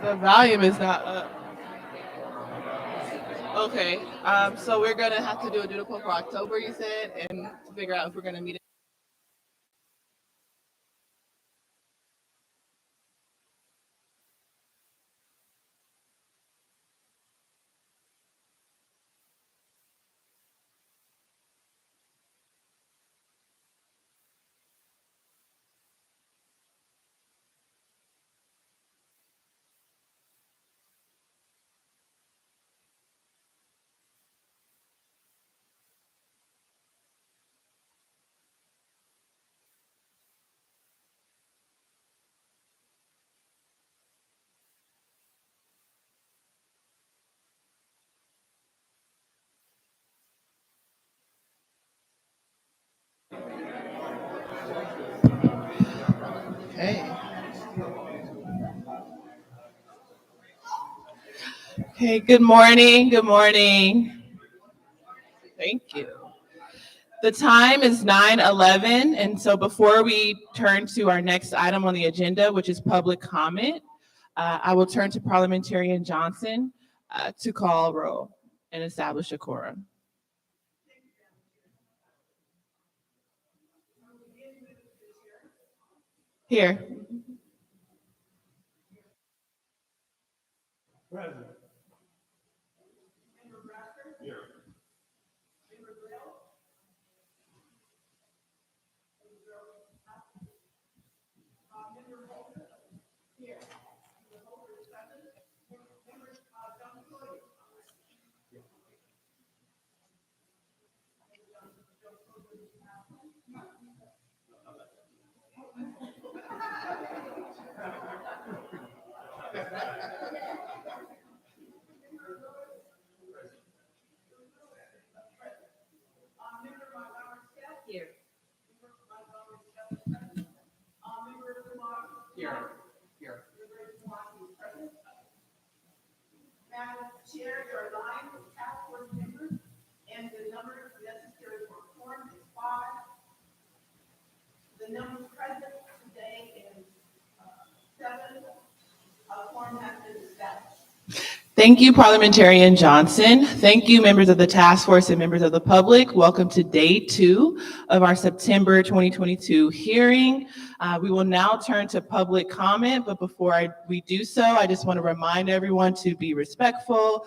The volume is not up. Okay, so we're gonna have to do a doodle poll for October, you said, and figure out if we're gonna meet. Okay. Okay. Good morning. Good morning. Thank you. The time is 9:11, and so before we turn to our next item on the agenda, which is public comment, I will turn to Parliamentarian Johnson to call roll and establish a quorum. Here. Present. Here. Here. Here. Madam Chair, there are 9 task force members, and the number necessary for a quorum is 5. The number present today is 7. A quorum has been established. Thank you, Parliamentarian Johnson. Thank you, members of the task force and members of the public. Welcome to day 2 of our September 2022 hearing. We will now turn to public comment, but before we do so, I just want to remind everyone to be respectful.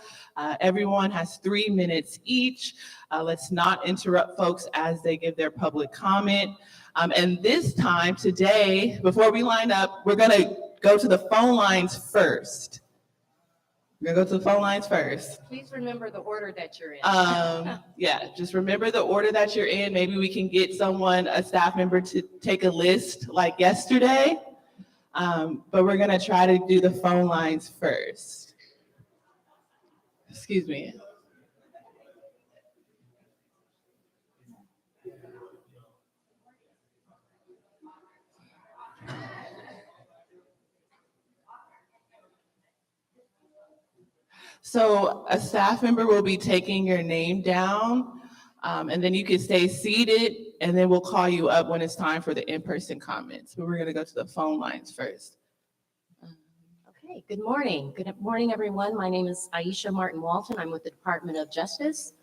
Everyone has 3 minutes each. Let's not interrupt folks as they give their public comment. And this time today, before we line up, we're going to go to the phone lines first. We're gonna go to the phone lines first. Please remember the order that you're in. Yeah, just remember the order that you're in. Maybe we can get someone, a staff member, to take a list like yesterday. But we're gonna try to do the phone lines first. Excuse me. So a staff member will be taking your name down, and then you can stay seated, and then we'll call you up when it's time for the in-person comments. But we're gonna go to the phone lines first. Okay, good morning. Good morning, everyone. My name is Aisha Martin Walton. I'm with the Department of Justice.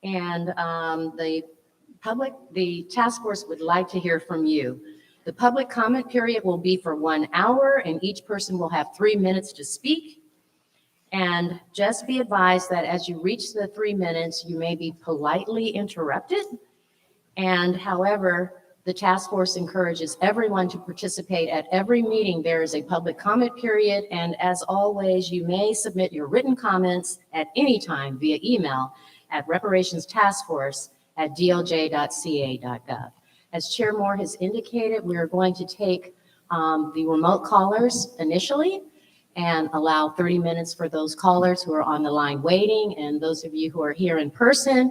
And the task force would like to hear from you. The public comment period will be for 1 hour, and each person will have 3 minutes to speak. And just be advised that as you reach the 3 minutes, you may be politely interrupted. And however, the task force encourages everyone to participate at every meeting. There is a public comment period, and as always, you may submit your written comments at any time via email at reparationstaskforce@doj.ca.gov. As Chair Moore has indicated, we are going to take the remote callers initially and allow 30 minutes for those callers who are on the line waiting, and those of you who are here in person.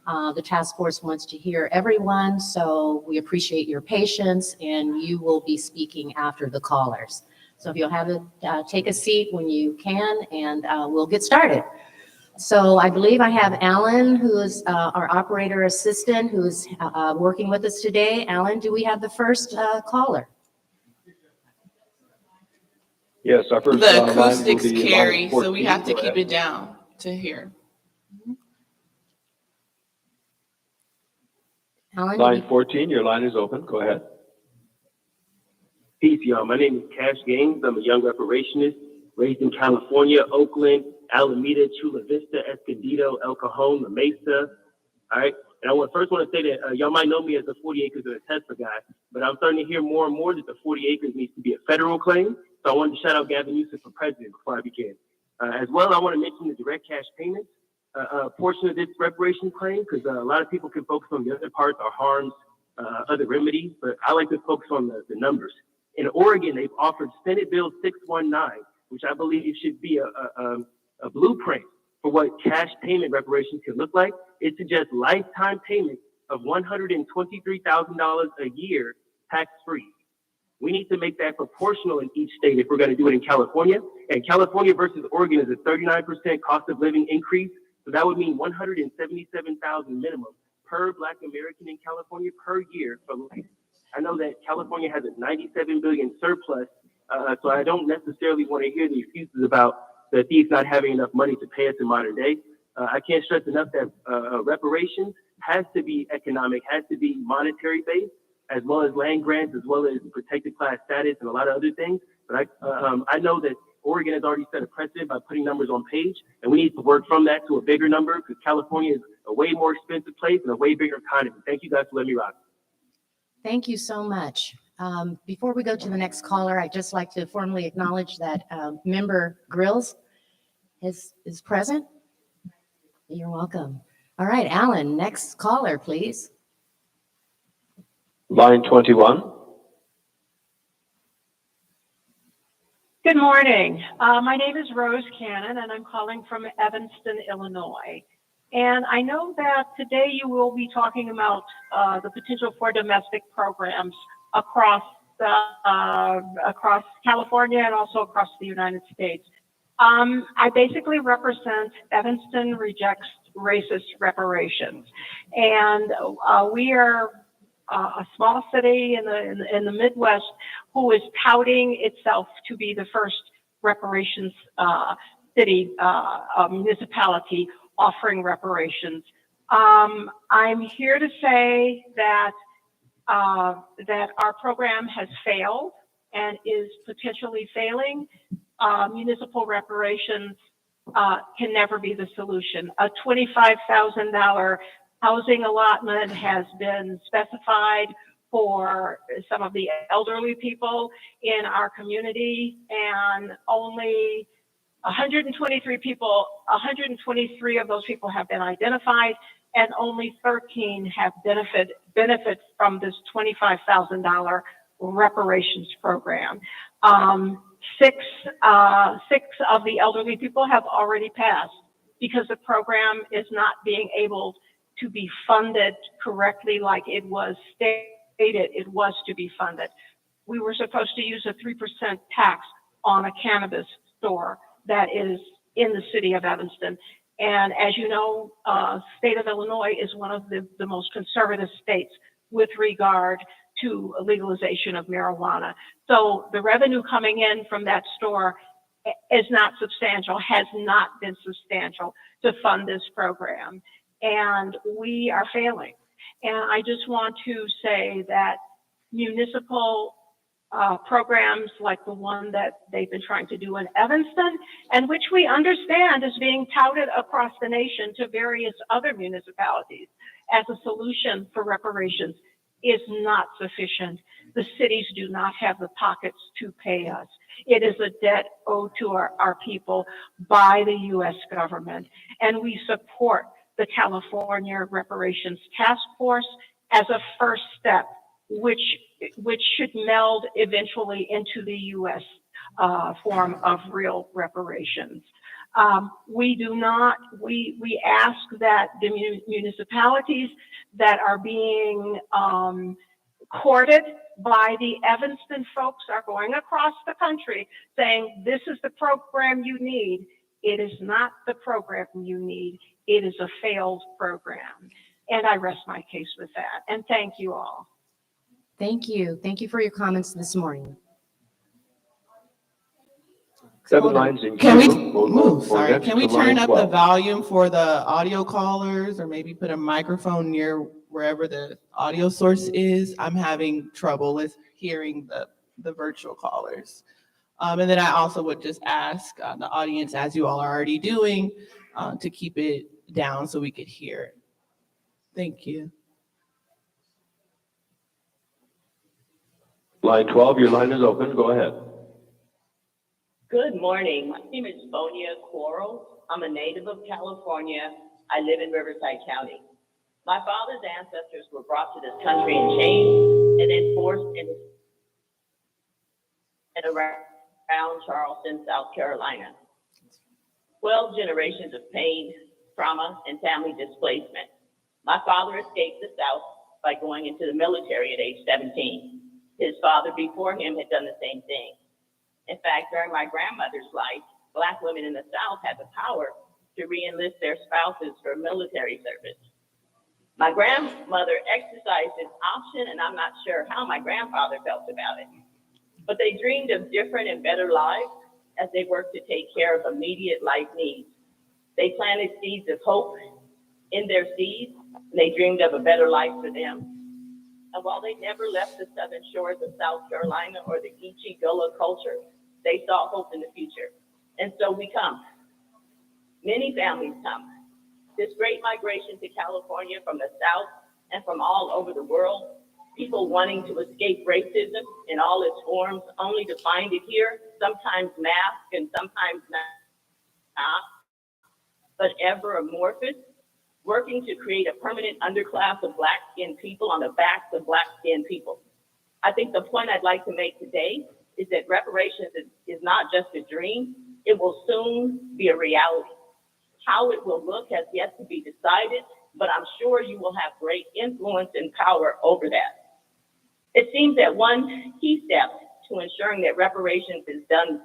The task force wants to hear everyone, so we appreciate your patience, and you will be speaking after the callers. So if you'll have it, take a seat when you can, and we'll get started. So I believe I have Alan, who is our operator assistant, who's working with us today. Alan, do we have the first caller? Yes, our first The line will acoustics be carry, line so we 14. have to Go keep ahead. it down to hear. Alan, Line 14, your line is open. Go ahead. Peace, y'all. My name is Cash Gaines. I'm a young reparationist raised in California, Oakland, Alameda, Chula Vista, Escondido, El Cajon, La Mesa. All right. And I first want to say that y'all might know me as the 40 acres of the Tesla guy, but I'm starting to hear more and more that the 40 acres needs to be a federal claim. So I wanted to shout out Gavin Newsom for president before I begin. As well, I want to mention the direct cash payments portion of this reparation claim, because a lot of people can focus on the other parts, our harms, other remedies, but I like to focus on the numbers. In Oregon, they've offered Senate Bill 619, which I believe should be a blueprint for what cash payment reparations could look like. It suggests lifetime payments of $123,000 a year tax-free. We need to make that proportional in each state if we're going to do it in California. And California versus Oregon is a 39% cost of living increase. So that would mean $177,000 minimum per Black American in California per year for life. I know that California has a $97 billion surplus, so I don't necessarily want to hear the excuses about the thieves not having enough money to pay us in modern day. I can't stress enough that reparations has to be economic, has to be monetary based, as well as land grants, as well as protected class status and a lot of other things. But I know that Oregon has already set a precedent by putting numbers on page, and we need to work from that to a bigger number, because California is a way more expensive place and a way bigger economy. Thank you guys for letting me rock. thank you so much. Before we go to the next caller, I'd just like to formally acknowledge that Member Grills is present. You're welcome. All right, Alan, next caller, please. Line 21. Good morning. My name is Rose Cannon, and I'm calling from Evanston, Illinois. And I know that today you will be talking about the potential for domestic programs across California and also across the United States. I basically represent Evanston Rejects Racist Reparations, and we are a small city in the Midwest who is touting itself to be the first reparations city, municipality offering reparations. I'm here to say that our program has failed and is potentially failing. Municipal reparations can never be the solution. A $25,000 housing allotment has been specified for some of the elderly people in our community, and only 123 of those people have been identified, and only 13 have benefit from this $25,000 reparations program. Six of the elderly people have already passed because the program is not being able to be funded correctly like it was stated it was to be funded. We were supposed to use a 3% tax on a cannabis store that is in the city of Evanston. And as you know, state of Illinois is one of the most conservative states with regard to legalization of marijuana. So the revenue coming in from that store is not substantial, has not been substantial to fund this program. And we are failing. And I just want to say that municipal programs like the one that they've been trying to do in Evanston, and which we understand is being touted across the nation to various other municipalities as a solution for reparations, is not sufficient. The cities do not have the pockets to pay us. It is a debt owed to our people by the U.S. government, and we support the California Reparations Task Force as a first step, which should meld eventually into the U.S. Form of real reparations. We ask that the municipalities that are being courted by the Evanston folks are going across the country saying, this is the program you need. It is not the program you need. It is a failed program. And I rest my case with that. And thank you all. Thank you. Thank you for your comments this morning. Seven Hold on. lines in Can we queue. We'll move? go Sorry. next Can we to line turn up the 12. volume for the audio callers or maybe put a microphone near wherever the audio source is? I'm having trouble with hearing the virtual callers. And then I also would just ask the audience, as you all are already doing, to keep it down so we could hear it. Thank you. Line 12, your line is open. Go ahead. Good morning. My name is Bonia Quarles. I'm a native of California. I live in Riverside County. My father's ancestors were brought to this country in chains and then forced in and around Charleston, South Carolina. 12 generations of pain, trauma, and family displacement. My father escaped the South by going into the military at age 17. His father before him had done the same thing. In fact, during my grandmother's life, Black women in the South had the power to re-enlist their spouses for military service. My grandmother exercised this option, and I'm not sure how my grandfather felt about it. But they dreamed of different and better lives as they worked to take care of immediate life needs. They planted seeds of hope in their seeds, and they dreamed of a better life for them. And while they never left the southern shores of South Carolina or the Geechee Gullah culture, they saw hope in the future. And so we come. Many families come. This great migration to California from the South and from all over the world, people wanting to escape racism in all its forms, only to find it here, sometimes masked and sometimes not, but ever amorphous, working to create a permanent underclass of Black-skinned people on the backs of Black-skinned people. I think the point I'd like to make today is that reparations is not just a dream, it will soon be a reality. How it will look has yet to be decided, but I'm sure you will have great influence and power over that. It seems that one key step to ensuring that reparations is done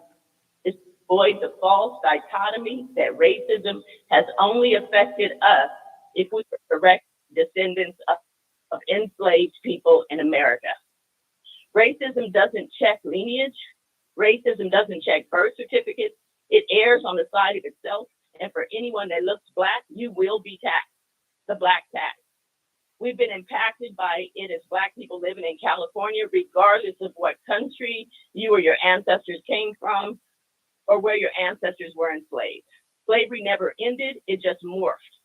is to avoid the false dichotomy that racism has only affected us if we are direct descendants of enslaved people in America. Racism doesn't check lineage. Racism doesn't check birth certificates. It errs on the side of itself. And for anyone that looks Black, you will be taxed, the Black tax. We've been impacted by it as Black people living in California, regardless of what country you or your ancestors came from or where your ancestors were enslaved. Slavery never ended, it just morphed.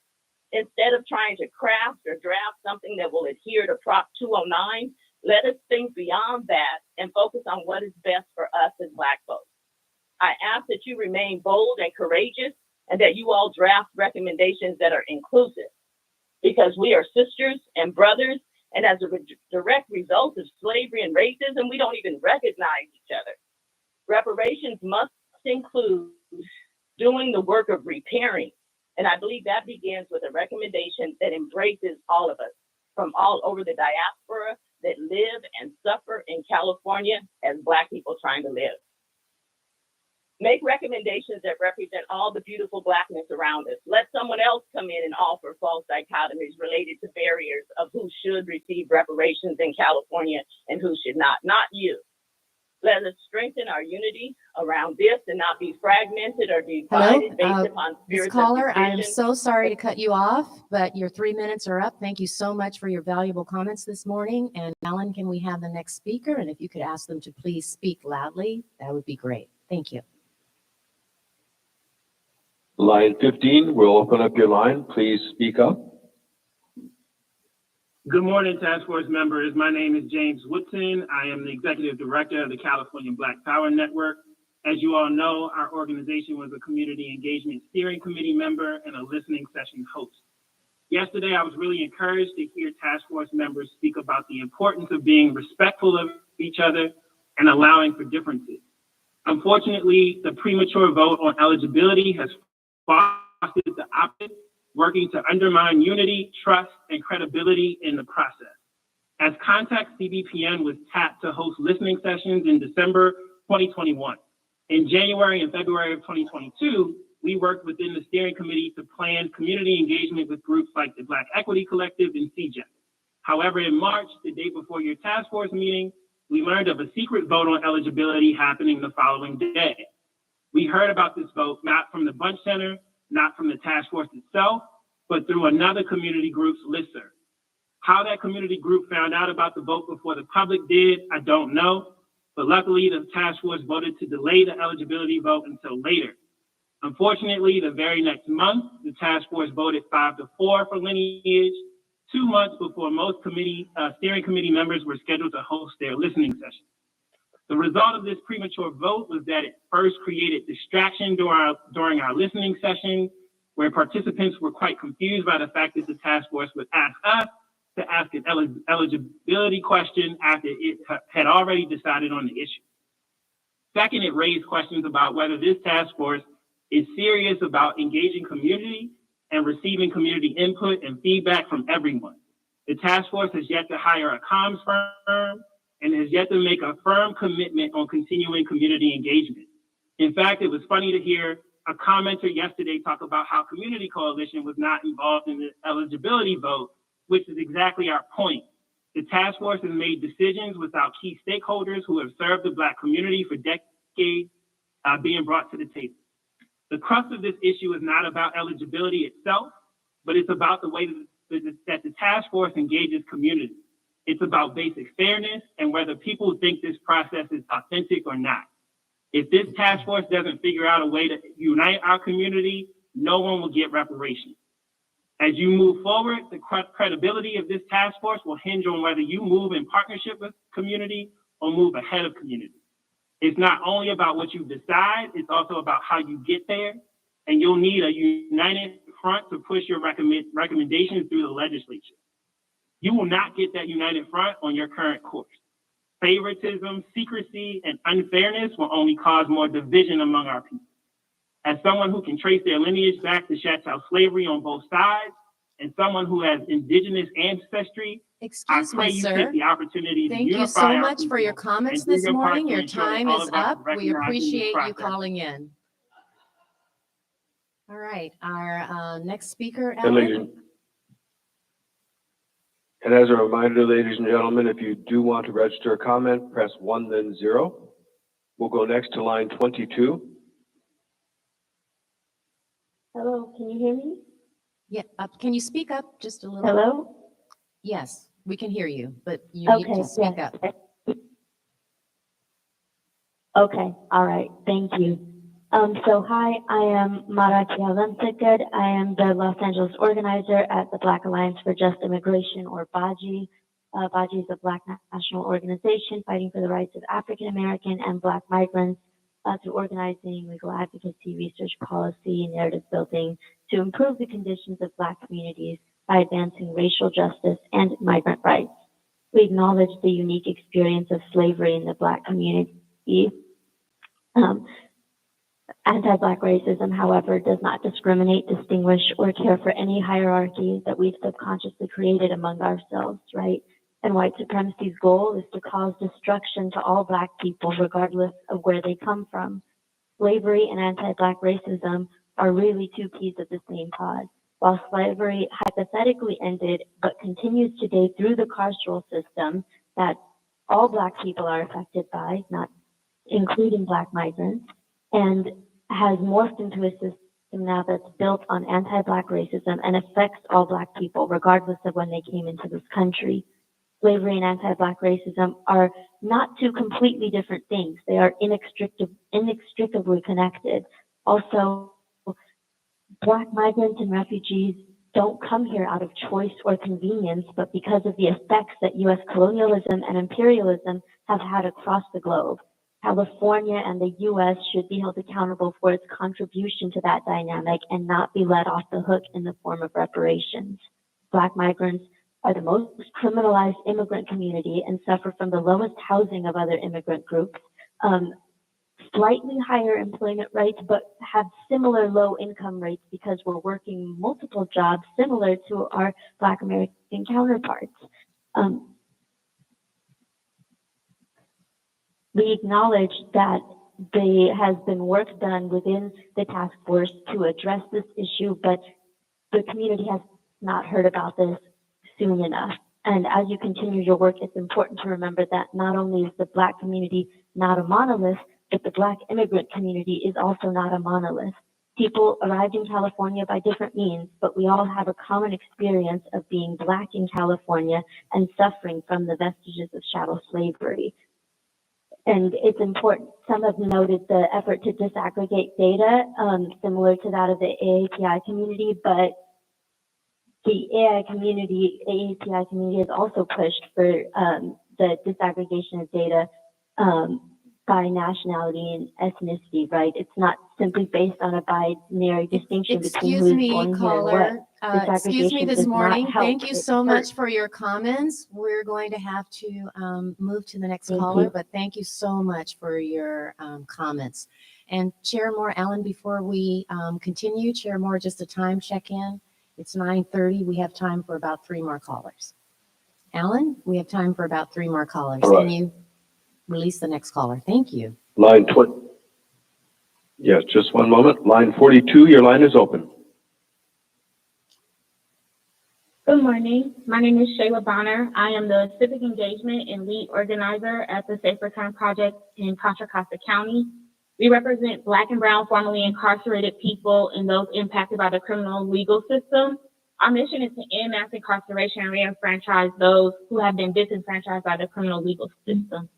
Instead of trying to craft or draft something that will adhere to Prop 209, let us think beyond that and focus on what is best for us as Black folks. I ask that you remain bold and courageous and that you all draft recommendations that are inclusive, because we are sisters and brothers, and as a direct result of slavery and racism, we don't even recognize each other. Reparations must include doing the work of repairing, and I believe that begins with a recommendation that embraces all of us from all over the diaspora that live and suffer in California as Black people trying to live. Make recommendations that represent all the beautiful Blackness around us. Let someone else come in and offer false dichotomies related to barriers of who should receive reparations in California and who should not you. Let us strengthen our unity around this and not be fragmented or divided based upon Ms. spirits Caller, of I am division. so sorry to cut you off, but your 3 minutes are up. Thank you so much for your valuable comments this morning. And Alan, can we have the next speaker? And if you could ask them to please speak loudly, that would be great. Thank you. Line 15, we'll open up your line. Please speak up. Good morning, task force members. My name is James Woodson. I am the executive director of the California Black Power Network. As you all know, our organization was a community engagement steering committee member and a listening session host. Yesterday, I was really encouraged to hear task force members speak about the importance of being respectful of each other and allowing for differences. Unfortunately, the premature vote on eligibility has fostered the opposite, working to undermine unity, trust, and credibility in the process. As Contact CBPN was tapped to host listening sessions in December 2021. In January and February of 2022, we worked within the steering committee to plan community engagement with groups like the Black Equity Collective and CGEP. However, in March, the day before your task force meeting, we learned of a secret vote on eligibility happening the following day. We heard about this vote not from the Bunch Center, not from the task force itself, but through another community group's listserv. How that community group found out about the vote before the public did, I don't know, but luckily the task force voted to delay the eligibility vote until later. Unfortunately, the very next month, the task force voted 5-4 for lineage, 2 months before most steering committee members were scheduled to host their listening session. The result of this premature vote was that it first created distraction during our listening session, where participants were quite confused by the fact that the task force would ask us to ask an eligibility question after it had already decided on the issue. Second, it raised questions about whether this task force is serious about engaging community and receiving community input and feedback from everyone. The task force has yet to hire a comms firm and has yet to make a firm commitment on continuing community engagement. In fact, it was funny to hear a commenter yesterday talk about how Community Coalition was not involved in the eligibility vote, which is exactly our point. The task force has made decisions without key stakeholders who have served the Black community for decades being brought to the table. The crux of this issue is not about eligibility itself, but it's about the way that the task force engages community. It's about basic fairness and whether people think this process is authentic or not. If this task force doesn't figure out a way to unite our community, no one will get reparations. As you move forward, the credibility of this task force will hinge on whether you move in partnership with community or move ahead of community. It's not only about what you decide, it's also about how you get there. And you'll need a united front to push your recommendations through the legislature. You will not get that united front on your current course. Favoritism, secrecy, and unfairness will only cause more division among our people. As someone who can trace their lineage back to chattel slavery on both sides, and someone who has indigenous ancestry, Excuse I pray me, you sir. take the opportunity to Thank you unify so our much for your people comments and do this your part morning. to Your ensure that time all is of us up. We recognize this appreciate you process. calling in. All right, our next speaker, And ladies, Alan. and as a reminder, ladies and gentlemen, if you do want to register a comment, press 1 then 0. We'll go next to line 22. Hello, can you hear me? Yeah, can you speak up just a little? Hello? Yes, we can hear you, but you need Okay, to speak yes. up. Okay, all right, thank you. So hi, I am Mara Chiavenseked. I am the Los Angeles organizer at the Black Alliance for Just Immigration, or BAJI. BAJI is a Black national organization fighting for the rights of African American and Black migrants through organizing, legal advocacy, research policy, and narrative building to improve the conditions of Black communities by advancing racial justice and migrant rights. We acknowledge the unique experience of slavery in the Black community. Anti-Black racism, however, does not discriminate, distinguish, or care for any hierarchy that we've subconsciously created among ourselves, right? And white supremacy's goal is to cause destruction to all Black people, regardless of where they come from. Slavery and anti-Black racism are really two keys of the same pod. While slavery hypothetically ended, but continues today through the carceral system that all Black people are affected by, not including Black migrants, and has morphed into a system now that's built on anti-Black racism and affects all Black people, regardless of when they came into this country. Slavery and anti-Black racism are not two completely different things. They are inextricably connected. Also, Black migrants and refugees don't come here out of choice or convenience, but because of the effects that U.S. colonialism and imperialism have had across the globe. California and the U.S. should be held accountable for its contribution to that dynamic and not be let off the hook in the form of reparations. Black migrants are the most criminalized immigrant community and suffer from the lowest housing of other immigrant groups, slightly higher employment rates, but have similar low income rates because we're working multiple jobs similar to our Black American counterparts. We acknowledge that there has been work done within the task force to address this issue, but the community has not heard about this soon enough. And as you continue your work, it's important to remember that not only is the Black community not a monolith, but the Black immigrant community is also not a monolith. People arrived in California by different means, but we all have a common experience of being Black in California and suffering from the vestiges of chattel slavery. And it's important, some have noted the effort to disaggregate data, similar to that of the AAPI community, but the AAPI community has also pushed for the disaggregation of data by nationality and ethnicity, right? It's not simply based on a binary distinction between Excuse who's me, born here and caller. what. Excuse me Disaggregation this does not morning. help. Thank you It so hurts. much for your comments. We're going to have to move to the next Thank caller, you. but thank you so much for your comments. And Chair Moore, Alan, before we continue, Chair Moore, just a time check-in. It's 9:30. We have time for about 3 more callers. Alan, we have time for about 3 more callers. All right. Can you release the next caller? Thank you. Line 20. Yes, just one moment. Line 42, your line is open. Good morning. My name is Shayla Bonner. I am the Civic Engagement and Lead Organizer at the Safe Return Project in Contra Costa County. We represent Black and Brown formerly incarcerated people and those impacted by the criminal legal system. Our mission is to end mass incarceration and re-enfranchise those who have been disenfranchised by the criminal legal system.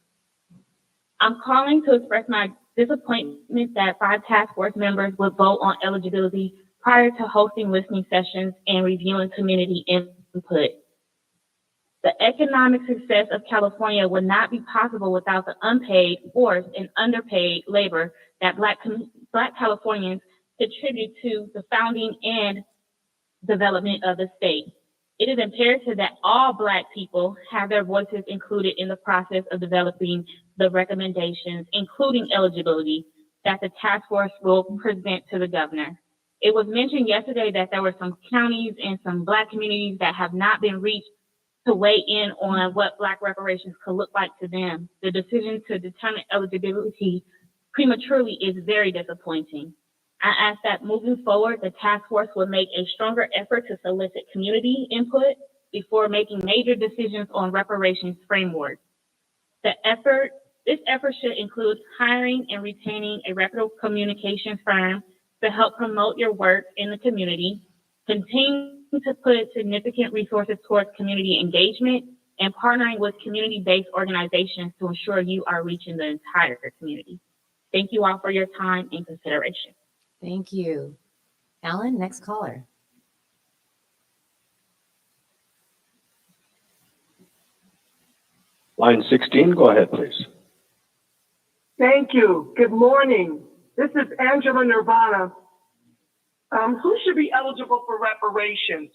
I'm calling to express my disappointment that 5 task force members would vote on eligibility prior to hosting listening sessions and reviewing community input. The economic success of California would not be possible without the unpaid, forced, and underpaid labor that Black Californians contribute to the founding and development of the state. It is imperative that all Black people have their voices included in the process of developing the recommendations, including eligibility, that the task force will present to the governor. It was mentioned yesterday that there were some counties and some Black communities that have not been reached to weigh in on what Black reparations could look like to them. The decision to determine eligibility prematurely is very disappointing. I ask that moving forward, the task force will make a stronger effort to solicit community input before making major decisions on reparations framework. This effort should include hiring and retaining a reputable communications firm to help promote your work in the community, continue to put significant resources towards community engagement, and partnering with community-based organizations to ensure you are reaching the entire community. Thank you all for your time and consideration. Thank you. Alan, next caller. Line 16, go ahead, please. Thank you. Good morning. This is Angela Nirvana. Who should be eligible for reparations?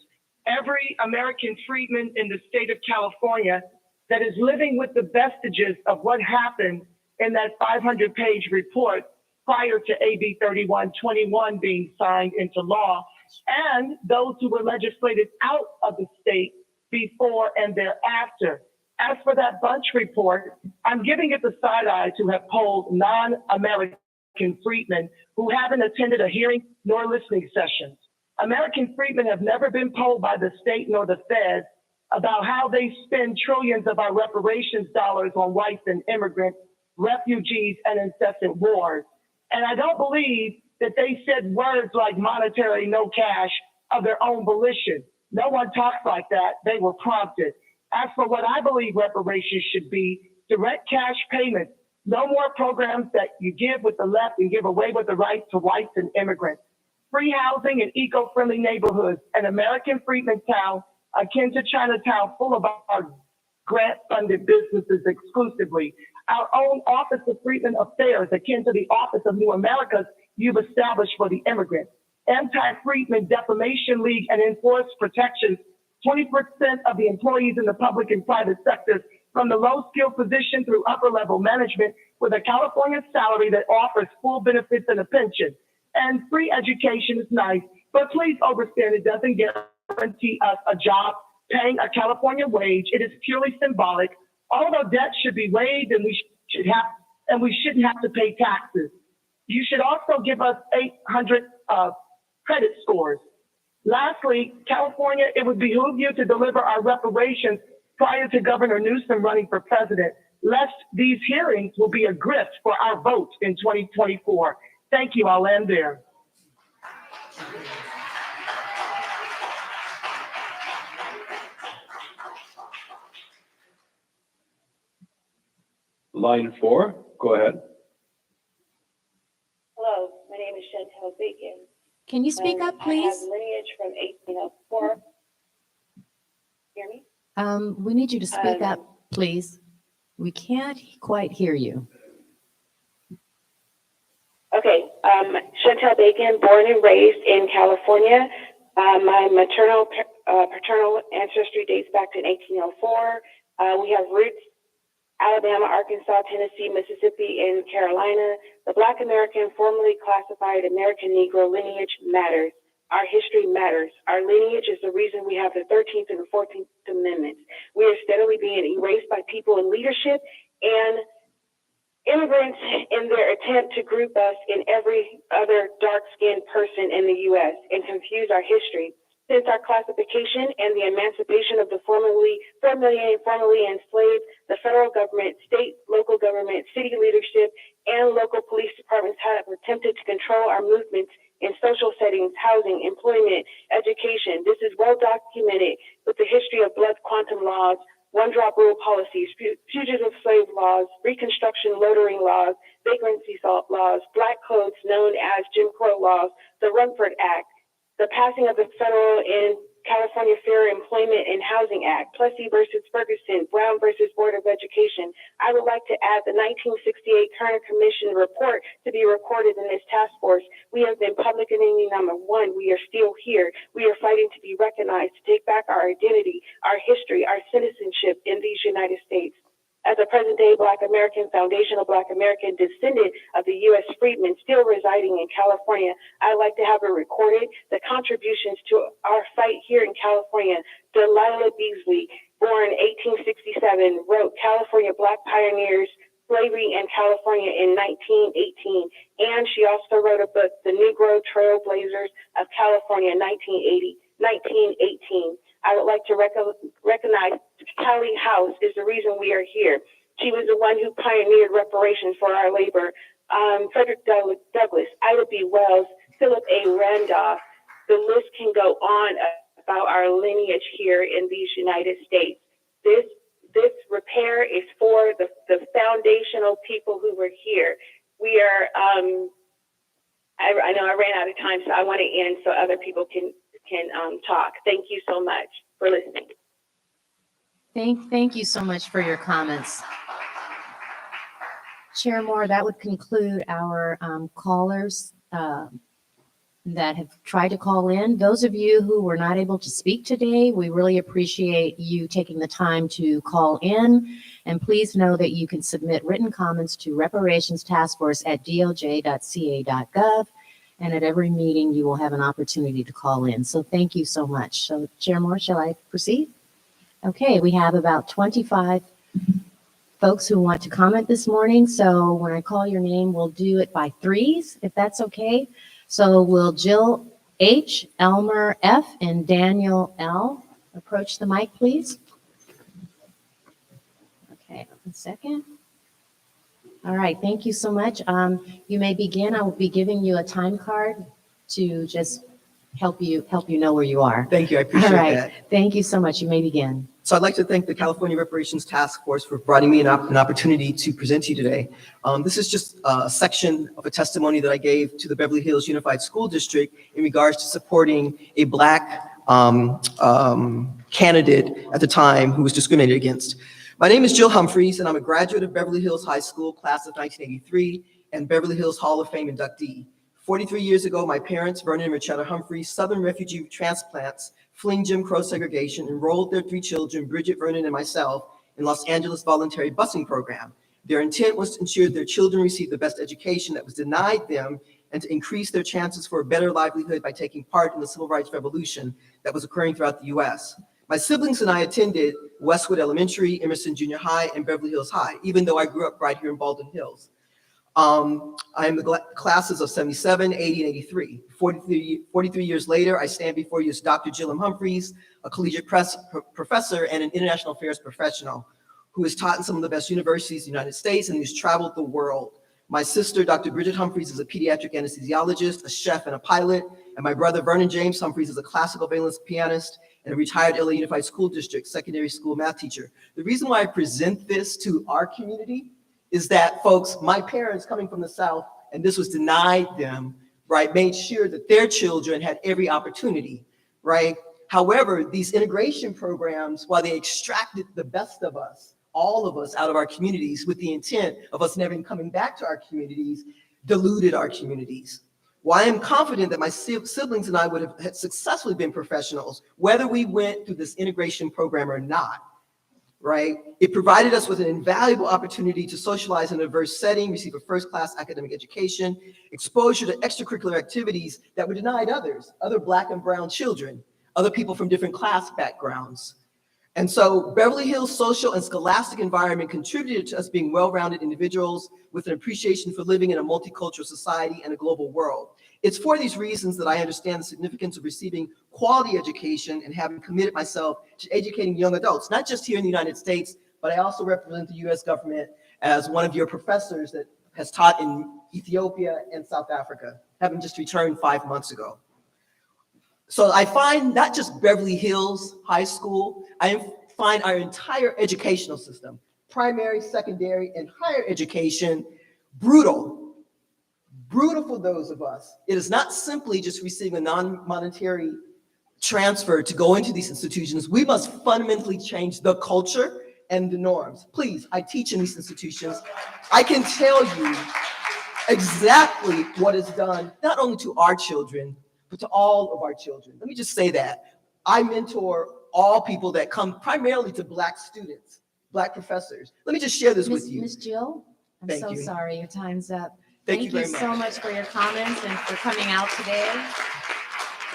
Every American freedman in the state of California that is living with the vestiges of what happened in that 500-page report prior to AB 3121 being signed into law, and those who were legislated out of the state before and thereafter. As for that Bunch report, I'm giving it the side eye to have polled non-American freedmen who haven't attended a hearing nor listening sessions. American freedmen have never been polled by the state nor the Fed about how they spend trillions of our reparations dollars on whites and immigrants, refugees, and incessant wars. And I don't believe that they said words like monetary no cash of their own volition. No one talks like that. They were prompted. As for what I believe reparations should be, direct cash payments. No more programs that you give with the left and give away with the right to whites and immigrants. Free housing and eco-friendly neighborhoods, an American freedman town akin to Chinatown, full of our grant-funded businesses exclusively. Our own Office of Freedmen Affairs, akin to the Office of New Americas you've established for the immigrant. Anti-Freedmen Defamation League and enforced protections. 20% of the employees in the public and private sectors, from the low-skilled position through upper-level management, with a California salary that offers full benefits and a pension. And free education is nice, but please understand it doesn't guarantee us a job paying a California wage. It is purely symbolic. All of our debt should be waived, and we shouldn't have to pay taxes. You should also give us 800 credit scores. Lastly, California, it would behoove you to deliver our reparations prior to Governor Newsom running for president. lest these hearings will be a grift for our vote in 2024. Thank you. I'll end there. Line 4, go ahead. Hello, my name is Chantel Bacon. Can you speak up, I have please? lineage from 1804. Hear me? We need you to speak up, please. We can't quite hear you. Okay, Chantel Bacon, born and raised in California. My maternal, paternal ancestry dates back to 1804. We have roots Alabama, Arkansas, Tennessee, Mississippi, and Carolina. The Black American, formerly classified American Negro lineage matters. Our history matters. Our lineage is the reason we have the 13th and the 14th Amendments. We are steadily being erased by people in leadership and immigrants in their attempt to group us in every other dark-skinned person in the U.S. and confuse our history. Since our classification and the emancipation of the 4 million formerly enslaved, the federal government, state, local government, city leadership, and local police departments have attempted to control our movements in social settings, housing, employment, education. This is well documented with the history of blood quantum laws, one-drop rule policies, fugitive slave laws, Reconstruction loitering laws, vagrancy laws, black codes known as Jim Crow laws, the Rumford Act, the passing of the Federal and California Fair Employment and Housing Act, Plessy versus Ferguson, Brown versus Board of Education. I would like to add the 1968 Kerner Commission report to be recorded in this task force. We have been public enemy number 1. We are still here. We are fighting to be recognized, to take back our identity, our history, our citizenship in these United States. As a present-day Black American, foundational Black American descendant of the U.S. freedmen still residing in California, I'd like to have it recorded. The contributions to our fight here in California. Delilah Beasley, born 1867, wrote California Black Pioneers, Slavery in California in 1918. And she also wrote a book, The Negro Trailblazers of California, 1918. I would like to recognize Callie House is the reason we are here. She was the one who pioneered reparations for our labor. Frederick Douglass, Ida B. Wells, Philip A. Randolph. The list can go on about our lineage here in these United States. This repair is for the foundational people who were here. We are, I know I ran out of time, so I want to end so other people can talk. Thank you so much for listening. Thank you so much for your comments. Chair Moore, that would conclude our callers that have tried to call in. Those of you who were not able to speak today, we really appreciate you taking the time to call in. And please know that you can submit written comments to reparationstaskforce@doj.ca.gov. And at every meeting, you will have an opportunity to call in. So thank you so much. So Chair Moore, shall I proceed? Okay, we have about 25 folks who want to comment this morning. So when I call your name, we'll do it by threes, if that's okay. So will Jill H., Elmer F., and Daniel L. approach the mic, please? Okay, 1 second. All right, thank you so much. You may begin. I will be giving you a time card to just help you know where you are. Thank you, I appreciate All right, that. thank you so much. You may begin. So I'd like to thank the California Reparations Task Force for providing me an opportunity to present to you today. This is just a section of a testimony that I gave to the Beverly Hills Unified School District in regards to supporting a Black candidate at the time who was discriminated against. My name is Jill Humphreys, and I'm a graduate of Beverly Hills High School, class of 1983, and Beverly Hills Hall of Fame inductee. 43 years ago, my parents, Vernon and Richetta Humphreys, Southern refugee transplants, fleeing Jim Crow segregation, enrolled their 3 children, Bridget, Vernon, and myself, in Los Angeles voluntary busing program. Their intent was to ensure their children received the best education that was denied them and to increase their chances for a better livelihood by taking part in the civil rights revolution that was occurring throughout the U.S. My siblings and I attended Westwood Elementary, Emerson Junior High, and Beverly Hills High, even though I grew up right here in Baldwin Hills. I am the classes of 77, 80, and 83. 43 years later, I stand before you as Dr. Jill M. Humphreys, a collegiate professor and an international affairs professional who has taught in some of the best universities in the United States and who's traveled the world. My sister, Dr. Bridget Humphreys, is a pediatric anesthesiologist, a chef, and a pilot. And my brother, Vernon James Humphreys, is a classical valence pianist and a retired LA Unified School District secondary school math teacher. The reason why I present this to our community is that, folks, my parents coming from the South, and this was denied them, right, made sure that their children had every opportunity, right? However, these integration programs, while they extracted the best of us, all of us out of our communities with the intent of us never coming back to our communities, diluted our communities. While I am confident that my siblings and I would have successfully been professionals, whether we went through this integration program or not, right? It provided us with an invaluable opportunity to socialize in a diverse setting, receive a first-class academic education, exposure to extracurricular activities that were denied others, other Black and brown children, other people from different class backgrounds. And so Beverly Hills' social and scholastic environment contributed to us being well-rounded individuals with an appreciation for living in a multicultural society and a global world. It's for these reasons that I understand the significance of receiving quality education and having committed myself to educating young adults, not just here in the United States, but I also represent the US government as one of your professors that has taught in Ethiopia and South Africa, having just returned 5 months ago. So I find not just Beverly Hills High School, I find our entire educational system, primary, secondary, and higher education, brutal for those of us. It is not simply just receiving a non-monetary transfer to go into these institutions. We must fundamentally change the culture and the norms. Please, I teach in these institutions. I can tell you exactly what is done, not only to our children, but to all of our children. Let me just say that. I mentor all people that come primarily to Black students, Black professors. Let me just share this with you. Ms. Jill, I'm Thank so you. sorry, your time's up. Thank you very so much. much for your comments and for coming out today.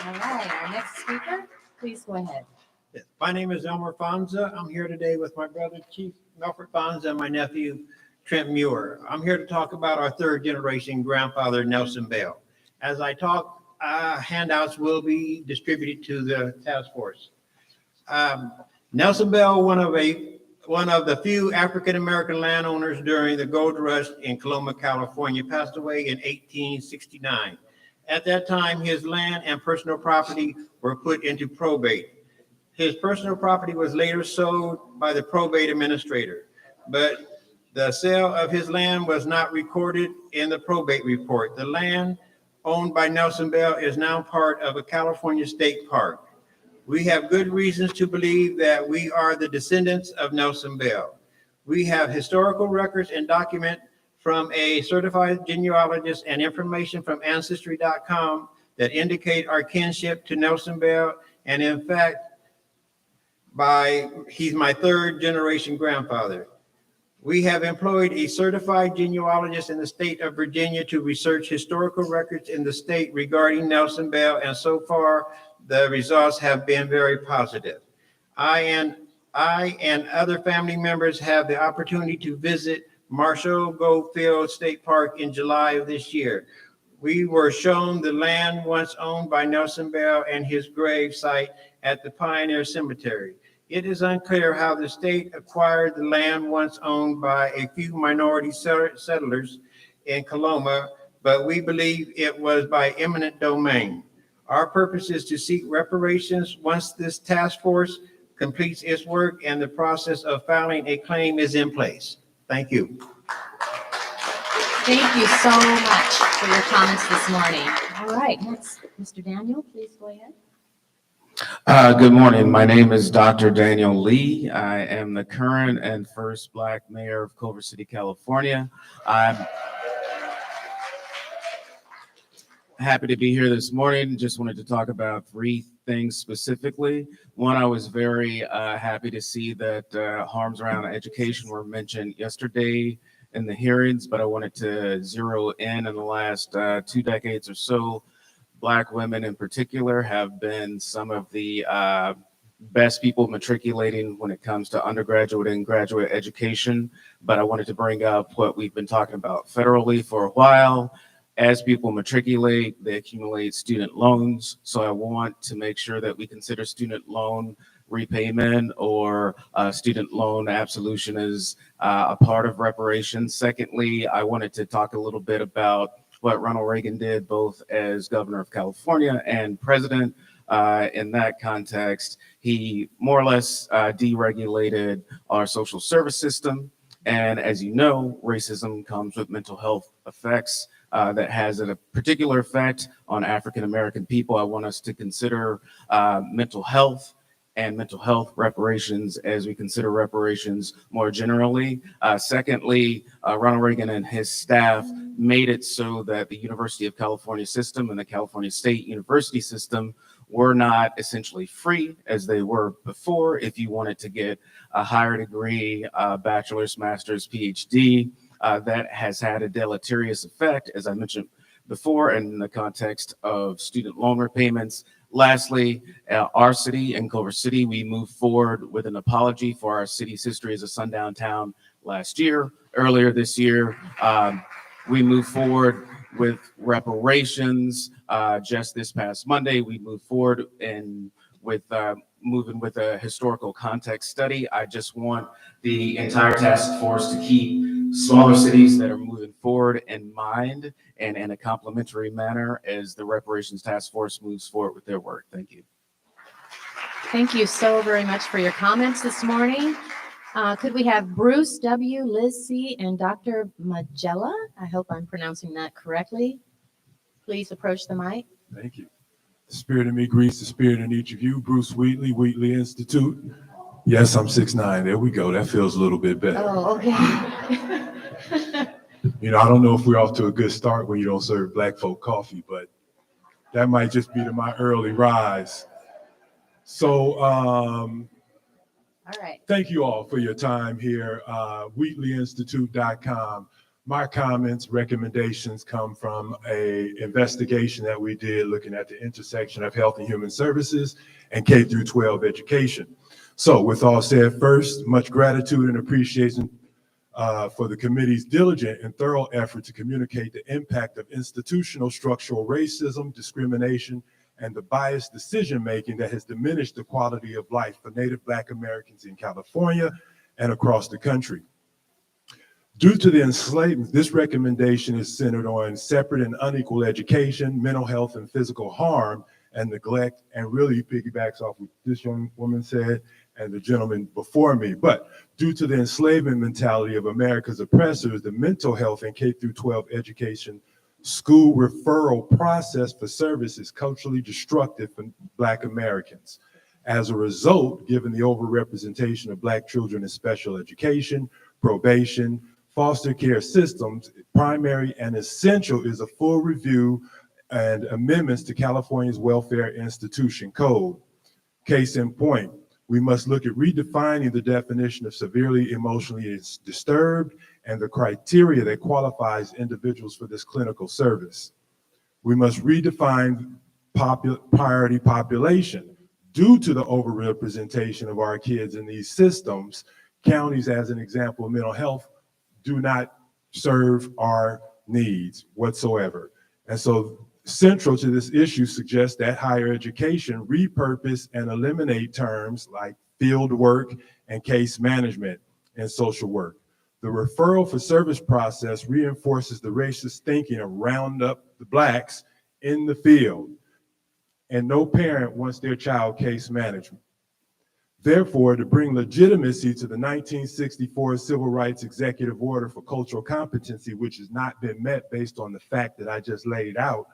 All right, our next speaker, please go ahead. Yes, my name is Elmer Fonza. I'm here today with my brother, Chief Melford Fonza, and my nephew, Trent Muir. I'm here to talk about our third generation grandfather, Nelson Bell. As I talk, handouts will be distributed to the task force. Nelson Bell, one of the few African-American landowners during the gold rush in Coloma, California, passed away in 1869. At that time, his land and personal property were put into probate. His personal property was later sold by the probate administrator, but the sale of his land was not recorded in the probate report. The land owned by Nelson Bell is now part of a California state park. We have good reasons to believe that we are the descendants of Nelson Bell. We have historical records and document from a certified genealogist and information from Ancestry.com that indicate our kinship to Nelson Bell. And in fact, he's my third generation grandfather. We have employed a certified genealogist in the state of Virginia to research historical records in the state regarding Nelson Bell, and so far, the results have been very positive. I and other family members have the opportunity to visit Marshall Goldfield State Park in July of this year. We were shown the land once owned by Nelson Bell and his grave site at the Pioneer Cemetery. It is unclear how the state acquired the land once owned by a few minority settlers in Coloma, but we believe it was by eminent domain. Our purpose is to seek reparations once this task force completes its work and the process of filing a claim is in place. Thank you. Thank you so much for your comments this morning. All right, next, Mr. Daniel, please go ahead. Good morning. My name is Dr. Daniel Lee. I am the current and first Black mayor of Culver City, California. I'm happy to be here this morning. Just wanted to talk about three things specifically. One, I was very happy to see that harms around education were mentioned yesterday in the hearings, but I wanted to zero in the last 2 decades or so. Black women in particular have been some of the best people matriculating when it comes to undergraduate and graduate education. But I wanted to bring up what we've been talking about federally for a while. As people matriculate, they accumulate student loans. So I want to make sure that we consider student loan repayment or student loan absolution is a part of reparations. Secondly, I wanted to talk a little bit about what Ronald Reagan did both as governor of California and president. In that context, he more or less deregulated our social service system. And as you know, racism comes with mental health effects that has a particular effect on African-American people. I want us to consider mental health and mental health reparations as we consider reparations more generally. Secondly, Ronald Reagan and his staff made it so that the University of California system and the California State University system were not essentially free as they were before. If you wanted to get a higher degree, bachelor's, master's, PhD, that has had a deleterious effect, as I mentioned before, in the context of student loan repayments. Lastly, our city in Culver City, we moved forward with an apology for our city's history as a sundown town last year. Earlier this year, we moved forward with reparations. Just this past Monday, we moved forward with moving with a historical context study. I just want the entire task force to keep smaller cities that are moving forward in mind and in a complementary manner as the reparations task force moves forward with their work. Thank you. Thank you so very much for your comments this morning. Could we have Bruce W., Liz C., and Dr. Magella? I hope I'm pronouncing that correctly. Please approach the mic. Thank you. The spirit in me greets the spirit in each of you. Bruce Wheatley, Wheatley Institute. Yes, I'm 6'9". There we go. That feels a little bit better. Oh, okay. You know, I don't know if we're off to a good start when you don't serve black folk coffee, but that might just be to my early rise. So, all right. Thank you all for your time here. WheatleyInstitute.com. My comments, recommendations come from an investigation that we did looking at the intersection of health and human services and K through 12 education. So with all said, first, much gratitude and appreciation for the committee's diligent and thorough effort to communicate the impact of institutional structural racism, discrimination, and the biased decision-making that has diminished the quality of life for Native Black Americans in California and across the country. Due to the enslavement, this recommendation is centered on separate and unequal education, mental health and physical harm and neglect, and really piggybacks off what this young woman said and the gentleman before me. But due to the enslavement mentality of America's oppressors, the mental health and K through 12 education school referral process for service is culturally destructive for Black Americans. As a result, given the overrepresentation of Black children in special education, probation, foster care systems, primary and essential is a full review and amendments to California's Welfare Institution Code. Case in point, we must look at redefining the definition of severely emotionally disturbed and the criteria that qualifies individuals for this clinical service. We must redefine priority population. Due to the overrepresentation of our kids in these systems, counties, as an example of mental health, do not serve our needs whatsoever. And so central to this issue suggests that higher education repurpose and eliminate terms like field work and case management and social work. The referral for service process reinforces the racist thinking of round up the Blacks in the field, and no parent wants their child case management. Therefore, to bring legitimacy to the 1964 Civil Rights Executive Order for Cultural Competency, which has not been met based on the fact that I just laid out,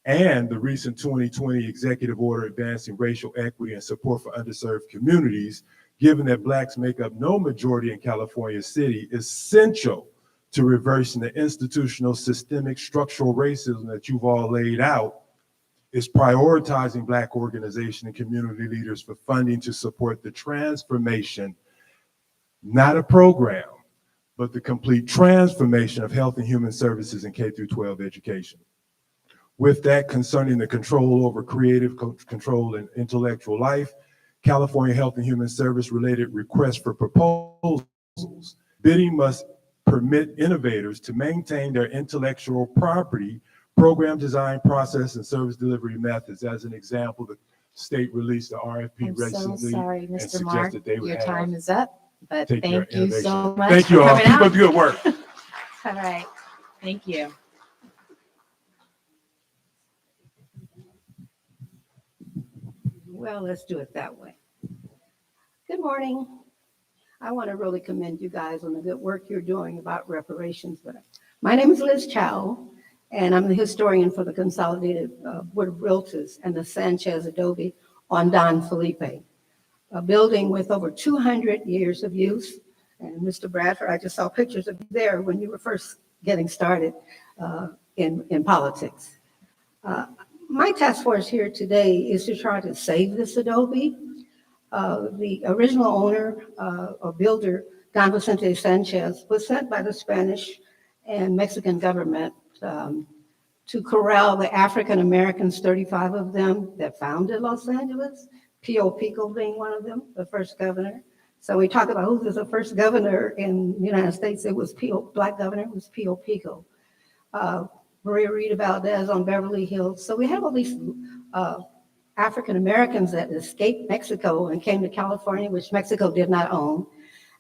and the recent 2020 Executive Order advancing racial equity and support for underserved communities, given that Blacks make up no majority in California City, is essential to reversing the institutional systemic structural racism that you've all laid out, is prioritizing Black organization and community leaders for funding to support the transformation, not a program, but the complete transformation of health and human services in K through 12 education. With that, concerning the control over creative control and intellectual life, California Health and Human Service related requests for proposals, bidding must permit innovators to maintain their intellectual property, program design process, and service delivery methods. As an example, the State released the RFP I'm so recently sorry, and Mr. Mark, suggested they would your have time is up, but take their thank you so innovation. much Thank for you all. coming Keep up out. the good work. All right, thank you. Well, let's do it that way. Good morning. I want to really commend you guys on the good work you're doing about reparations. But my name is Liz Chow, and I'm the historian for the Consolidated Board of Realtors and the Sanchez Adobe on Don Felipe, a building with over 200 years of use. And Mr. Bradford, I just saw pictures of you there when you were first getting started in politics. My task force here today is to try to save this Adobe. The original owner or builder, Don Vicente Sanchez, was sent by the Spanish and Mexican government to corral the African Americans, 35 of them that founded Los Angeles, Pio Pico being one of them, the first governor. So we talk about who was the first governor in the United States. It was Black governor, it was Pio Pico. Maria Rita Valdez on Beverly Hills. So we have all these African Americans that escaped Mexico and came to California, which Mexico did not own.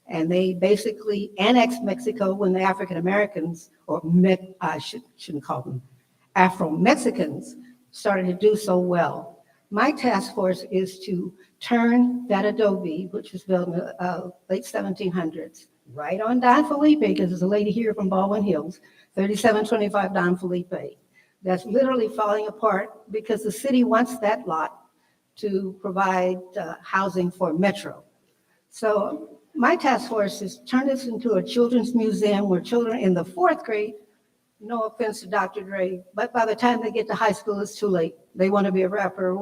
And they basically annexed Mexico when the African Americans, or I shouldn't call them Afro-Mexicans, started to do so well. My task force is to turn that adobe, which was built in the late 1700s, right on Don Felipe, because there's a lady here from Baldwin Hills, 3725 Don Felipe. That's literally falling apart because the city wants that lot to provide housing for Metro. So my task force is turn this into a children's museum where children in the 4th grade, no offense to Dr. Dre, but by the time they get to high school, it's too late. They want to be a rapper.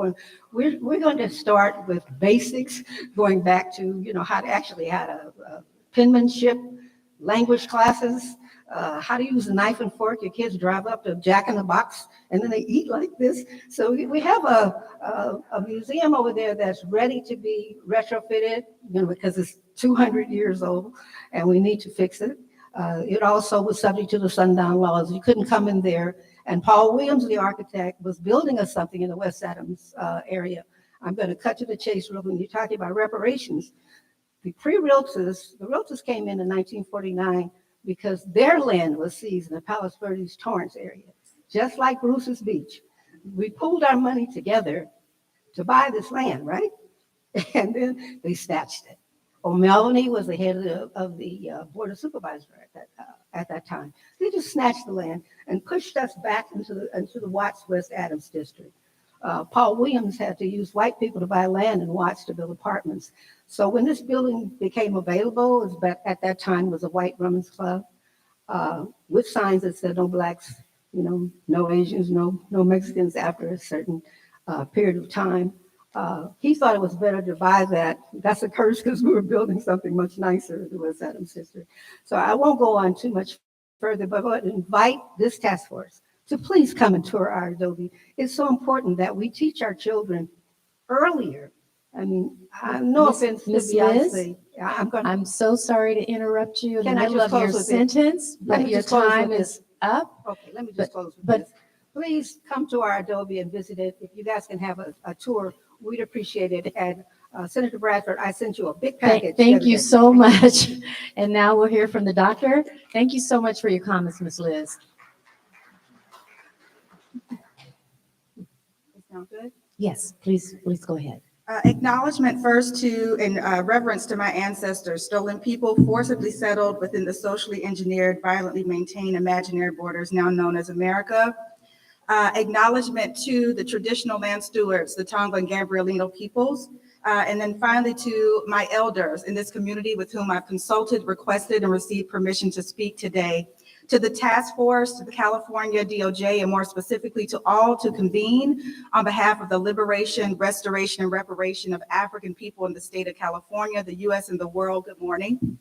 We're going to start with basics, going back to, how to penmanship, language classes, how to use a knife and fork. Your kids drive up to Jack in the Box and then they eat like this. So we have a museum over there that's ready to be retrofitted, because it's 200 years old and we need to fix it. It also was subject to the sundown laws. You couldn't come in there. And Paul Williams, the architect, was building us something in the West Adams area. I'm going to cut to the chase real quick. You're talking about reparations. The realtors came in 1949 because their land was seized in the Palos Verdes Torrance area, just like Bruce's Beach. We pooled our money together to buy this land, right? And then they snatched it. O'Melveny was the head of the Board of Supervisors at that time. They just snatched the land and pushed us back into the Watts West Adams district. Paul Williams had to use white people to buy land in Watts to build apartments. So when this building became available, at that time was a white women's club with signs that said no blacks, no Asians, no Mexicans after a certain period of time. He thought it was better to buy that. That's a curse because we were building something much nicer in the West Adams district. So I won't go on too much further, but I would invite this task force to please come and tour our Adobe. It's so important that we teach our children earlier. I mean, no offense to Miss Liz, Beyonce. I'm so sorry to interrupt you in the Can I middle just of your close with this? sentence, Let but me your just close with time this. is up. Okay, let me just close with this. Please come to our Adobe and visit it. If you guys can have a tour, we'd appreciate it. And Senator Bradford, I sent you a big package. Thank you so much. And now we'll hear from the doctor. Thank you so much for your comments, Ms. Liz. Sound good? Yes, please go ahead. Acknowledgement first to and reverence to my ancestors, stolen people forcibly settled within the socially engineered, violently maintained imaginary borders now known as America. Acknowledgement to the traditional land stewards, the Tonga and Gabrielino peoples. And then finally to my elders in this community with whom I've consulted, requested, and received permission to speak today. To the task force, to the California DOJ, and more specifically to all to convene on behalf of the liberation, restoration, and reparation of African people in the state of California, the U.S., and the world. Good morning.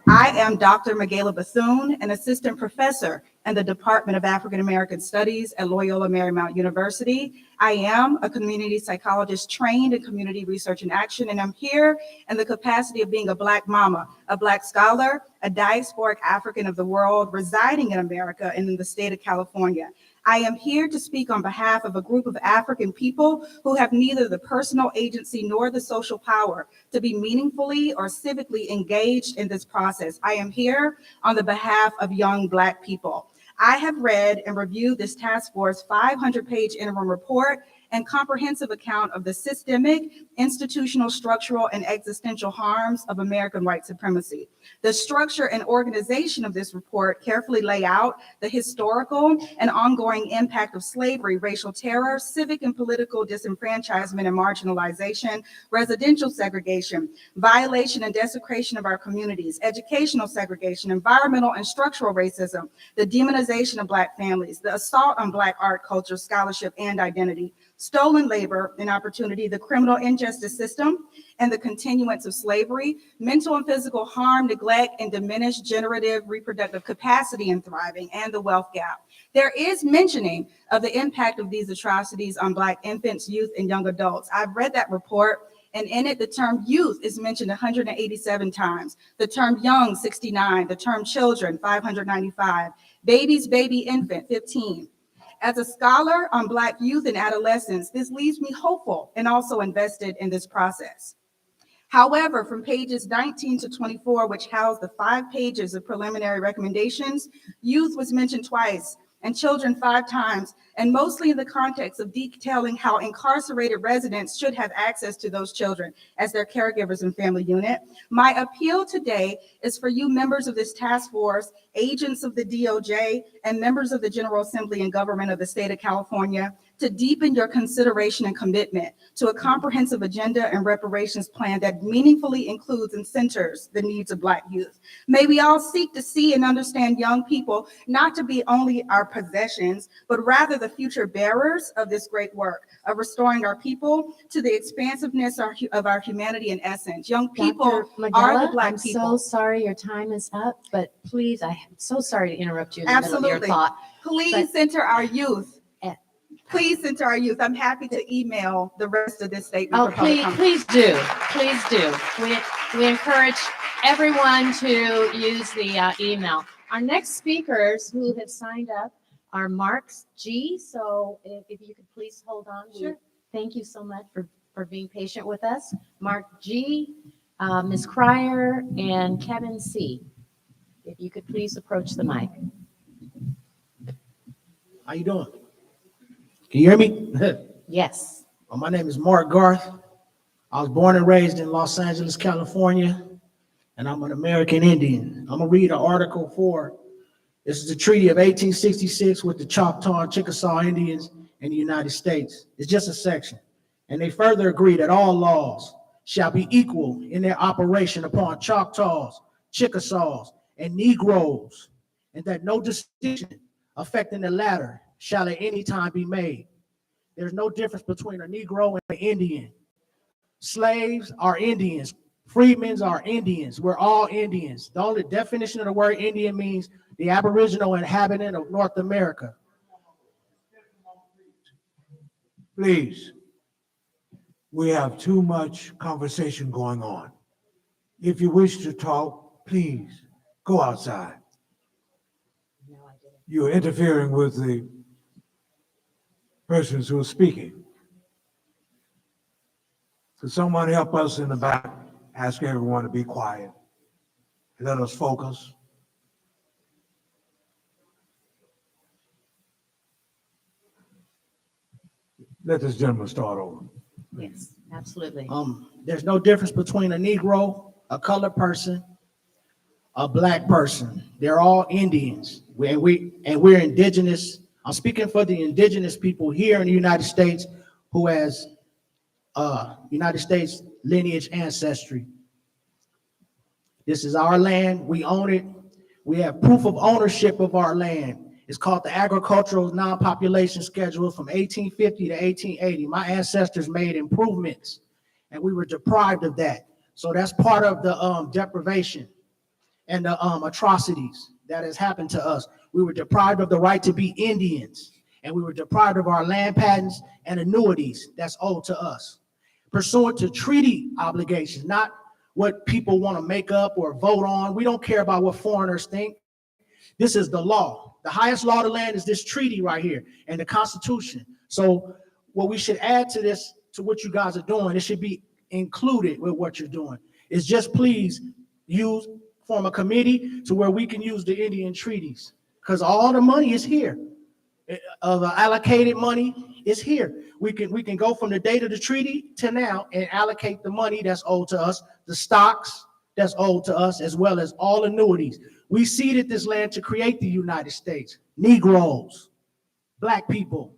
I am Dr. Michaela Bethune, an assistant professor and the Department of African American Studies at Loyola Marymount University. I am a community psychologist trained in community research and action, and I'm here in the capacity of being a Black mama, a Black scholar, a diasporic African of the world residing in America and in the state of California. I am here to speak on behalf of a group of African people who have neither the personal agency nor the social power to be meaningfully or civically engaged in this process. I am here on the behalf of young Black people. I have read and reviewed this task force 500-page interim report and comprehensive account of the systemic, institutional, structural, and existential harms of American white supremacy. The structure and organization of this report carefully lay out the historical and ongoing impact of slavery, racial terror, civic and political disenfranchisement and marginalization, residential segregation, violation and desecration of our communities, educational segregation, environmental and structural racism, the demonization of Black families, the assault on Black art, culture, scholarship, and identity, stolen labor and opportunity, the criminal injustice system, and the continuance of slavery, mental and physical harm, neglect, and diminished generative reproductive capacity and thriving, and the wealth gap. There is mentioning of the impact of these atrocities on Black infants, youth, and young adults. I've read that report, and in it, the term youth is mentioned 187 times, the term young, 69, the term children, 595, babies, baby, infant, 15. As a scholar on Black youth and adolescents, this leaves me hopeful and also invested in this process. However, from pages 19 to 24, which house the 5 pages of preliminary recommendations, youth was mentioned twice and children 5 times, and mostly in the context of detailing how incarcerated residents should have access to those children as their caregivers and family unit. My appeal today is for you members of this task force, agents of the DOJ, and members of the General Assembly and government of the state of California to deepen your consideration and commitment to a comprehensive agenda and reparations plan that meaningfully includes and centers the needs of Black youth. May we all seek to see and understand young people not to be only our possessions, but rather the future bearers of this great work of restoring our people to the expansiveness of our humanity and essence. Young people Dr. are Magella, the Black I'm people. so sorry your time is up, but please, I'm so sorry to interrupt you in the middle of your Absolutely. thought. Please But- center our youth. Please center our youth. I'm happy to email the rest of this statement. Oh, for public please, comment. please do, please do. We encourage everyone to use the email. Our next speakers who have signed up are Mark G. So if you could please hold on. Sure. Thank you so much for being patient with us. Mark G., Ms. Cryer, and Kevin C. If you could please approach the mic. How you doing? Can you hear me? Yes. Well, my name is Mark Garth. I was born and raised in Los Angeles, California, and I'm an American Indian. I'm gonna read an article for, this is the Treaty of 1866 with the Choctaw and Chickasaw Indians in the United States. It's just a section. And they further agree that all laws shall be equal in their operation upon Choctaws, Chickasaws, and Negroes, and that no distinction affecting the latter shall at any time be made. There's no difference between a Negro and an Indian. Slaves are Indians. Freedmen are Indians. We're all Indians. The only definition of the word Indian means the aboriginal inhabitant of North America. Please, we have too much conversation going on. If you wish to talk, please go outside. You're interfering with the persons who are speaking. Could someone help us in the back? Ask everyone to be quiet. Let us focus. Let this gentleman start over. Yes, absolutely. There's no difference between a Negro, a colored person, a Black person. They're all Indians. We're indigenous. I'm speaking for the indigenous people here in the United States who has United States lineage ancestry. This is our land. We own it. We have proof of ownership of our land. It's called the Agricultural Non-Population Schedule from 1850 to 1880. My ancestors made improvements, and we were deprived of that. So that's part of the deprivation and the atrocities that has happened to us. We were deprived of the right to be Indians, and we were deprived of our land patents and annuities that's owed to us, pursuant to treaty obligations, not what people want to make up or vote on. We don't care about what foreigners think. This is the law. The highest law of the land is this treaty right here and the Constitution. So what we should add to this, to what you guys are doing, it should be included with what you're doing, is just please form a committee to where we can use the Indian treaties, because all the money is here. Of allocated money is here. We can go from the date of the treaty to now and allocate the money that's owed to us, the stocks that's owed to us, as well as all annuities. We ceded this land to create the United States, Negroes, Black people.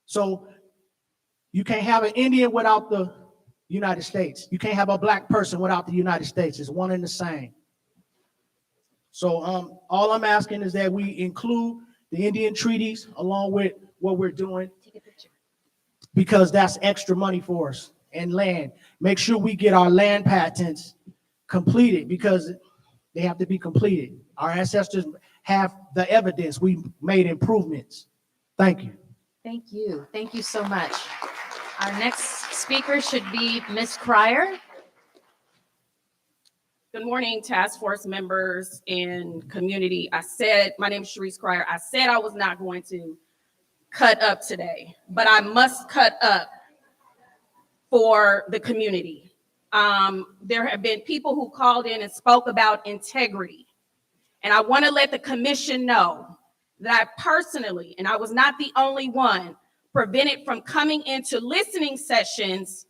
So you can't have an Indian without the United States. You can't have a Black person without the United States. It's one and the same. So all I'm asking is that we include the Indian treaties along with what we're doing, because that's extra money for us, and land. Make sure we get our land patents completed, because they have to be completed. Our ancestors have the evidence. We made improvements. Thank you. Thank you. Thank you so much. Our next speaker should be Ms. Cryer. Good morning, task force members and community. My name is Sharice Cryer. I said I was not going to cut up today, but I must cut up for the community. There have been people who called in and spoke about integrity. And I want to let the commission know that I personally, and I was not the only one, prevented from coming into listening sessions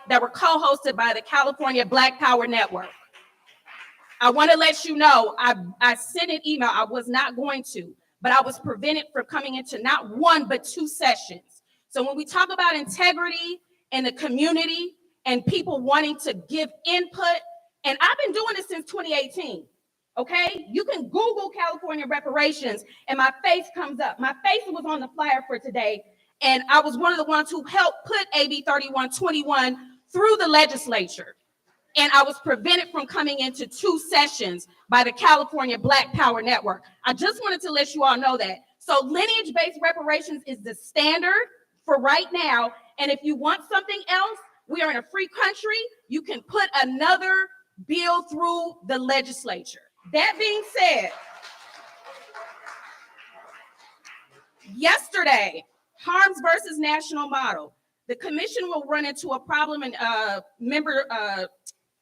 that were co-hosted by the California Black Power Network. I want to let you know, I sent an email. I was not going to, but I was prevented from coming into not one, but 2 sessions. So when we talk about integrity in the community and people wanting to give input, and I've been doing this since 2018, okay? You can Google California reparations and my face comes up. My face was on the flyer for today, and I was one of the ones who helped put AB 3121 through the legislature. And I was prevented from coming into 2 sessions by the California Black Power Network. I just wanted to let you all know that. So lineage-based reparations is the standard for right now. And if you want something else, we are in a free country. You can put another bill through the legislature. That being said, yesterday, Harms versus National Model, the commission will run into a problem, and member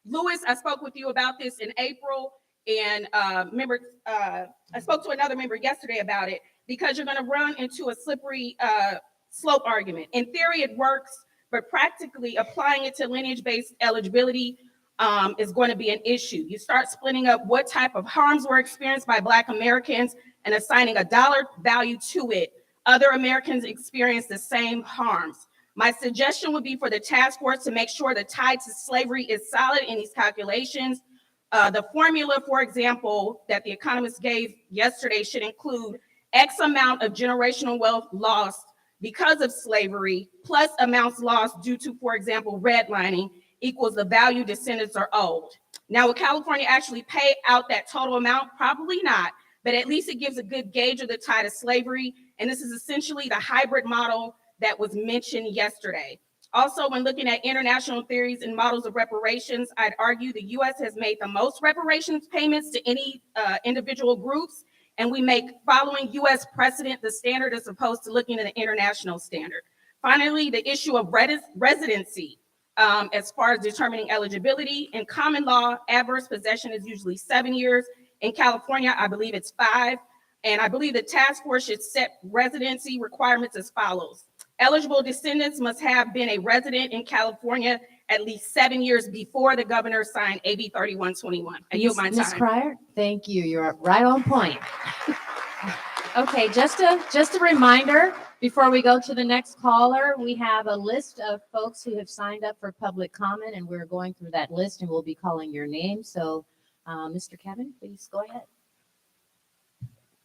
Lewis, I spoke with you about this in April, and I spoke to another member yesterday about it, because you're going to run into a slippery slope argument. In theory, it works, but practically applying it to lineage-based eligibility is going to be an issue. You start splitting up what type of harms were experienced by Black Americans and assigning a dollar value to it. Other Americans experience the same harms. My suggestion would be for the task force to make sure the tie to slavery is solid in these calculations. The formula, for example, that the economists gave yesterday should include X amount of generational wealth lost because of slavery, plus amounts lost due to, for example, redlining, equals the value descendants are owed. Now, will California actually pay out that total amount? Probably not, but at least it gives a good gauge of the tie to slavery. And this is essentially the hybrid model that was mentioned yesterday. Also, when looking at international theories and models of reparations, I'd argue the US has made the most reparations payments to any individual groups, and we make following US precedent the standard as opposed to looking at an international standard. Finally, the issue of residency as far as determining eligibility. In common law, adverse possession is usually 7 years. In California, I believe it's 5. And I believe the task force should set residency requirements as follows. Eligible descendants must have been a resident in California at least 7 years before the governor signed AB 3121. I yield my time. Ms. Cryer, thank you. You're right on point. Okay, just a reminder, before we go to the next caller, we have a list of folks who have signed up for public comment, and we're going through that list, and we'll be calling your name. So, Mr. Kevin, please go ahead.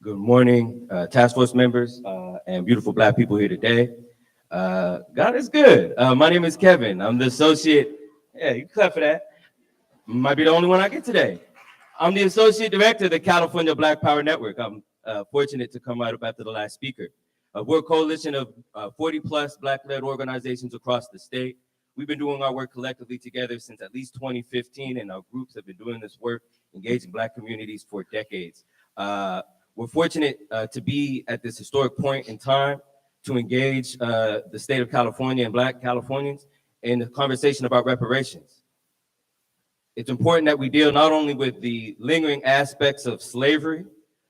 Good morning, task force members and beautiful Black people here today. God is good. My name is Kevin. I'm the associate. Yeah, you can clap for that. Might be the only one I get today. I'm the Associate Director of the California Black Power Network. I'm fortunate to come right up after the last speaker. We're a coalition of 40-plus Black-led organizations across the state. We've been doing our work collectively together since at least 2015, and our groups have been doing this work, engaging Black communities for decades. We're fortunate to be at this historic point in time to engage the state of California and Black Californians in the conversation about reparations. It's important that we deal not only with the lingering aspects of slavery,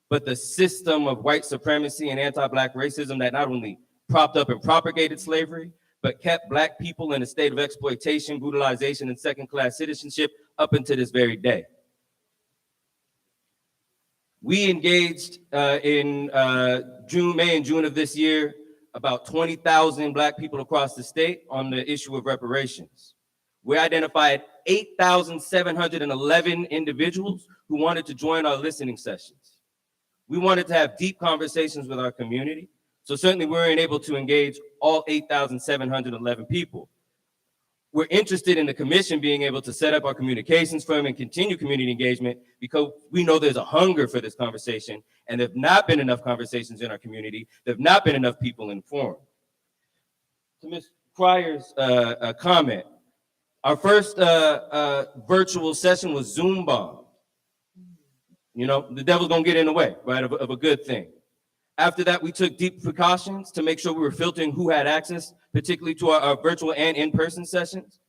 but the system of white supremacy and anti-Black racism that not only propped up and propagated slavery, but kept Black people in a state of exploitation, brutalization, and second-class citizenship up until this very day. We engaged in May and June of this year, about 20,000 Black people across the state on the issue of reparations. We identified 8,711 individuals who wanted to join our listening sessions. We wanted to have deep conversations with our community. So certainly we weren't able to engage all 8,711 people. We're interested in the commission being able to set up our communications firm and continue community engagement because we know there's a hunger for this conversation, and there have not been enough conversations in our community. There have not been enough people informed. To Ms. Cryer's comment, our first virtual session was Zoom bombed. You know, the devil's gonna get in the way, right, of a good thing. After that, we took deep precautions to make sure we were filtering who had access, particularly to our virtual and in-person sessions.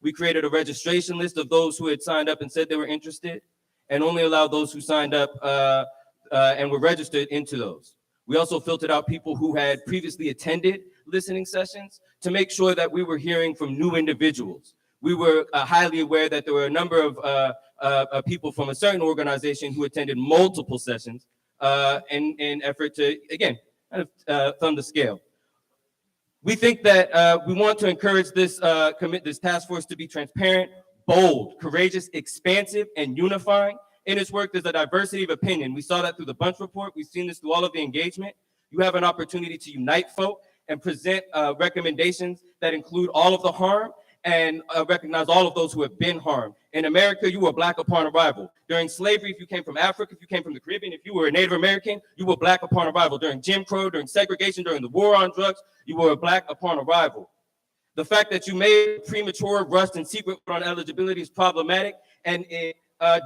We created a registration list of those who had signed up and said they were interested, and only allowed those who signed up and were registered into those. We also filtered out people who had previously attended listening sessions to make sure that we were hearing from new individuals. We were highly aware that there were a number of people from a certain organization who attended multiple sessions in effort to, again, kind of thumb the scale. We think that we want to encourage this task force to be transparent, bold, courageous, expansive, and unifying. In its work, there's a diversity of opinion. We saw that through the Bunch Report. We've seen this through all of the engagement. You have an opportunity to unite folk and present recommendations that include all of the harm and recognize all of those who have been harmed. In America, you were Black upon arrival. During slavery, if you came from Africa, if you came from the Caribbean, if you were a Native American, you were Black upon arrival. During Jim Crow, during segregation, during the war on drugs, you were a Black upon arrival. The fact that you made premature, rushed, and secret on eligibility is problematic, and it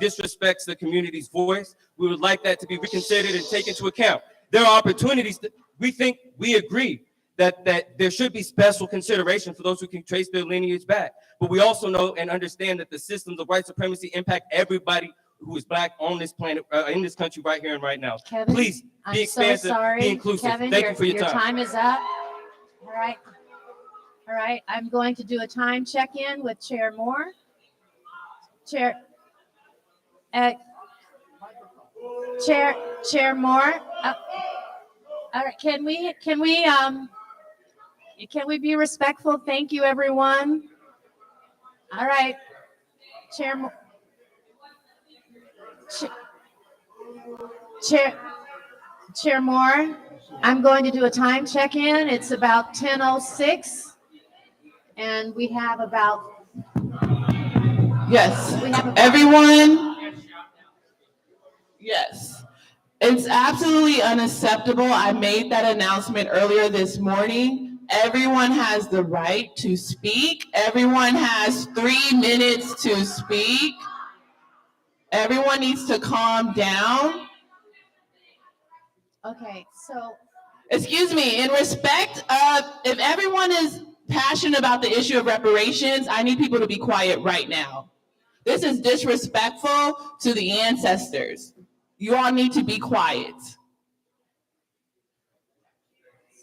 disrespects the community's voice. We would like that to be reconsidered and taken into account. There are opportunities that we agree that there should be special consideration for those who can trace their lineage back. But we also know and understand that the systems of white supremacy impact everybody who is Black on this planet, in this country right here and right now. Kevin, Please be I'm so expansive, sorry. be inclusive. Kevin, Thank you for your your time. time is up. All right. All right, I'm going to do a time check-in with Chair Moore. Chair Moore. All right, can we be respectful? Thank you, everyone. All right, Chair Moore, I'm going to do a time check-in. It's about 10:06, and we have about. Yes, everyone. Yes. It's absolutely unacceptable. I made that announcement earlier this morning. Everyone has the right to speak. Everyone has 3 minutes to speak. Everyone needs to calm down. Okay, so. Excuse me, in respect of, if everyone is passionate about the issue of reparations, I need people to be quiet right now. This is disrespectful to the ancestors. You all need to be quiet.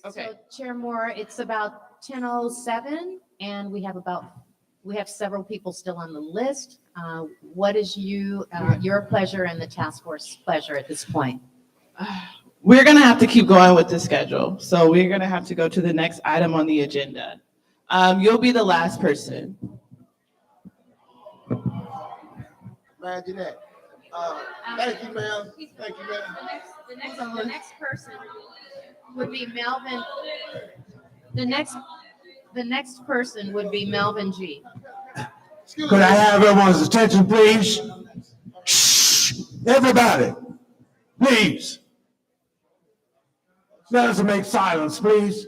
Okay. So Chair Moore, it's about 10:07, and we have several people still on the list. What is your pleasure and the task force pleasure at this point? We're gonna have to keep going with the schedule. So we're gonna have to go to the next item on the agenda. You'll be the last person. Man, Jeanette. Thank you, ma'am. Thank you, ma'am. The next person would be Melvin. The next person would be Melvin G. Could I have everyone's attention, please? Shh. Everybody, please. Let us make silence, please.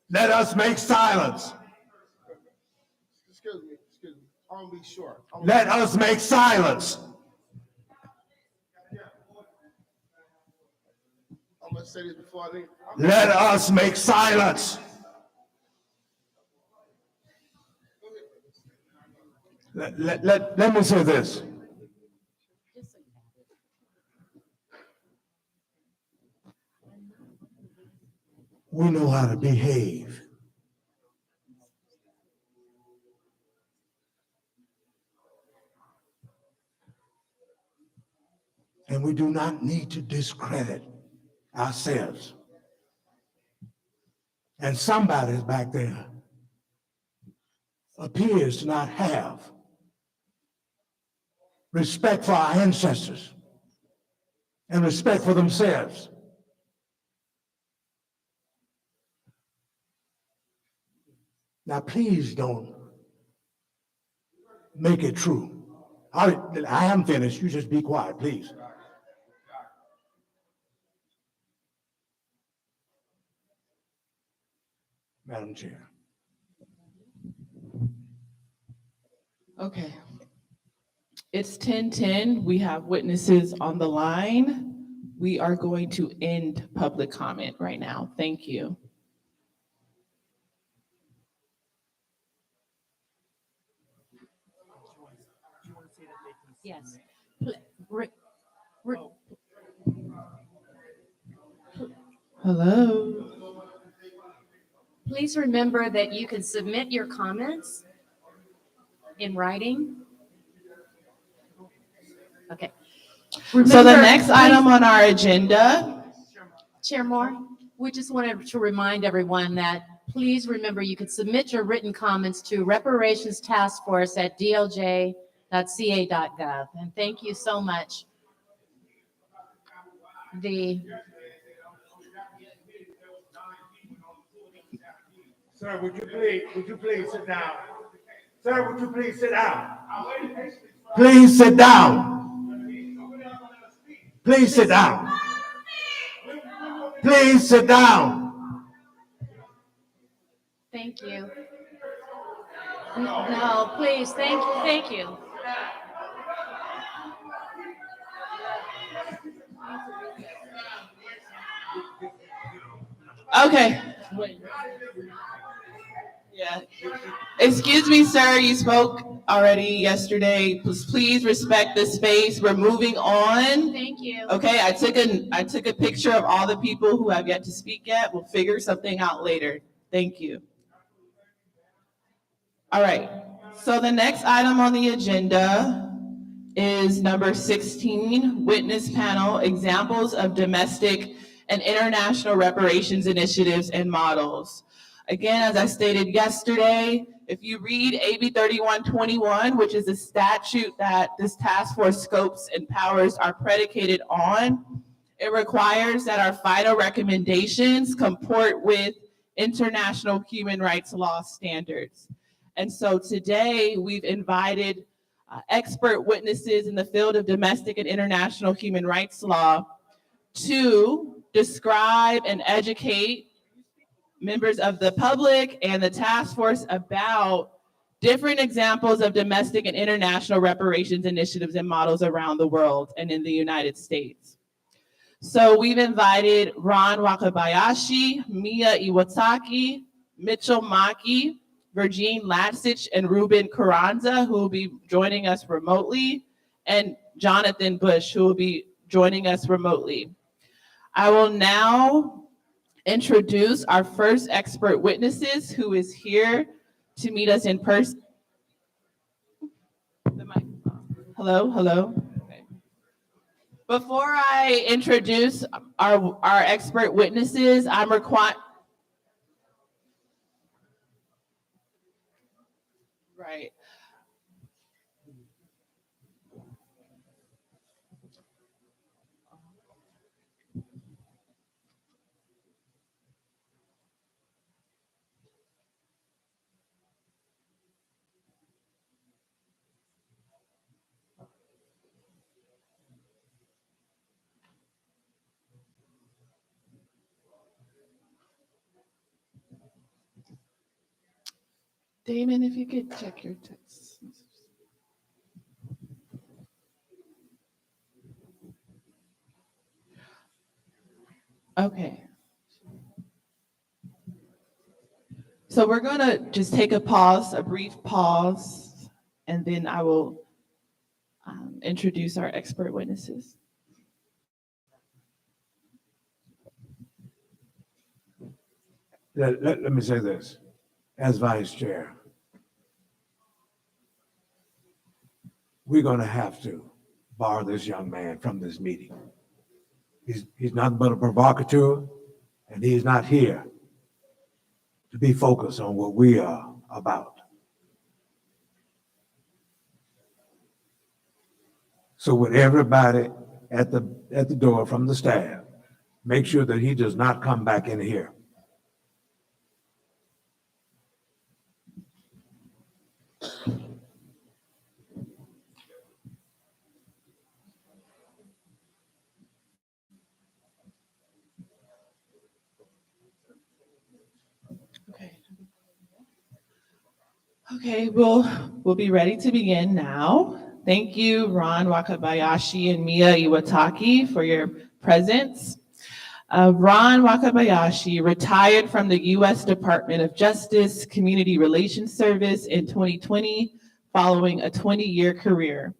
Let us make silence. Excuse me. I want to be short. Let us make silence. I'm going to say this before I leave. Let us make silence. Let me say this. We know how to behave. And we do not need to discredit ourselves. And somebody back there appears to not have respect for our ancestors and respect for themselves. Now, please don't make it true. I am finished. You just be quiet, please. Madam Chair. Okay. It's 10:10. We have witnesses on the line. We are going to end public comment right now. Thank you. Yes. Hello. Please remember that you can submit your comments in writing. Okay. So the Remember, next item on our agenda. Chair Moore, we just wanted to remind everyone that please remember you can submit your written comments to reparationstaskforce@dlj.ca.gov. And thank you so much. Sir, would you please sit down? Sir, would you please sit down? Please sit down. Please sit down. Please sit down. Thank you. No, please, thank you. Okay. Yeah. Excuse me, sir, you spoke already yesterday. Please respect the space. We're moving on. Thank you. Okay, I took a picture of all the people who have yet to speak yet. We'll figure something out later. Thank you. All right. So the next item on the agenda is number 16, witness panel, examples of domestic and international reparations initiatives and models. Again, as I stated yesterday, if you read AB 3121, which is a statute that this task force scopes and powers are predicated on, it requires that our final recommendations comport with international human rights law standards. And so today we've invited expert witnesses in the field of domestic and international human rights law to describe and educate members of the public and the task force about different examples of domestic and international reparations initiatives and models around the world and in the United States. So we've invited Ron Wakabayashi, Mia Iwataki, Mitchell Maki, Virgin Latsich, and Ruben Carranza, who will be joining us remotely, and Jonathan Bush, who will be joining us remotely. I will now introduce our first expert witnesses who is here to meet us in person. Hello, hello. Okay. Before I introduce our expert witnesses, I'm required. Right. Damon, if you could check your text. Okay. So we're going to just take a pause, a brief pause, and then I will introduce our expert witnesses. Let me say this, as vice chair. We're gonna have to bar this young man from this meeting. He's nothing but a provocateur, and he's not here to be focused on what we are about. So with everybody at the door from the staff, make sure that he does not come back in here. Okay, we'll be ready to begin now. Thank you, Ron Wakabayashi and Mia Iwataki, for your presence. Ron Wakabayashi retired from the U.S. Department of Justice Community Relations Service in 2020 following a 20-year career.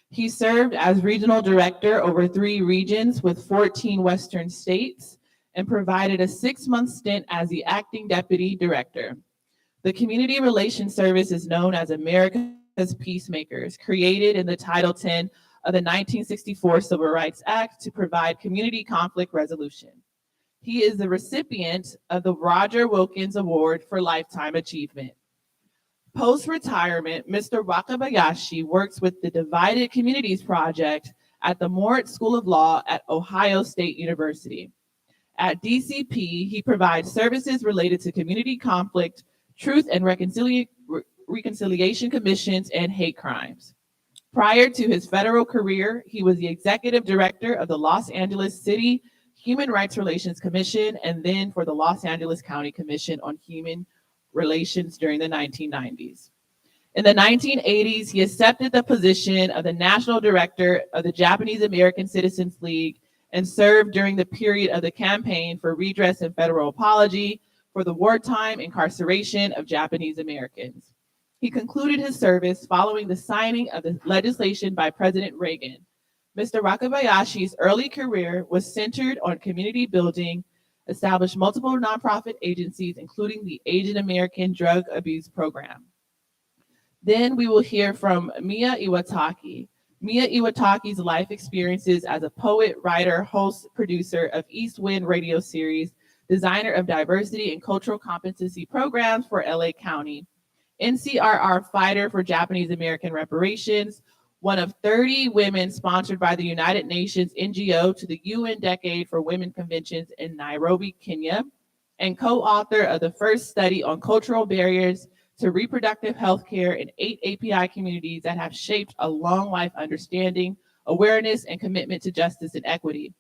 He served as regional director over 3 regions with 14 Western states and provided a 6-month stint as the acting deputy director. The Community Relations Service is known as America's Peacemakers, created in the Title 10 of the 1964 Civil Rights Act to provide community conflict resolution. He is the recipient of the Roger Wilkins Award for Lifetime Achievement. Post-retirement, Mr. Wakabayashi works with the Divided Communities Project at the Moritz School of Law at Ohio State University. At DCP, he provides services related to community conflict, Truth and Reconciliation Commissions, and hate crimes. Prior to his federal career, he was the executive director of the Los Angeles City Human Rights Relations Commission and then for the Los Angeles County Commission on Human Relations during the 1990s. In the 1980s, he accepted the position of the national director of the Japanese American Citizens League and served during the period of the campaign for redress and federal apology for the wartime incarceration of Japanese Americans. He concluded his service following the signing of the legislation by President Reagan. Mr. Wakabayashi's early career was centered on community building, established multiple nonprofit agencies, including the Asian American Drug Abuse Program. Then we will hear from Mia Iwataki. Mia Iwataki's life experiences as a poet, writer, host, producer of East Wind radio series, designer of diversity and cultural competency programs for LA County, NCRR fighter for Japanese American reparations, one of 30 women sponsored by the United Nations NGO to the UN Decade for Women Conventions in Nairobi, Kenya, and co-author of the first study on cultural barriers to reproductive health care in 8 API communities that have shaped a long life understanding, awareness, and commitment to justice and equity.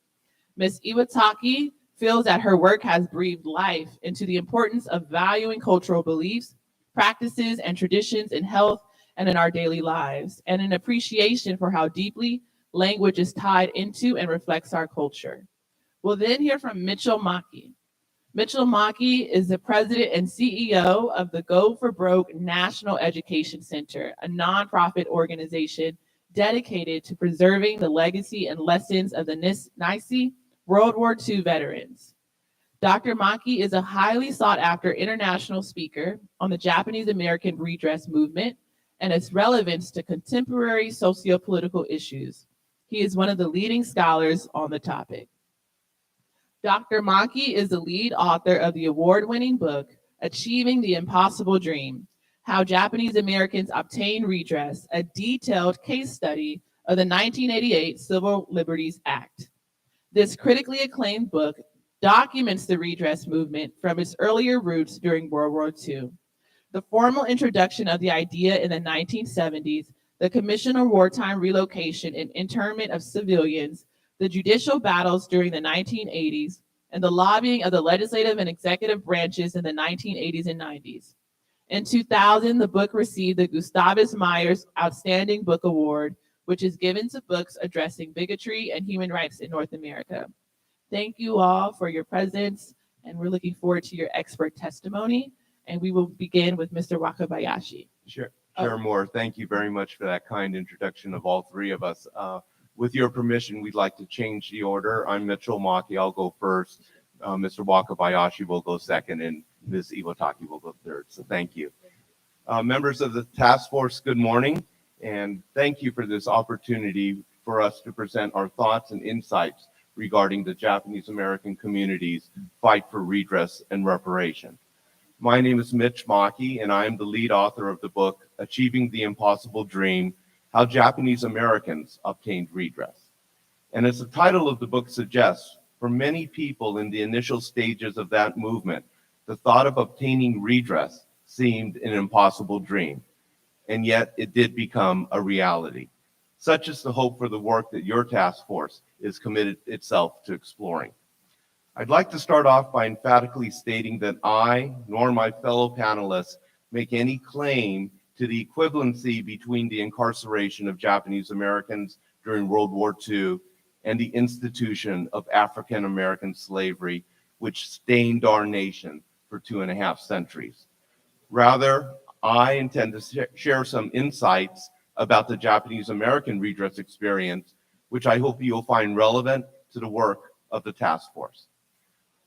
Ms. Iwataki feels that her work has breathed life into the importance of valuing cultural beliefs, practices, and traditions in health and in our daily lives, and an appreciation for how deeply language is tied into and reflects our culture. We'll then hear from Mitchell Maki. Mitchell Maki is the president and CEO of the Go for Broke National Education Center, a nonprofit organization dedicated to preserving the legacy and lessons of the NYSE World War II veterans. Dr. Maki is a highly sought after international speaker on the Japanese American redress movement and its relevance to contemporary socio-political issues. He is one of the leading scholars on the topic. Dr. Maki is the lead author of the award-winning book, Achieving the Impossible Dream: How Japanese Americans Obtain Redress, a detailed case study of the 1988 Civil Liberties Act. This critically acclaimed book documents the redress movement from its earlier roots during World War II. The formal introduction of the idea in the 1970s, the Commission on Wartime Relocation and Internment of Civilians, the judicial battles during the 1980s, and the lobbying of the legislative and executive branches in the 1980s and 90s. In 2000, the book received the Gustavus Myers Outstanding Book Award, which is given to books addressing bigotry and human rights in North America. Thank you all for your presence, and we're looking forward to your expert testimony. And we will begin with Mr. Wakabayashi. Chair Moore, thank you very much for that kind introduction of all three of us. With your permission, we'd like to change the order. I'm Mitchell Maki. I'll go first. Mr. Wakabayashi will go second, and Ms. Iwataki will go third. So thank you. Members of the task force, good morning, and thank you for this opportunity for us to present our thoughts and insights regarding the Japanese American community's fight for redress and reparation. My name is Mitch Maki, and I am the lead author of the book, Achieving the Impossible Dream, How Japanese Americans Obtained Redress. And as the title of the book suggests, for many people in the initial stages of that movement, the thought of obtaining redress seemed an impossible dream, and yet it did become a reality. Such is the hope for the work that your task force is committed itself to exploring. I'd like to start off by emphatically stating that I, nor my fellow panelists, make any claim to the equivalency between the incarceration of Japanese Americans during World War II and the institution of African American slavery, which stained our nation for 2.5 centuries. Rather, I intend to share some insights about the Japanese American redress experience, which I hope you'll find relevant to the work of the task force.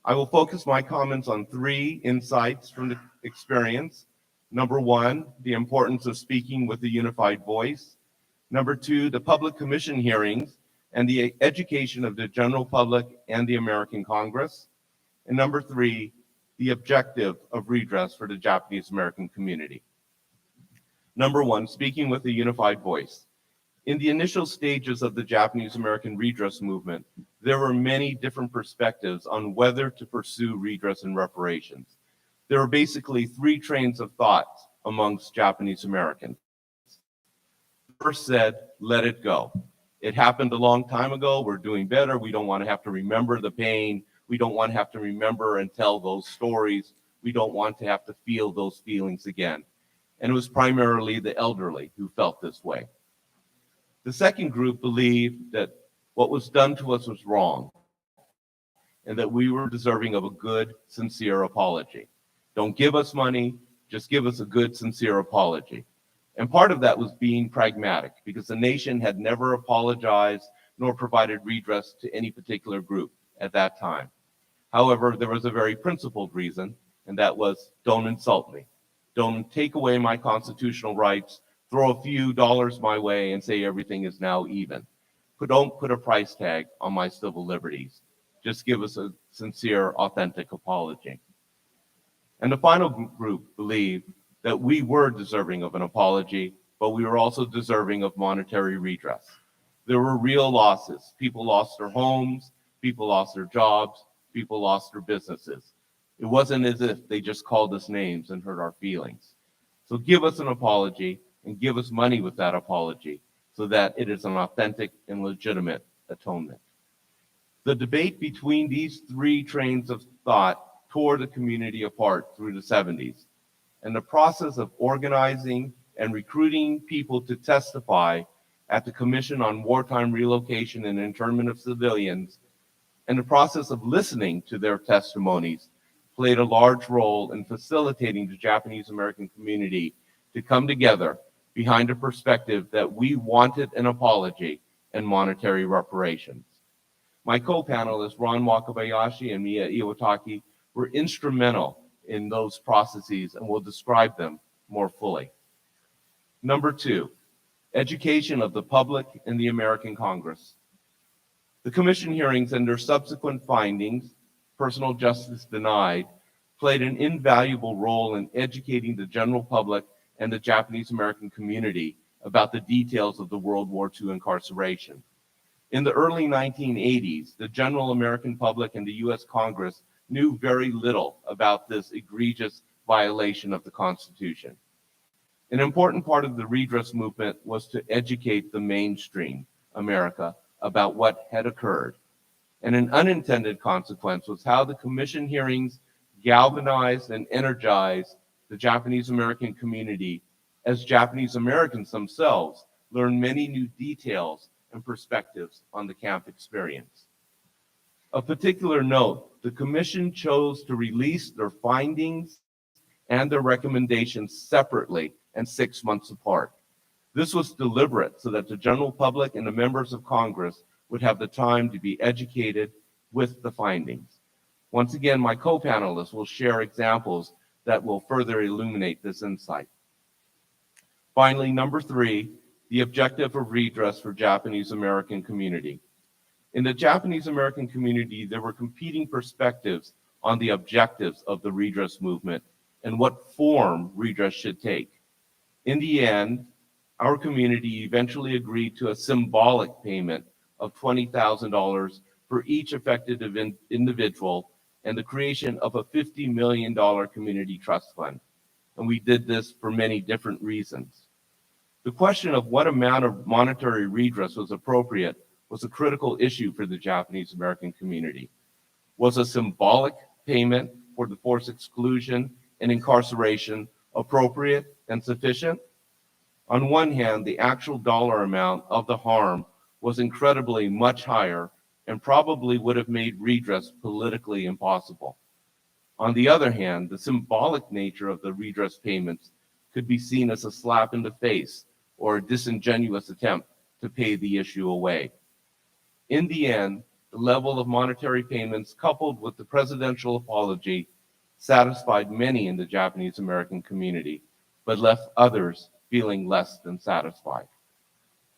I will focus my comments on 3 insights from the experience. Number 1, the importance of speaking with a unified voice. Number 2, the public commission hearings and the education of the general public and the American Congress. And number 3, the objective of redress for the Japanese American community. Number 1, speaking with a unified voice. In the initial stages of the Japanese American redress movement, there were many different perspectives on whether to pursue redress and reparations. There were basically 3 trains of thought amongst Japanese Americans. First said, let it go. It happened a long time ago. We're doing better. We don't want to have to remember the pain. We don't want to have to remember and tell those stories. We don't want to have to feel those feelings again. And it was primarily the elderly who felt this way. The second group believed that what was done to us was wrong and that we were deserving of a good, sincere apology. Don't give us money, just give us a good, sincere apology. And part of that was being pragmatic because the nation had never apologized nor provided redress to any particular group at that time. However, there was a very principled reason, and that was don't insult me. Don't take away my constitutional rights, throw a few dollars my way and say everything is now even. But don't put a price tag on my civil liberties. Just give us a sincere, authentic apology. And the final group believed that we were deserving of an apology, but we were also deserving of monetary redress. There were real losses. People lost their homes, people lost their jobs, people lost their businesses. It wasn't as if they just called us names and hurt our feelings. So give us an apology and give us money with that apology so that it is an authentic and legitimate atonement. The debate between these 3 trains of thought tore the community apart through the 70s. And the process of organizing and recruiting people to testify at the Commission on Wartime Relocation and Internment of Civilians, and the process of listening to their testimonies played a large role in facilitating the Japanese American community to come together behind a perspective that we wanted an apology and monetary reparations. My co-panelists, Ron Wakabayashi and Mia Iwataki, were instrumental in those processes and will describe them more fully. Number 2, education of the public and the American Congress. The commission hearings and their subsequent findings, personal justice denied, played an invaluable role in educating the general public and the Japanese American community about the details of the World War II incarceration. In the early 1980s, the general American public and the US Congress knew very little about this egregious violation of the Constitution. An important part of the redress movement was to educate the mainstream America about what had occurred. And an unintended consequence was how the commission hearings galvanized and energized the Japanese American community, as Japanese Americans themselves, learn many new details and perspectives on the camp experience. Of particular note, the Commission chose to release their findings and their recommendations separately and 6 months apart. This was deliberate so that the general public and the members of Congress would have the time to be educated with the findings. Once again, my co-panelists will share examples that will further illuminate this insight. Finally, number 3, the objective of redress for Japanese American community. In the Japanese American community, there were competing perspectives on the objectives of the redress movement and what form redress should take. In the end, our community eventually agreed to a symbolic payment of $20,000 for each affected individual and the creation of a $50 million community trust fund. And we did this for many different reasons. The question of what amount of monetary redress was appropriate was a critical issue for the Japanese American community. Was a symbolic payment for the forced exclusion and incarceration appropriate and sufficient? On one hand, the actual dollar amount of the harm was incredibly much higher and probably would have made redress politically impossible. On the other hand, the symbolic nature of the redress payments could be seen as a slap in the face or a disingenuous attempt to pay the issue away. In the end, the level of monetary payments coupled with the presidential apology satisfied many in the Japanese American community, but left others feeling less than satisfied.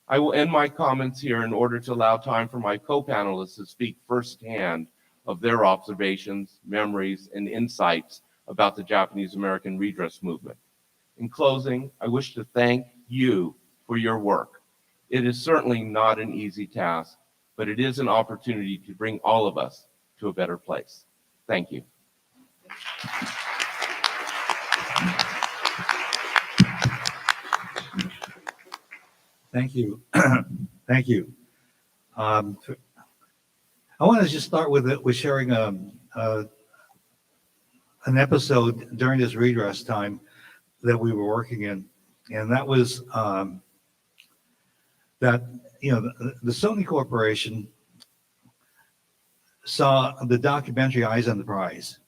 I will end my comments here in order to allow time for my co-panelists to speak firsthand of their observations, memories, and insights about the Japanese American redress movement. In closing, I wish to thank you for your work. It is certainly not an easy task, but it is an opportunity to bring all of us to a better place. Thank you. Thank you. Thank you. I want to just start with sharing an episode during this redress time that we were working in, and that was that the Sony Corporation saw the documentary Eyes on the Prize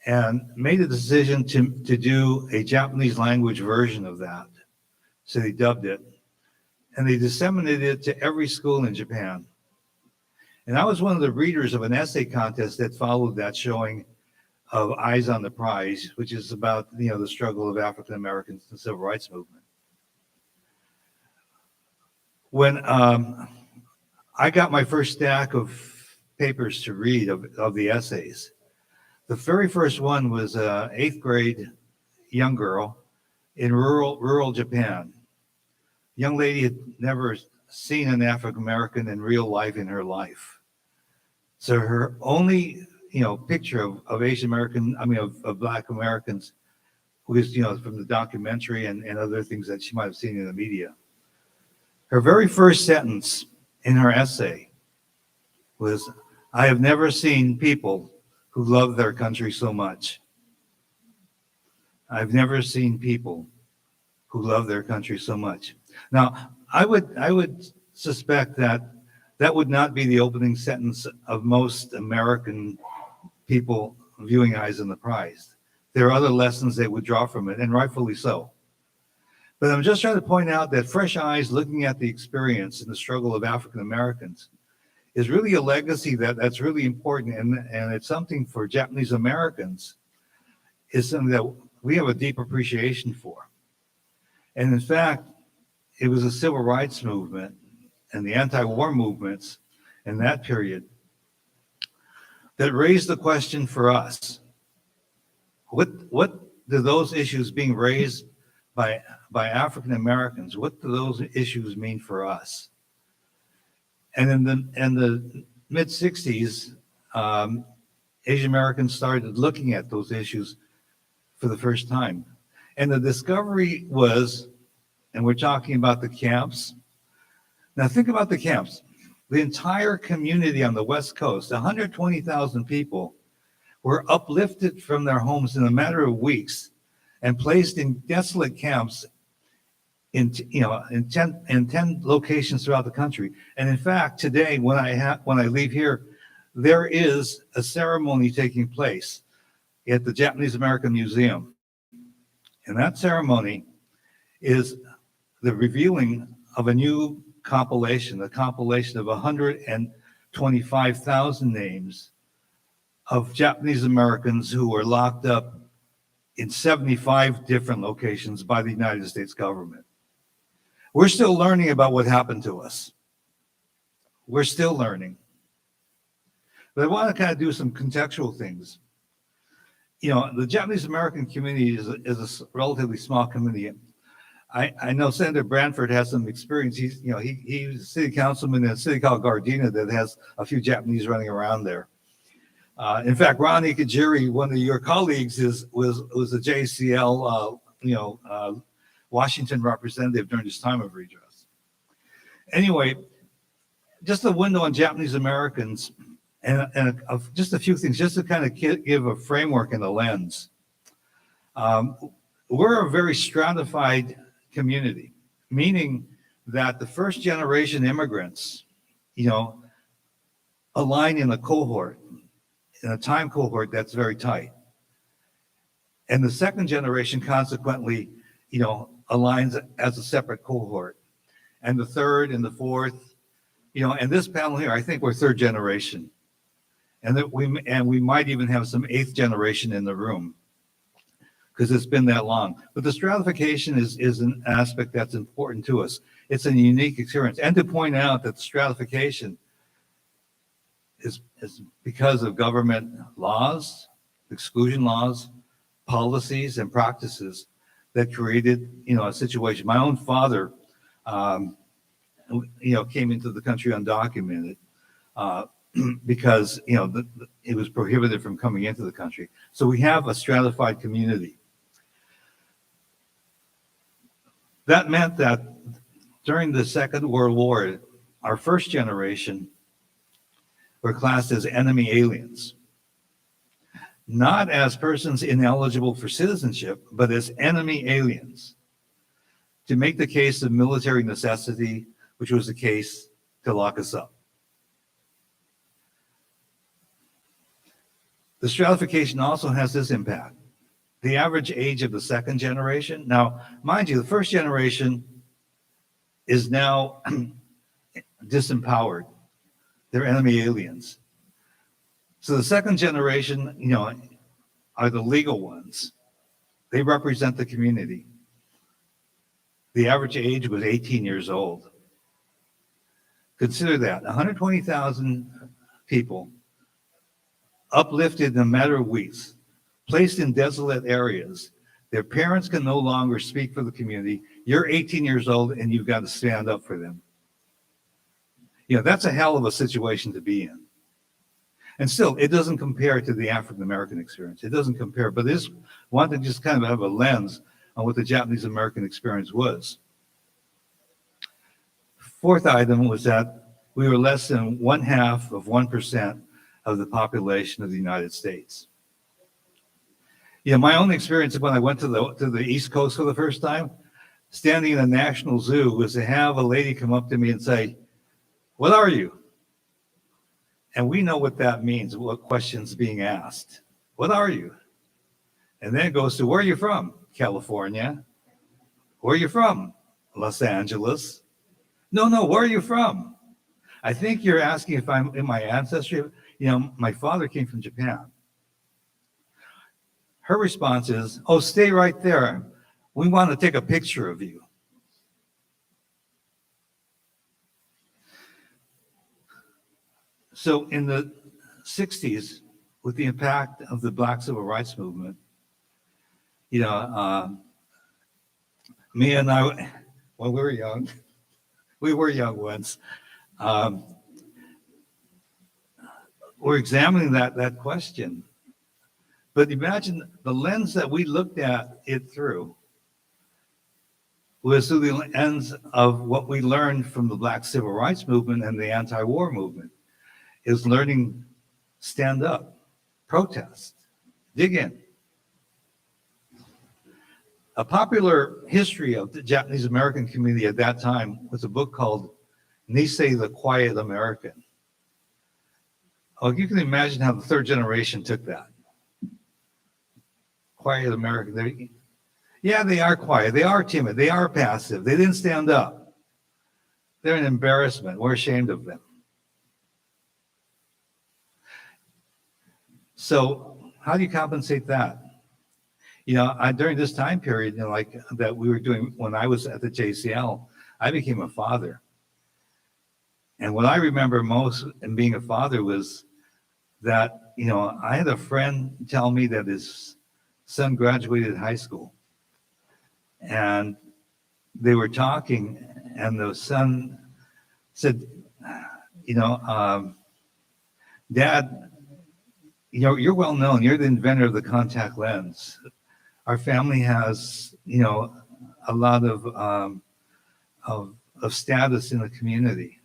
and made a decision to do a Japanese language version of that. So they dubbed it, and they disseminated it to every school in Japan. And I was one of the readers of an essay contest that followed that showing of Eyes on the Prize, which is about the struggle of African Americans in the civil rights movement. When I got my first stack of papers to read of the essays, the very first one was an 8th grade young girl in rural Japan. Young lady had never seen an African American in real life in her life. So her only picture of Asian American, of Black Americans was from the documentary and other things that she might have seen in the media. Her very first sentence in her essay was, "I have never seen people who love their country so much. I've never seen people who love their country so much." Now, I would suspect that would not be the opening sentence of most American people viewing Eyes on the Prize. There are other lessons they would draw from it, and rightfully so. But I'm just trying to point out that fresh eyes looking at the experience and the struggle of African Americans is really a legacy that's really important, and it's something for Japanese Americans, is something that we have a deep appreciation for. And in fact, it was the civil rights movement and the anti-war movements in that period that raised the question for us. What do those issues being raised by African Americans, what do those issues mean for us? And in the mid 60s, Asian Americans started looking at those issues for the first time. And the discovery was, and we're talking about the camps. Now think about the camps. The entire community on the West Coast, 120,000 people, were uplifted from their homes in a matter of weeks and placed in desolate camps in 10 locations throughout the country. And in fact, today, when I leave here, there is a ceremony taking place at the Japanese American Museum. And that ceremony is the revealing of a new compilation, a compilation of 125,000 names of Japanese Americans who were locked up in 75 different locations by the United States government. We're still learning about what happened to us. We're still learning. But I want to kind of do some contextual things. The Japanese American community is a relatively small community. I know Senator Branford has some experience. He's a city councilman in a city called Gardena that has a few Japanese running around there. In fact, Ron Ikejiri, one of your colleagues, was a JCL, Washington representative during his time of redress. Anyway, just a window on Japanese Americans and just a few things, just to kind of give a framework and a lens. We're a very stratified community, meaning that the first generation immigrants, align in a cohort, in a time cohort that's very tight. And the second generation consequently, aligns as a separate cohort. And the third and the fourth, and this panel here, I think we're third generation. And we might even have some eighth generation in the room because it's been that long. But the stratification is an aspect that's important to us. It's a unique experience. And to point out that the stratification is because of government laws, exclusion laws, policies, and practices that created, a situation. My own father, came into the country undocumented because, it was prohibited from coming into the country. So we have a stratified community. That meant that during the Second World War, our first generation were classed as enemy aliens. Not as persons ineligible for citizenship, but as enemy aliens, to make the case of military necessity, which was the case to lock us up. The stratification also has this impact. The average age of the second generation. Now, mind you, the first generation is now disempowered. They're enemy aliens. So the second generation, are the legal ones. They represent the community. The average age was 18 years old. Consider that, 120,000 people uplifted in a matter of weeks, placed in desolate areas. Their parents can no longer speak for the community. You're 18 years old and you've got to stand up for them. That's a hell of a situation to be in. And still, it doesn't compare to the African-American experience. It doesn't compare, but this want to just kind of have a lens on what the Japanese-American experience was. Fourth item was that we were less than 0.5% of the population of the United States. My own experience when I went to the East Coast for the first time, standing in a national zoo, was to have a lady come up to me and say, "What are you?" And we know what that means, what questions being asked. What are you? And then it goes to, where are you from? California. Where are you from? Los Angeles. No, where are you from? I think you're asking if I'm in my ancestry. My father came from Japan. Her response is, "Oh, stay right there. We want to take a picture of you." So in the 60s, with the impact of the Black Civil Rights Movement, me and I, when we were young once, we're examining that question. But imagine the lens that we looked at it through was through the lens of what we learned from the Black Civil Rights Movement and the anti-war movement. Is learning stand up, protest, dig in. A popular history of the Japanese American community at that time was a book called Nisei the Quiet American. Oh, you can imagine how the third generation took that. Quiet American. Yeah, they are quiet. They are timid. They are passive. They didn't stand up. They're an embarrassment. We're ashamed of them. So how do you compensate that? During this time period, like that we were doing when I was at the JCL, I became a father. And what I remember most in being a father was that, I had a friend tell me that his son graduated high school. And they were talking, and the son said, Dad, you're well known. You're the inventor of the contact lens. Our family has, a lot of status in the community.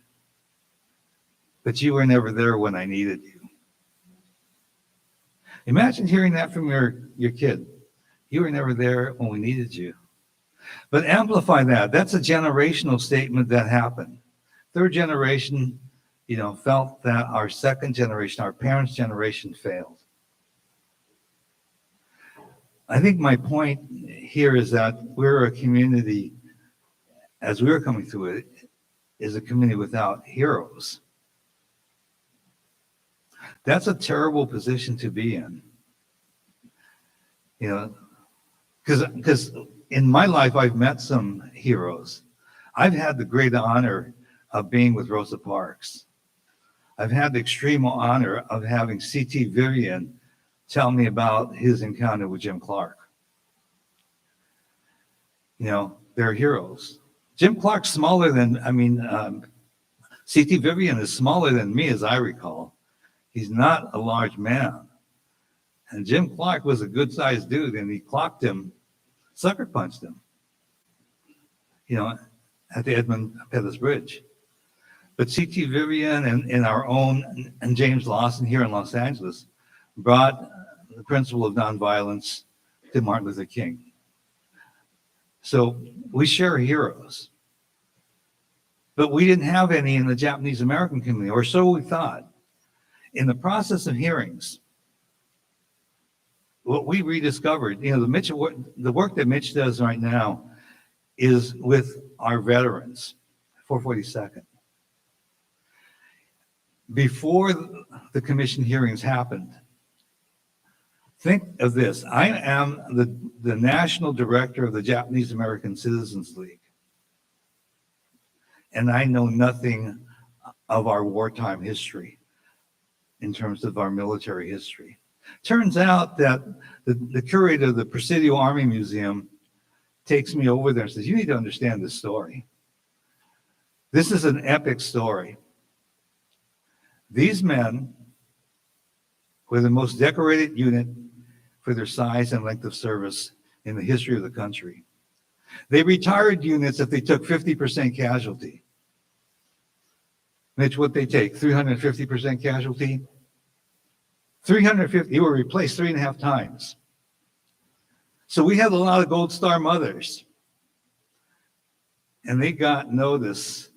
But you were never there when I needed you. Imagine hearing that from your kid. You were never there when we needed you. But amplify that. That's a generational statement that happened. Third generation, felt that our second generation, our parents' generation failed. I think my point here is that we're a community, as we were coming through it, is a community without heroes. That's a terrible position to be in. Because in my life, I've met some heroes. I've had the great honor of being with Rosa Parks. I've had the extreme honor of having C.T. Vivian tell me about his encounter with Jim Clark. They're heroes. Jim Clark's smaller than, C.T. Vivian is smaller than me, as I recall. He's not a large man. And Jim Clark was a good-sized dude, and he clocked him, sucker punched him, at the Edmund Pettus Bridge. But C.T. Vivian and our own, and James Lawson here in Los Angeles, brought the principle of nonviolence to Martin Luther King. So we share heroes. But we didn't have any in the Japanese American community, or so we thought. In the process of hearings, what we rediscovered, the work that Mitch does right now is with our veterans, 442nd. Before the commission hearings happened, think of this. I am the national director of the Japanese American Citizens League. And I know nothing of our wartime history in terms of our military history. Turns out that the curator of the Presidio Army Museum takes me over there and says, you need to understand this story. This is an epic story. These men were the most decorated unit for their size and length of service in the history of the country. They retired units if they took 50% casualty. Mitch, what they take, 350% casualty? 350, you were replaced 3.5 times. So we had a lot of Gold Star mothers. And they got notice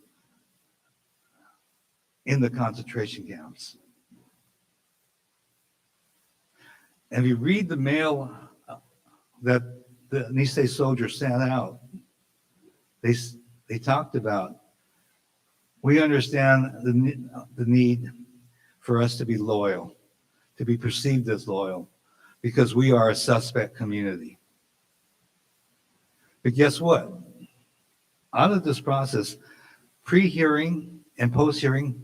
in the concentration camps. And if you read the mail that the Nisei soldiers sent out, they talked about, we understand the need for us to be loyal, to be perceived as loyal, because we are a suspect community. But guess what? Out of this process, pre-hearing and post-hearing,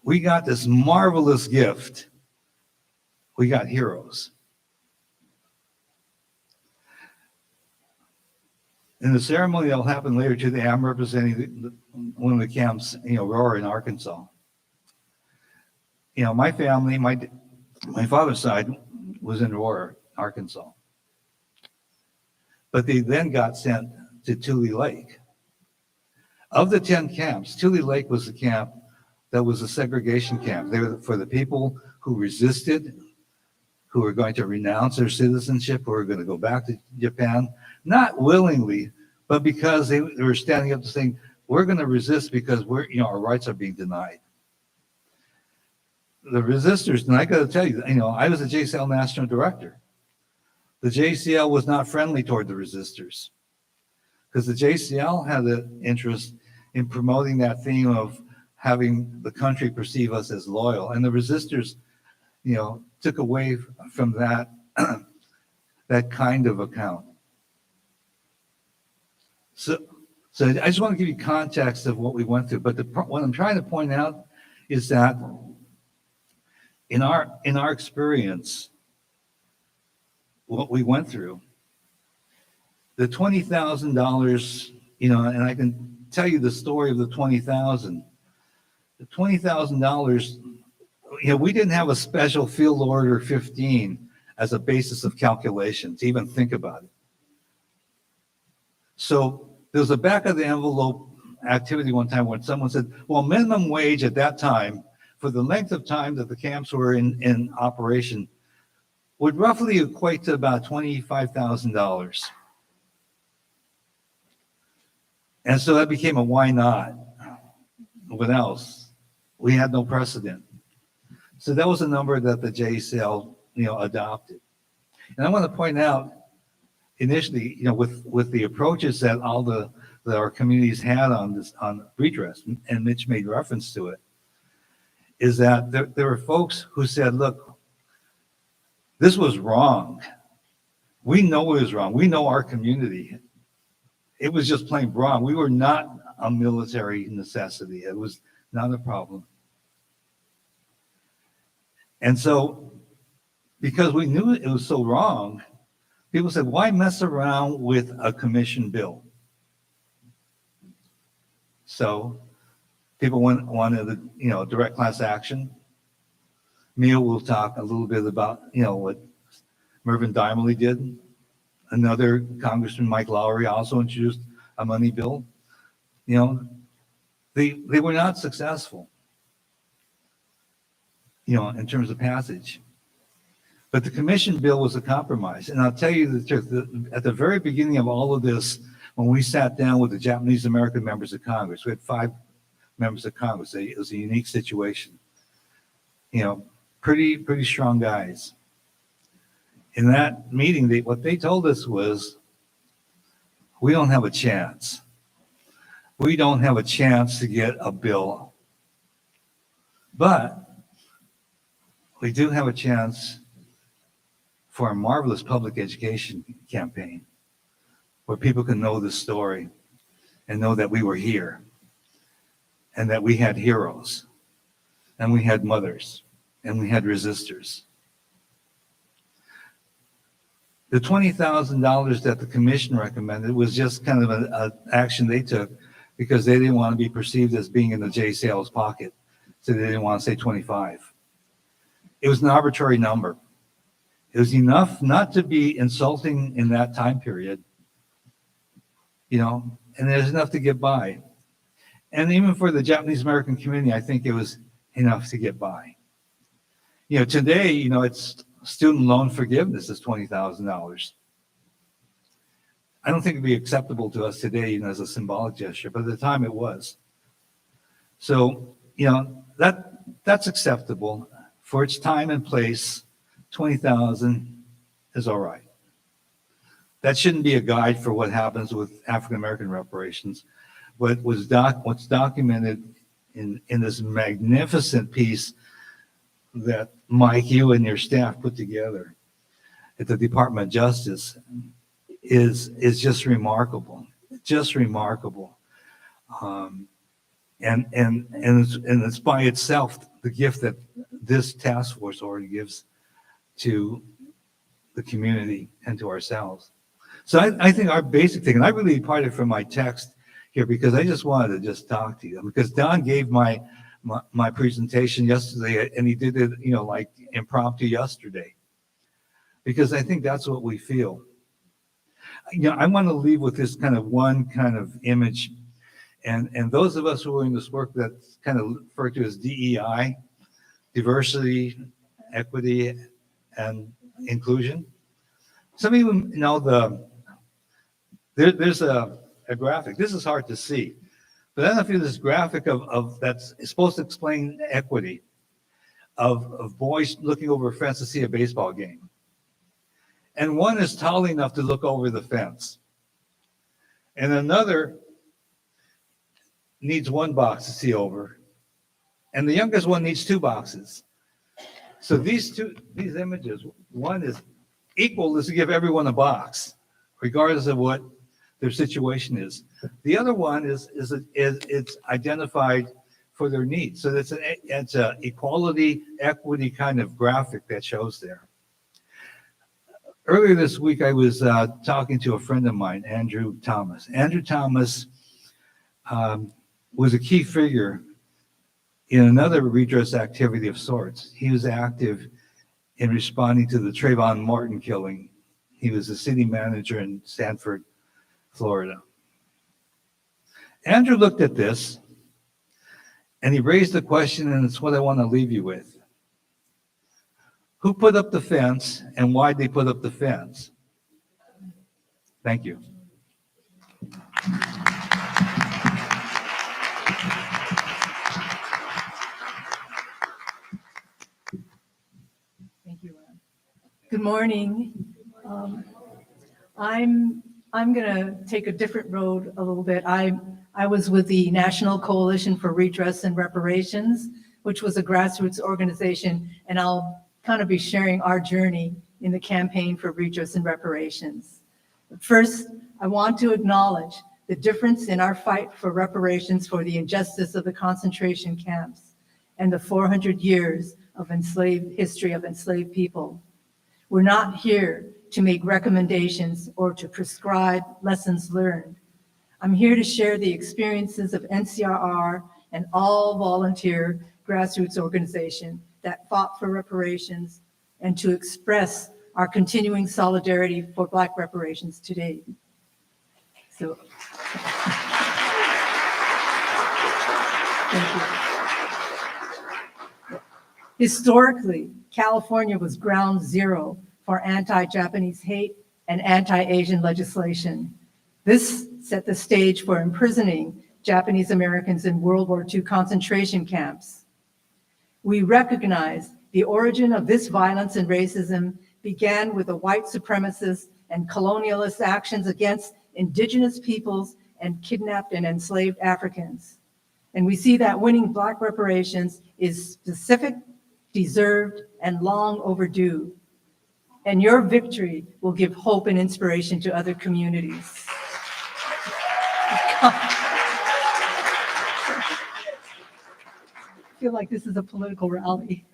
we got this marvelous gift. We got heroes. In the ceremony that will happen later today, I'm representing one of the camps, Aurora in Arkansas. My family, my father's side was in Aurora, Arkansas. But they then got sent to Tule Lake. Of the 10 camps, Tule Lake was the camp that was a segregation camp. They were for the people who resisted who are going to renounce their citizenship, who are going to go back to Japan, not willingly, but because they were standing up to saying, we're going to resist because our rights are being denied. The resistors, and I got to tell you, I was a JCL national director. The JCL was not friendly toward the resistors because the JCL had an interest in promoting that theme of having the country perceive us as loyal. And the resistors, took away from that, that kind of account. So I just want to give you context of what we went through. But what I'm trying to point out is that in our experience, what we went through, the $20,000, and I can tell you the story of the $20,000. The $20,000, we didn't have a special field order 15 as a basis of calculation to even think about it. So there was a back of the envelope activity one time when someone said, well, minimum wage at that time for the length of time that the camps were in operation would roughly equate to about $25,000. And so that became a why not? What else? We had no precedent. So that was a number that the JCL, adopted. And I want to point out, initially, with the approaches that that our communities had on redress, and Mitch made reference to it, is that there were folks who said, look, this was wrong. We know it was wrong. We know our community. It was just plain wrong. We were not a military necessity. It was not a problem. And so, because we knew it was so wrong, people said, why mess around with a commission bill? So people wanted direct class action. Neil will talk a little bit about, what Mervyn Dimely did. Another Congressman, Mike Lowry, also introduced a money bill. They were not successful, in terms of passage. But the commission bill was a compromise. And I'll tell you the truth, at the very beginning of all of this, when we sat down with the Japanese American members of Congress, we had 5 members of Congress. It was a unique situation. Pretty strong guys. In that meeting, what they told us was, we don't have a chance. We don't have a chance to get a bill. But we do have a chance for a marvelous public education campaign where people can know the story and know that we were here and that we had heroes and we had mothers and we had resistors. The $20,000 that the commission recommended was just kind of an action they took because they didn't want to be perceived as being in the JCL's pocket. So they didn't want to say 25. It was an arbitrary number. It was enough not to be insulting in that time period, and there's enough to get by. And even for the Japanese American community, I think it was enough to get by. Today, it's student loan forgiveness is $20,000. I don't think it'd be acceptable to us today, as a symbolic gesture, but at the time it was. So, that's acceptable for its time and place. 20,000 is all right. That shouldn't be a guide for what happens with African American reparations. What's documented in this magnificent piece that Mike, you and your staff put together at the Department of Justice is just remarkable, just remarkable. And it's by itself the gift that this task force already gives to the community and to ourselves. So I think our basic thing, and I really departed from my text here because I just wanted to just talk to you, because Don gave my presentation yesterday, and he did it, like impromptu yesterday, because I think that's what we feel. I want to leave with this one kind of image, and those of us who are in this work that's kind of referred to as DEI, diversity, equity, and inclusion. Some of you know there's a graphic. This is hard to see, but I don't know if you this graphic of that's supposed to explain equity of boys looking over a fence to see a baseball game. And one is tall enough to look over the fence. And another needs one box to see over. And the youngest one needs two boxes. So these images, one is equal is to give everyone a box, regardless of what their situation is. The other one is it's identified for their needs. So it's a equality, equity kind of graphic that shows there. Earlier this week, I was talking to a friend of mine, Andrew Thomas. Andrew Thomas was a key figure in another redress activity of sorts. He was active in responding to the Trayvon Martin killing. He was the city manager in Sanford, Florida. Andrew looked at this and he raised the question, and it's what I want to leave you with. Who put up the fence and why they put up the fence? Thank you. Thank you, Ron. Good morning. I'm going to take a different road a little bit. I was with the National Coalition for Redress and Reparations, which was a grassroots organization, and I'll kind of be sharing our journey in the campaign for redress and reparations. But first, I want to acknowledge the difference in our fight for reparations for the injustice of the concentration camps and the 400 years of history of enslaved people. We're not here to make recommendations or to prescribe lessons learned. I'm here to share the experiences of NCRR and all volunteer grassroots organization that fought for reparations and to express our continuing solidarity for Black reparations today. So, thank you. Historically, California was ground zero for anti-Japanese hate and anti-Asian legislation. This set the stage for imprisoning Japanese Americans in World War II concentration camps. We recognize the origin of this violence and racism began with the white supremacist and colonialist actions against indigenous peoples and kidnapped and enslaved Africans. And we see that winning Black reparations is specific, deserved, and long overdue. And your victory will give hope and inspiration to other communities. I feel like this is a political rally.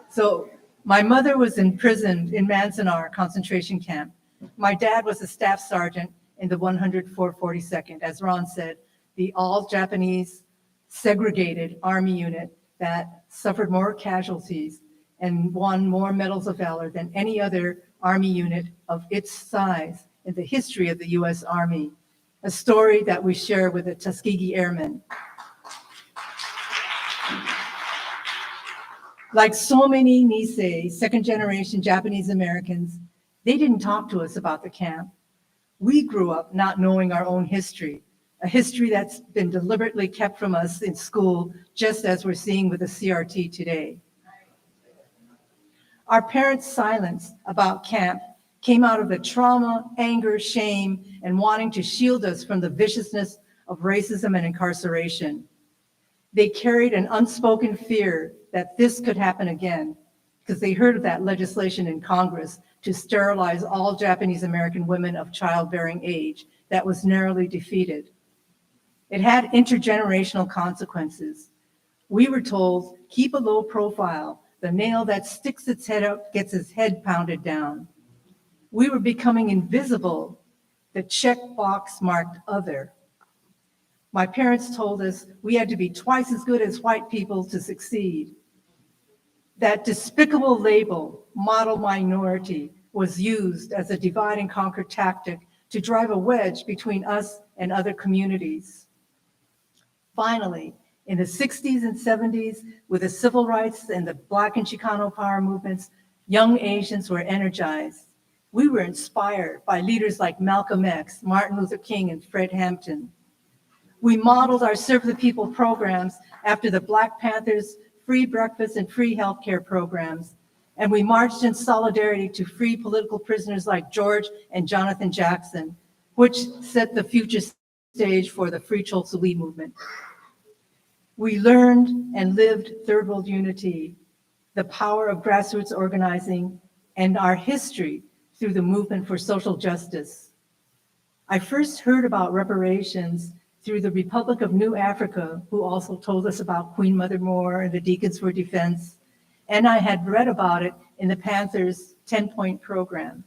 So my mother was imprisoned in Manzanar concentration camp. My dad was a staff sergeant in the 142nd, as Ron said, the all-Japanese segregated Army unit that suffered more casualties and won more medals of valor than any other Army unit of its size in the history of the U.S. Army, a story that we share with the Tuskegee Airmen. Like so many Nisei, second-generation Japanese Americans, they didn't talk to us about the camp. We grew up not knowing our own history, a history that's been deliberately kept from us in school, just as we're seeing with the CRT today. Our parents' silence about camp came out of the trauma, anger, shame, and wanting to shield us from the viciousness of racism and incarceration. They carried an unspoken fear that this could happen again, because they heard of that legislation in Congress to sterilize all Japanese American women of childbearing age that was narrowly defeated. It had intergenerational consequences. We were told, keep a low profile. The nail that sticks its head up gets its head pounded down. We were becoming invisible. The checkbox marked other. My parents told us we had to be twice as good as white people to succeed. That despicable label, model minority, was used as a divide and conquer tactic to drive a wedge between us and other communities. Finally, in the 60s and 70s, with the civil rights and the Black and Chicano power movements, Young Asians were energized. We were inspired by leaders like Malcolm X, Martin Luther King, and Fred Hampton. We modeled our Serve the People programs after the Black Panthers' free breakfast and free healthcare programs, and we marched in solidarity to free political prisoners like George and Jonathan Jackson, which set the future stage for the Free Chokes We movement. We learned and lived Third World unity, the power of grassroots organizing, and our history through the movement for social justice. I first heard about reparations through the Republic of New Africa, who also told us about Queen Mother Moore and the Deacons for Defense, and I had read about it in the Panthers' 10-point program.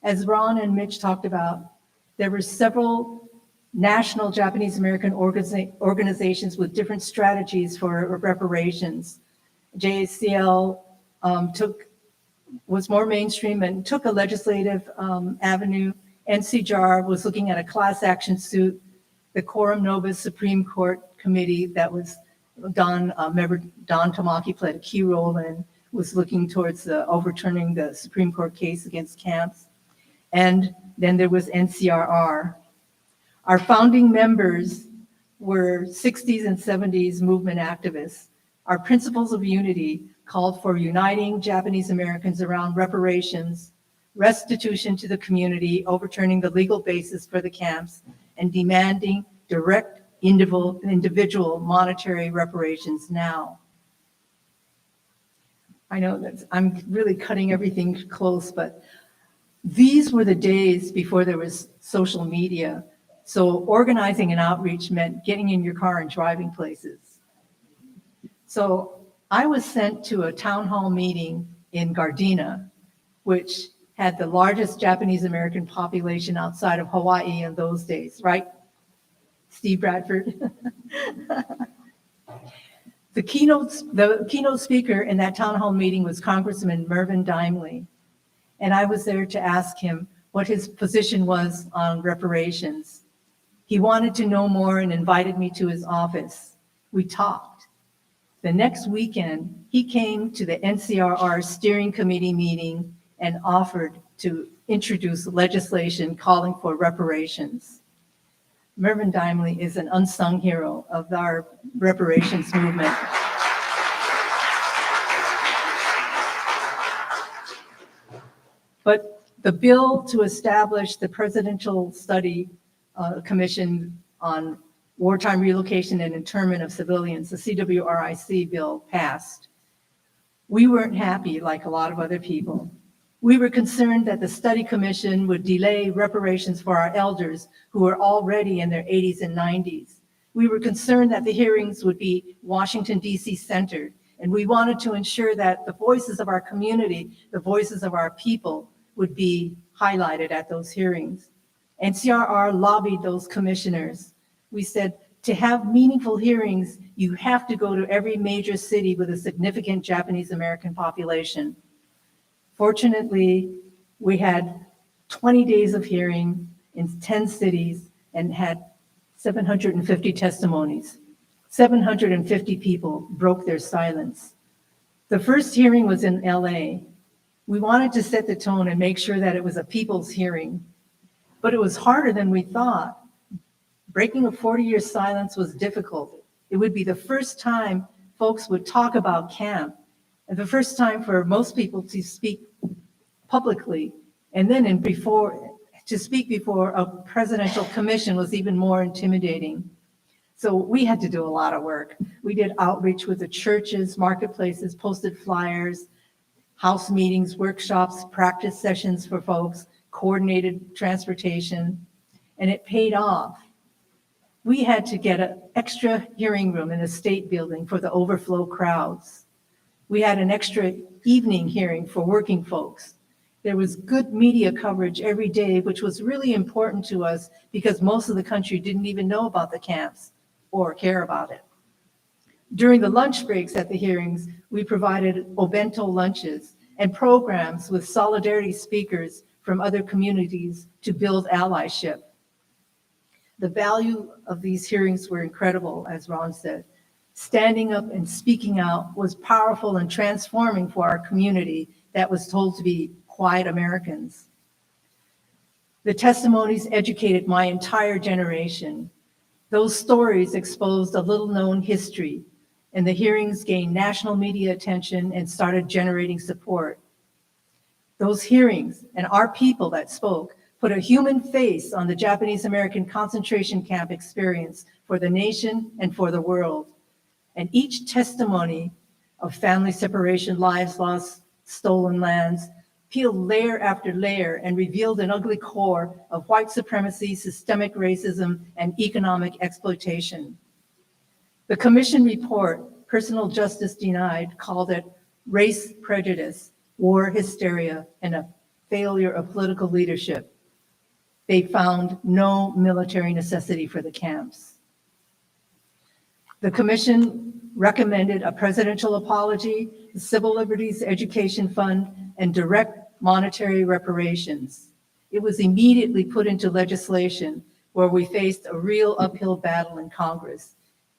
As Ron and Mitch talked about, there were several national Japanese American organizations with different strategies for reparations. JACL was more mainstream and took a legislative avenue. NCJAR was looking at a class action suit. The Quorum Nobis Supreme Court Committee that was Don Tamaki played a key role in, was looking towards overturning the Supreme Court case against camps. And then there was NCRR. Our founding members were 60s and 70s movement activists. Our principles of unity called for uniting Japanese Americans around reparations, restitution to the community, overturning the legal basis for the camps, and demanding direct individual monetary reparations now. I know that I'm really cutting everything close, but these were the days before there was social media. So organizing and outreach meant getting in your car and driving places. So I was sent to a town hall meeting in Gardena, which had the largest Japanese American population outside of Hawaii in those days, right? Steve Bradford. The keynote speaker in that town hall meeting was Congressman Mervyn Dimely. And I was there to ask him what his position was on reparations. He wanted to know more and invited me to his office. We talked. The next weekend, he came to the NCRR steering committee meeting and offered to introduce legislation calling for reparations. Mervyn Dimely is an unsung hero of our reparations movement. But the bill to establish the Presidential Study Commission on Wartime Relocation and Internment of Civilians, the CWRIC bill, passed. We weren't happy like a lot of other people. We were concerned that the study commission would delay reparations for our elders who were already in their 80s and 90s. We were concerned that the hearings would be Washington, D.C. centered, and we wanted to ensure that the voices of our community, the voices of our people, would be highlighted at those hearings. NCRR lobbied those commissioners. We said, to have meaningful hearings, you have to go to every major city with a significant Japanese American population. Fortunately, we had 20 days of hearing in 10 cities and had 750 testimonies. 750 people broke their silence. The first hearing was in LA. We wanted to set the tone and make sure that it was a people's hearing, but it was harder than we thought. Breaking a 40-year silence was difficult. It would be the first time folks would talk about camp, and the first time for most people to speak publicly, and then to speak before a presidential commission was even more intimidating. So we had to do a lot of work. We did outreach with the churches, marketplaces, posted flyers, house meetings, workshops, practice sessions for folks, coordinated transportation, and it paid off. We had to get an extra hearing room in the state building for the overflow crowds. We had an extra evening hearing for working folks. There was good media coverage every day, which was really important to us because most of the country didn't even know about the camps or care about it. During the lunch breaks at the hearings, we provided obento lunches and programs with solidarity speakers from other communities to build allyship. The value of these hearings were incredible, as Ron said. standing up and speaking out was powerful and transforming for our community that was told to be quiet Americans. The testimonies educated my entire generation. Those stories exposed a little-known history, and the hearings gained national media attention and started generating support. Those hearings and our people that spoke put a human face on the Japanese American concentration camp experience for the nation and for the world. And each testimony of family separation, lives lost, stolen lands, peeled layer after layer and revealed an ugly core of white supremacy, systemic racism, and economic exploitation. The commission report, Personal Justice Denied, called it race prejudice, war hysteria, and a failure of political leadership. They found no military necessity for the camps. The commission recommended a presidential apology, the Civil Liberties Education Fund, and direct monetary reparations. It was immediately put into legislation where we faced a real uphill battle in Congress,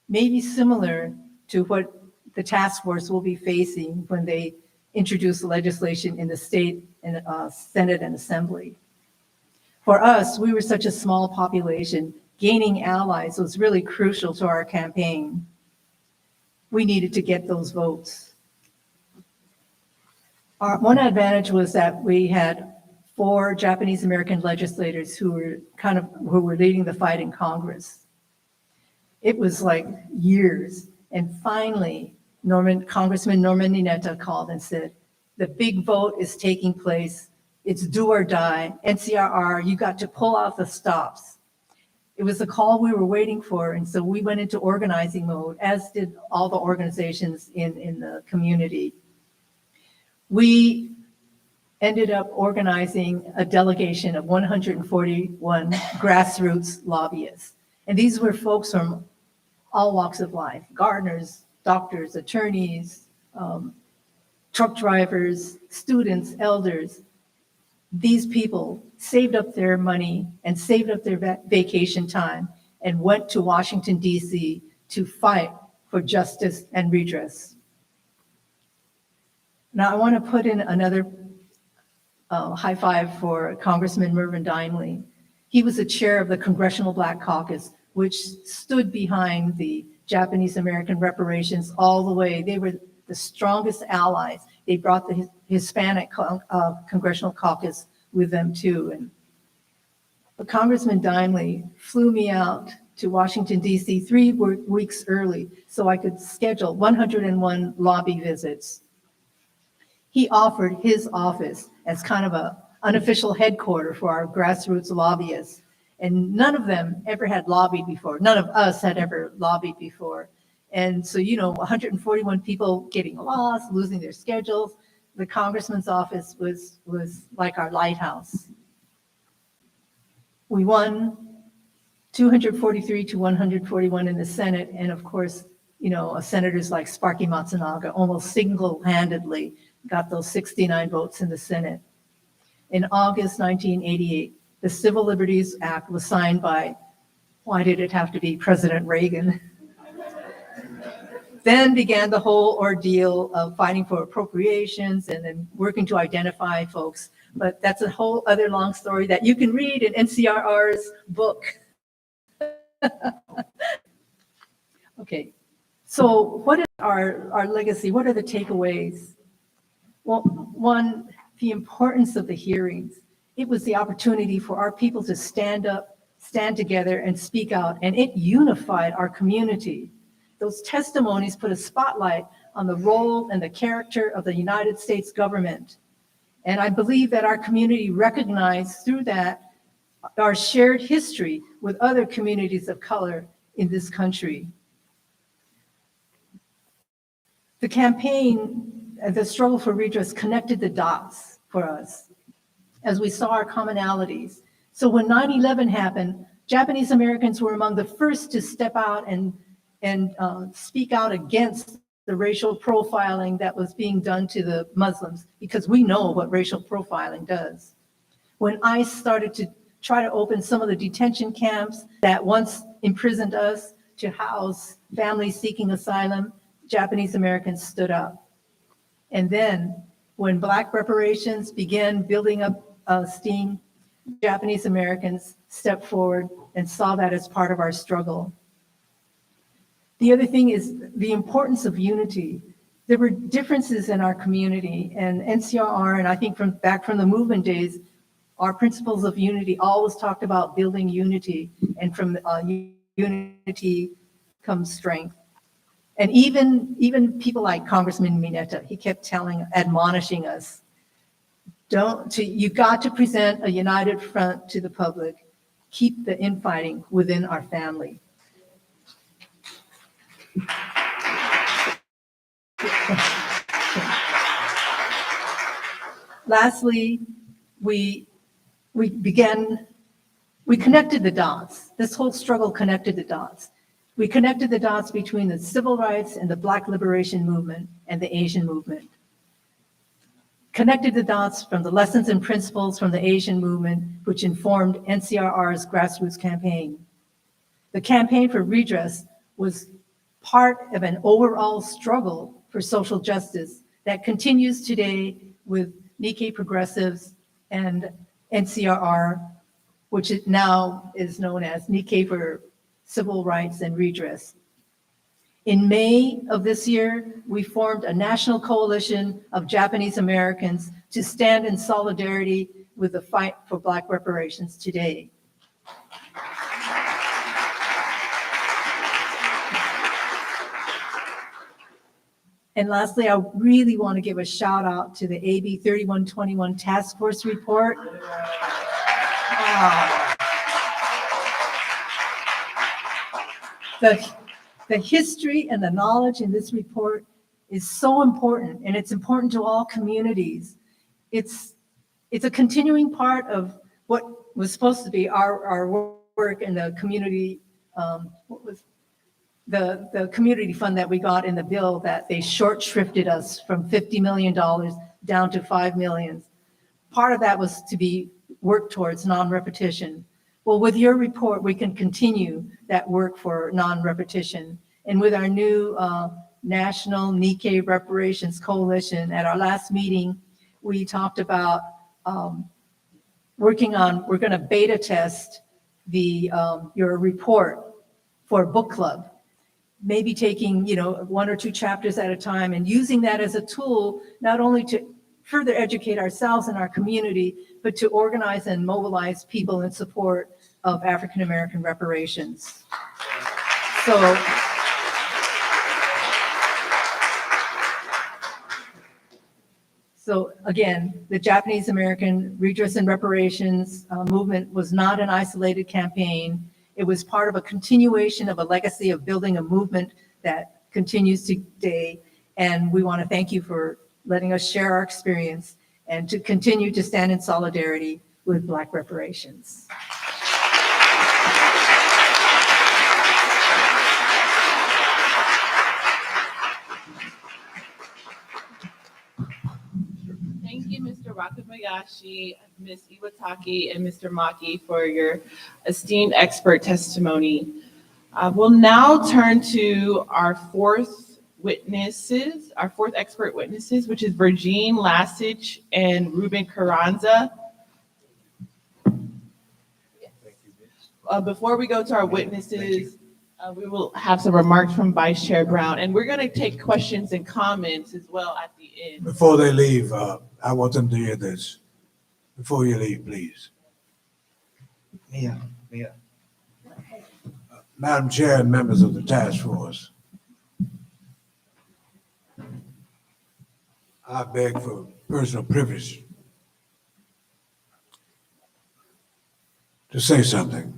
maybe similar to what the task force will be facing when they introduce legislation in the state and Senate and Assembly. For us, we were such a small population, gaining allies was really crucial to our campaign. We needed to get those votes. Our one advantage was that we had 4 Japanese American legislators who were leading the fight in Congress. It was like years. And finally, Congressman Norman Ninetta called and said, the big vote is taking place. It's do or die. NCRR, you got to pull out the stops. It was the call we were waiting for. And so we went into organizing mode, as did all the organizations in the community. We ended up organizing a delegation of 141 grassroots lobbyists. And these were folks from all walks of life, gardeners, doctors, attorneys, truck drivers, students, elders. These people saved up their money and saved up their vacation time and went to Washington, D.C. to fight for justice and redress. Now, I want to put in another high five for Congressman Mervyn Dimely. He was the chair of the Congressional Black Caucus, which stood behind the Japanese American reparations all the way. They were the strongest allies. They brought the Hispanic Congressional Caucus with them too. But Congressman Dimely flew me out to Washington, D.C. 3 weeks early so I could schedule 101 lobby visits. He offered his office as kind of an unofficial headquarters for our grassroots lobbyists. And none of them ever had lobbied before. None of us had ever lobbied before. And so, 141 people getting lost, losing their schedules. The congressman's office was like our lighthouse. We won 243 to 141 in the Senate. And of course, senators like Sparky Matsunaga almost single-handedly got those 69 votes in the Senate. In August 1988, the Civil Liberties Act was signed by, why did it have to be President Reagan? Then began the whole ordeal of fighting for appropriations and then working to identify folks. But that's a whole other long story that you can read in NCRR's book. Okay, so what is our legacy? What are the takeaways? Well, one, the importance of the hearings. It was the opportunity for our people to stand up, stand together, and speak out, and it unified our community. Those testimonies put a spotlight on the role and the character of the United States government. And I believe that our community recognized through that our shared history with other communities of color in this country. The campaign, the struggle for redress connected the dots for us as we saw our commonalities. So when 9/11 happened, Japanese Americans were among the first to step out and speak out against the racial profiling that was being done to the Muslims, because we know what racial profiling does. When ICE started to try to open some of the detention camps that once imprisoned us, to house families seeking asylum, Japanese Americans stood up. And then when Black reparations began building up steam, Japanese Americans stepped forward and saw that as part of our struggle. The other thing is the importance of unity. There were differences in our community, and NCRR, and I think back from the movement days, our principles of unity always talked about building unity, and from unity comes strength. And even people like Congressman Mineta, he kept admonishing us, you got to present a united front to the public. Keep the infighting within our family. Lastly, we connected the dots. This whole struggle connected the dots. We connected the dots between the civil rights and the Black liberation movement and the Asian movement. Connected the dots from the lessons and principles from the Asian movement, which informed NCRR's grassroots campaign. The campaign for redress was part of an overall struggle for social justice that continues today with Nikkei Progressives and NCRR, which now is known as Nikkei for Civil Rights and Redress. In May of this year, we formed a national coalition of Japanese Americans to stand in solidarity with the fight for Black reparations today. And lastly, I really want to give a shout out to the AB 3121 Task Force report. The history and the knowledge in this report is so important, and it's important to all communities. It's a continuing part of what was supposed to be our work in the community, the community fund that we got in the bill that they short shrifted us from $50 million down to $5 million. Part of that was to be worked towards non-repetition. Well, with your report, we can continue that work for non-repetition. And with our new National Nikkei Reparations Coalition, at our last meeting, we talked about we're going to beta test your report for a book club. Maybe taking, 1 or 2 chapters at a time and using that as a tool, not only to further educate ourselves and our community, but to organize and mobilize people in support of African American reparations. So again, the Japanese American Redress and Reparations movement was not an isolated campaign. It was part of a continuation of a legacy of building a movement that continues today. And we want to thank you for letting us share our experience and to continue to stand in solidarity with Black reparations. Thank you, Mr. Wakabayashi, Ms. Iwataki, and Mr. Maki for your esteemed expert testimony. We'll now turn to our fourth expert witnesses, which is Virgine Lasich and Ruben Carranza. Before we go to our witnesses, we will have some remarks from Vice Chair Brown, and we're going to take questions and comments as well at the end. Before they leave, I want them to hear this. Before you leave, please. Yeah. Madam Chair and members of the task force, I beg for personal privilege to say something.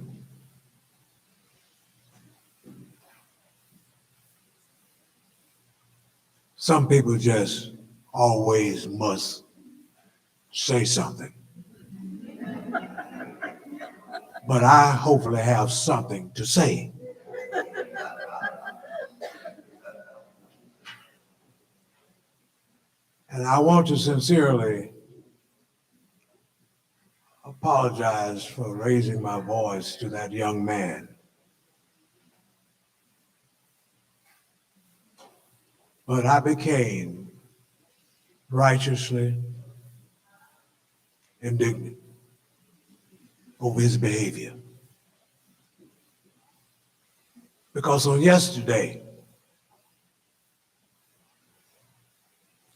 Some people just always must say something. But I hopefully have something to say. And I want to sincerely apologize for raising my voice to that young man. But I became righteously indignant over his behavior. Because on yesterday,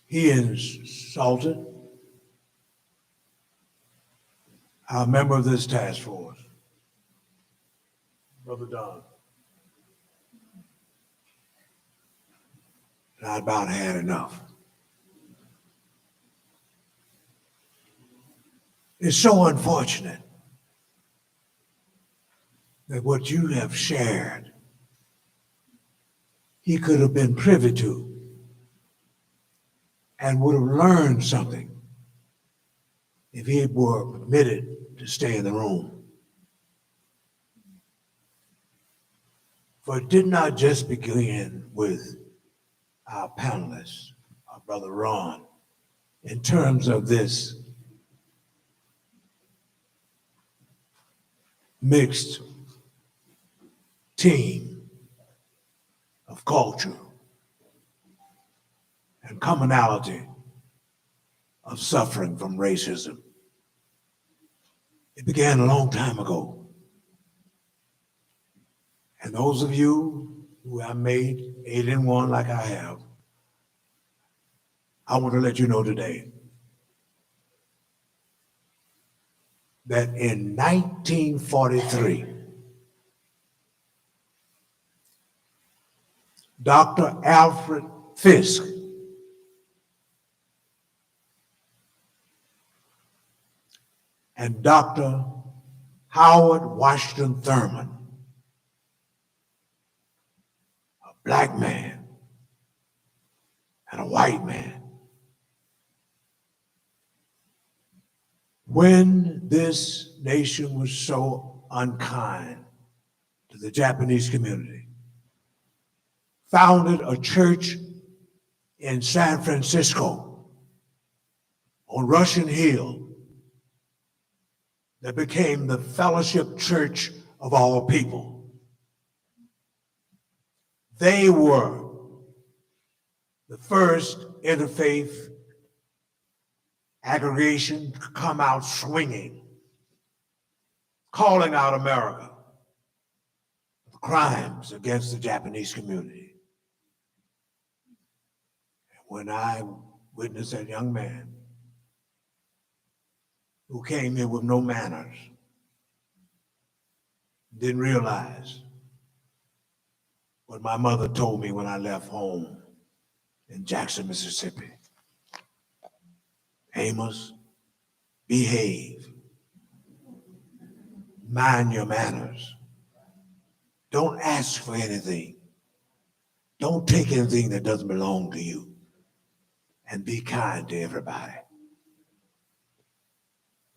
he insulted our member of this task force, Brother Don. And I about had enough. It's so unfortunate that what you have shared, he could have been privy to and would have learned something if he were permitted to stay in the room. For it did not just begin with our panelists, our brother Ron, in terms of this mixed team of culture and commonality of suffering from racism. It began a long time ago. And those of you who have made 8 in 1 like I have, I want to let you know today that in 1943, Dr. Alfred Fisk and Dr. Howard Washington Thurman, a black man and a white man, when this nation was so unkind to the Japanese community, founded a church in San Francisco on Russian Hill that became the Fellowship Church of All People. They were the first interfaith aggregation to come out swinging, calling out America for the crimes against the Japanese community. And when I witnessed that young man who came here with no manners, didn't realize what my mother told me when I left home in Jackson, Mississippi. Amos, behave. Mind your manners. Don't ask for anything. Don't take anything that doesn't belong to you. And be kind to everybody.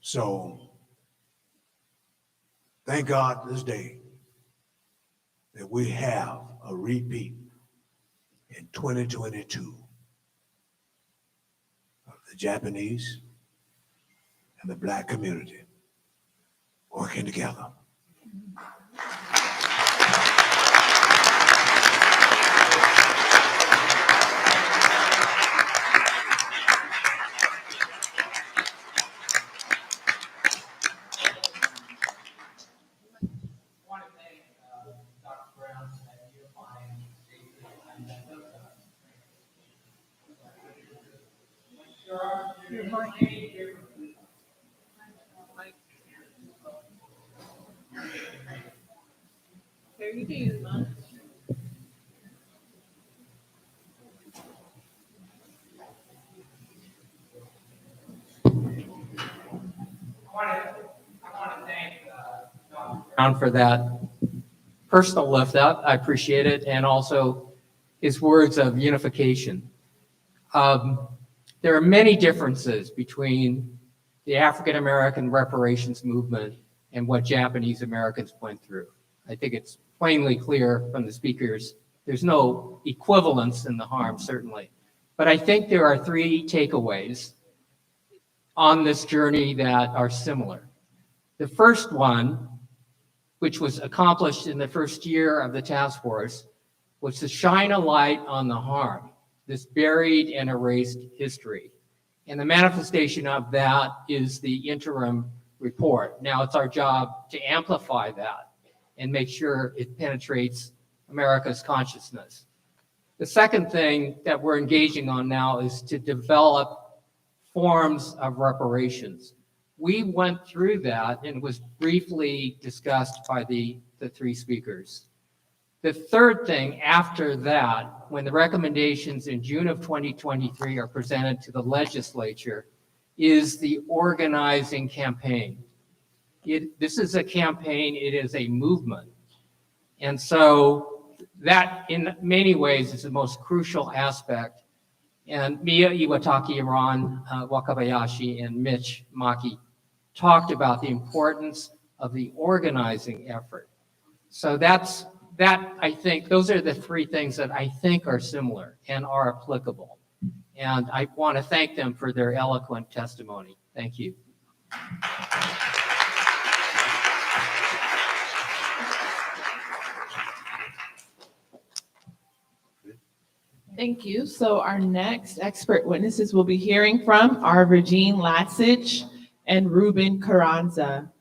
So, thank God this day that we have a repeat in 2022 of the Japanese and the Black community working together. There you go. Brown for that personal lift up. I appreciate it. And also his words of unification. There are many differences between the African-American reparations movement and what Japanese Americans went through. I think it's plainly clear from the speakers, there's no equivalence in the harm, certainly. But I think there are 3 takeaways on this journey that are similar. The first one, which was accomplished in the first year of the task force, was to shine a light on the harm. this buried and erased history. And the manifestation of that is the interim report. Now it's our job to amplify that and make sure it penetrates America's consciousness. The second thing that we're engaging on now is to develop forms of reparations. We went through that and was briefly discussed by the three speakers. The third thing after that, when the recommendations in June of 2023 are presented to the legislature, is the organizing campaign. This is a campaign, it is a movement. And so that in many ways is the most crucial aspect. And Mia Iwataki, Ron Wakabayashi, and Mitch Maki talked about the importance of the organizing effort. So that I think, those are the three things that I think are similar and are applicable. And I want to thank them for their eloquent testimony. Thank you. Thank you. So our next expert witnesses we'll be hearing from are Regine Latsich and Ruben Carranza.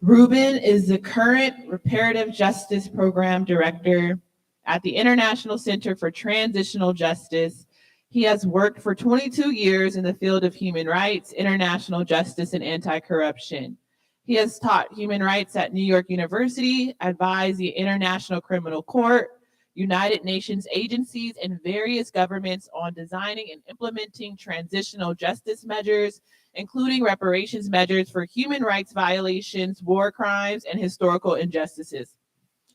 Ruben is the current Reparative Justice Program Director at the International Center for Transitional Justice. He has worked for 22 years in the field of human rights, international justice, and anti-corruption. He has taught human rights at New York University, advised the International Criminal Court, United Nations agencies, and various governments on designing and implementing transitional justice measures, including reparations measures for human rights violations, war crimes, and historical injustices.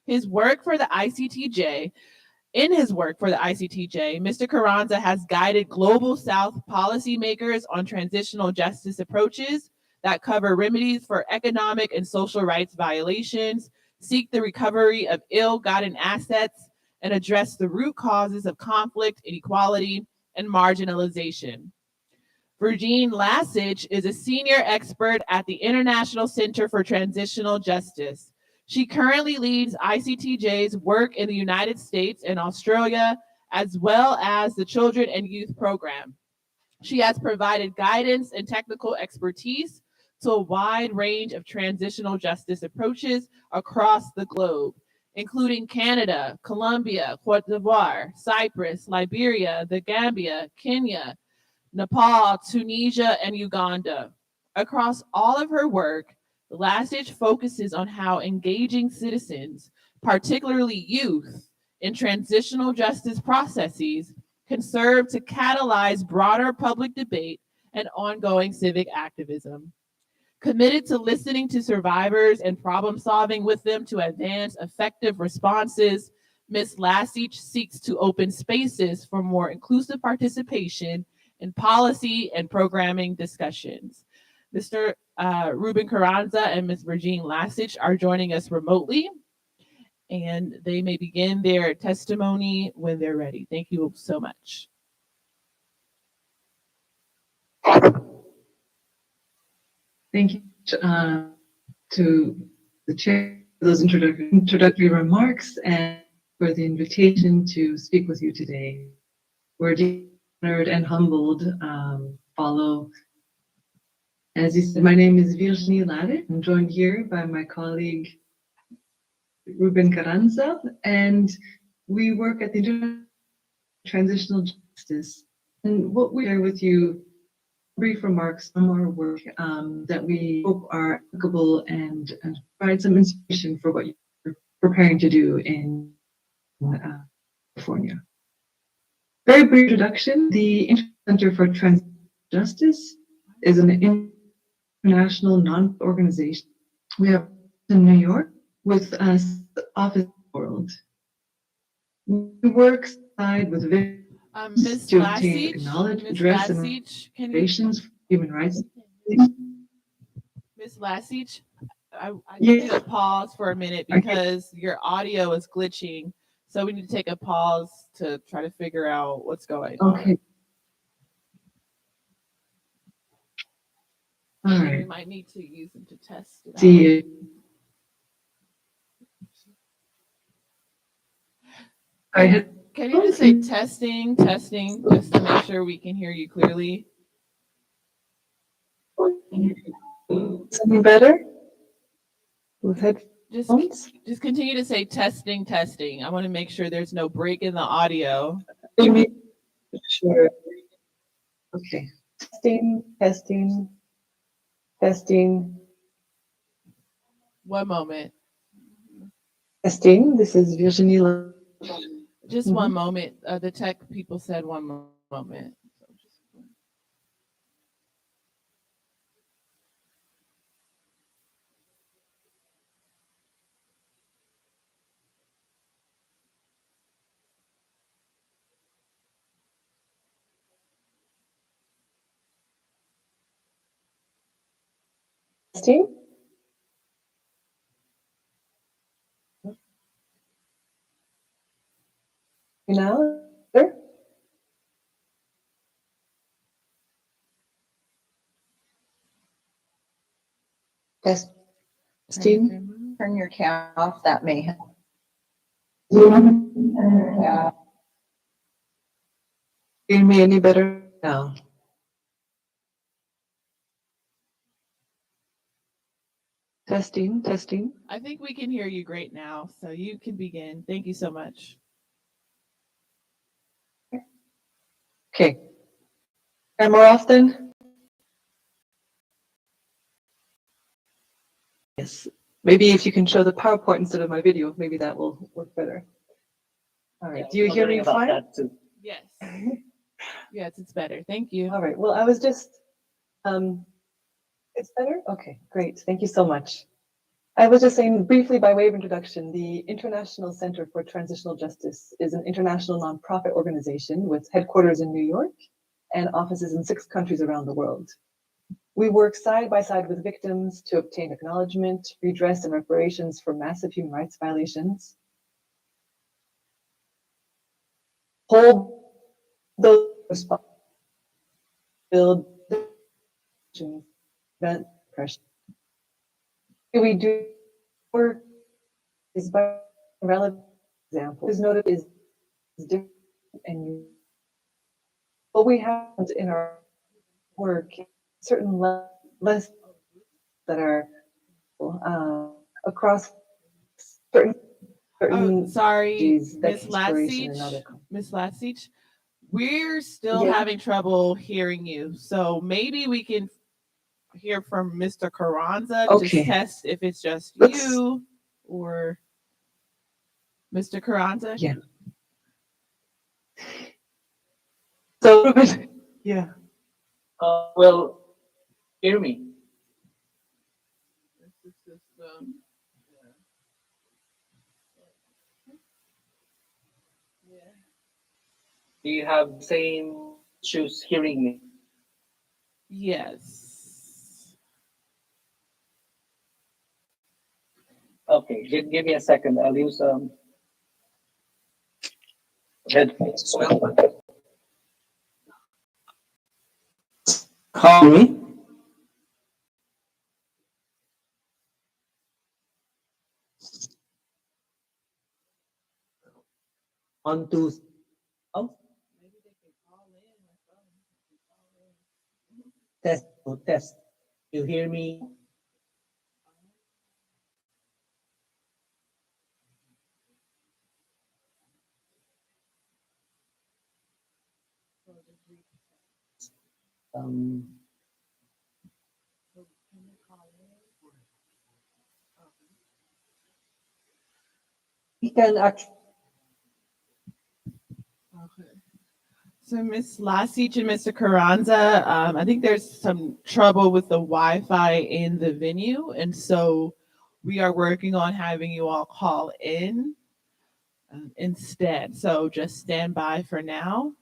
In his work for the ICTJ, Mr. Carranza has guided Global South policymakers on transitional justice approaches that cover remedies for economic and social rights violations, seek the recovery of ill-gotten assets, and address the root causes of conflict, inequality, and marginalization. Regine Latsich is a senior expert at the International Center for Transitional Justice. She currently leads ICTJ's work in the United States and Australia, as well as the Children and Youth Program. She has provided guidance and technical expertise to a wide range of transitional justice approaches across the globe, including Canada, Colombia, Cote d'Ivoire, Cyprus, Liberia, the Gambia, Kenya, Nepal, Tunisia, and Uganda. Across all of her work, Latsich focuses on how engaging citizens, particularly youth, in transitional justice processes can serve to catalyze broader public debate and ongoing civic activism. Committed to listening to survivors and problem solving with them to advance effective responses, Ms. Latsich seeks to open spaces for more inclusive participation in policy and programming discussions. Mr. Ruben Carranza and Ms. Regine Latsich are joining us remotely, and they may begin their testimony when they're ready. Thank you so much. Thank you to the chair for those introductory remarks and for the invitation to speak with you today. We're deeply honored and humbled. As you said, my name is Virginie Latsich. I'm joined here by my colleague Ruben Carranza, and we work at the International Transitional Justice. And what we share with you, brief remarks from our work that we hope are applicable and provide some inspiration for what you're preparing to do in California. Very brief introduction. The International Center for Transitional Justice is an international non-profit organization. We have in New York with us office in the world. We work side with Ms. to obtain knowledge, address innovations for human rights. Ms. Latsich, I need to pause for a minute because your audio is glitching. So we need to take a pause to try to figure out what's going on. Okay. All We right. might need to use them to test it out. See. I had Can you just say testing, testing, just to make sure we can hear you clearly? Something better? With headphones? Just continue to say testing, testing. I want to make sure there's no break in the audio. Sure. Okay. Testing, testing, testing, One moment. testing. This is Virginie. Just one moment. The tech people said one moment. Testing. Now, better? Testing. Turn your camera off, that may help. Yeah. Hear me any better now? Testing, testing. I think we can hear you great now, so you can begin. Thank you so much. Okay. And more often? Yes. Maybe if you can show the PowerPoint instead of my video, maybe that will work better. All right. Do you hear me fine? Yes. Yes, it's better. Thank you. All right. Well, I was just, it's better? Okay, great. Thank you so much. I was just saying briefly by way of introduction, the International Center for Transitional Justice is an international nonprofit organization with headquarters in New York and offices in 6 countries around the world. We work side by side with victims to obtain acknowledgement, redress, and reparations for massive human rights violations. Hold those responsible, build prevent oppression. We do work is by relevant example. Is noted is different and unique. What we have in our work, certain less that are across certain. Oh, sorry, that Ms. inspiration and other Latsich. Ms. Latsich, we're still Yeah. having trouble hearing you. So maybe we can hear from Mr. Carranza. Okay. Just test if it's just Let's- you or Mr. Carranza. Yeah. So, yeah. Well, hear me. Do you have the same issues hearing me? Yes. Okay, give me a second. I'll use headphones as well. Call me. One, two. Oh. Test, test. You hear me? We can actually. Okay. So Ms. Lasich and Mr. Carranza, I think there's some trouble with the Wi-Fi in the venue. And so we are working on having you all call in instead. So just stand by for now.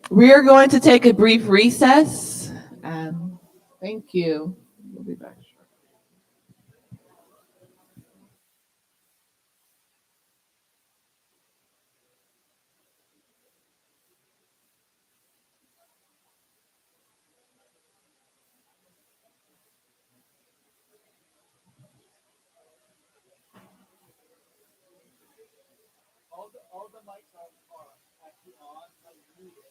We are going to take a brief recess. Thank you. We'll be back. All the mics are actually on, but muted.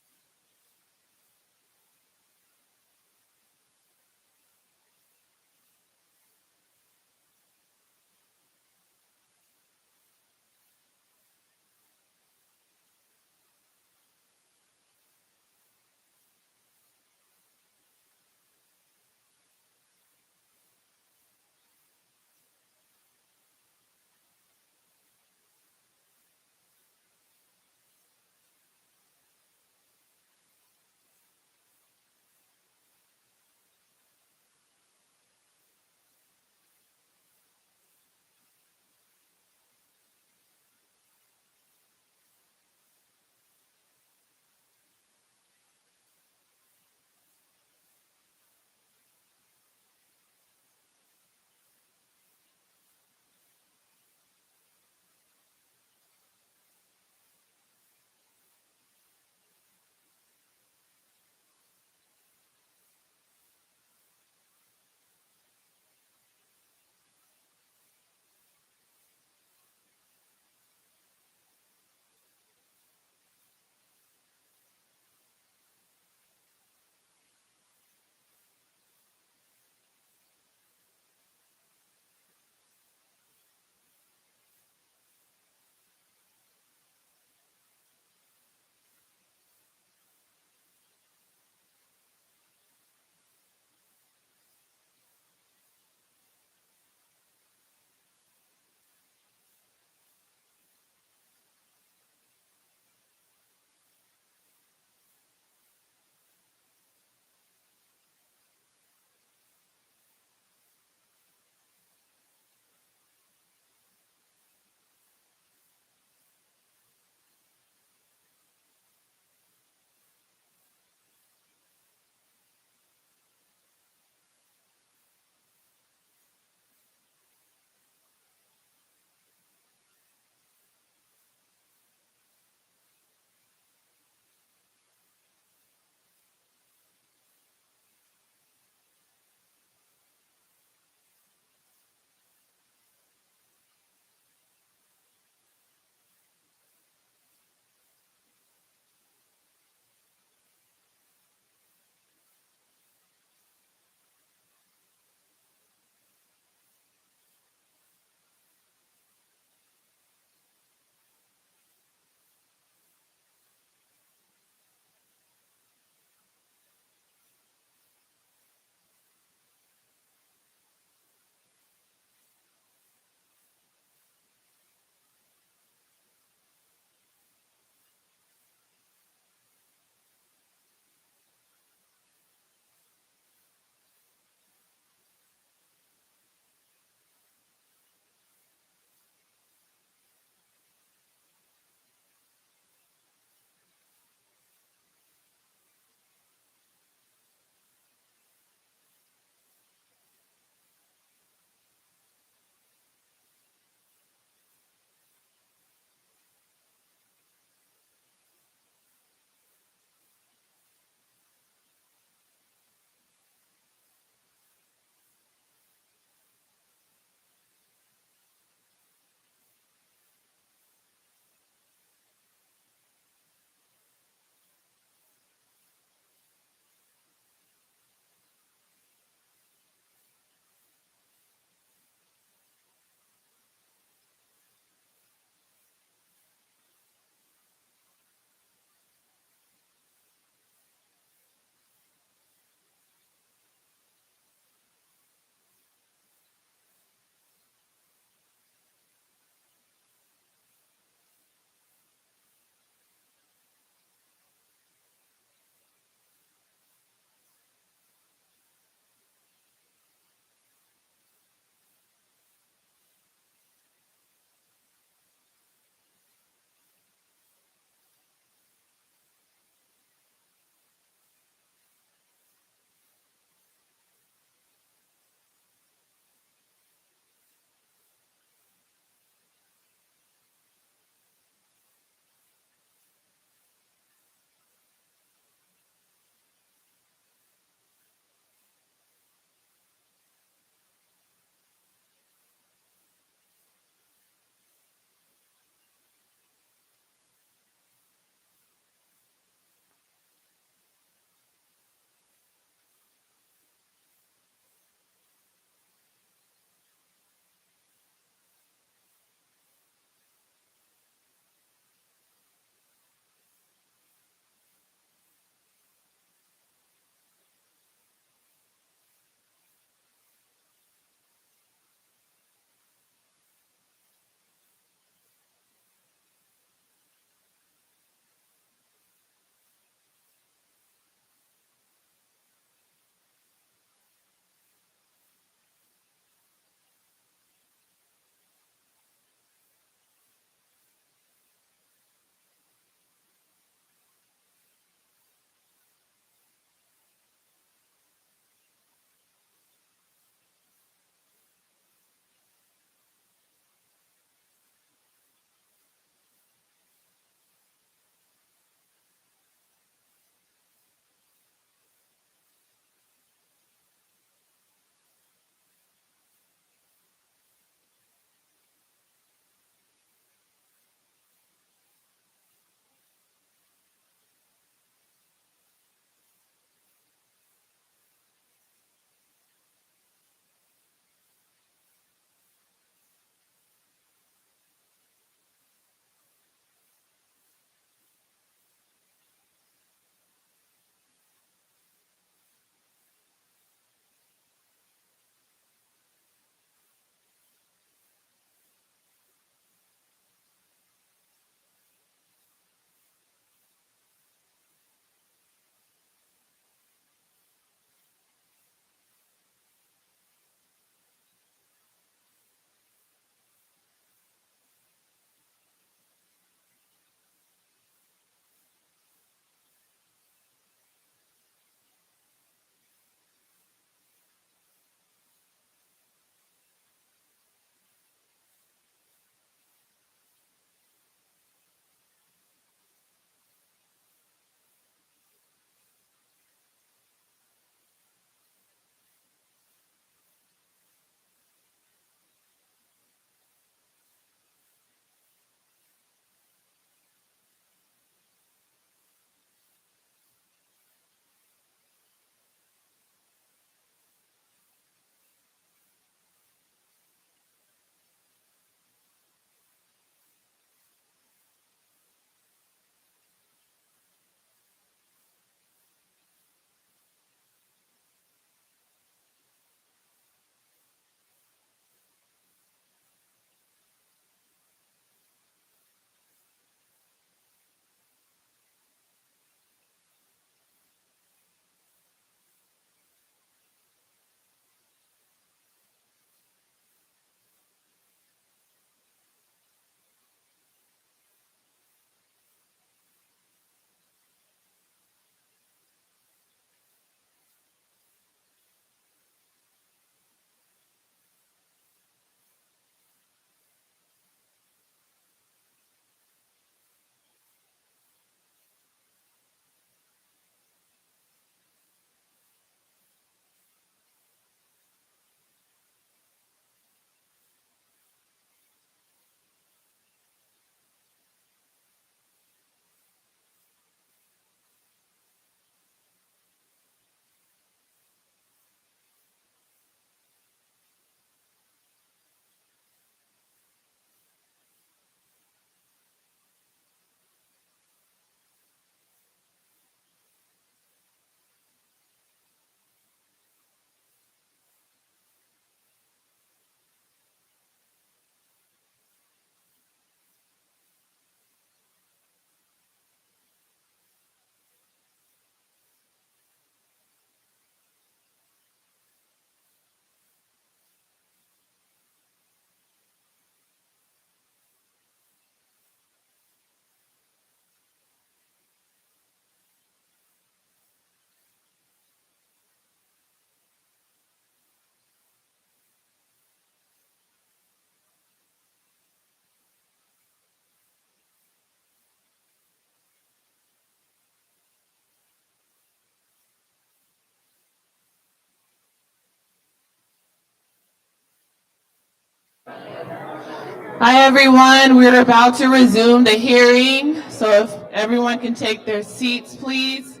Hi, everyone. We're about to resume the hearing. So if everyone can take their seats, please,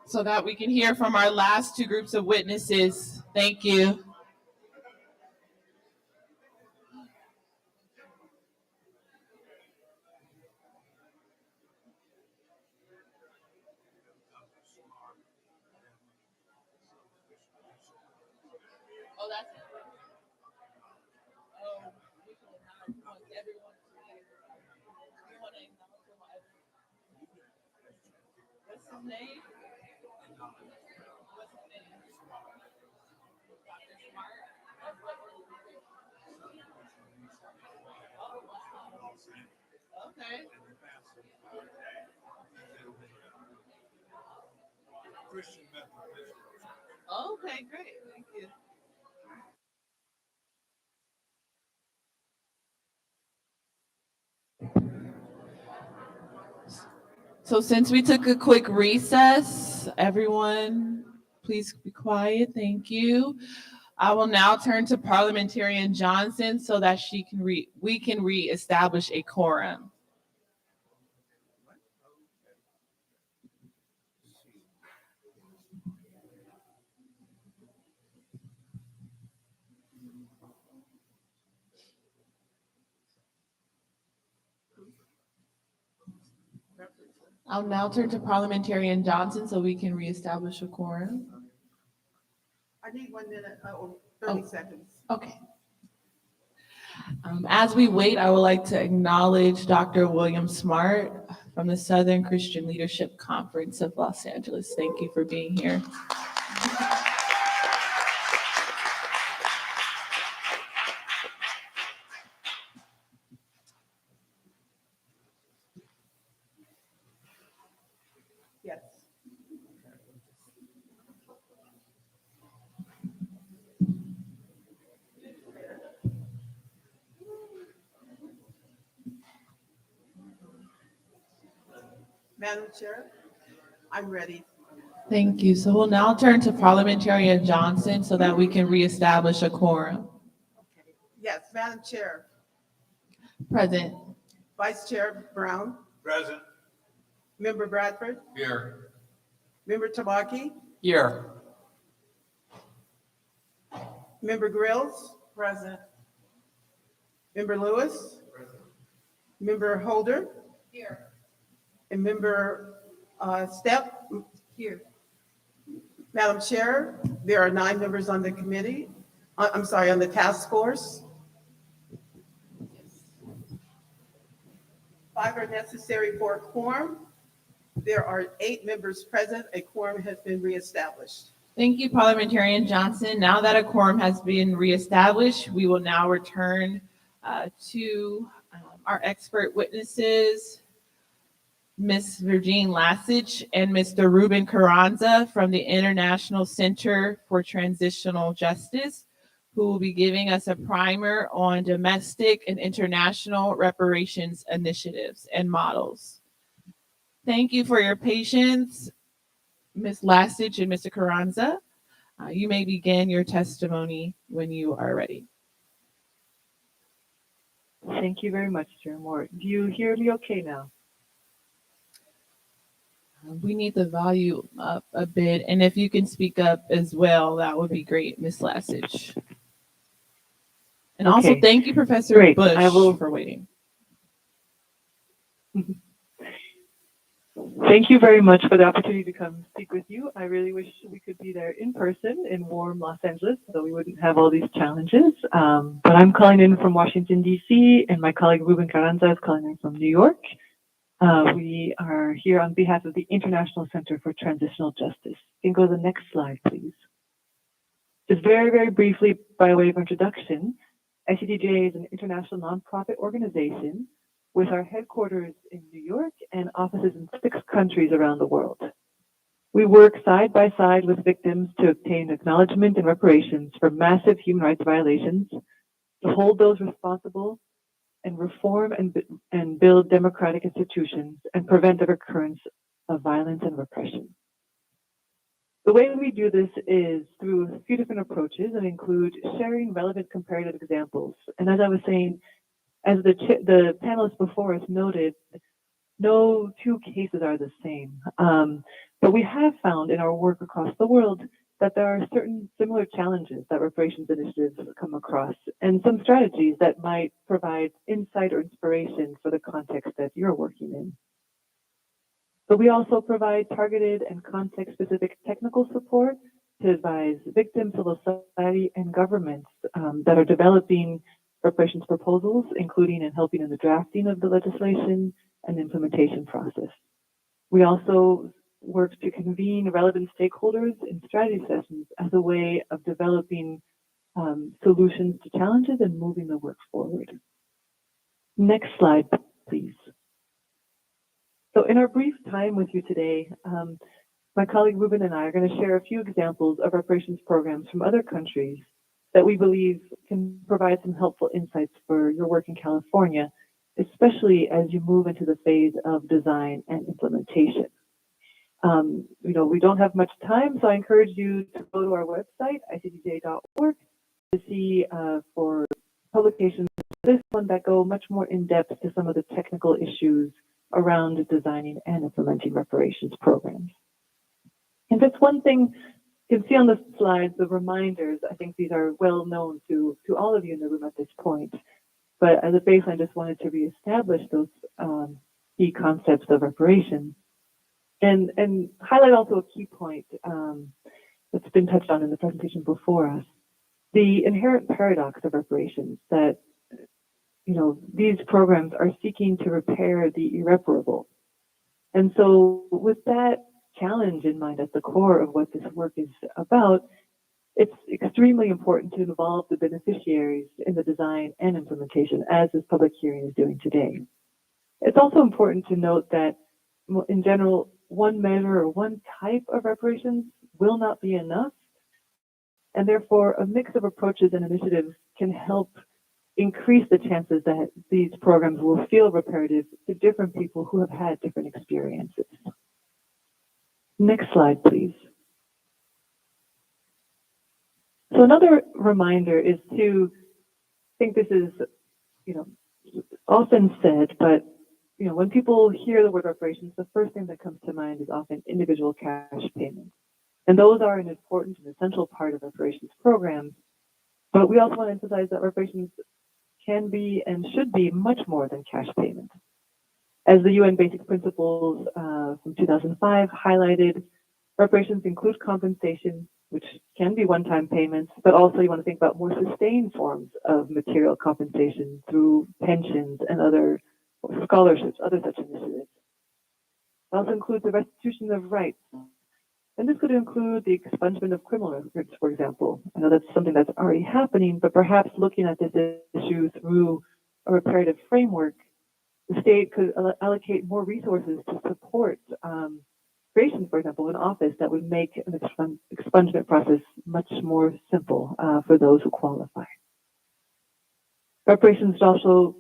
so that we can hear from our last two groups of witnesses. Thank you. Okay. Okay, great. Thank you. So since we took a quick recess, everyone, please be quiet. Thank you. I will now turn to Parliamentarian Johnson so that we can reestablish a quorum. I'll now turn to Parliamentarian Johnson so we can reestablish a quorum. I need 1 minute, 30 seconds. Okay. As we wait, I would like to acknowledge Dr. William Smart from the Southern Christian Leadership Conference of Los Angeles. Thank you for being here. Yes. Madam Chair, I'm ready. Thank you. So we'll now turn to Parliamentarian Johnson so that we can reestablish a quorum. Yes, Madam Chair. Present. Vice Chair Brown. Present. Member Bradford. Here. Member Tamaki. Here. Member Grills. Present. Member Lewis. Member Holder. Here. And Member Stepp. Here. Madam Chair, there are 9 members on the committee. I'm sorry, on the task force. 5 are necessary for a quorum. There are 8 members present. A quorum has been reestablished. Thank you, Parliamentarian Johnson. Now that a quorum has been reestablished, we will now return to our expert witnesses, Ms. Virginie Lasich and Mr. Ruben Carranza from the International Center for Transitional Justice, who will be giving us a primer on domestic and international reparations initiatives and models. Thank you for your patience, Ms. Lasich and Mr. Carranza. You may begin your testimony when you are ready. Thank you very much, Chair Moore. Do you hear me okay now? We need the volume up a bit, and if you can speak up as well, that would be great, Ms. Lasich. And also, Okay. thank you, Professor Great. Bush, I will- for waiting. Thank you very much for the opportunity to come speak with you. I really wish we could be there in person in warm Los Angeles so we wouldn't have all these challenges. But I'm calling in from Washington, D.C., and my colleague Ruben Carranza is calling in from New York. We are here on behalf of the International Center for Transitional Justice. You can go to the next slide, please. Just very, very briefly, by way of introduction, ICTJ is an international nonprofit organization with our headquarters in New York and offices in 6 countries around the world. We work side by side with victims to obtain acknowledgement and reparations for massive human rights violations, to hold those responsible, and reform and build democratic institutions and prevent the recurrence of violence and repression. The way we do this is through a few different approaches and include sharing relevant comparative examples. And as I was saying, As the panelists before us noted, no two cases are the same. But we have found in our work across the world that there are certain similar challenges that reparations initiatives come across and some strategies that might provide insight or inspiration for the context that you're working in. But we also provide targeted and context-specific technical support to advise victims, civil society, and governments that are developing reparations proposals, including and helping in the drafting of the legislation and implementation process. We also work to convene relevant stakeholders in strategy sessions as a way of developing solutions to challenges and moving the work forward. Next slide, please. So in our brief time with you today, my colleague Ruben and I are going to share a few examples of reparations programs from other countries that we believe can provide some helpful insights for your work in California, especially as you move into the phase of design and implementation. We don't have much time, so I encourage you to go to our website, ictj.org, to see for publications like this one that go much more in depth to some of the technical issues around designing and implementing reparations programs. And just one thing you can see on the slides, the reminders. I think these are well known to all of you in the room at this point. But as a baseline, just wanted to reestablish those key concepts of reparations and highlight also a key point that's been touched on in the presentation before us, the inherent paradox of reparations that, these programs are seeking to repair the irreparable. And so with that challenge in mind at the core of what this work is about, it's extremely important to involve the beneficiaries in the design and implementation, as this public hearing is doing today. It's also important to note that, in general, one measure or one type of reparations will not be enough, and therefore a mix of approaches and initiatives can help increase the chances that these programs will feel reparative to different people who have had different experiences. Next slide, please. So another reminder is to think this is, often said, but when people hear the word reparations, the first thing that comes to mind is often individual cash payments. And those are an important and essential part of reparations programs. But we also want to emphasize that reparations can be and should be much more than cash payments. As the UN Basic Principles from 2005 highlighted, reparations include compensation, which can be one-time payments, but also you want to think about more sustained forms of material compensation through pensions and other scholarships, other such initiatives. It also includes the restitution of rights. And this could include the expungement of criminal records, for example. I know that's something that's already happening, but perhaps looking at this issue through a reparative framework, the state could allocate more resources to support creation, for example, an office that would make an expungement process much more simple for those who qualify. Reparations should also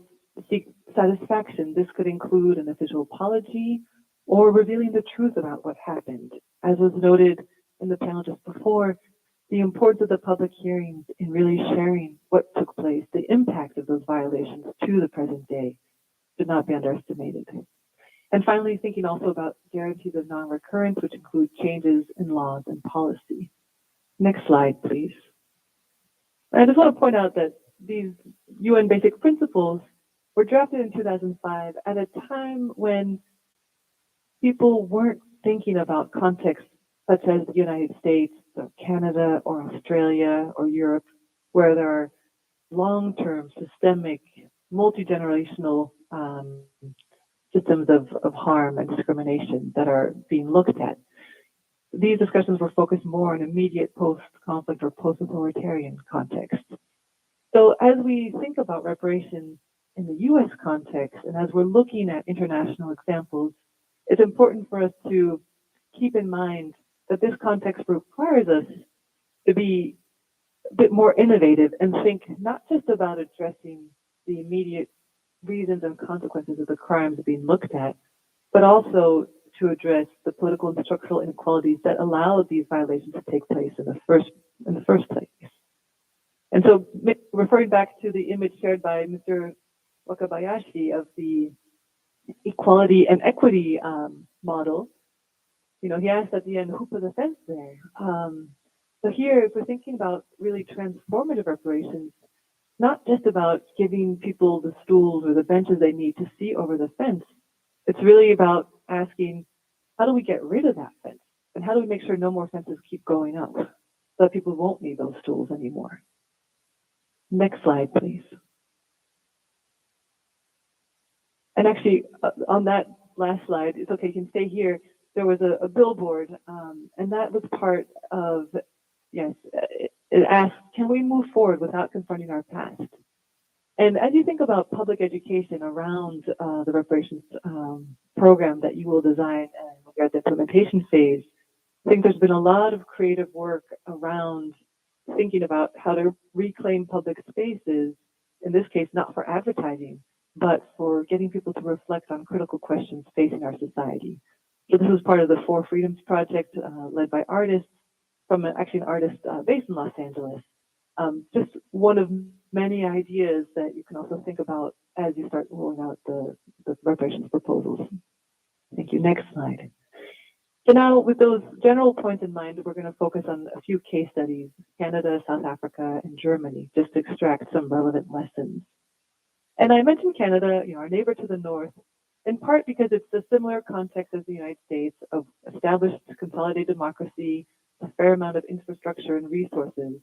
seek satisfaction. This could include an official apology or revealing the truth about what happened. As was noted in the panel just before, the importance of the public hearings in really sharing what took place, the impact of those violations to the present day should not be underestimated. And finally, thinking also about guarantees of non-recurrence, which include changes in laws and policy. Next slide, please. I just want to point out that these UN Basic Principles were drafted in 2005 at a time when people weren't thinking about contexts such as the United States, or Canada, or Australia, or Europe, where there are long-term, systemic, multi-generational systems of harm and discrimination that are being looked at. These discussions were focused more on immediate post-conflict or post-authoritarian context. So as we think about reparations in the US context, and as we're looking at international examples, it's important for us to keep in mind that this context requires us to be a bit more innovative and think not just about addressing the immediate reasons and consequences of the crimes being looked at, but also to address the political and structural inequalities that allow these violations to take place in the first place. And so, referring back to the image shared by Mr. Wakabayashi of the equality and equity model, he asked at the end, who put the fence there? So here, if we're thinking about really transformative reparations, not just about giving people the stools or the benches they need to see over the fence, it's really about asking, how do we get rid of that fence? And how do we make sure no more fences keep going up so that people won't need those stools anymore? Next slide, please. And actually, on that last slide, it's okay, you can stay here. There was a billboard, and that was part of, yes, it asked, can we move forward without confronting our past? And as you think about public education around the reparations program that you will design and we're at the implementation phase, I think there's been a lot of creative work around thinking about how to reclaim public spaces, in this case, not for advertising, but for getting people to reflect on critical questions facing our society. So this was part of the Four Freedoms Project led by artists from actually an artist based in Los Angeles. Just one of many ideas that you can also think about as you start rolling out the reparations proposals. Thank you. Next slide. So now with those general points in mind, we're going to focus on a few case studies, Canada, South Africa, and Germany, just to extract some relevant lessons. And I mentioned Canada, our neighbor to the north, in part because it's a similar context as the United States of established consolidated democracy, a fair amount of infrastructure and resources.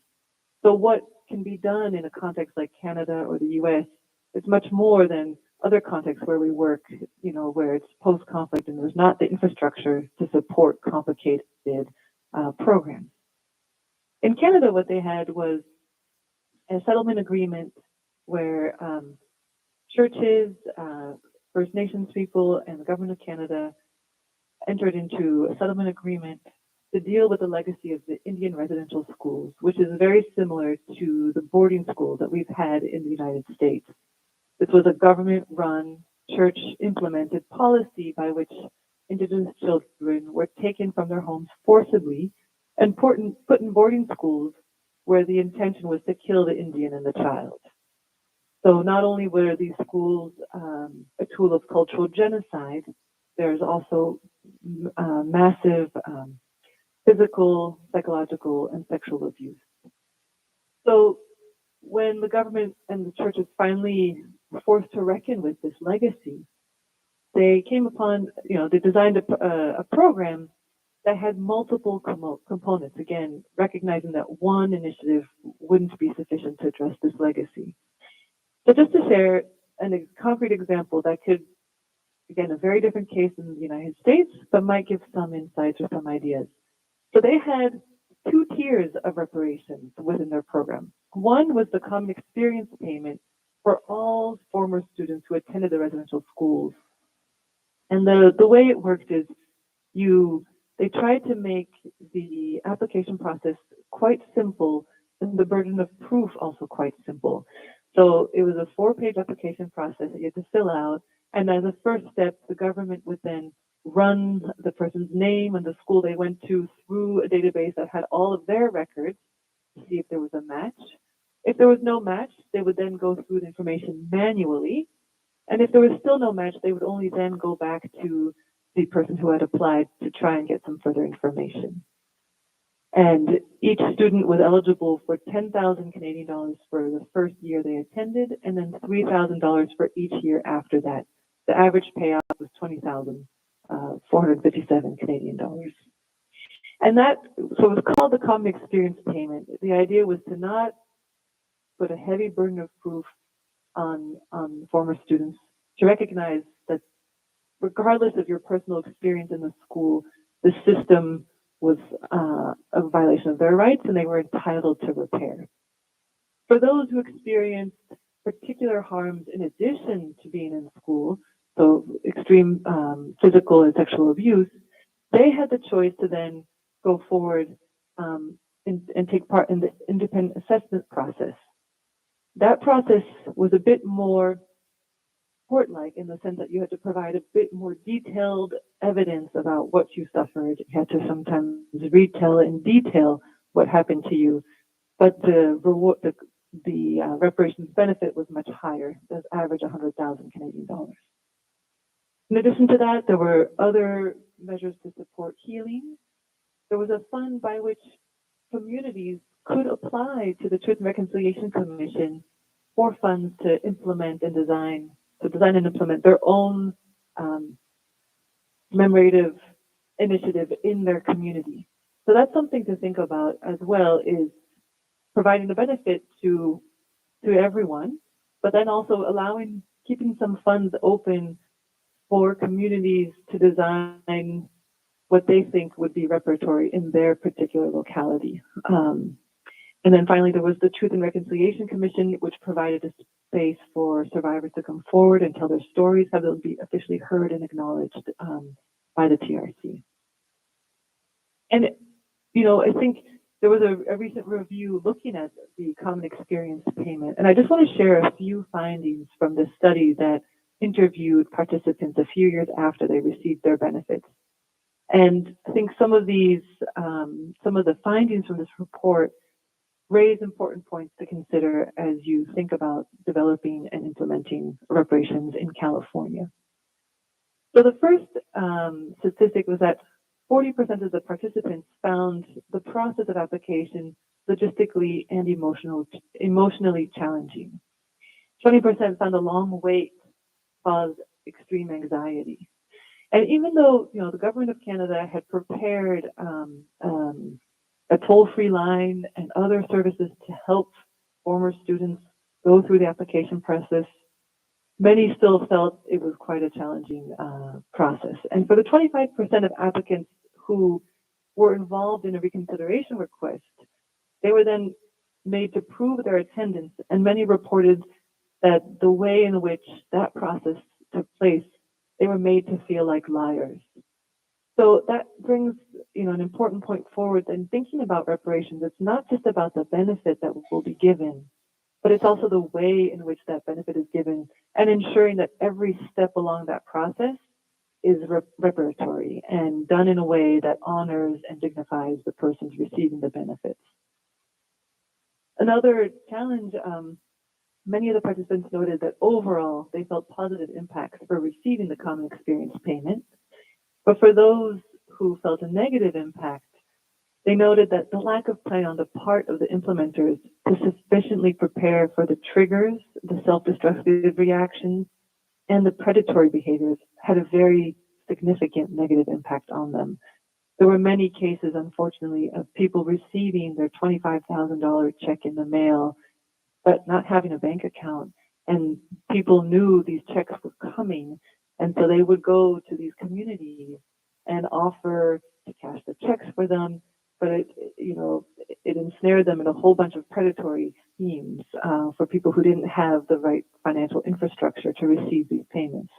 So what can be done in a context like Canada or the US is much more than other contexts where we work, where it's post-conflict and there's not the infrastructure to support complicated programs. In Canada, what they had was a settlement agreement where churches, First Nations people, and the government of Canada entered into a settlement agreement to deal with the legacy of the Indian residential schools, which is very similar to the boarding schools that we've had in the United States. This was a government-run, church-implemented policy by which Indigenous children were taken from their homes forcibly and put in boarding schools where the intention was to kill the Indian and the child. So not only were these schools a tool of cultural genocide, there's also massive physical, psychological, and sexual abuse. So when the government and the churches finally were forced to reckon with this legacy, they came upon, they designed a program that had multiple components, again, recognizing that one initiative wouldn't be sufficient to address this legacy. So just to share a concrete example that could, again, a very different case in the United States, but might give some insights or some ideas. So they had two tiers of reparations within their program. One was the common experience payment for all former students who attended the residential schools. And the way it worked is they tried to make the application process quite simple and the burden of proof also quite simple. So it was a 4-page application process that you had to fill out. And as a first step, the government would then run the person's name and the school they went to through a database that had all of their records to see if there was a match. If there was no match, they would then go through the information manually. And if there was still no match, they would only then go back to the person who had applied to try and get some further information. And each student was eligible for 10,000 Canadian dollars for the first year they attended, and then $3,000 for each year after that. The average payout was 20,457 Canadian dollars. And so it was called the common experience payment. The idea was to not put a heavy burden of proof on former students, to recognize that regardless of your personal experience in the school, the system was a violation of their rights and they were entitled to repair. For those who experienced particular harms in addition to being in school, so extreme physical and sexual abuse, they had the choice to then go forward and take part in the independent assessment process. That process was a bit more court-like in the sense that you had to provide a bit more detailed evidence about what you suffered. You had to sometimes retell in detail what happened to you. But the the reparations benefit was much higher, the average 100,000 Canadian dollars. In addition to that, there were other measures to support healing. There was a fund by which communities could apply to the Truth and Reconciliation Commission for funds to implement and design and implement their own commemorative initiative in their community. So that's something to think about as well, is providing the benefit to everyone, but then also keeping some funds open for communities to design what they think would be reparatory in their particular locality. And then finally, there was the Truth and Reconciliation Commission, which provided a space for survivors to come forward and tell their stories, have them be officially heard and acknowledged by the TRC. And, I think there was a recent review looking at the common experience payment. And I just want to share a few findings from this study that interviewed participants a few years after they received their benefits. And I think some of the findings from this report raise important points to consider as you think about developing and implementing reparations in California. So the first statistic was that 40% of the participants found the process of application logistically and emotionally challenging. 20% found a long wait caused extreme anxiety. And even though, the government of Canada had prepared a toll-free line and other services to help former students go through the application process, many still felt it was quite a challenging process. And for the 25% of applicants who were involved in a reconsideration request, they were then made to prove their attendance, and many reported that the way in which that process took place, they were made to feel like liars. So that brings, an important point forward in thinking about reparations. It's not just about the benefit that will be given, but it's also the way in which that benefit is given and ensuring that every step along that process is reparatory and done in a way that honors and dignifies the persons receiving the benefits. Another challenge, many of the participants noted that overall they felt positive impacts for receiving the common experience payment. But for those who felt a negative impact, they noted that the lack of plan on the part of the implementers to sufficiently prepare for the triggers, the self-destructive reactions, and the predatory behaviors had a very significant negative impact on them. There were many cases, unfortunately, of people receiving their $25,000 check in the mail, but not having a bank account. And people knew these checks were coming. And so they would go to these communities and offer to cash the checks for them. But it ensnared them in a whole bunch of predatory schemes for people who didn't have the right financial infrastructure to receive these payments.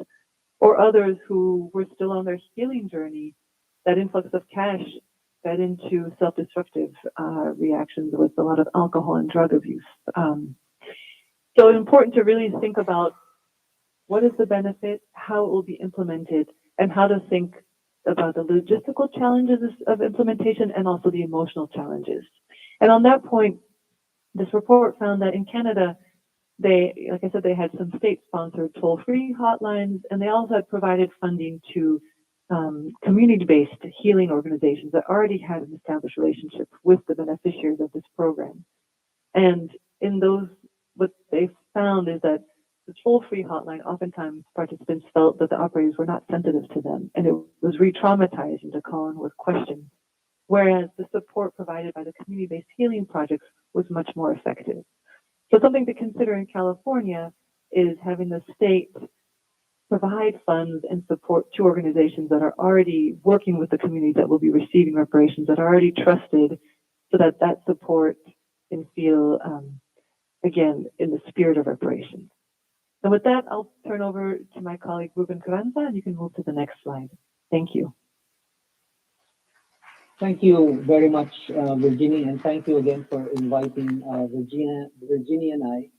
Or others who were still on their healing journey, that influx of cash fed into self-destructive reactions with a lot of alcohol and drug abuse. So it's important to really think about what is the benefit, how it will be implemented, and how to think about the logistical challenges of implementation and also the emotional challenges. And on that point, this report found that in Canada, like I said, they had some state-sponsored toll-free hotlines, and they also had provided funding to community-based healing organizations that already had an established relationship with the beneficiaries of this program. And in those, what they found is that the toll-free hotline, oftentimes participants felt that the operators were not sensitive to them, and it was re-traumatizing to call in with questions, whereas the support provided by the community-based healing projects was much more effective. So something to consider in California is having the state provide funds and support to organizations that are already working with the community that will be receiving reparations, that are already trusted, so that that support can feel, again, in the spirit of reparations. And with that, I'll turn over to my colleague Ruben Carranza, and you can move to the next slide. Thank you. Thank you very much, Virginia, and thank you again for inviting Virginia and I.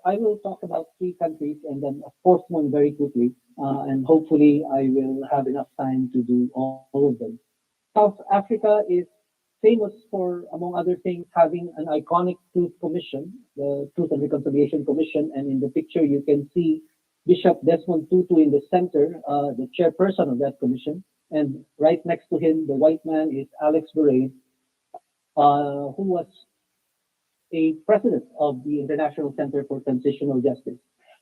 I will talk about 3 countries and then a 4th one very quickly, and hopefully I will have enough time to do all of them. South Africa is famous for, among other things, having an iconic Truth Commission, the Truth and Reconciliation Commission. And in the picture, you can see Bishop Desmond Tutu in the center, the chairperson of that commission. And right next to him, the white man is Alex Berez, who was a president of the International Center for Transitional Justice.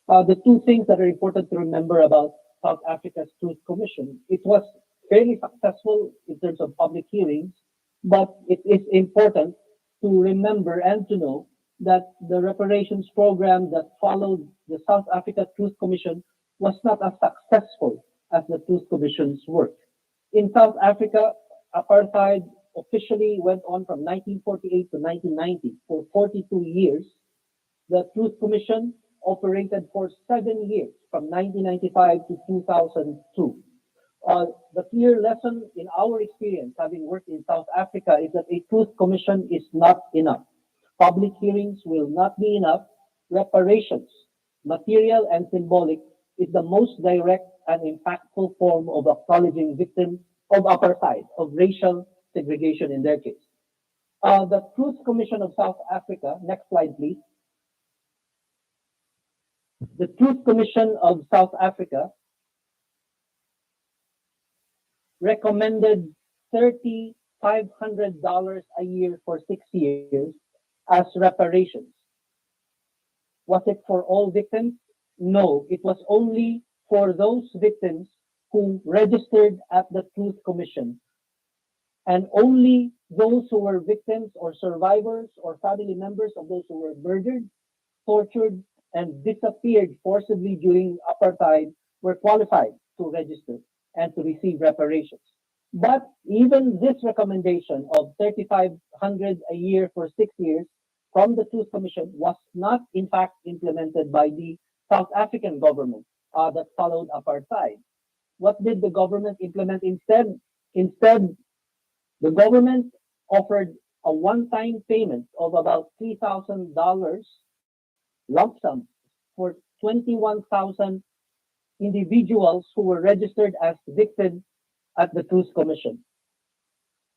The two things that are important to remember about South Africa's Truth Commission: it was fairly successful in terms of public hearings, but it is important to remember and to know that the reparations program that followed the South Africa Truth Commission was not as successful as the Truth Commission's work. In South Africa, apartheid officially went on from 1948 to 1990 for 42 years. The Truth Commission operated for 7 years, from 1995 to 2002. The clear lesson in our experience, having worked in South Africa, is that a Truth Commission is not enough. Public hearings will not be enough. Reparations, material and symbolic, is the most direct and impactful form of acknowledging victims of apartheid, of racial segregation in their case. The Truth Commission of South Africa, next slide please. The Truth Commission of South Africa recommended $3,500 a year for 6 years as reparations. Was it for all victims? No, it was only for those victims who registered at the Truth Commission, and only those who were victims or survivors or family members of those who were murdered, tortured, and disappeared forcibly during apartheid were qualified to register and to receive reparations. But even this recommendation of $3,500 a year for 6 years from the Truth Commission was not in fact implemented by the South African government that followed apartheid. What did the government implement instead? Instead, the government offered a one-time payment of about $3,000 lump sum for 21,000 individuals who were registered as victims at the Truth Commission.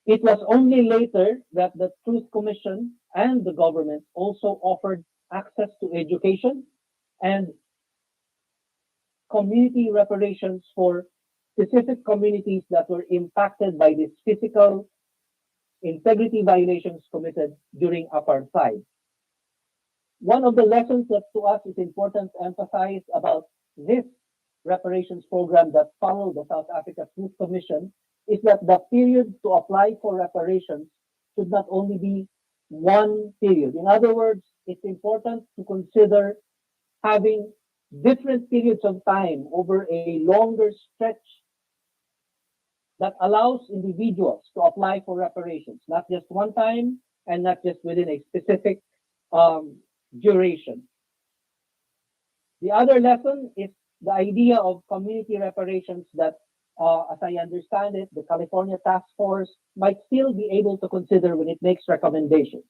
It was only later that the Truth Commission and the government also offered access to education and community reparations for specific communities that were impacted by these physical integrity violations committed during apartheid. One of the lessons that to us is important to emphasize about this reparations program that followed the South Africa Truth Commission is that the period to apply for reparations should not only be one period. In other words, it's important to consider having different periods of time over a longer stretch that allows individuals to apply for reparations, not just one time and not just within a specific duration. The other lesson is the idea of community reparations that, as I understand it, the California Task Force might still be able to consider when it makes recommendations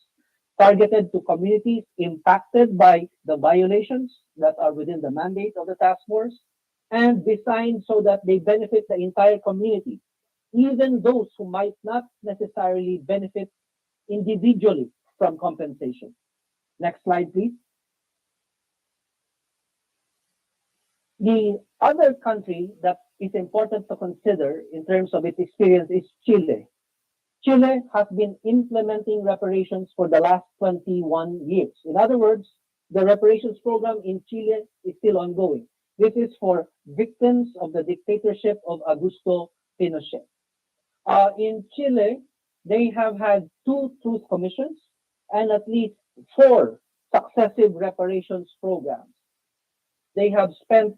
targeted to communities impacted by the violations that are within the mandate of the task force, and designed so that they benefit the entire community, even those who might not necessarily benefit individually from compensation. Next slide, please. The other country that is important to consider in terms of its experience is Chile. Chile has been implementing reparations for the last 21 years. In other words, the reparations program in Chile is still ongoing. This is for victims of the dictatorship of Augusto Pinochet. In Chile, they have had 2 truth commissions and at least 4 successive reparations programs. They have spent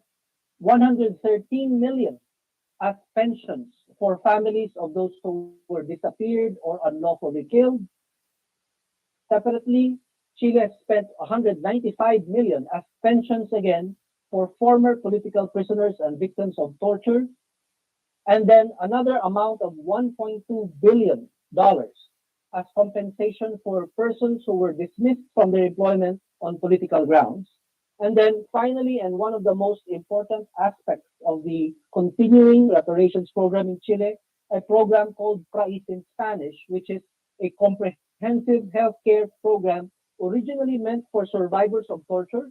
113 million as pensions for families of those who were disappeared or unlawfully killed. Separately, Chile has spent 195 million as pensions again for former political prisoners and victims of torture. And then another amount of $1.2 billion as compensation for persons who were dismissed from their employment on political grounds. And then finally, and one of the most important aspects of the continuing reparations program in Chile, a program called PRAIS in Spanish, which is a comprehensive healthcare program originally meant for survivors of torture,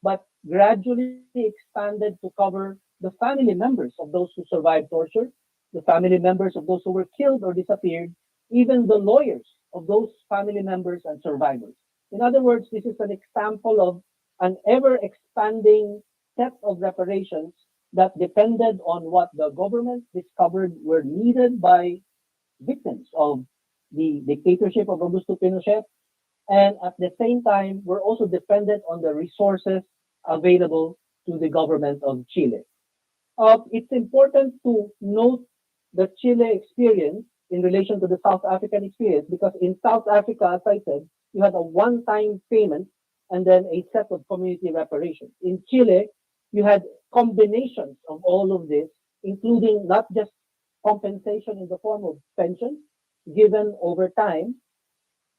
but gradually expanded to cover the family members of those who survived torture, the family members of those who were killed or disappeared, even the lawyers of those family members and survivors. In other words, this is an example of an ever expanding set of reparations that depended on what the government discovered were needed by victims of the dictatorship of Augusto Pinochet, and at the same time were also dependent on the resources available to the government of Chile. It's important to note the Chile experience in relation to the South African experience, because in South Africa, as I said, you had a one-time payment and then a set of community reparations. In Chile, you had combinations of all of this, including not just compensation in the form of pensions given over time,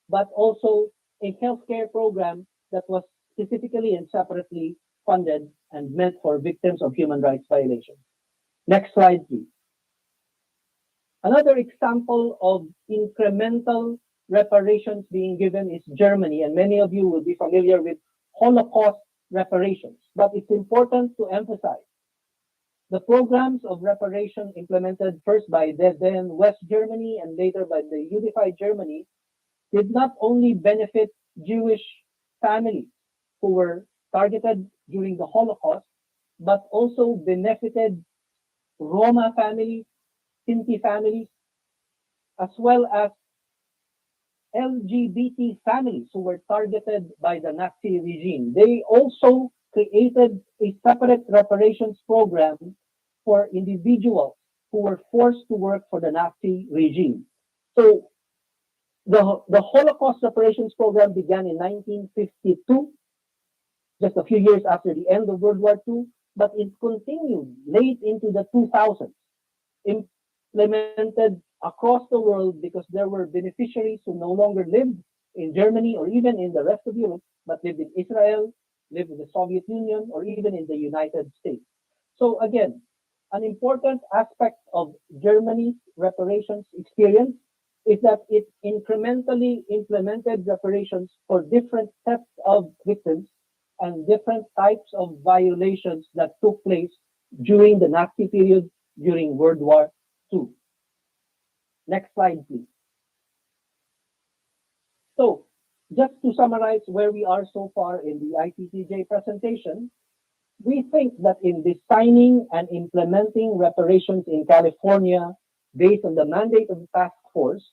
but also a healthcare program that was specifically and separately funded and meant for victims of human rights violations. Next slide, please. Another example of incremental reparations being given is Germany, and many of you will be familiar with Holocaust reparations. But it's important to emphasize the programs of reparation implemented first by the then West Germany and later by the Unified Germany did not only benefit Jewish families who were targeted during the Holocaust, but also benefited Roma families, Sinti families, as well as LGBT families who were targeted by the Nazi regime. They also created a separate reparations program for individuals who were forced to work for the Nazi regime. So the Holocaust reparations program began in 1952, just a few years after the end of World War II, but it continued late into the 2000s, implemented across the world because there were beneficiaries who no longer lived in Germany or even in the rest of Europe, but lived in Israel, lived in the Soviet Union, or even in the United States. So again, an important aspect of Germany's reparations experience is that it incrementally implemented reparations for different sets of victims and different types of violations that took place during the Nazi period, during World War II. Next slide, please. So, just to summarize where we are so far in the ICCJ presentation, we think that in designing and implementing reparations in California based on the mandate of the task force,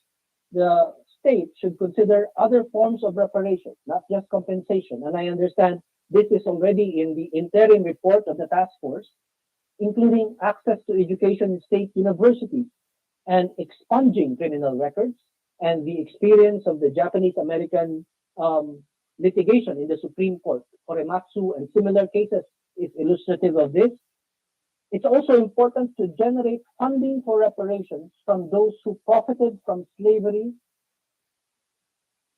the state should consider other forms of reparation, not just compensation. And I understand this is already in the interim report of the task force, including access to education in state universities and expunging criminal records, and the experience of the Japanese-American litigation in the Supreme Court, Korematsu and similar cases is illustrative of this. It's also important to generate funding for reparations from those who profited from slavery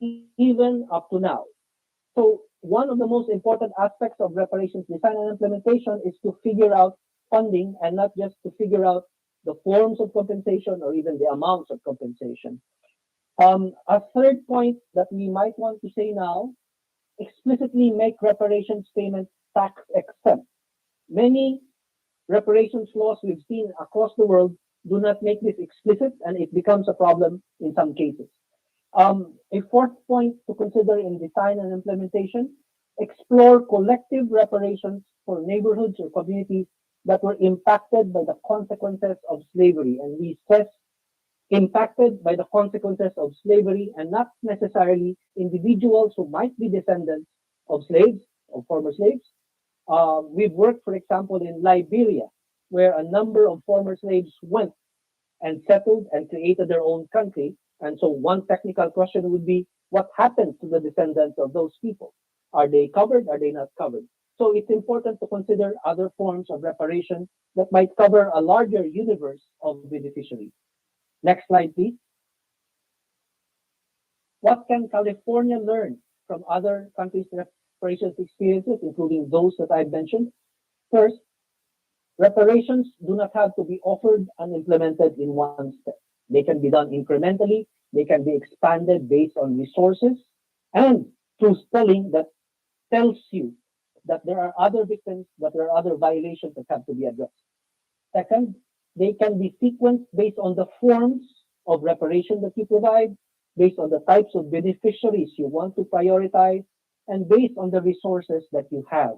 even up to now. So one of the most important aspects of reparations design and implementation is to figure out funding and not just to figure out the forms of compensation or even the amounts of compensation. A third point that we might want to say now, explicitly make reparations payments tax exempt. Many reparations laws we've seen across the world do not make this explicit, and it becomes a problem in some cases. A fourth point to consider in design and implementation, explore collective reparations for neighborhoods or communities that were impacted by the consequences of slavery. And we stress impacted by the consequences of slavery and not necessarily individuals who might be descendants of slaves or former slaves. We've worked, for example, in Liberia, where a number of former slaves went and settled and created their own country. And so one technical question would be, what happened to the descendants of those people? Are they covered? Are they not covered? So it's important to consider other forms of reparation that might cover a larger universe of beneficiaries. Next slide, please. What can California learn from other countries' reparations experiences, including those that I've mentioned? First, reparations do not have to be offered and implemented in one step. They can be done incrementally. They can be expanded based on resources and through spelling that tells you that there are other victims, that there are other violations that have to be addressed. Second, they can be sequenced based on the forms of reparation that you provide, based on the types of beneficiaries you want to prioritize, and based on the resources that you have.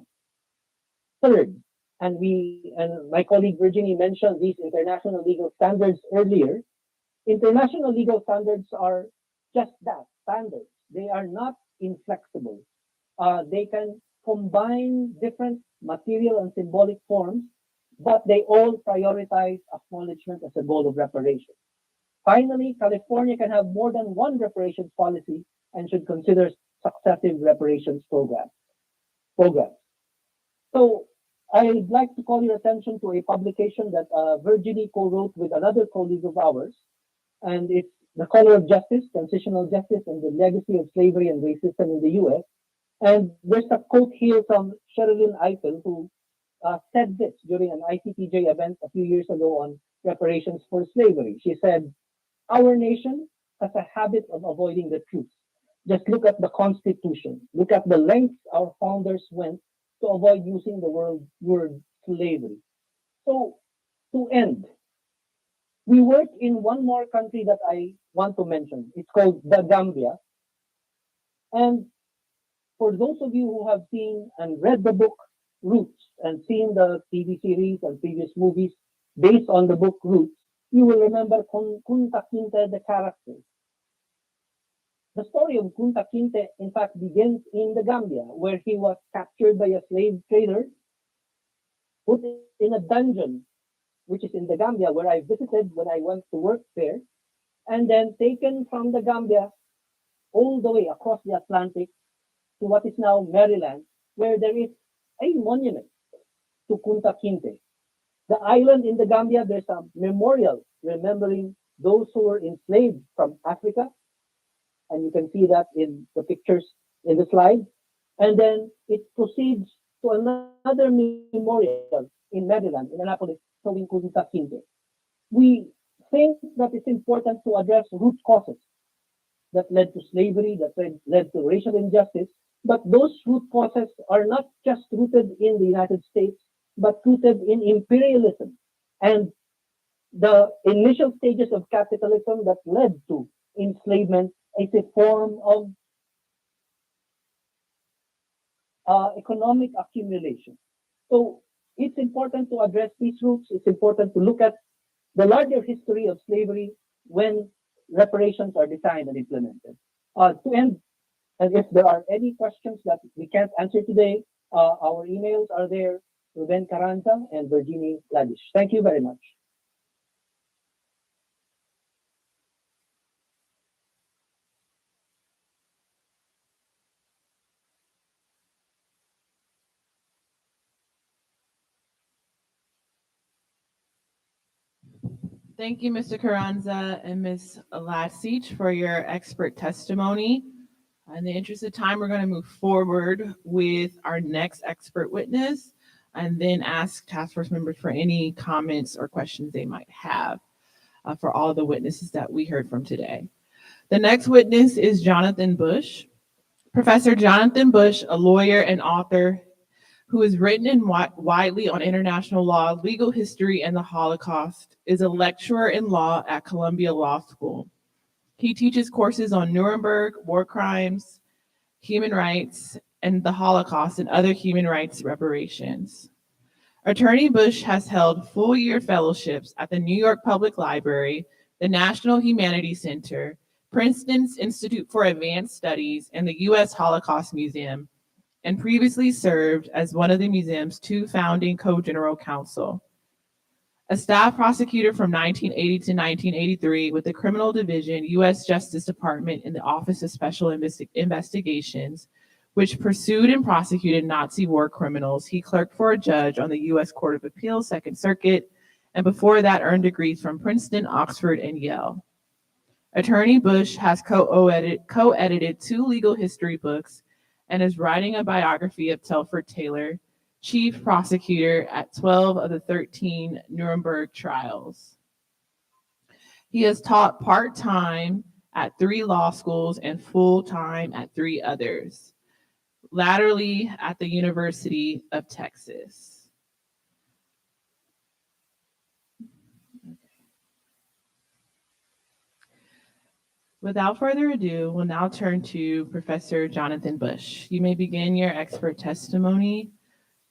Third, and my colleague Virginie mentioned these international legal standards earlier. International legal standards are just that, standards. They are not inflexible. They can combine different material and symbolic forms, but they all prioritize acknowledgement as a goal of reparation. Finally, California can have more than one reparations policy and should consider successive reparations programs. So I'd like to call your attention to a publication that Virginie co-wrote with another colleague of ours, and it's The Color of Justice, Transitional Justice and the Legacy of Slavery and Racism in the U.S. And there's a quote here from Sherilyn Eitel, who said this during an ICTJ event a few years ago on reparations for slavery. She said, "Our nation has a habit of avoiding the truth. Just look at the Constitution. Look at the lengths our founders went to avoid using the word slavery." So to end, we work in one more country that I want to mention. It's called the Gambia. And for those of you who have seen and read the book Roots and seen the TV series and previous movies based on the book Roots, you will remember Kunta Kinte, the character. The story of Kunta Kinte, in fact, begins in the Gambia, where he was captured by a slave trader, put in a dungeon, which is in the Gambia, where I visited when I went to work there, and then taken from the Gambia all the way across the Atlantic to what is now Maryland, where there is a monument to Kunta Kinte. The island in the Gambia, there's a memorial remembering those who were enslaved from Africa, and you can see that in the pictures in the slide. And then it proceeds to another memorial in Maryland, in Annapolis, showing Kunta Kinte. We think that it's important to address root causes that led to slavery, that led to racial injustice, but those root causes are not just rooted in the United States, but rooted in imperialism and the initial stages of capitalism that led to enslavement is a form of economic accumulation. So it's important to address these roots. It's important to look at the larger history of slavery when reparations are designed and implemented. To end, and if there are any questions that we can't answer today, our emails are there, Ruben Carranza and Virginie Ladish. Thank you very much. Thank you, Mr. Carranza and Ms. Lasich, for your expert testimony. In the interest of time, we're going to move forward with our next expert witness and then ask task force members for any comments or questions they might have for all the witnesses that we heard from today. The next witness is Jonathan Bush. Professor Jonathan Bush, a lawyer and author who has written widely on international law, legal history, and the Holocaust, is a lecturer in law at Columbia Law School. He teaches courses on Nuremberg, war crimes, human rights, and the Holocaust and other human rights reparations. Attorney Bush has held full-year fellowships at the New York Public Library, the National Humanities Center, Princeton's Institute for Advanced Studies, and the U.S. Holocaust Museum, and previously served as one of the museum's 2 founding co-general counsel. A staff prosecutor from 1980 to 1983 with the Criminal Division, U.S. Justice Department in the Office of Special Investigations, which pursued and prosecuted Nazi war criminals. He clerked for a judge on the U.S. Court of Appeals, Second Circuit, and before that earned degrees from Princeton, Oxford, and Yale. Attorney Bush has co-edited 2 legal history books and is writing a biography of Telford Taylor, chief prosecutor at 12 of the 13 Nuremberg trials. He has taught part-time at 3 law schools and full-time at 3 others, latterly at the University of Texas. Without further ado, we'll now turn to Professor Jonathan Bush. You may begin your expert testimony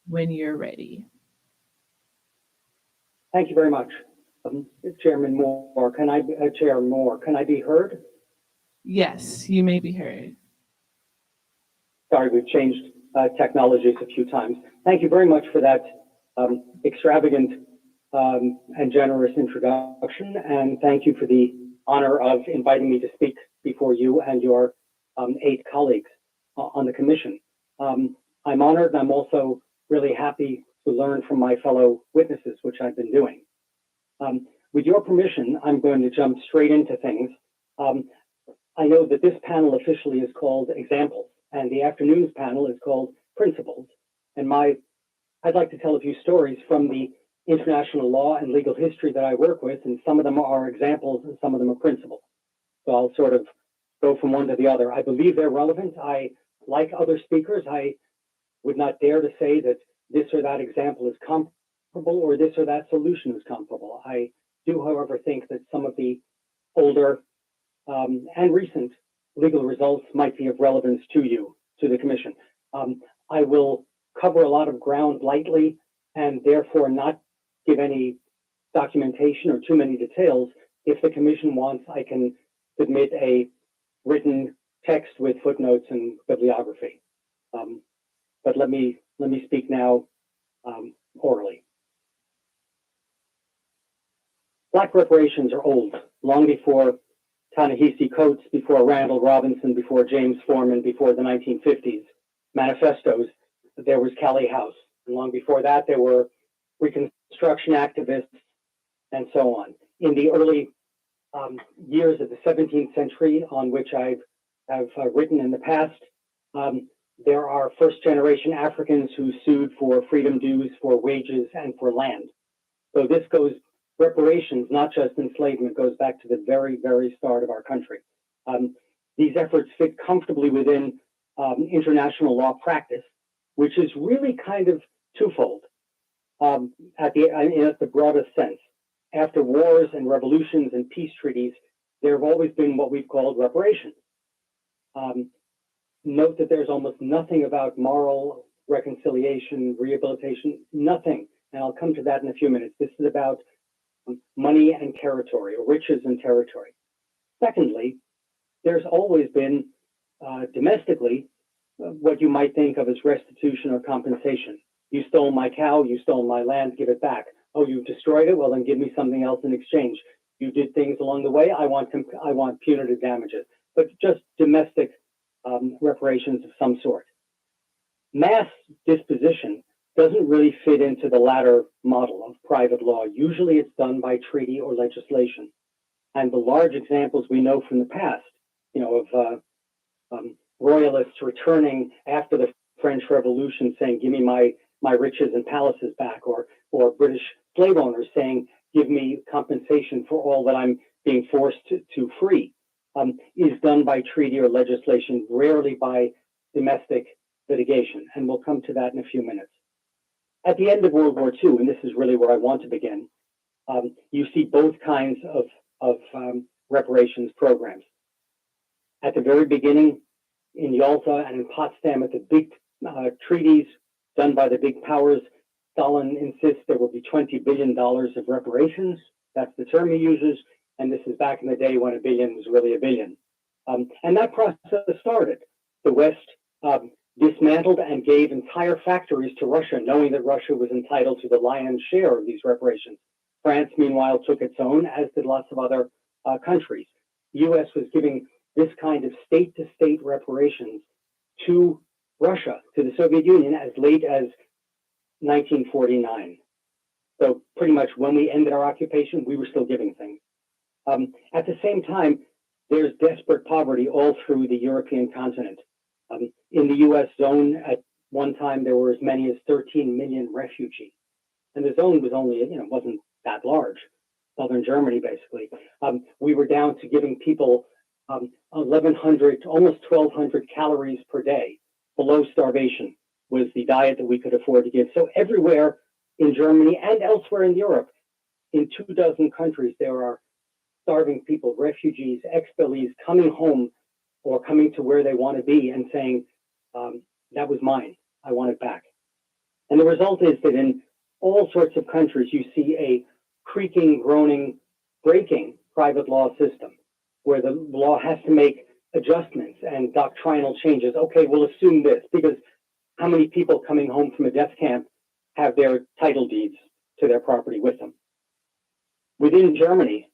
when you're ready. Thank you very much. Chairman Moore, Chair Moore, can I be heard? Yes, you may be heard. Sorry, we've changed technologies a few times. Thank you very much for that extravagant and generous introduction, and thank you for the honor of inviting me to speak before you and your 8 colleagues on the commission. I'm honored, and I'm also really happy to learn from my fellow witnesses, which I've been doing. With your permission, I'm going to jump straight into things. I know that this panel officially is called Examples, and the afternoon's panel is called Principles. And I'd like to tell a few stories from the international law and legal history that I work with, and some of them are examples and some of them are principles. So I'll sort of go from one to the other. I believe they're relevant. Like other speakers, I would not dare to say that this or that example is comparable or this or that solution is comparable. I do, however, think that some of the older and recent legal results might be of relevance to you, to the commission. I will cover a lot of ground lightly and therefore not give any documentation or too many details. If the commission wants, I can submit a written text with footnotes and bibliography. But let me speak now orally. Black reparations are old, long before Ta-Nehisi Coates, before Randall Robinson, before James Forman, before the 1950s manifestos. There was Callie House, and long before that there were Reconstruction activists and so on. In the early years of the 17th century, on which I have written in the past, there are first-generation Africans who sued for freedom dues, for wages, and for land. So this goes, reparations, not just enslavement, goes back to the very, very start of our country. These efforts fit comfortably within international law practice, which is really kind of twofold at the broadest sense. After wars and revolutions and peace treaties, there have always been what we've called reparations. Note that there's almost nothing about moral reconciliation, rehabilitation, nothing. And I'll come to that in a few minutes. This is about money and territory, or riches and territory. Secondly, there's always been domestically what you might think of as restitution or compensation. You stole my cow, you stole my land, give it back. Oh, you've destroyed it? Well, then give me something else in exchange. You did things along the way, I want punitive damages. But just domestic reparations of some sort. Mass disposition doesn't really fit into the latter model of private law. Usually it's done by treaty or legislation. And the large examples we know from the past, of royalists returning after the French Revolution saying, give me my riches and palaces back, or British slave owners saying, give me compensation for all that I'm being forced to free, is done by treaty or legislation, rarely by domestic litigation. And we'll come to that in a few minutes. At the end of World War II, and this is really where I want to begin, you see both kinds of reparations programs. At the very beginning, in Yalta and in Potsdam, at the big treaties done by the big powers, Stalin insists there will be $20 billion of reparations. That's the term he uses. And this is back in the day when a billion was really a billion. And that process started. The West dismantled and gave entire factories to Russia, knowing that Russia was entitled to the lion's share of these reparations. France, meanwhile, took its own, as did lots of other countries. The U.S. was giving this kind of state-to-state reparations to Russia, to the Soviet Union, as late as 1949. So pretty much when we ended our occupation, we were still giving things. At the same time, there's desperate poverty all through the European continent. In the U.S. zone, at one time, there were as many as 13 million refugees. And the zone was only, wasn't that large. southern Germany, basically. We were down to giving people 1,100, almost 1,200 calories per day below starvation was the diet that we could afford to give. So everywhere in Germany and elsewhere in Europe, in 24 countries, there are starving people, refugees, expellees coming home or coming to where they want to be and saying, that was mine, I want it back. And the result is that in all sorts of countries, you see a creaking, groaning, breaking private law system where the law has to make adjustments and doctrinal changes. Okay, we'll assume this, because how many people coming home from a death camp have their title deeds to their property with them? Within Germany,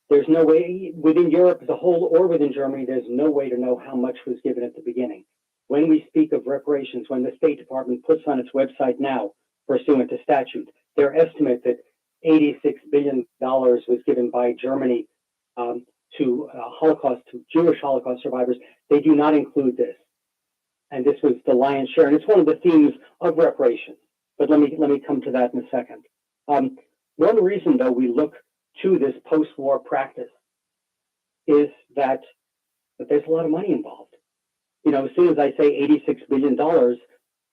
there's no way, within Europe as a whole or within Germany, there's no way to know how much was given at the beginning. When we speak of reparations, when the State Department puts on its website now, pursuant to statute, their estimate that $86 billion was given by Germany to Jewish Holocaust survivors, they do not include this. And this was the lion's share. And it's one of the themes of reparations. But let me come to that in a second. One reason, though, we look to this post-war practice is that there's a lot of money involved. You know, as soon as I say $86 billion,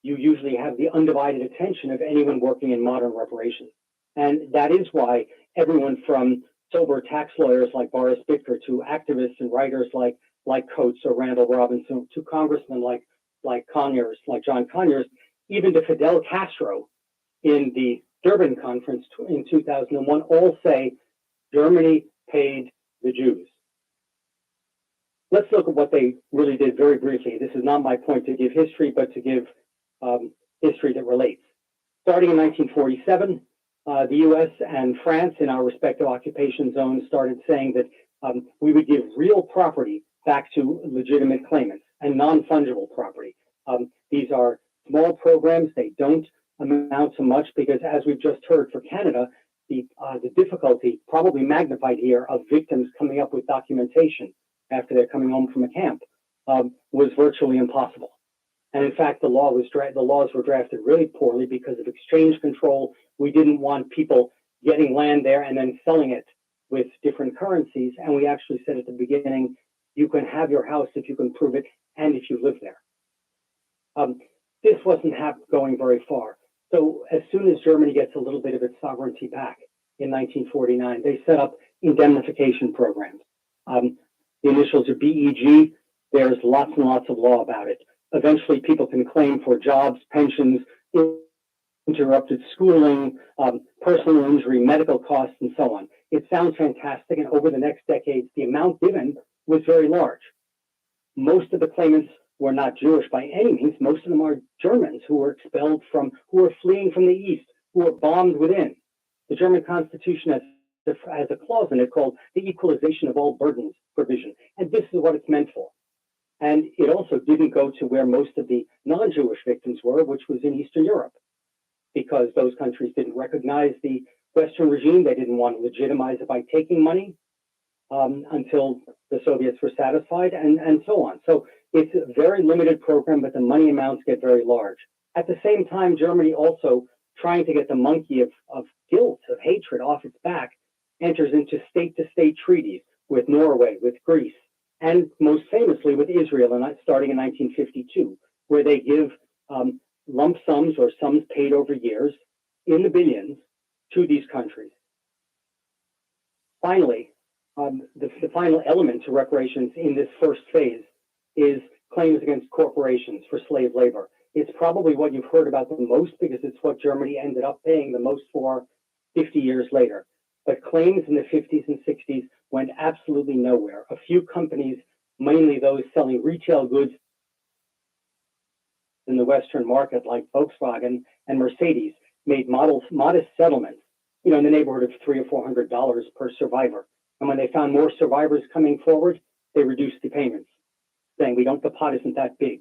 you usually have the undivided attention of anyone working in modern reparations. And that is why everyone from sober tax lawyers like Boris Bittker to activists and writers like Coates or Randall Robinson to congressmen like Conyers, like John Conyers, even to Fidel Castro in the Durban conference in 2001, all say Germany paid the Jews. Let's look at what they really did very briefly. This is not my point to give history, but to give history that relates. Starting in 1947, the US and France in our respective occupation zones started saying that we would give real property back to legitimate claimants and non-fungible property. These are small programs. They don't amount to much because, as we've just heard for Canada, the difficulty, probably magnified here, of victims coming up with documentation after they're coming home from a camp was virtually impossible. And in fact, the laws were drafted really poorly because of exchange control. We didn't want people getting land there and then selling it with different currencies. And we actually said at the beginning, you can have your house if you can prove it and if you live there. This wasn't going very far. So as soon as Germany gets a little bit of its sovereignty back in 1949, they set up indemnification programs. The initials are BEG. There's lots and lots of law about it. Eventually, people can claim for jobs, pensions, interrupted schooling, personal injury, medical costs, and so on. It sounds fantastic, and over the next decades, the amount given was very large. Most of the claimants were not Jewish by any means. Most of them are Germans who were expelled who were fleeing from the East, who were bombed within. The German Constitution has a clause in it called the equalization of all burdens provision, and this is what it's meant for. And it also didn't go to where most of the non-Jewish victims were, which was in Eastern Europe, because those countries didn't recognize the Western regime. They didn't want to legitimize it by taking money until the Soviets were satisfied, and so on. So it's a very limited program, but the money amounts get very large. At the same time, Germany also, trying to get the monkey of guilt, of hatred off its back, enters into state-to-state treaties with Norway, with Greece, and most famously with Israel, starting in 1952, where they give lump sums or sums paid over years in the billions to these countries. Finally, the final element to reparations in this first phase is claims against corporations for slave labor. It's probably what you've heard about the most because it's what Germany ended up paying the most for 50 years later. But claims in the 50s and 60s went absolutely nowhere. A few companies, mainly those selling retail goods in the Western market, like Volkswagen and Mercedes, made modest settlements, in the neighborhood of $300 or $400 per survivor. And when they found more survivors coming forward, they reduced the payments, saying the pot isn't that big.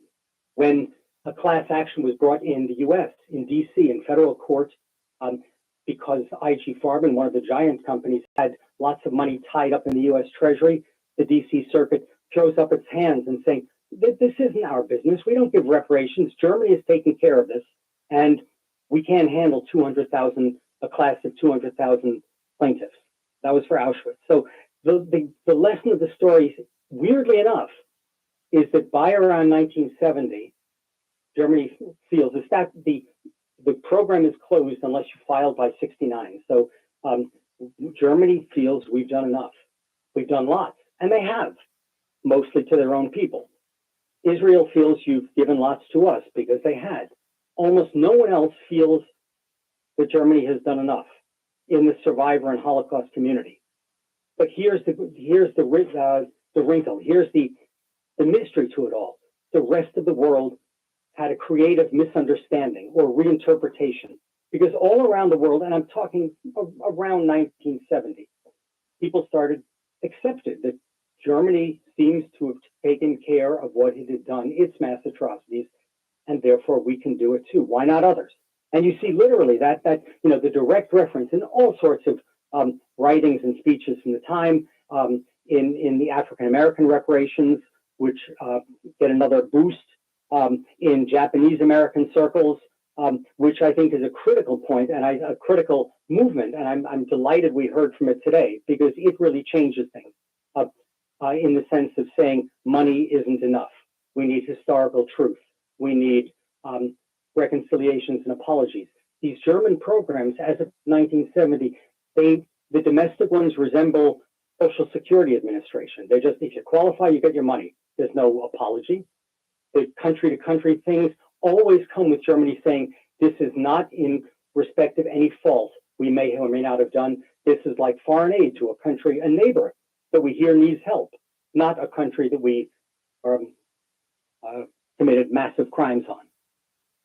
When a class action was brought in the U.S., in D.C., in federal court, because IG Farben, one of the giant companies, had lots of money tied up in the U.S. Treasury, the D.C. Circuit throws up its hands and saying, this isn't our business. We don't give reparations. Germany is taking care of this, and we can't handle a class of 200,000 plaintiffs. That was for Auschwitz. So the lesson of the story, weirdly enough, is that by around 1970, Germany feels that the program is closed unless you filed by 69. So Germany feels we've done enough. We've done lots, and they have, mostly to their own people. Israel feels you've given lots to us because they had. Almost no one else feels that Germany has done enough in the survivor and Holocaust community. But here's the wrinkle. Here's the mystery to it all. The rest of the world had a creative misunderstanding or reinterpretation, because all around the world, and I'm talking around 1970, people accepted that Germany seems to have taken care of what it had done, its mass atrocities, and therefore we can do it too. Why not others? And you see literally that the direct reference in all sorts of writings and speeches from the time in the African American reparations, which get another boost in Japanese American circles, which I think is a critical point and a critical movement. And I'm delighted we heard from it today, because it really changes things in the sense of saying money isn't enough. We need historical truth. We need reconciliations and apologies. These German programs, as of 1970, the domestic ones resemble Social Security Administration. They're just, if you qualify, you get your money. There's no apology. The country-to-country things always come with Germany saying, this is not in respect of any fault we may or may not have done. This is like foreign aid to a country, a neighbor that we hear needs help, not a country that we committed massive crimes on.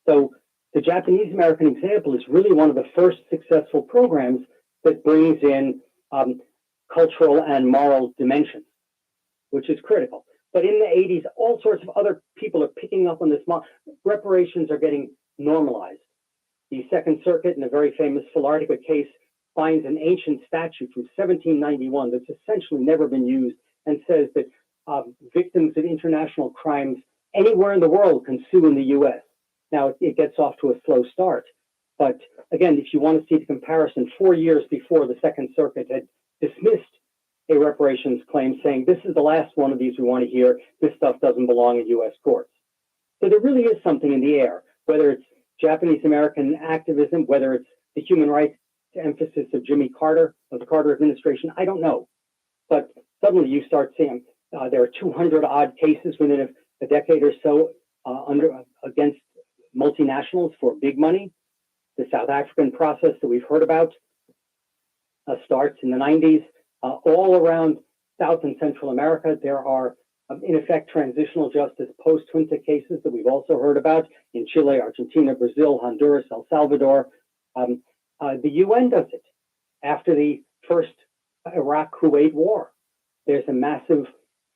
So the Japanese American example is really one of the first successful programs that brings in cultural and moral dimensions, which is critical. But in the 80s, all sorts of other people are picking up on this. Reparations are getting normalized. The Second Circuit, in a very famous Philartica case, finds an ancient statute from 1791 that's essentially never been used and says that victims of international crimes anywhere in the world can sue in the U.S. Now, it gets off to a slow start. But again, if you want to see the comparison, 4 years before the Second Circuit had dismissed a reparations claim saying, this is the last one of these we want to hear, this stuff doesn't belong in U.S. courts. So there really is something in the air, whether it's Japanese American activism, whether it's the human rights emphasis of Jimmy Carter, of the Carter administration, I don't know. But suddenly you start seeing there are 200 odd cases within a decade or so against multinationals for big money. The South African process that we've heard about starts in the 90s. All around South and Central America, there are, in effect, transitional justice post-Junta cases that we've also heard about in Chile, Argentina, Brazil, Honduras, El Salvador. The UN does it after the first Iraq-Kuwait war. There's a massive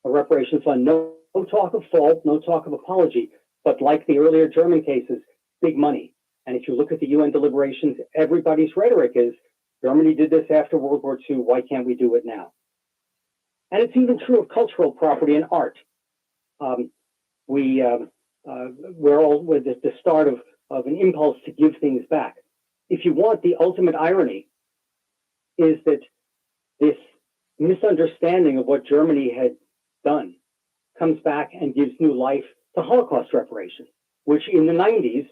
reparations fund. No talk of fault, no talk of apology, but like the earlier German cases, big money. And if you look at the UN deliberations, everybody's rhetoric is, Germany did this after World War II, why can't we do it now? And it's even true of cultural property and art. We're all with the start of an impulse to give things back. If you want, the ultimate irony is that this misunderstanding of what Germany had done comes back and gives new life to Holocaust reparations, which in the 90s,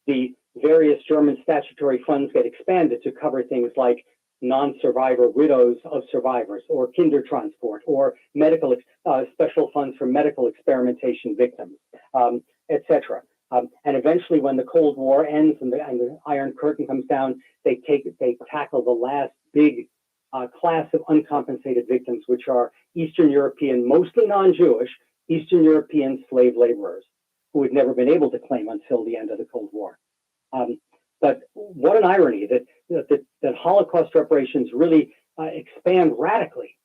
the various German statutory funds get expanded to cover things like non-survivor widows of survivors, or Kindertransport, or medical special funds for medical experimentation victims, etc. And eventually, when the Cold War ends and the Iron Curtain comes down, they tackle the last big class of uncompensated victims, which are Eastern European, mostly non-Jewish, Eastern European slave laborers who had never been able to claim until the end of the Cold War. But what an irony that Holocaust reparations really expand radically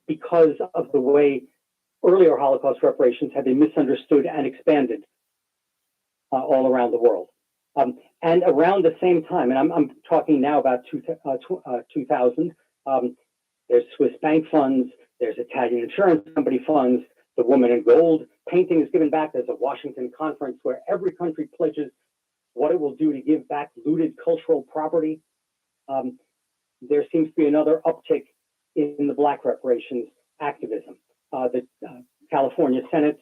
because of the way earlier Holocaust reparations had been misunderstood and expanded all around the world. And around the same time, and I'm talking now about 2000, there's Swiss bank funds, there's Italian insurance company funds, the Woman in Gold painting is given back. There's a Washington conference where every country pledges what it will do to give back looted cultural property. there seems to be another uptick in the Black reparations activism. The California Senate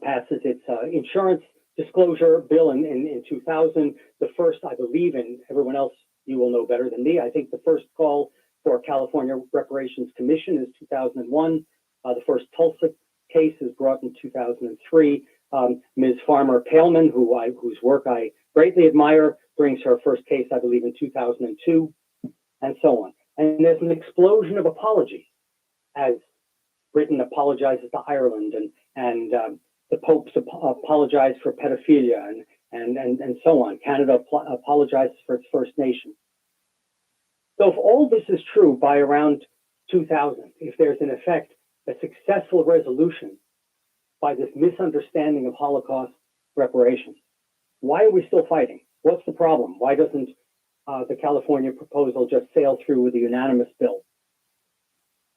passes its insurance disclosure bill in 2000. The first, I believe, and everyone else, you will know better than me, I think the first call for California Reparations Commission is 2001. The first Tulsa case is brought in 2003. Ms. Farmer Pailman, whose work I greatly admire, brings her first case, I believe, in 2002, and so on. And there's an explosion of apologies as Britain apologizes to Ireland, and the popes apologize for pedophilia, and so on. Canada apologizes for its First Nation. So if all this is true by around 2000, if there's in effect a successful resolution by this misunderstanding of Holocaust reparations, why are we still fighting? What's the problem? Why doesn't the California proposal just sail through with a unanimous bill?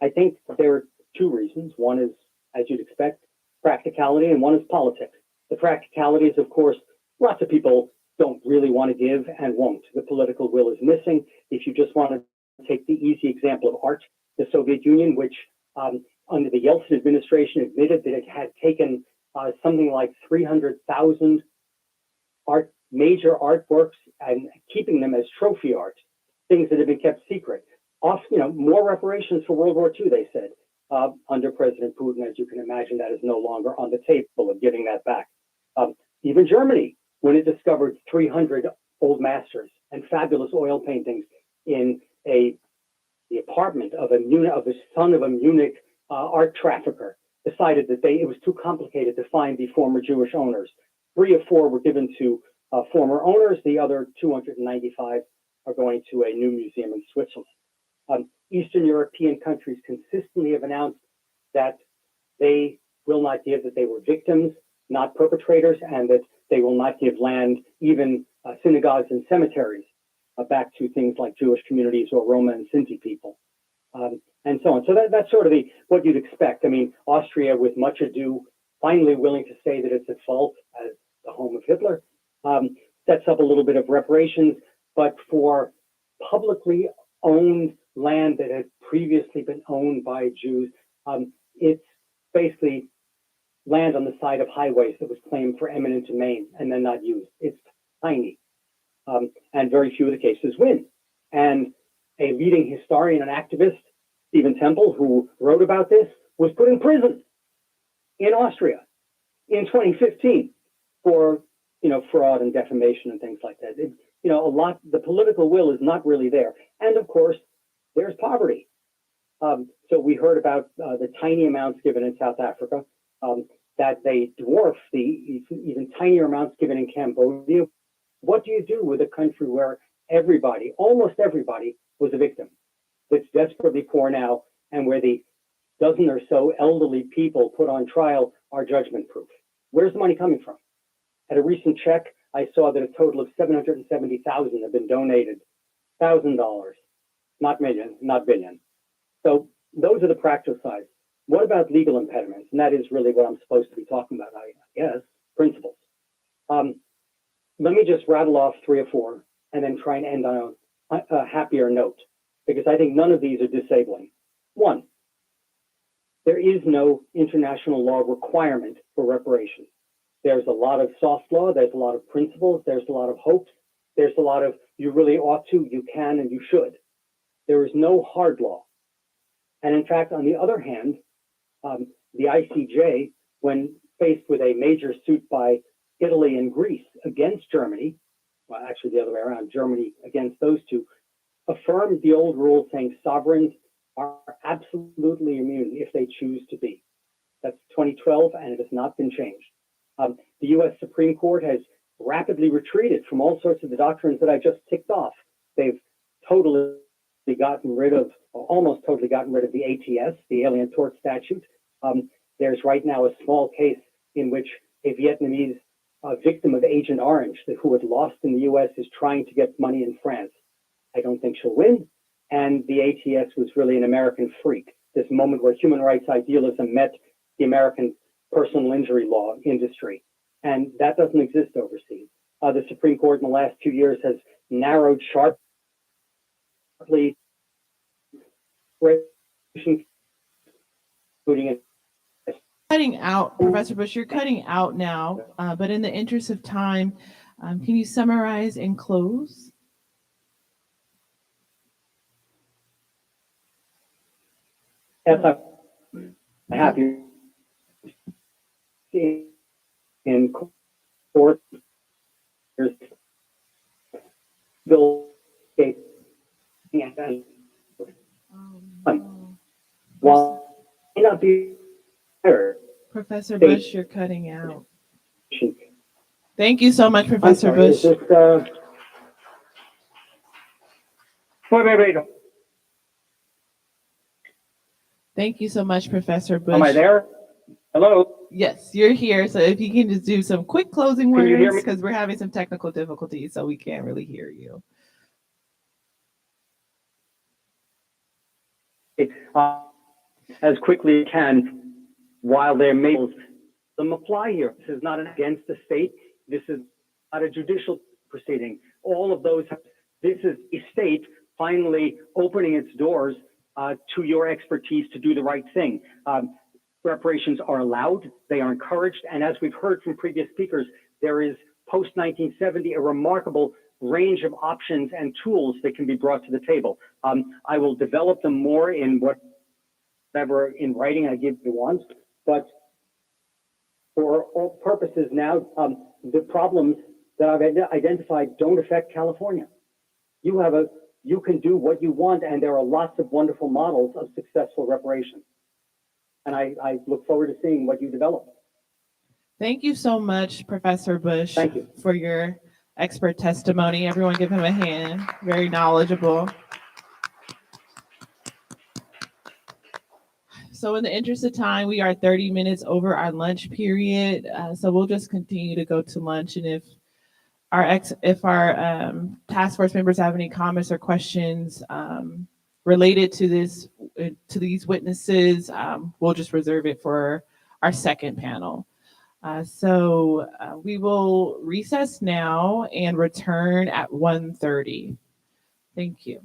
I think there are two reasons. One is, as you'd expect, practicality, and one is politics. The practicality is, of course, lots of people don't really want to give and won't. The political will is missing. If you just want to take the easy example of art, the Soviet Union, which under the Yeltsin administration admitted that it had taken something like 300,000 major artworks and keeping them as trophy art, things that have been kept secret. More reparations for World War II, they said. Under President Putin, as you can imagine, that is no longer on the table of giving that back. Even Germany, when it discovered 300 old masters and fabulous oil paintings in the apartment of the son of a Munich art trafficker, decided that it was too complicated to find the former Jewish owners. 3 of 4 were given to former owners. The other 295 are going to a new museum in Switzerland. Eastern European countries consistently have announced that they will not give, that they were victims, not perpetrators, and that they will not give land, even synagogues and cemeteries, back to things like Jewish communities or Roma and Sinti people, and so on. So that's sort of what you'd expect. I mean, Austria, with much ado, finally willing to say that it's at fault as the home of Hitler, sets up a little bit of reparations, but for publicly owned land that had previously been owned by Jews, it's basically land on the side of highways that was claimed for eminent domain and then not used. It's tiny, and very few of the cases win. And a leading historian and activist, Stephen Temple, who wrote about this, was put in prison in Austria in 2015 for fraud and defamation and things like that. The political will is not really there. And of course, there's poverty. So we heard about the tiny amounts given in South Africa, that they dwarf the even tinier amounts given in Cambodia. What do you do with a country where everybody, almost everybody, was a victim, that's desperately poor now, and where the dozen or so elderly people put on trial are judgment proof? Where's the money coming from? At a recent check, I saw that a total of $770,000 have been donated, $1,000, not million, not billion. So those are the practical sides. What about legal impediments? And that is really what I'm supposed to be talking about, I guess, principles. Let me just rattle off 3 or 4 and then try and end on a happier note, because I think none of these are disabling. 1, there is no international law requirement for reparations. There's a lot of soft law, there's a lot of principles, there's a lot of hopes, there's a lot of you really ought to, you can, and you should. There is no hard law. And in fact, on the other hand, the ICJ, when faced with a major suit by Italy and Greece against Germany, well, actually the other way around, Germany against those two, affirmed the old rule saying sovereigns are absolutely immune if they choose to be. That's 2012, and it has not been changed. The US Supreme Court has rapidly retreated from all sorts of the doctrines that I just ticked off. They've totally gotten rid of, or almost totally gotten rid of the ATS, the Alien Tort Statute. There's right now a small case in which a Vietnamese victim of Agent Orange who had lost in the US is trying to get money in France. I don't think she'll win. And the ATS was really an American freak, this moment where human rights idealism met the American personal injury law industry. And that doesn't exist overseas. The Supreme Court in the last 2 years has narrowed sharply historically including it. Cutting out, Professor Bush, you're cutting out now, but in the interest of time, can you summarize and close? Yes, I'm happy in court. There's bill. While it may not be better. Professor Bush, you're cutting out. Thank you so much, I'm Professor sorry, Bush. is this, wait. Thank you so much, Professor Bush. Am I there? Hello? Yes, you're here. So if you can just do some quick closing Can you hear words, me? because we're having some technical difficulties, so we can't really hear you. As quickly as can, while there may them apply here. This is not against the state. This is not a judicial proceeding. All of those, this is a state finally opening its doors to your expertise to do the right thing. Reparations are allowed, they are encouraged, and as we've heard from previous speakers, there is post-1970 a remarkable range of options and tools that can be brought to the table. I will develop them more in whatever in writing I give you once, but for all purposes now, the problems that I've identified don't affect California. You can do what you want, and there are lots of wonderful models of successful reparations. And I look forward to seeing what you develop. Thank you so much, Professor Bush, Thank you. for your expert testimony. Everyone give him a hand. Very knowledgeable. So in the interest of time, we are 30 minutes over our lunch period. So we'll just continue to go to lunch. And if our task force members have any comments or questions related to these witnesses, we'll just reserve it for our second panel. So we will recess now and return at 1:30. Thank you.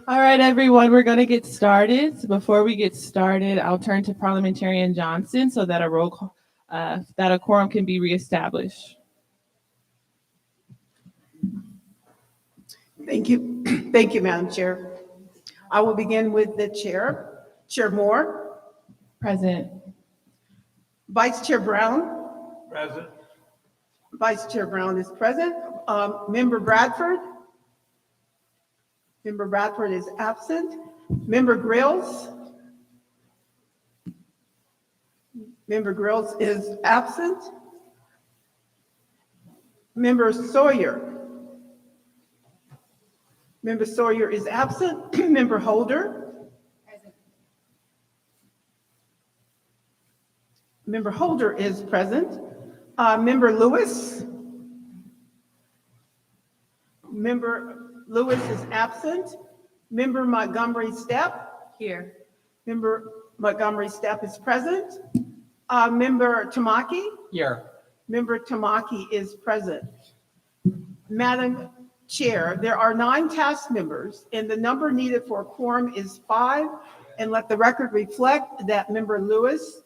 All right, everyone, we're going to get started. So before we get started, I'll turn to Parliamentarian Johnson so that a quorum can be reestablished. Thank you. Thank you, Madam Chair. I will begin with the chair. Chair Moore. Present. Vice Chair Brown. Present. Vice Chair Brown is present. Member Bradford. Member Bradford is absent. Member Grills. Member Grills is absent. Member Sawyer. Member Sawyer is absent. Member Holder. Member Holder is present. Member Lewis. Member Lewis is absent. Member Montgomery Stepp. Here. Member Montgomery Stepp is present. Member Tamaki. Here. Member Tamaki is present. Madam Chair, there are 9 task members, and the number needed for a quorum is 5. And let the record reflect that Member Lewis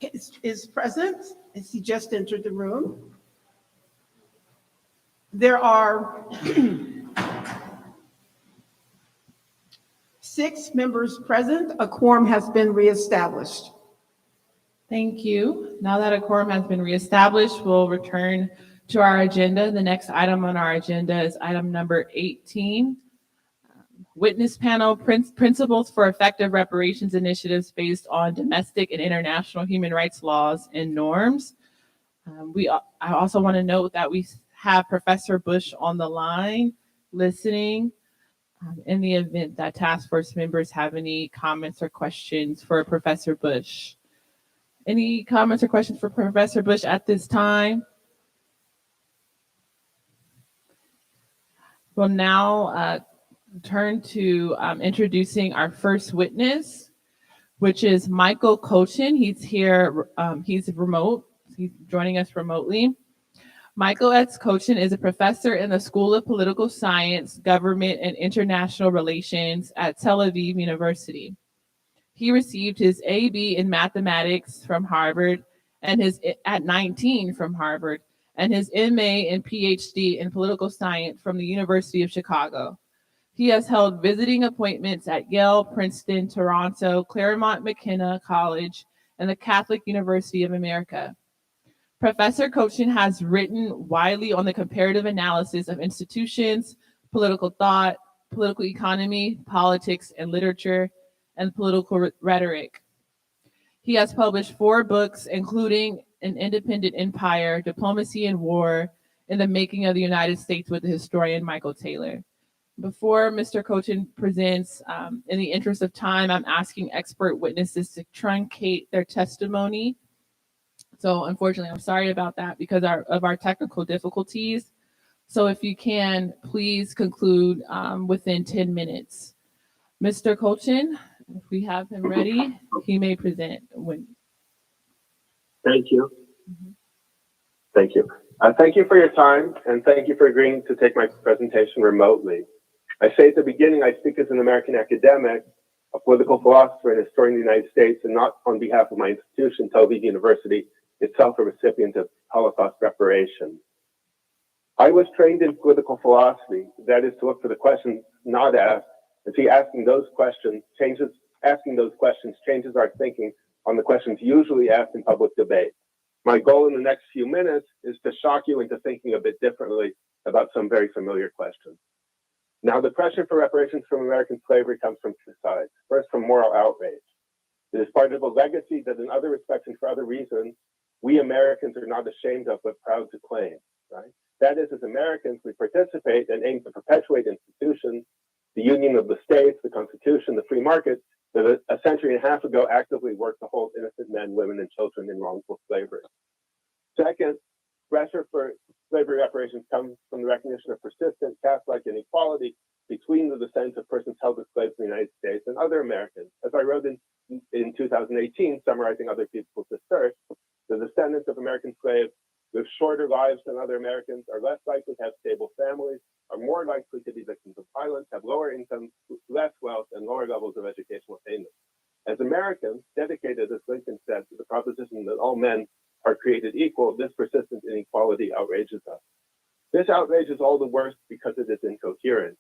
is present, as he just entered the room. There are 6 members present. A quorum has been reestablished. Thank you. Now that a quorum has been reestablished, we'll return to our agenda. The next item on our agenda is item number 18. Witness panel principles for effective reparations initiatives based on domestic and international human rights laws and norms. I also want to note that we have Professor Bush on the line listening in the event that task force members have any comments or questions for Professor Bush. Any comments or questions for Professor Bush at this time? We'll now turn to introducing our first witness, which is Michael Cochin. He's here, he's remote, he's joining us remotely. Michael S. Cochin is a professor in the School of Political Science, Government, and International Relations at Tel Aviv University. He received his A.B. in mathematics from Harvard and at 19 from Harvard, and his MA and PhD in political science from the University of Chicago. He has held visiting appointments at Yale, Princeton, Toronto, Claremont McKenna College, and the Catholic University of America. Professor Cochin has written widely on the comparative analysis of institutions, political thought, political economy, politics, and literature, and political rhetoric. He has published 4 books, including An Independent Empire, Diplomacy and War, and The Making of the United States with the historian Michael Taylor. Before Mr. Cochin presents, in the interest of time, I'm asking expert witnesses to truncate their testimony. So unfortunately, I'm sorry about that because of our technical difficulties. So if you can, please conclude within 10 minutes. Mr. Cochin, if we have him ready, he may present. Thank you. Thank you. Thank you for your time, and thank you for agreeing to take my presentation remotely. I say at the beginning, I speak as an American academic, a political philosopher, and historian of the United States, and not on behalf of my institution, Tel Aviv University, itself a recipient of Holocaust reparations. I was trained in political philosophy, that is to look for the questions not asked, and see asking those questions changes our thinking on the questions usually asked in public debate. My goal in the next few minutes is to shock you into thinking a bit differently about some very familiar questions. Now, the pressure for reparations from American slavery comes from 2 sides. First, from moral outrage. It is part of a legacy that in other respects and for other reasons, we Americans are not ashamed of but proud to claim, right? That is, as Americans, we participate and aim to perpetuate institutions, the Union of the States, the Constitution, the free market, that a century and a half ago actively worked to hold innocent men, women, and children in wrongful slavery. Second, pressure for slavery reparations comes from the recognition of persistent caste-like inequality between the descendants of persons held as slaves in the United States and other Americans. As I wrote in 2018, summarizing other people's asserts, the descendants of American slaves live shorter lives than other Americans, are less likely to have stable families, are more likely to be victims of violence, have lower incomes, less wealth, and lower levels of educational attainment. As Americans, dedicated, as Lincoln said, to the proposition that all men are created equal, this persistent inequality outrages us. This outrage is all the worse because it is incoherent.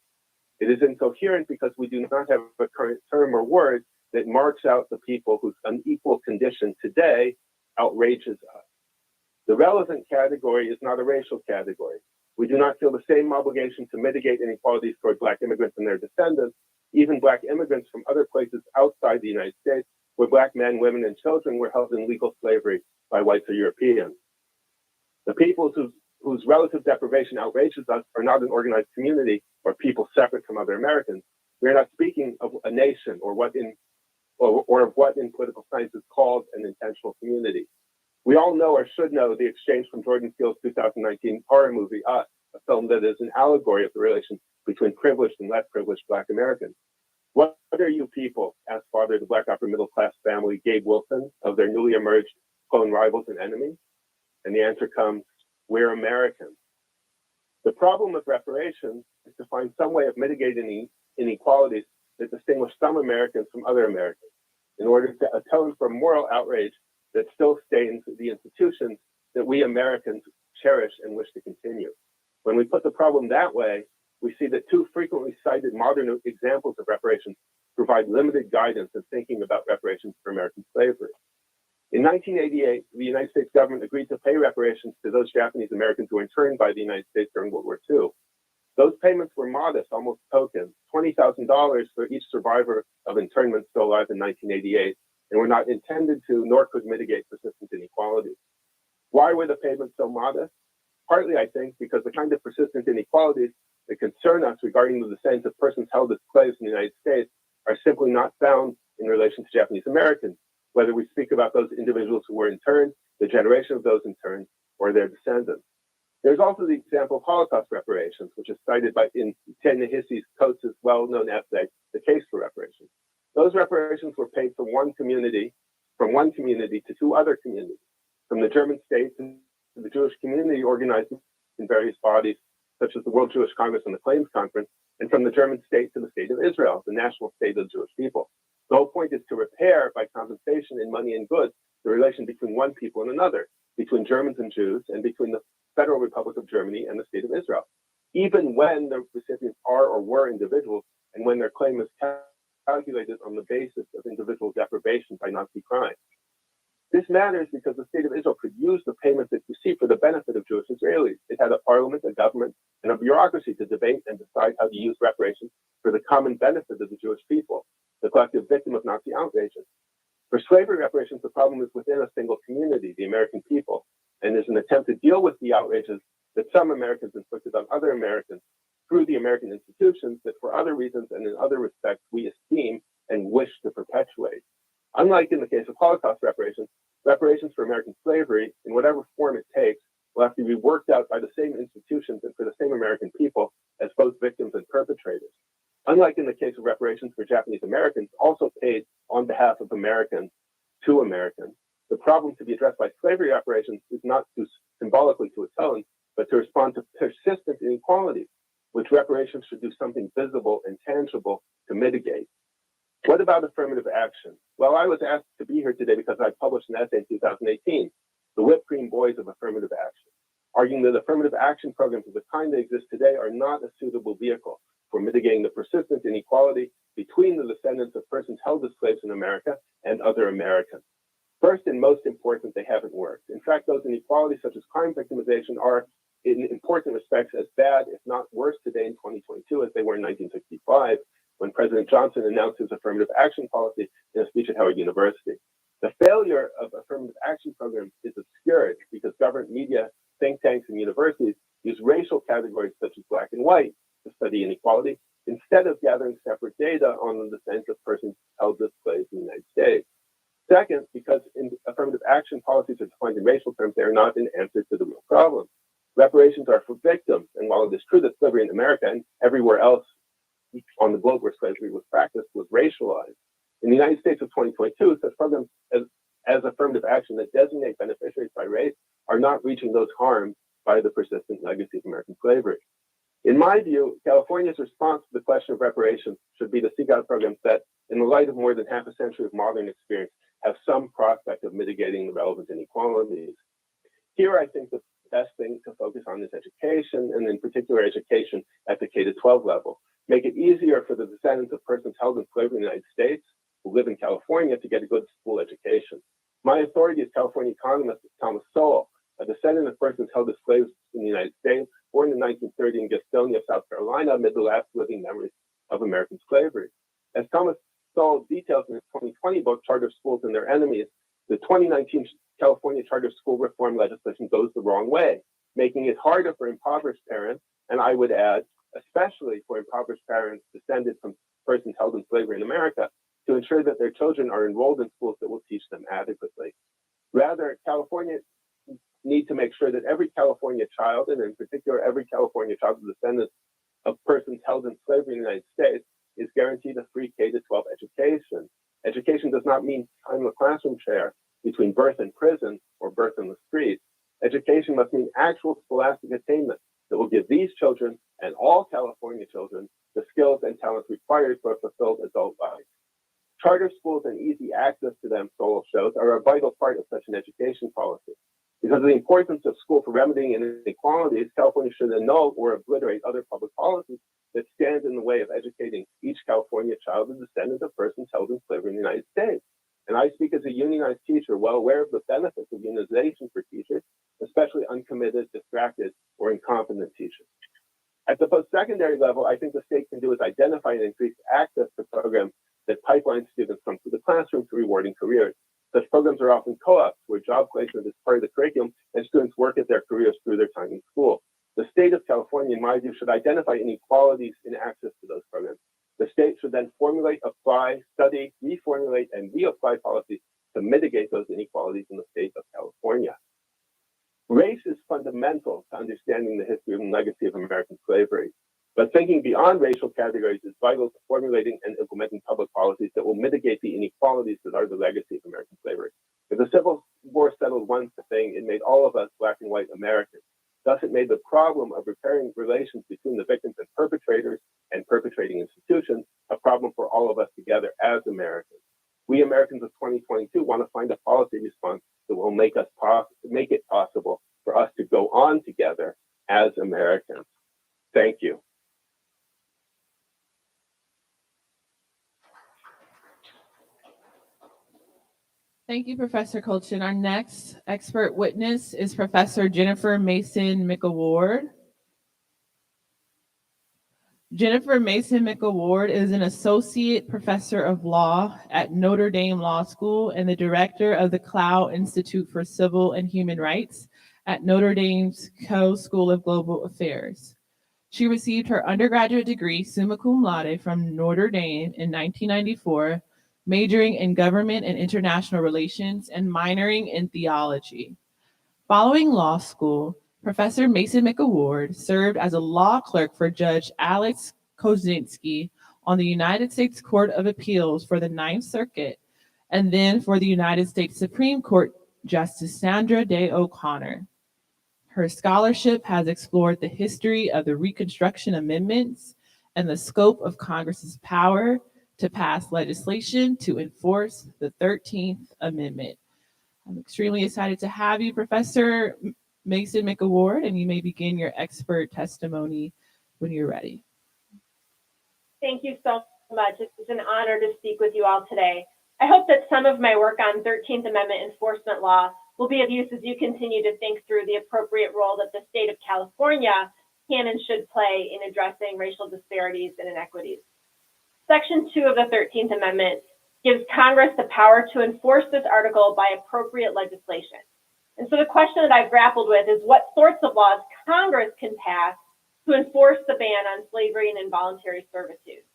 It is incoherent because we do not have a current term or word that marks out the people whose unequal condition today outrages us. The relevant category is not a racial category. We do not feel the same obligation to mitigate inequalities toward Black immigrants and their descendants, even Black immigrants from other places outside the United States, where Black men, women, and children were held in legal slavery by whites or Europeans. The peoples whose relative deprivation outrages us are not an organized community or people separate from other Americans. We are not speaking of a nation or of what in political science is called an intentional community. We all know or should know the exchange from Jordan Peele's 2019 horror movie, Us, a film that is an allegory of the relation between privileged and less privileged Black Americans. What are you people? Asked father of the Black upper middle class family, Gabe Wilson, of their newly emerged clone rivals and enemies. And the answer comes, we're Americans. The problem with reparations is to find some way of mitigating inequalities that distinguish some Americans from other Americans in order to atone for moral outrage that still stains the institutions that we Americans cherish and wish to continue. When we put the problem that way, we see that two frequently cited modern examples of reparations provide limited guidance in thinking about reparations for American slavery. In 1988, the United States government agreed to pay reparations to those Japanese Americans who were interned by the United States during World War II. Those payments were modest, almost token, $20,000 for each survivor of internment still alive in 1988, and were not intended to, nor could mitigate persistent inequalities. Why were the payments so modest? Partly, I think, because the kind of persistent inequalities that concern us regarding the descent of persons held as slaves in the United States are simply not found in relation to Japanese Americans, whether we speak about those individuals who were interned, the generation of those interned, or their descendants. There's also the example of Holocaust reparations, which is cited in Ta-Nehisi Coates' well-known essay, The Case for Reparations. Those reparations were paid from one community to two other communities, from the German state to the Jewish community organized in various bodies, such as the World Jewish Congress and the Claims Conference, and from the German state to the state of Israel, the national state of the Jewish people. The whole point is to repair by compensation in money and goods the relation between one people and another, between Germans and Jews, and between the Federal Republic of Germany and the state of Israel, even when the recipients are or were individuals, and when their claim is calculated on the basis of individual deprivation by Nazi crime. This matters because the state of Israel could use the payments it received for the benefit of Jewish Israelis. It had a parliament, a government, and a bureaucracy to debate and decide how to use reparations for the common benefit of the Jewish people, the collective victim of Nazi outrages. For slavery reparations, the problem is within a single community, the American people, and there's an attempt to deal with the outrages that some Americans inflicted on other Americans through the American institutions that for other reasons and in other respects we esteem and wish to perpetuate. Unlike in the case of Holocaust reparations, reparations for American slavery, in whatever form it takes, will have to be worked out by the same institutions and for the same American people as both victims and perpetrators. Unlike in the case of reparations for Japanese Americans, also paid on behalf of Americans to Americans, the problem to be addressed by slavery reparations is not to symbolically to atone, but to respond to persistent inequalities, which reparations should do something visible and tangible to mitigate. What about affirmative action? Well, I was asked to be here today because I published an essay in 2018, The Whipped Cream Boys of Affirmative Action, arguing that affirmative action programs of the kind that exist today are not a suitable vehicle for mitigating the persistent inequality between the descendants of persons held as slaves in America and other Americans. First and most important, they haven't worked. In fact, those inequalities such as crime victimization are in important respects as bad, if not worse today in 2022 as they were in 1965, when President Johnson announced his affirmative action policy in a speech at Howard University. The failure of affirmative action programs is obscured because government media, think tanks, and universities use racial categories such as black and white to study inequality instead of gathering separate data on the descent of persons held as slaves in the United States. Second, because affirmative action policies are defined in racial terms, they are not an answer to the real problem. Reparations are for victims, and while it is true that slavery in America and everywhere else on the globe where slavery was practiced was racialized, in the United States of 2022, such programs as as affirmative action that designate beneficiaries by race are not reaching those harmed by the persistent legacy of American slavery. In my view, California's response to the question of reparations should be to seek out programs that, in the light of more than half a century of modern experience, have some prospect of mitigating the relevant inequalities. Here, I think the best thing to focus on is education, and in particular education at the K-12 level. Make it easier for the descendants of persons held in slavery in the United States who live in California to get a good school education. My authority is California economist Thomas Sowell, a descendant of persons held as slaves in the United States, born in 1930 in Gastonia, South Carolina, amid the last living memories of American slavery. As Thomas Sowell details in his 2020 book, Charter Schools and Their Enemies, the 2019 California charter school reform legislation goes the wrong way, making it harder for impoverished parents, and I would add, especially for impoverished parents descended from persons held in slavery in America, to ensure that their children are enrolled in schools that will teach them adequately. Rather, California needs to make sure that every California child, and in particular every California child of descendants of persons held in slavery in the United States, is guaranteed a free K-12 education. Education does not mean time in the classroom chair between birth and prison or birth in the streets. Education must mean actual scholastic attainment that will give these children and all California children the skills and talents required for a fulfilled adult life. Charter schools and easy access to them, Sowell shows, are a vital part of such an education policy. Because of the importance of school for remedying inequalities, California should annul or obliterate other public policies that stand in the way of educating each California child a descendant of persons held in slavery in the United States. And I speak as a unionized teacher, well aware of the benefits of unionization for teachers, especially uncommitted, distracted, or incompetent teachers. At the post-secondary level, I think the state can do is identify and increase access to programs that pipeline students from the classroom to rewarding careers. Such programs are often co-ops where job placement is part of the curriculum and students work at their careers through their time in school. The state of California, in my view, should identify inequalities in access to those programs. The state should then formulate, apply, study, reformulate, and reapply policies to mitigate those inequalities in the state of California. Race is fundamental to understanding the history and legacy of American slavery. But thinking beyond racial categories is vital to formulating and implementing public policies that will mitigate the inequalities that are the legacy of American slavery. If the Civil War settled one thing, it made all of us black and white Americans. Thus, it made the problem of repairing relations between the victims and perpetrators and perpetrating institutions a problem for all of us together as Americans. We Americans of 2022 want to find a policy response that will make it possible for us to go on together as Americans. Thank you. Thank you, Professor Colchin. Our next expert witness is Professor Jennifer Mason McAward. Jennifer Mason McAward is an associate professor of law at Notre Dame Law School and the director of the Clough Institute for Civil and Human Rights at Notre Dame's Coe School of Global Affairs. She received her undergraduate degree summa cum laude from Notre Dame in 1994, majoring in government and international relations and minoring in theology. Following law school, Professor Mason McAward served as a law clerk for Judge Alex Kozinski on the United States Court of Appeals for the Ninth Circuit, and then for the United States Supreme Court Justice Sandra Day O'Connor. Her scholarship has explored the history of the Reconstruction Amendments and the scope of Congress's power to pass legislation to enforce the 13th Amendment. I'm extremely excited to have you, Professor Mason McAward, and you may begin your expert testimony when you're ready. Thank you so much. It's an honor to speak with you all today. I hope that some of my work on 13th Amendment enforcement law will be of use as you continue to think through the appropriate role that the state of California can and should play in addressing racial disparities and inequities. Section 2 of the 13th Amendment gives Congress the power to enforce this article by appropriate legislation. And so the question that I've grappled with is what sorts of laws Congress can pass to enforce the ban on slavery and involuntary servitude.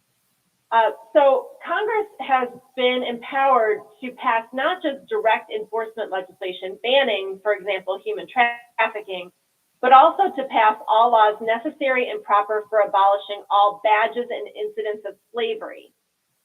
So Congress has been empowered to pass not just direct enforcement legislation banning, for example, human trafficking, but also to pass all laws necessary and proper for abolishing all badges and incidents of slavery.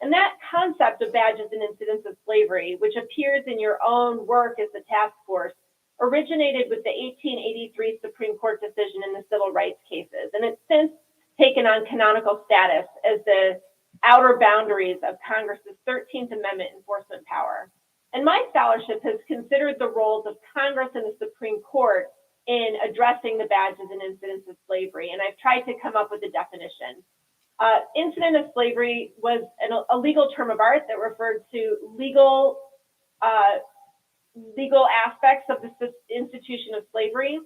And that concept of badges and incidents of slavery, which appears in your own work as the task force, originated with the 1883 Supreme Court decision in the civil rights cases. And it's since taken on canonical status as the outer boundaries of Congress's 13th Amendment enforcement power. And my scholarship has considered the roles of Congress and the Supreme Court in addressing the badges and incidents of slavery. And I've tried to come up with a definition. Incident of slavery was a legal term of art that referred to legal aspects of the institution of slavery.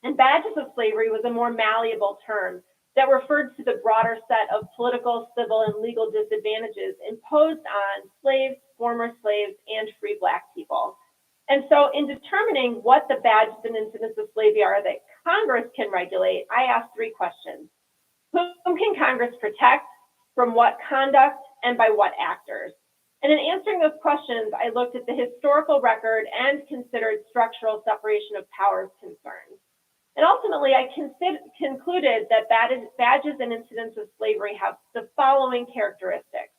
And badges of slavery was a more malleable term that referred to the broader set of political, civil, and legal disadvantages imposed on slaves, former slaves, and free Black people. And so in determining what the badges and incidents of slavery are that Congress can regulate, I asked three questions. Whom can Congress protect, from what conduct, and by what actors? And in answering those questions, I looked at the historical record and considered structural separation of powers concerns. And ultimately, I concluded that badges and incidents of slavery have the following characteristics.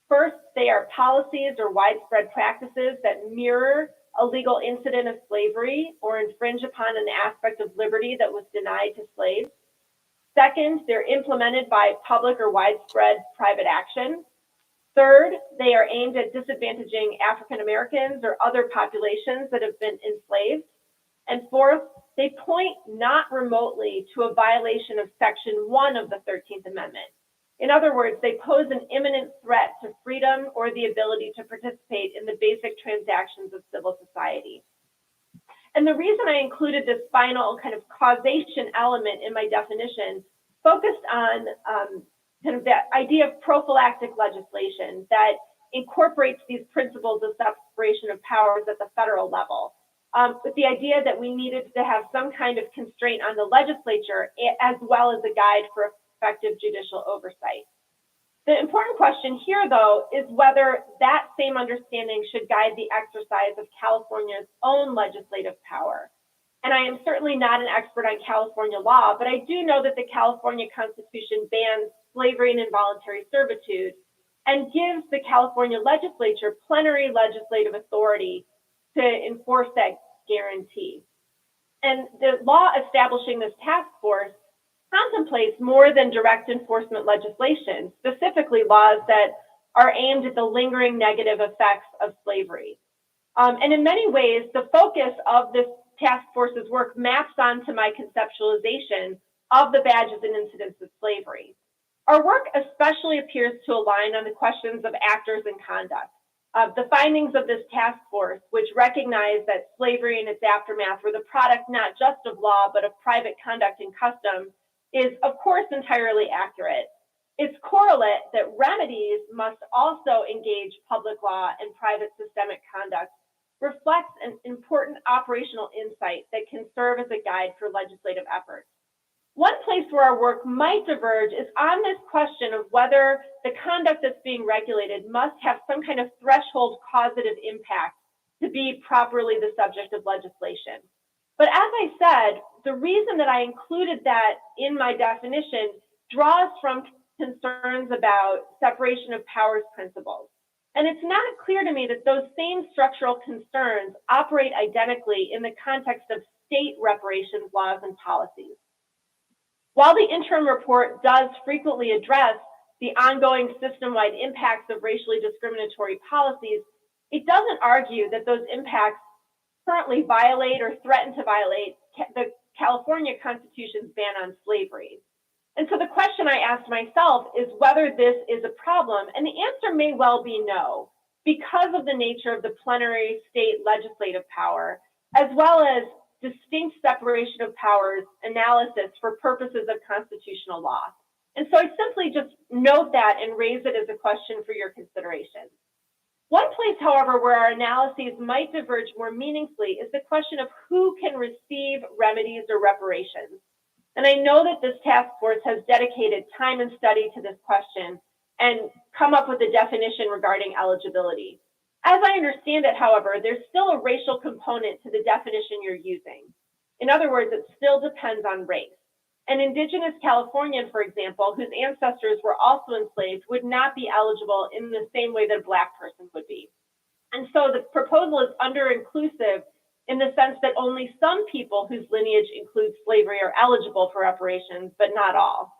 First, they are policies or widespread practices that mirror a legal incident of slavery or infringe upon an aspect of liberty that was denied to slaves. Second, they're implemented by public or widespread private action. Third, they are aimed at disadvantaging African Americans or other populations that have been enslaved. And fourth, they point not remotely to a violation of Section 1 of the 13th Amendment. In other words, they pose an imminent threat to freedom or the ability to participate in the basic transactions of civil society. And the reason I included this final kind of causation element in my definition focused on kind of that idea of prophylactic legislation that incorporates these principles of separation of powers at the federal level. With the idea that we needed to have some kind of constraint on the legislature as well as a guide for effective judicial oversight. The important question here, though, is whether that same understanding should guide the exercise of California's own legislative power. And I am certainly not an expert on California law, but I do know that the California Constitution bans slavery and involuntary servitude and gives the California legislature plenary legislative authority to enforce that guarantee. And the law establishing this task force contemplates more than direct enforcement legislation, specifically laws that are aimed at the lingering negative effects of slavery. And in many ways, the focus of this task force's work maps onto my conceptualization of the badges and incidents of slavery. Our work especially appears to align on the questions of actors and conduct. The findings of this task force, which recognize that slavery and its aftermath were the product not just of law, but of private conduct and custom, is of course entirely accurate. Its correlate that remedies must also engage public law and private systemic conduct reflects an important operational insight that can serve as a guide for legislative efforts. One place where our work might diverge is on this question of whether the conduct that's being regulated must have some kind of threshold causative impact to be properly the subject of legislation. But as I said, the reason that I included that in my definition draws from concerns about separation of powers principles. And it's not clear to me that those same structural concerns operate identically in the context of state reparations laws and policies. While the interim report does frequently address the ongoing system-wide impacts of racially discriminatory policies, it doesn't argue that those impacts currently violate or threaten to violate the California Constitution's ban on slavery. And so the question I asked myself is whether this is a problem, and the answer may well be no, because of the nature of the plenary state legislative power, as well as distinct separation of powers analysis for purposes of constitutional law. And so I simply just note that and raise it as a question for your consideration. One place, however, where our analyses might diverge more meaningfully is the question of who can receive remedies or reparations. And I know that this task force has dedicated time and study to this question and come up with a definition regarding eligibility. As I understand it, however, there's still a racial component to the definition you're using. In other words, it still depends on race. An indigenous Californian, for example, whose ancestors were also enslaved, would not be eligible in the same way that a Black person would be. And so the proposal is under-inclusive in the sense that only some people whose lineage includes slavery are eligible for reparations, but not all.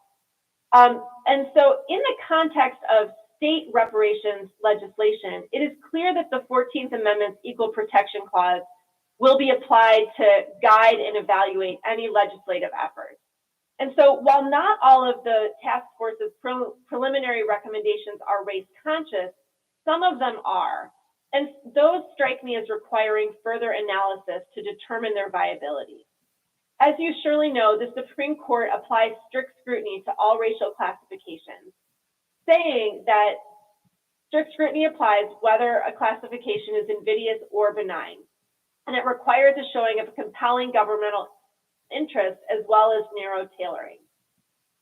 And so in the context of state reparations legislation, it is clear that the 14th Amendment's Equal Protection Clause will be applied to guide and evaluate any legislative efforts. And so while not all of the task force's preliminary recommendations are race conscious, some of them are. And those strike me as requiring further analysis to determine their viability. As you surely know, the Supreme Court applies strict scrutiny to all racial classifications, saying that strict scrutiny applies whether a classification is invidious or benign, and it requires a showing of a compelling governmental interest as well as narrow tailoring.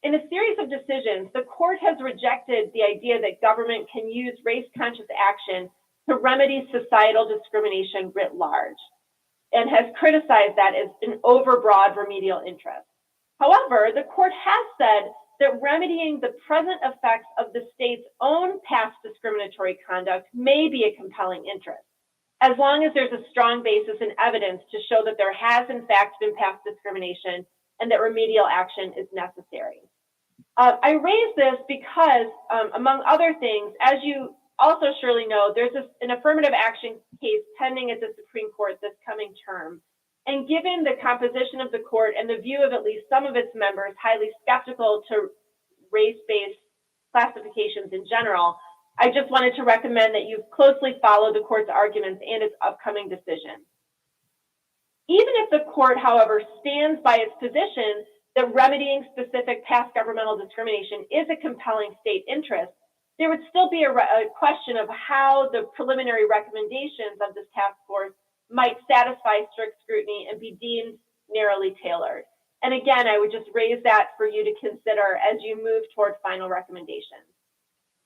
In a series of decisions, the court has rejected the idea that government can use race-conscious action to remedy societal discrimination writ large, and has criticized that as an overbroad remedial interest. However, the court has said that remedying the present effects of the state's own past discriminatory conduct may be a compelling interest, as long as there's a strong basis in evidence to show that there has in fact been past discrimination and that remedial action is necessary. I raise this because, among other things, as you also surely know, there's an affirmative action case pending at the Supreme Court this coming term. And given the composition of the court and the view of at least some of its members highly skeptical to race-based classifications in general, I just wanted to recommend that you closely follow the court's arguments and its upcoming decision. Even if the court, however, stands by its position that remedying specific past governmental discrimination is a compelling state interest, there would still be a question of how the preliminary recommendations of this task force might satisfy strict scrutiny and be deemed narrowly tailored. And again, I would just raise that for you to consider as you move toward final recommendations.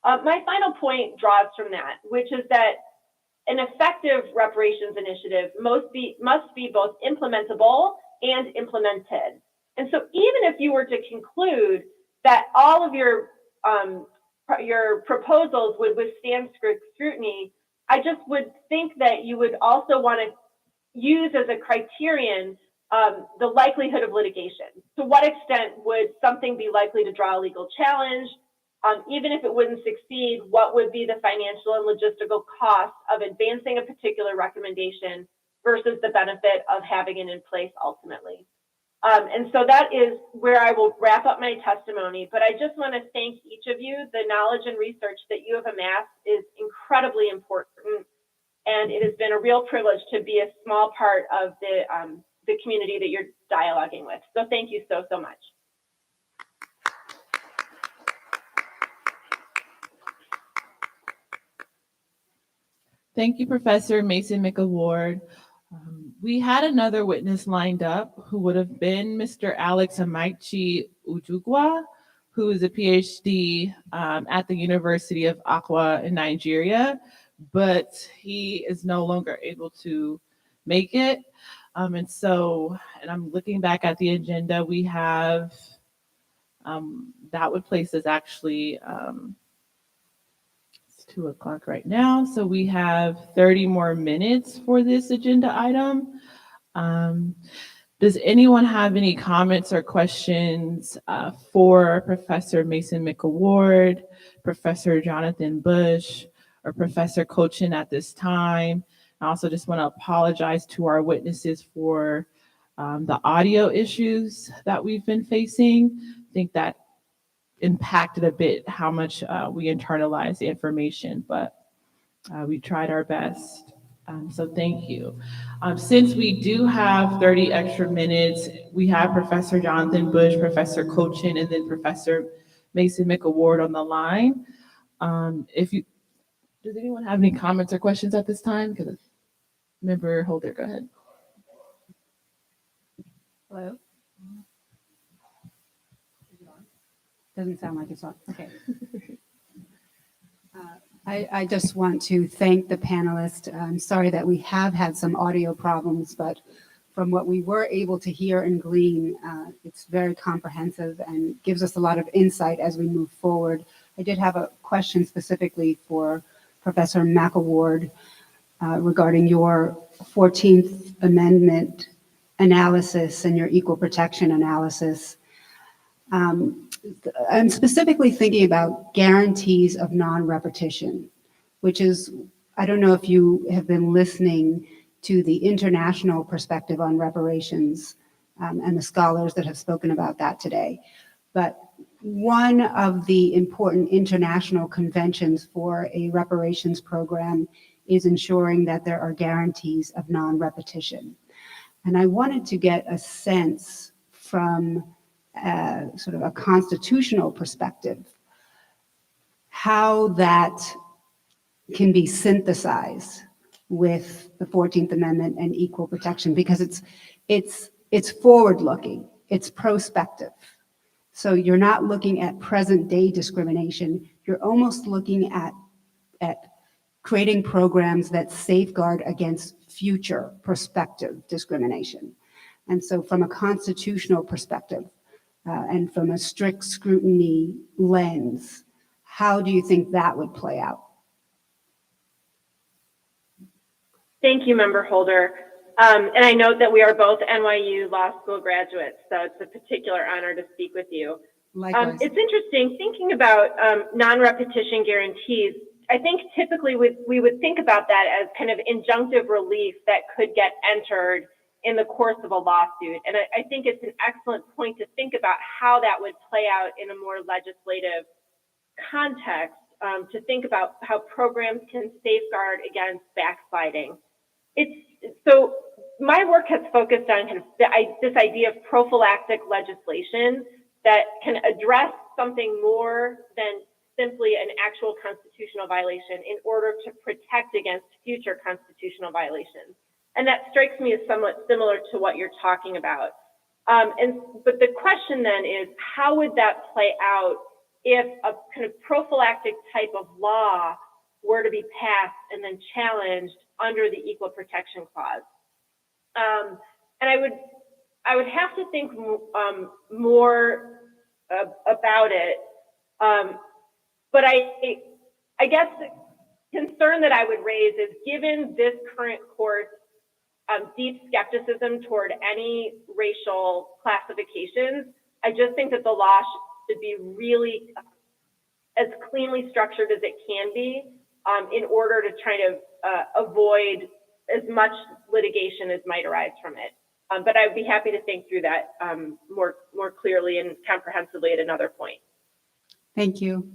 My final point draws from that, which is that an effective reparations initiative must be both implementable and implemented. And so even if you were to conclude that all of your proposals would withstand strict scrutiny, I just would think that you would also want to use as a criterion the likelihood of litigation. To what extent would something be likely to draw a legal challenge? Even if it wouldn't succeed, what would be the financial and logistical cost of advancing a particular recommendation versus the benefit of having it in place ultimately? And so that is where I will wrap up my testimony, but I just want to thank each of you. The knowledge and research that you have amassed is incredibly important, and it has been a real privilege to be a small part of the community that you're dialoguing with. So thank you so, so much. Thank you, Professor Mason McAward. We had another witness lined up who would have been Mr. Alex Amaichi Ujugwa, who is a PhD at the University of Akwa in Nigeria, but he is no longer able to make it. And I'm looking back at the agenda, we have, that would place us actually, it's 2 o'clock right now. So we have 30 more minutes for this agenda item. Does anyone have any comments or questions for Professor Mason McAward, Professor Jonathan Bush, or Professor Cochin at this time? I also just want to apologize to our witnesses for the audio issues that we've been facing. I think that impacted a bit how much we internalize the information, but we tried our best. So thank you. Since we do have 30 extra minutes, we have Professor Jonathan Bush, Professor Cochin, and then Professor Mason McAward on the line. Does anyone have any comments or questions at this time? Because Member Holder, go ahead. Hello? Doesn't sound like it's on. Okay. I just want to thank the panelists. I'm sorry that we have had some audio problems, but from what we were able to hear and glean, it's very comprehensive and gives us a lot of insight as we move forward. I did have a question specifically for Professor McAward regarding your 14th Amendment analysis and your equal protection analysis. I'm specifically thinking about guarantees of non-repetition, which is, I don't know if you have been listening to the international perspective on reparations and the scholars that have spoken about that today. But one of the important international conventions for a reparations program is ensuring that there are guarantees of non-repetition. And I wanted to get a sense from sort of a constitutional perspective, how that can be synthesized with the 14th Amendment and equal protection, because it's forward-looking, it's prospective. So you're not looking at present-day discrimination, you're almost looking at creating programs that safeguard against future prospective discrimination. And so from a constitutional perspective, and from a strict scrutiny lens, how do you think that would play out? Thank you, Member Holder. And I note that we are both NYU Law School graduates, so it's a particular honor to speak with you. Likewise. It's interesting thinking about non-repetition guarantees. I think typically we would think about that as kind of injunctive relief that could get entered in the course of a lawsuit. And I think it's an excellent point to think about how that would play out in a more legislative context, to think about how programs can safeguard against backsliding. So my work has focused on kind of this idea of prophylactic legislation that can address something more than simply an actual constitutional violation in order to protect against future constitutional violations. And that strikes me as somewhat similar to what you're talking about. But the question then is, how would that play out if a kind of prophylactic type of law were to be passed and then challenged under the Equal Protection Clause? And I would have to think more about it. But I guess the concern that I would raise is, given this current court's deep skepticism toward any racial classifications, I just think that the law should be really as cleanly structured as it can be in order to try to avoid as much litigation as might arise from it. But I would be happy to think through that more clearly and comprehensively at another point. Thank you.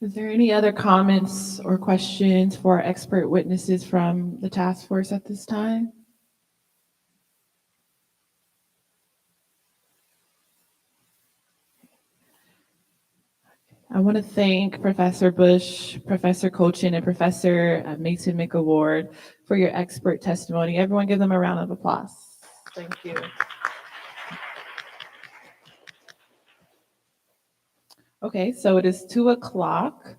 Is there any other comments or questions for our expert witnesses from the task force at this time? I want to thank Professor Bush, Professor Colchin, and Professor Mason McAward for your expert testimony. Everyone give them a round of applause. Thank you. Okay, so it is 2:00.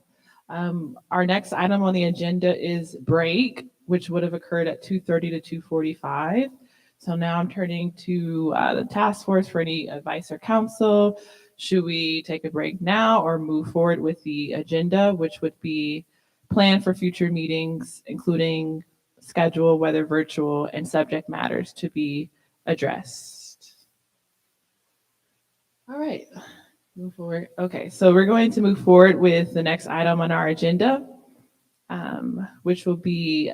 Our next item on the agenda is break, which would have occurred at 2:30 to 2:45. So now I'm turning to the task force for any advice or counsel. Should we take a break now or move forward with the agenda, which would be planned for future meetings, including schedule, whether virtual, and subject matters to be addressed? All right. Move forward. Okay, so we're going to move forward with the next item on our agenda, which will be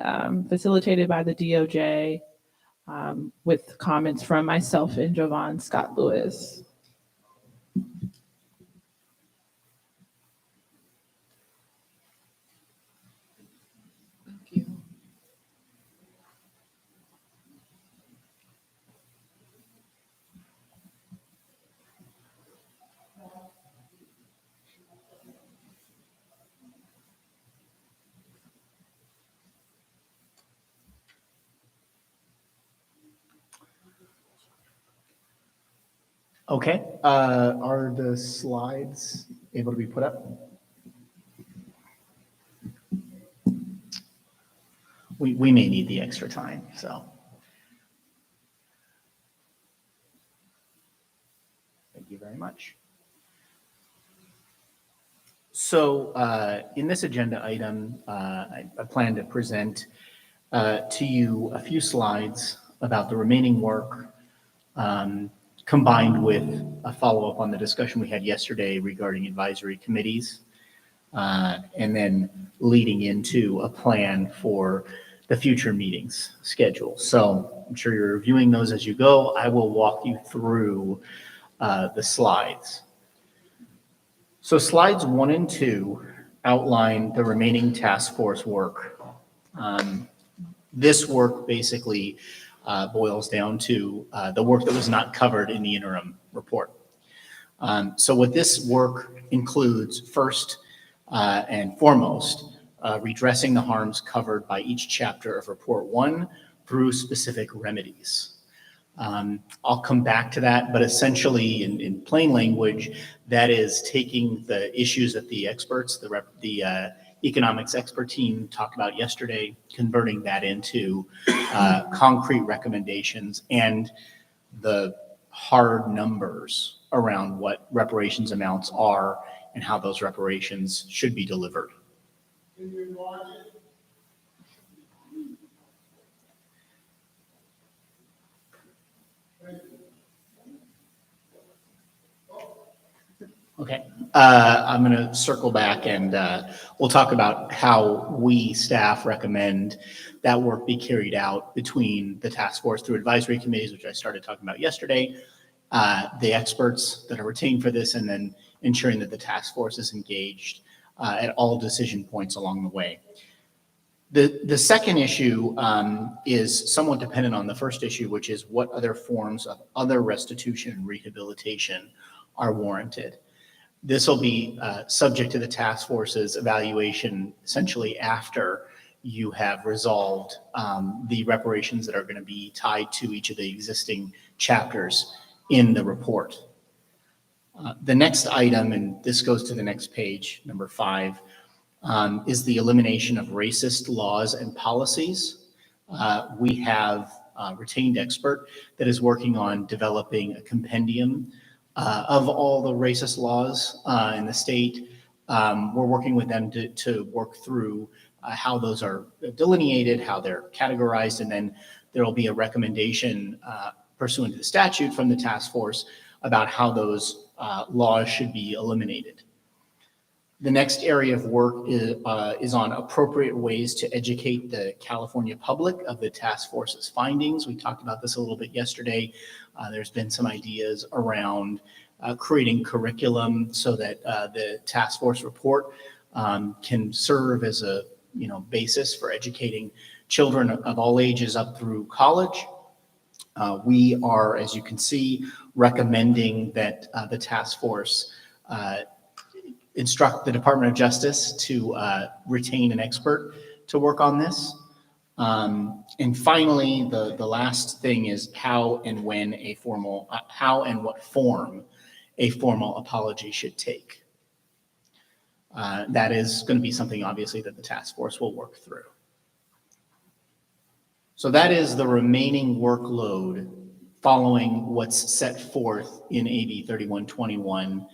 facilitated by the DOJ with comments from myself and Jovan Scott Lewis. Okay, are the slides able to be put up? we may need the extra time, so. Thank you very much. So in this agenda item, I plan to present to you a few slides about the remaining work combined with a follow-up on the discussion we had yesterday regarding advisory committees, and then leading into a plan for the future meetings schedule. So I'm sure you're reviewing those as you go. I will walk you through the slides. So slides 1 and 2 outline the remaining task force work. This work basically boils down to the work that was not covered in the interim report. So what this work includes, first and foremost, redressing the harms covered by each chapter of Report 1 through specific remedies. I'll come back to that, but essentially in plain language, that is taking the issues that the experts, the economics expert team talked about yesterday, converting that into concrete recommendations and the hard numbers around what reparations amounts are and how those reparations should be delivered. Okay, I'm going to circle back and we'll talk about how we staff recommend that work be carried out between the task force through advisory committees, which I started talking about yesterday, the experts that are retained for this, and then ensuring that the task force is engaged at all decision points along the way. The second issue is somewhat dependent on the first issue, which is what other forms of other restitution and rehabilitation are warranted. This will be subject to the task force's evaluation essentially after you have resolved the reparations that are going to be tied to each of the existing chapters in the report. The next item, and this goes to the next page, number 5, is the elimination of racist laws and policies. We have a retained expert that is working on developing a compendium of all the racist laws in the state. We're working with them to work through how those are delineated, how they're categorized, and then there will be a recommendation pursuant to the statute from the task force about how those laws should be eliminated. The next area of work is on appropriate ways to educate the California public of the task force's findings. We talked about this a little bit yesterday. There's been some ideas around creating curriculum so that the task force report can serve as a basis for educating children of all ages up through college. We are, as you can see, recommending that the task force instruct the Department of Justice to retain an expert to work on this. And finally, the last thing is how and when how and what form a formal apology should take. That is going to be something obviously that the task force will work through. So that is the remaining workload following what's set forth in AB 3121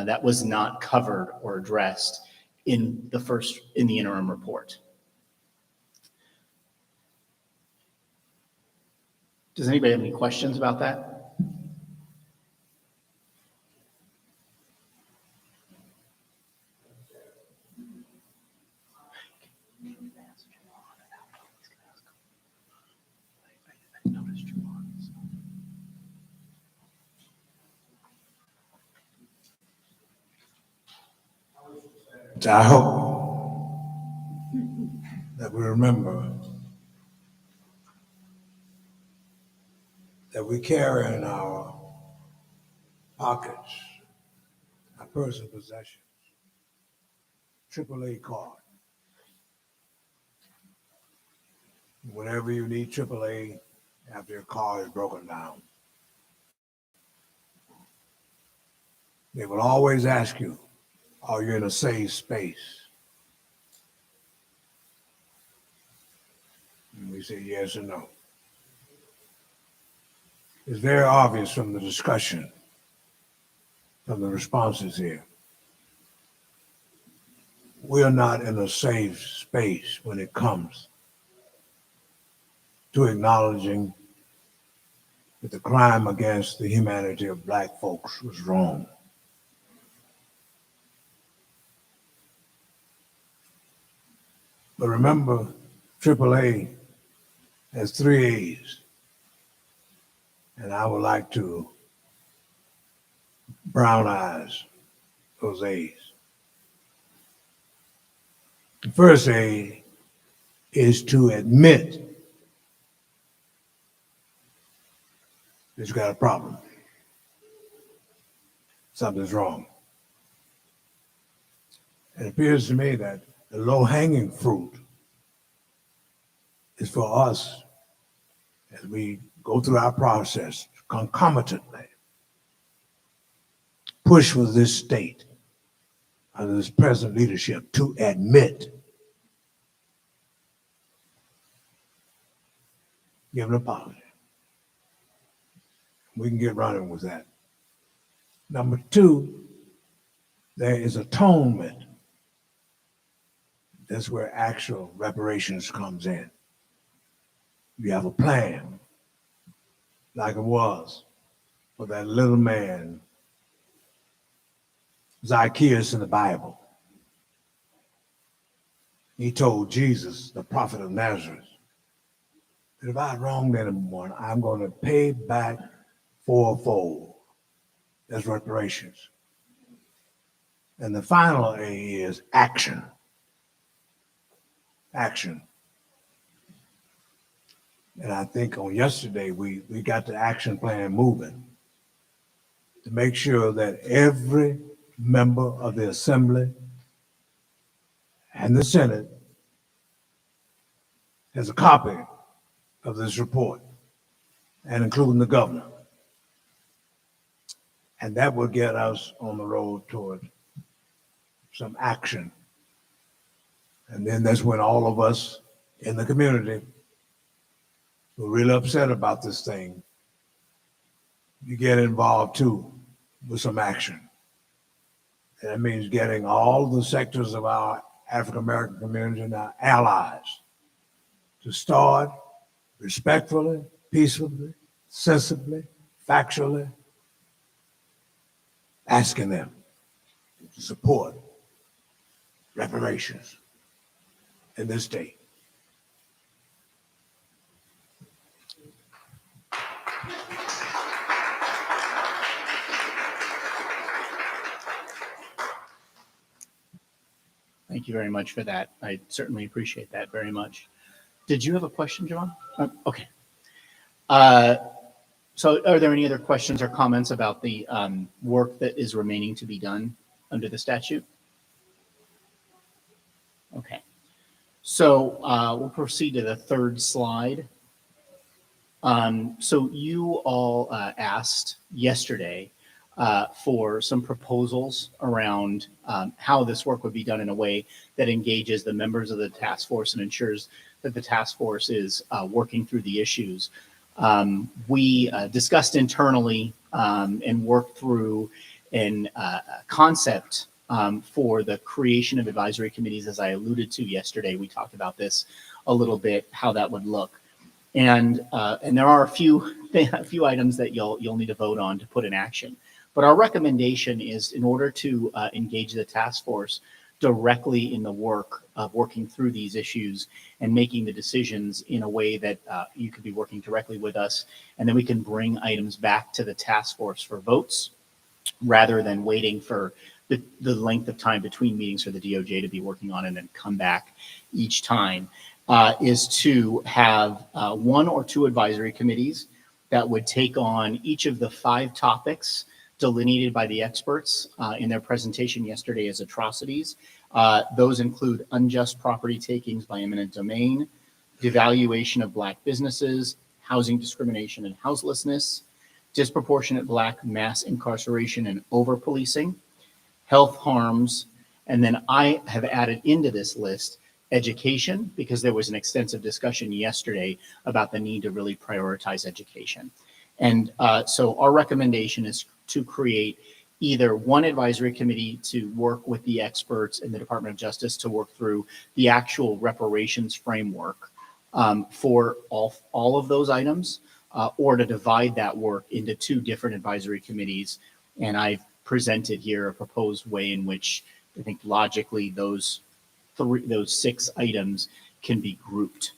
that was not covered or addressed in the interim report. Does anybody have any questions about that? I hope that we remember that we carry in our pockets, our personal possessions, AAA card. Whenever you need AAA after your car is broken down, they will always ask you, are you in a safe space? And we say yes or no. It's very obvious from the discussion, from the responses here. We're not in a safe space when it comes to acknowledging that the crime against the humanity of Black folks was wrong. But remember, AAA has 3 A's, and I would like to brown eyes those A's. The first A is to admit that you got a problem. Something's wrong. It appears to me that the low-hanging fruit is for us, as we go through our process concomitantly, push with this state under this present leadership to admit, give an apology. We can get running with that. Number 2, there is atonement. That's where actual reparations comes in. You have a plan, like it was for that little man, Zacchaeus in the Bible. He told Jesus, the prophet of Nazareth, that if I wronged anyone, I'm going to pay back 4-fold. That's reparations. And the final A is action. Action. And I think on yesterday, we got the action plan moving to make sure that every member of the Assembly and the Senate has a copy of this report, and including the governor. And that will get us on the road toward some action. And then that's when all of us in the community who are really upset about this thing, you get involved too with some action. And that means getting all the sectors of our African-American community and our allies to start respectfully, peacefully, sensibly, factually, asking them to support reparations in this state. Thank you very much for that. I certainly appreciate that very much. Did you have a question, Javon? Okay. So are there any other questions or comments about the work that is remaining to be done under the statute? Okay. So we'll proceed to the third slide. So you all asked yesterday for some proposals around how this work would be done in a way that engages the members of the task force and ensures that the task force is working through the issues. We discussed internally and worked through a concept for the creation of advisory committees. As I alluded to yesterday, we talked about this a little bit, how that would look. And there are a few items that you'll need to vote on to put in action. But our recommendation is, in order to engage the task force directly in the work of working through these issues and making the decisions in a way that you could be working directly with us, and then we can bring items back to the task force for votes rather than waiting for the length of time between meetings for the DOJ to be working on and then come back each time, is to have 1 or 2 advisory committees that would take on each of the 5 topics delineated by the experts in their presentation yesterday as atrocities. Those include unjust property takings by eminent domain, devaluation of Black businesses, housing discrimination and houselessness, disproportionate Black mass incarceration and over-policing, health harms, and then I have added into this list education, because there was an extensive discussion yesterday about the need to really prioritize education. And so our recommendation is to create either one advisory committee to work with the experts in the Department of Justice to work through the actual reparations framework for all of those items, or to divide that work into two different advisory committees. And I've presented here a proposed way in which I think logically those 6 items can be grouped.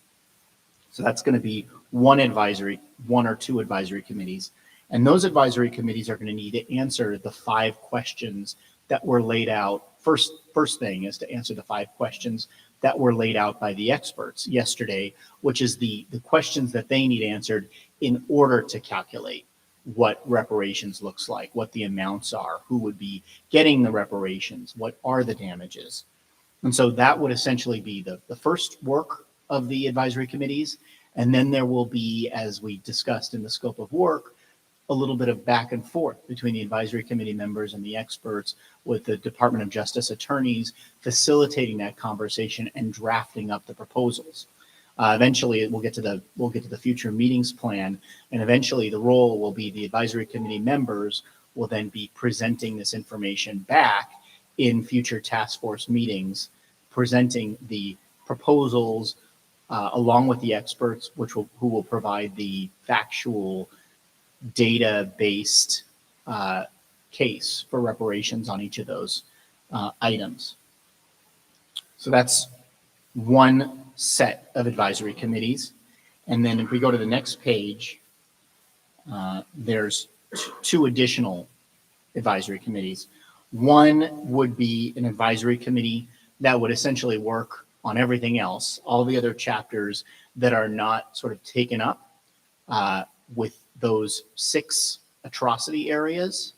So that's going to be one or two advisory committees. And those advisory committees are going to need to answer the 5 questions that were laid out. First thing is to answer the 5 questions that were laid out by the experts yesterday, which is the questions that they need answered in order to calculate what reparations looks like, what the amounts are, who would be getting the reparations, what are the damages. And so that would essentially be the first work of the advisory committees. And then there will be, as we discussed in the scope of work, a little bit of back and forth between the advisory committee members and the experts, with the Department of Justice attorneys facilitating that conversation and drafting up the proposals. Eventually, we'll get to the future meetings plan, and eventually the role will be the advisory committee members will then be presenting this information back in future task force meetings, presenting the proposals along with the experts, who will provide the factual data-based case for reparations on each of those items. So that's one set of advisory committees. And then if we go to the next page, there's 2 additional advisory committees. One would be an advisory committee that would essentially work on everything else, all the other chapters that are not sort of taken up with those 6 atrocity areas.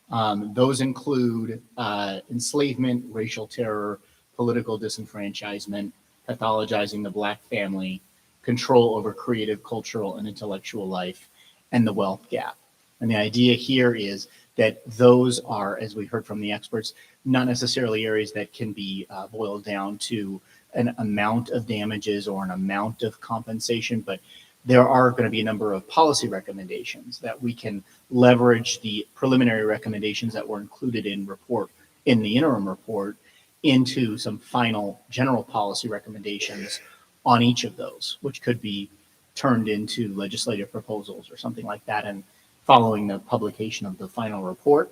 Those include enslavement, racial terror, political disenfranchisement, pathologizing the Black family, control over creative, cultural, and intellectual life, and the wealth gap. And the idea here is that those are, as we heard from the experts, not necessarily areas that can be boiled down to an amount of damages or an amount of compensation, but there are going to be a number of policy recommendations that we can leverage the preliminary recommendations that were included in the interim report into some final general policy recommendations on each of those, which could be turned into legislative proposals or something like that, and following the publication of the final report.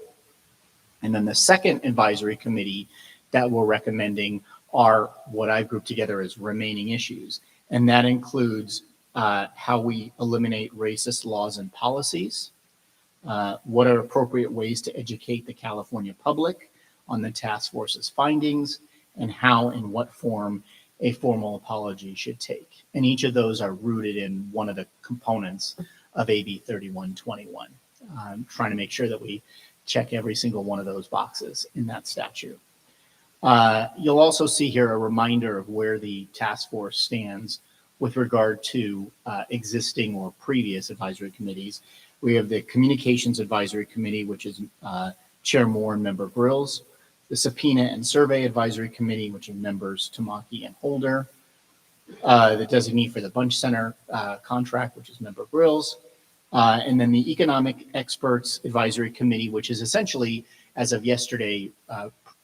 And then the second advisory committee that we're recommending are what I've grouped together as remaining issues. And that includes how we eliminate racist laws and policies, what are appropriate ways to educate the California public on the task force's findings, and how and what form a formal apology should take. And each of those are rooted in one of the components of AB 3121. I'm trying to make sure that we check every single one of those boxes in that statute. You'll also see here a reminder of where the task force stands with regard to existing or previous advisory committees. We have the Communications Advisory Committee, which is Chair Moore and Member Grills, the Subpoena and Survey Advisory Committee, which are members Tamaki and Holder, the designee for the Bunch Center contract, which is Member Grills, and then the Economic Experts Advisory Committee, which is essentially, as of yesterday,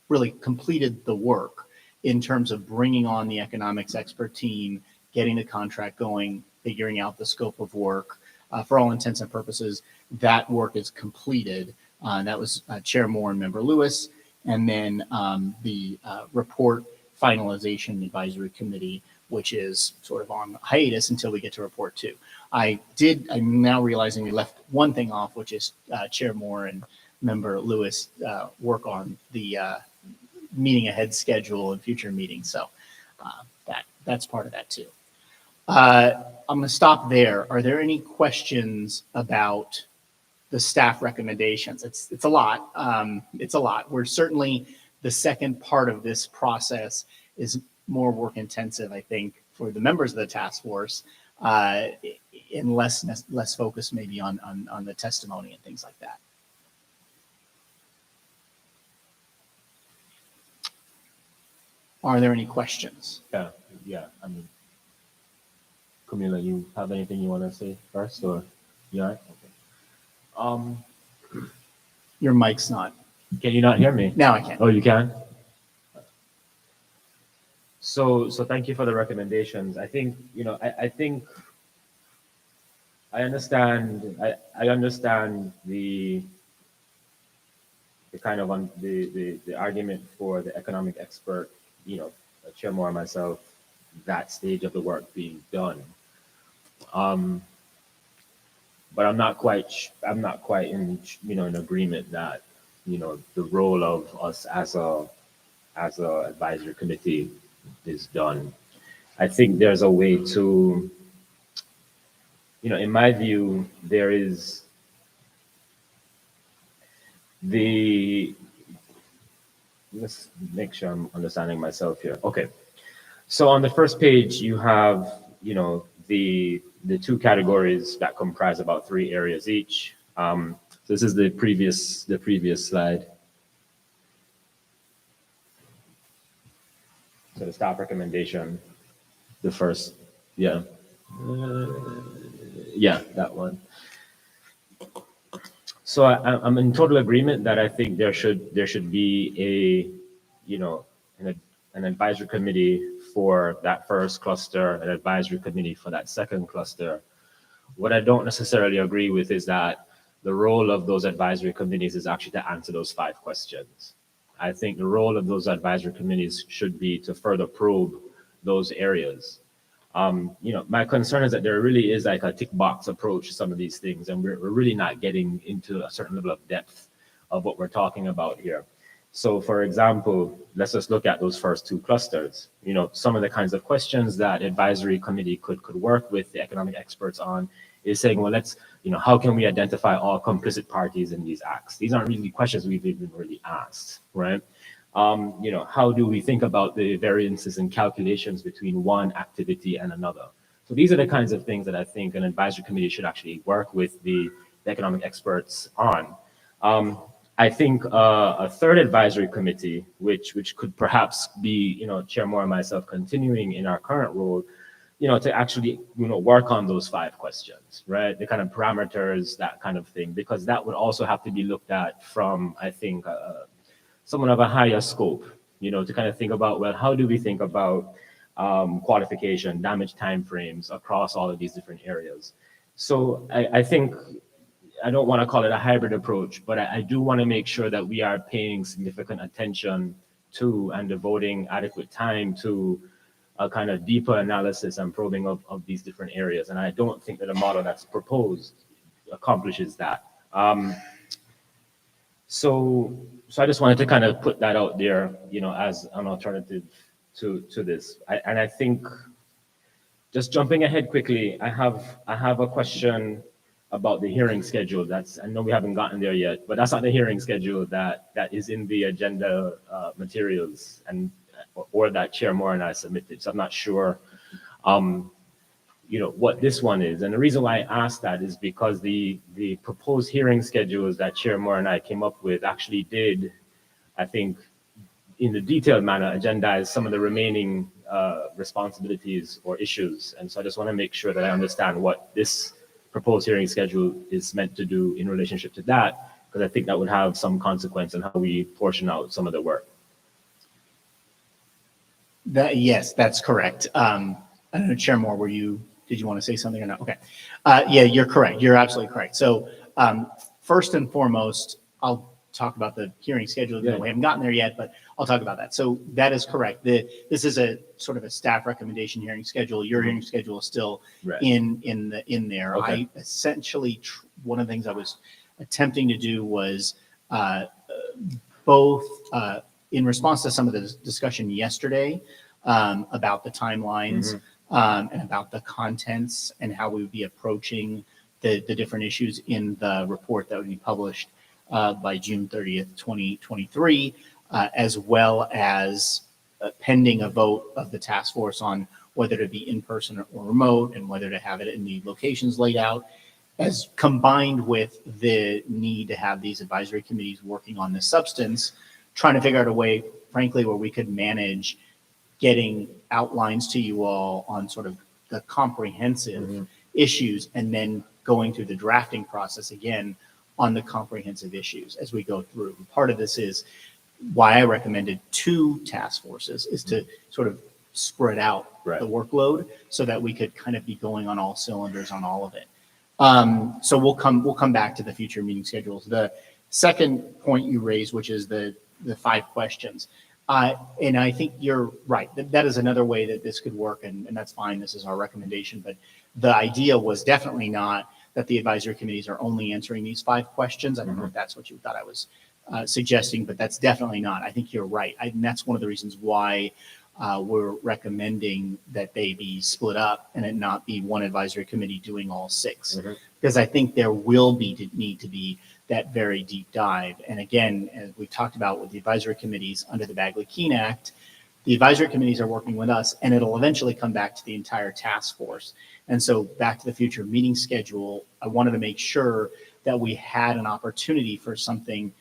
really completed the work in terms of bringing on the economics expert team, getting the contract going, figuring out the scope of work. For all intents and purposes, that work is completed. That was Chair Moore and Member Lewis. And then the report finalization advisory committee, which is sort of on hiatus until we get to report 2. I'm now realizing we left one thing off, which is Chair Moore and Member Lewis work on the meeting ahead schedule and future meetings. So that's part of that too. I'm going to stop there. Are there any questions about the staff recommendations? It's a lot. It's a lot. We're certainly, the second part of this process is more work intensive, I think, for the members of the task force, and less focus maybe on the testimony and things like that. Are there any questions? Yeah, I mean, Camila, you have anything you want to say first, or you all right? Okay. Your mic's not. Can you not hear me? Now I can. Oh, you can? So thank you for the recommendations. I think, I think I understand, I understand the kind of the argument for the economic expert, Chair Moore and myself, that stage of the work being done. But I'm not quite in, in agreement that, the role of us as a advisory committee is done. I think there's a way to, in my view, there is let's make sure I'm understanding myself here. Okay. So on the first page, you have, the two categories that comprise about 3 areas each. This is the previous slide. So the staff recommendation, the first, yeah, that one. So I'm in total agreement that I think there should be an advisory committee for that first cluster, an advisory committee for that second cluster. What I don't necessarily agree with is that the role of those advisory committees is actually to answer those 5 questions. I think the role of those advisory committees should be to further probe those areas. My concern is that there really is like a tick box approach to some of these things, and we're really not getting into a certain level of depth of what we're talking about here. So for example, let's just look at those first 2 clusters. Some of the kinds of questions that advisory committee could work with the economic experts on is saying, well, let's, how can we identify all complicit parties in these acts? These aren't really questions we've even really asked, right? How do we think about the variances and calculations between one activity and another? So these are the kinds of things that I think an advisory committee should actually work with the economic experts on. I think a third advisory committee, which could perhaps be, Chair Moore and myself continuing in our current role, to actually, work on those 5 questions, right? The kind of parameters, that kind of thing, because that would also have to be looked at from, I think, someone of a higher scope, to kind of think about, well, how do we think about qualification, damage timeframes across all of these different areas? So I think, I don't want to call it a hybrid approach, but I do want to make sure that we are paying significant attention to and devoting adequate time to a kind of deeper analysis and probing of these different areas. And I don't think that a model that's proposed accomplishes that. So I just wanted to kind of put that out there, as an alternative to this. And I think, just jumping ahead quickly, I have a question about the hearing schedule. I know we haven't gotten there yet, but that's not the hearing schedule that is in the agenda materials or that Chair Moore and I submitted. So I'm not sure, what this one is. And the reason why I asked that is because the proposed hearing schedules that Chair Moore and I came up with actually did, I think, in a detailed manner, agendize some of the remaining responsibilities or issues. And so I just want to make sure that I understand what this proposed hearing schedule is meant to do in relationship to that, because I think that would have some consequence in how we portion out some of the work. Yes, that's correct. I don't know, Chair Moore, did you want to say something or not? Okay. Yeah, you're correct. You're absolutely correct. So first and foremost, I'll talk about the hearing schedule. We haven't gotten there yet, but I'll talk about that. So that is correct. This is a sort of a staff recommendation hearing schedule. Your hearing schedule is still in there. Okay. I essentially, one of the things I was attempting to do was both in response to some of the discussion yesterday about the timelines and about the contents and how we would be approaching the different issues in the report that would be published by June 30th, 2023, as well as pending a vote of the task force on whether to be in person or remote and whether to have it in the locations laid out, as combined with the need to have these advisory committees working on the substance, trying to figure out a way, frankly, where we could manage getting outlines to you all on sort of the comprehensive issues, and then going through the drafting process again on the comprehensive issues as we go through. Part of this is why I recommended 2 task forces, is to sort of spread out the workload so that we could kind of be going on all cylinders on all of it. So we'll come back to the future meeting schedules. The second point you raised, which is the 5 questions. And I think you're right. That is another way that this could work, and that's fine. This is our recommendation. But the idea was definitely not that the advisory committees are only answering these 5 questions. I don't know if that's what you thought I was suggesting, but that's definitely not. I think you're right. And that's one of the reasons why we're recommending that they be split up and it not be one advisory committee doing all 6. Because I think there will need to be that very deep dive. And again, as we've talked about with the advisory committees under the Bagley-Keene Act, the advisory committees are working with us, and it'll eventually come back to the entire task force. And so back to the future meeting schedule, I wanted to make sure that we had an opportunity for something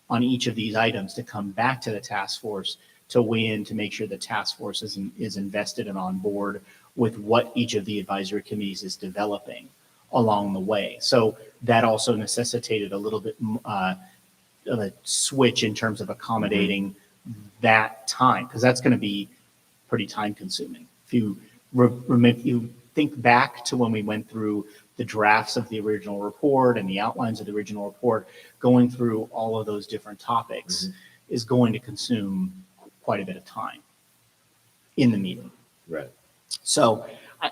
on each of these items to come back to the task force to weigh in, to make sure the task force is invested and on board with what each of the advisory committees is developing along the way. So that also necessitated a little bit of a switch in terms of accommodating that time, because that's going to be pretty time consuming. If you think back to when we went through the drafts of the original report and the outlines of the original report, going through all of those different topics is going to consume quite a bit of time in the meeting. Right. So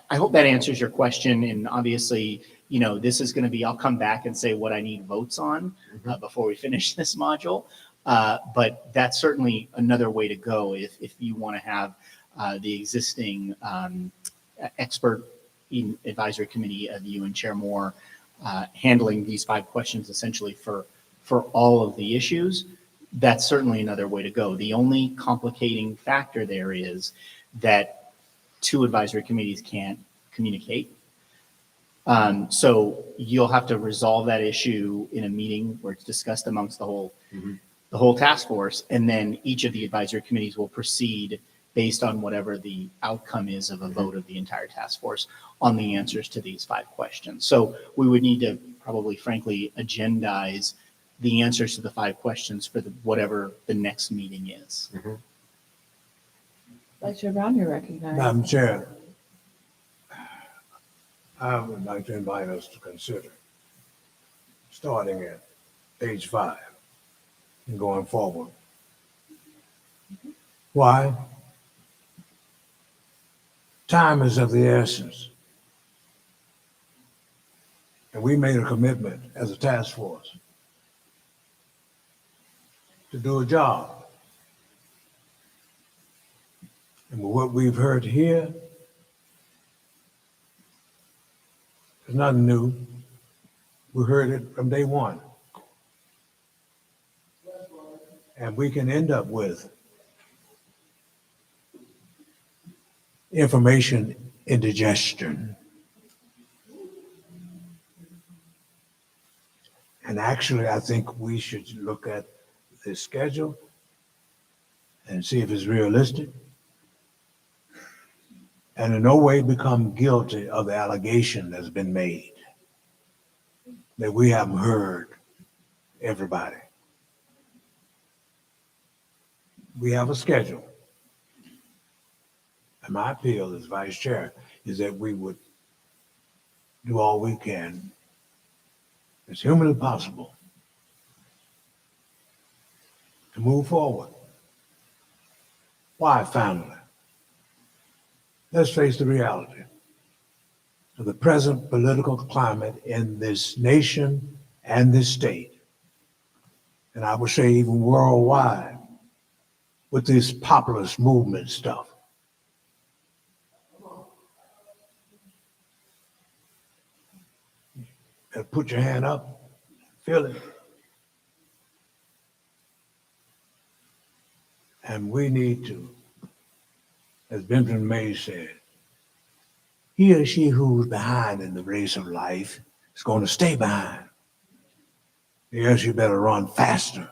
I hope that answers your question. And obviously, you know, this is going to be, I'll come back and say what I need votes on before we finish this module. But that's certainly another way to go if you want to have the existing expert advisory committee of you and Chair Moore handling these 5 questions essentially for all of the issues. That's certainly another way to go. The only complicating factor there is that 2 advisory committees can't communicate. So you'll have to resolve that issue in a meeting where it's discussed amongst the whole task force, and then each of the advisory committees will proceed based on whatever the outcome is of a vote of the entire task force on the answers to these 5 questions. So we would need to probably, frankly, agendize the answers to the 5 questions for whatever the next meeting is. Vice Chair Brown, you're recognized. Madam Chair, I would like to invite us to consider starting at page 5 and going forward. Why? Time is of the essence. And we made a commitment as a task force to do a job. And what we've heard here is nothing new. We heard it from day one. And we can end up with information indigestion. And actually, I think we should look at the schedule and see if it's realistic, and in no way become guilty of the allegation that's been made that we haven't heard everybody. We have a schedule. And my appeal as vice chair is that we would do all we can as humanly possible to move forward. Why finally? Let's face the reality of the present political climate in this nation and this state, and I would say even worldwide, with this populist movement stuff. And put your hand up, feel it. And we need to, as Benjamin Mays said, he or she who's behind in the race of life is going to stay behind. Yes, you better run faster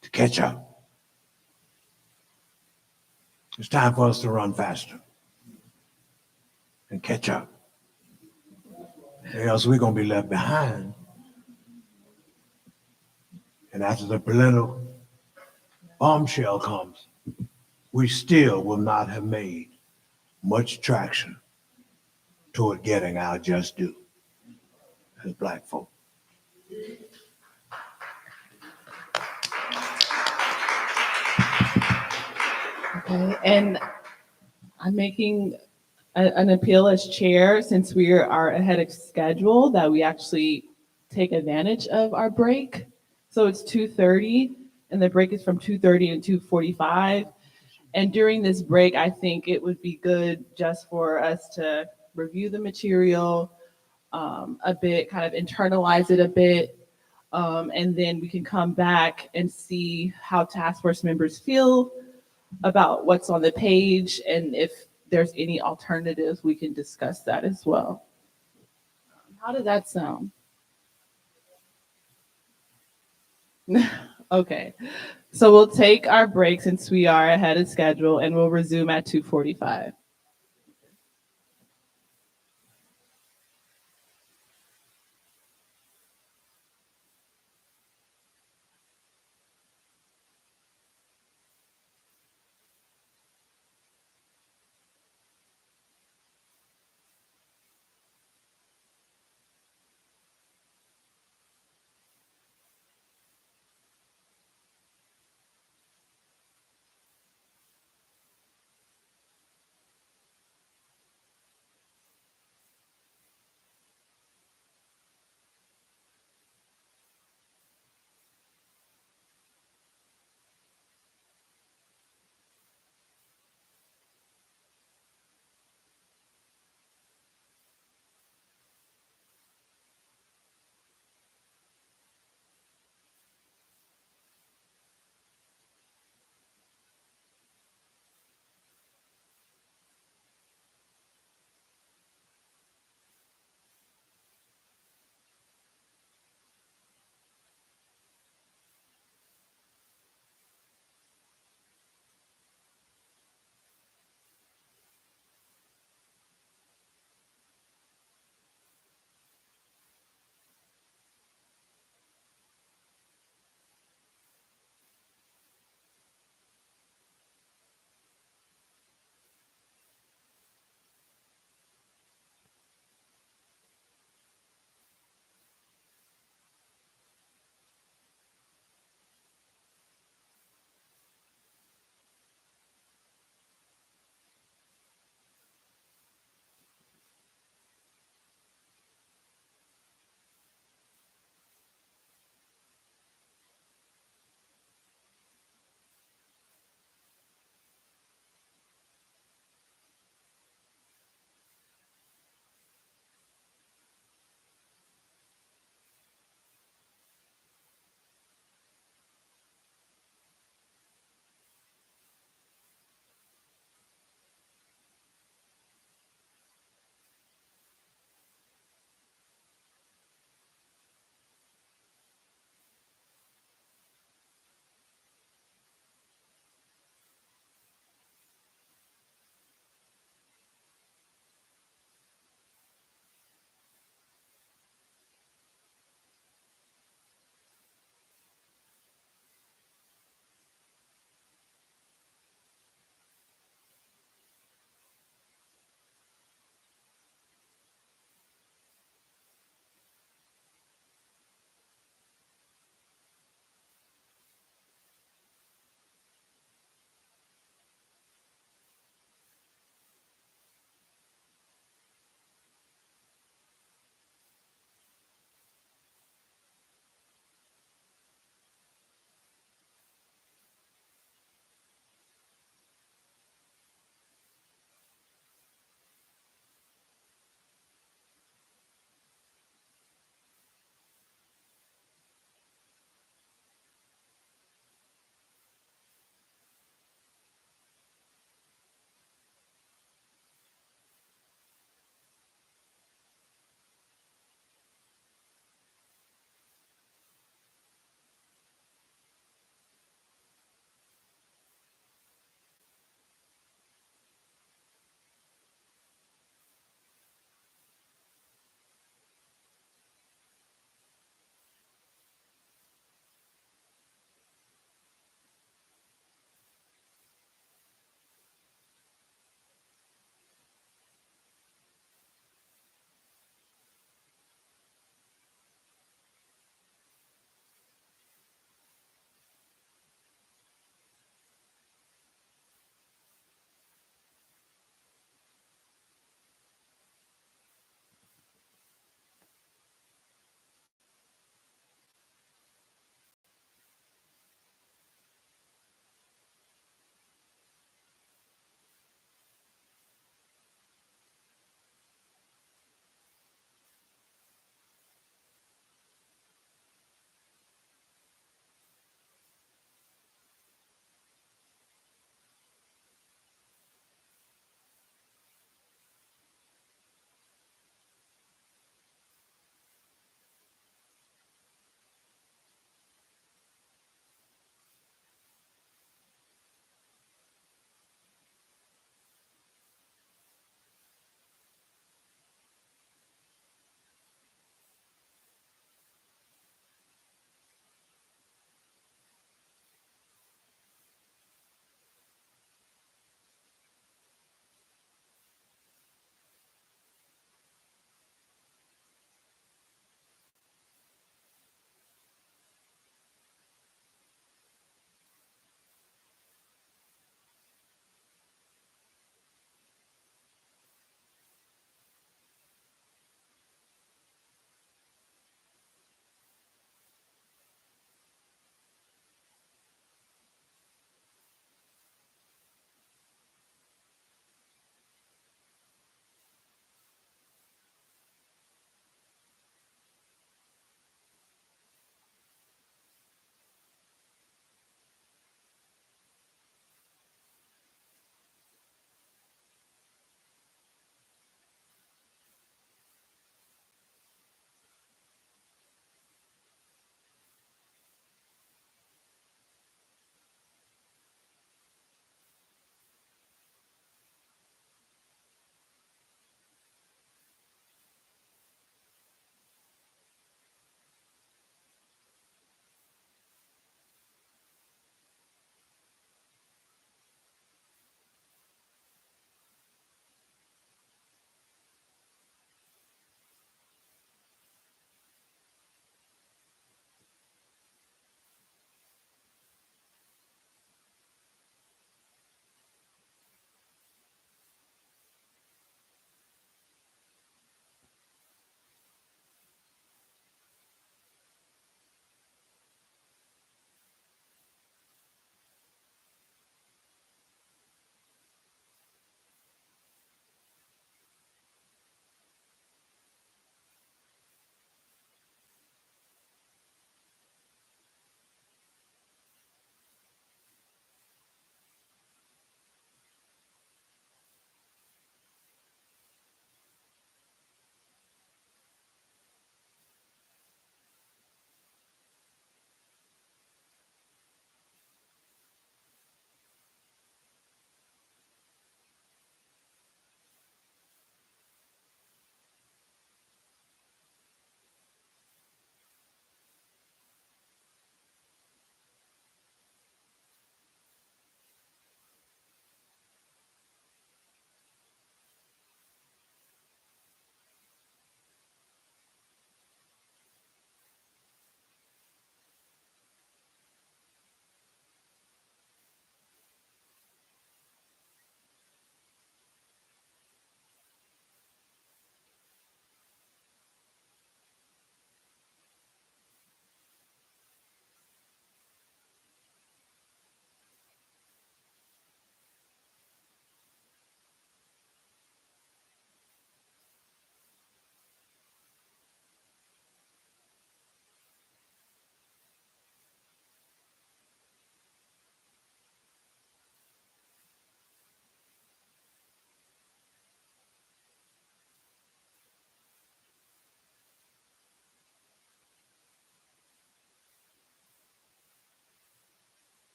to catch up. It's time for us to run faster and catch up. Or else we're gonna be left behind. And after the political bombshell comes, we still will not have made much traction toward getting our just due as Black folk. Okay, and I'm making an appeal as chair, since we are ahead of schedule, that we actually take advantage of our break. So it's 2:30, and the break is from 2:30 to 2:45. And during this break, I think it would be good just for us to review the material a bit, kind of internalize it a bit, and then we can come back and see how task force members feel about what's on the page, and if there's any alternatives, we can discuss that as well. How did that sound? Okay, so we'll take our break since we are ahead of schedule, and we'll resume at 2:45.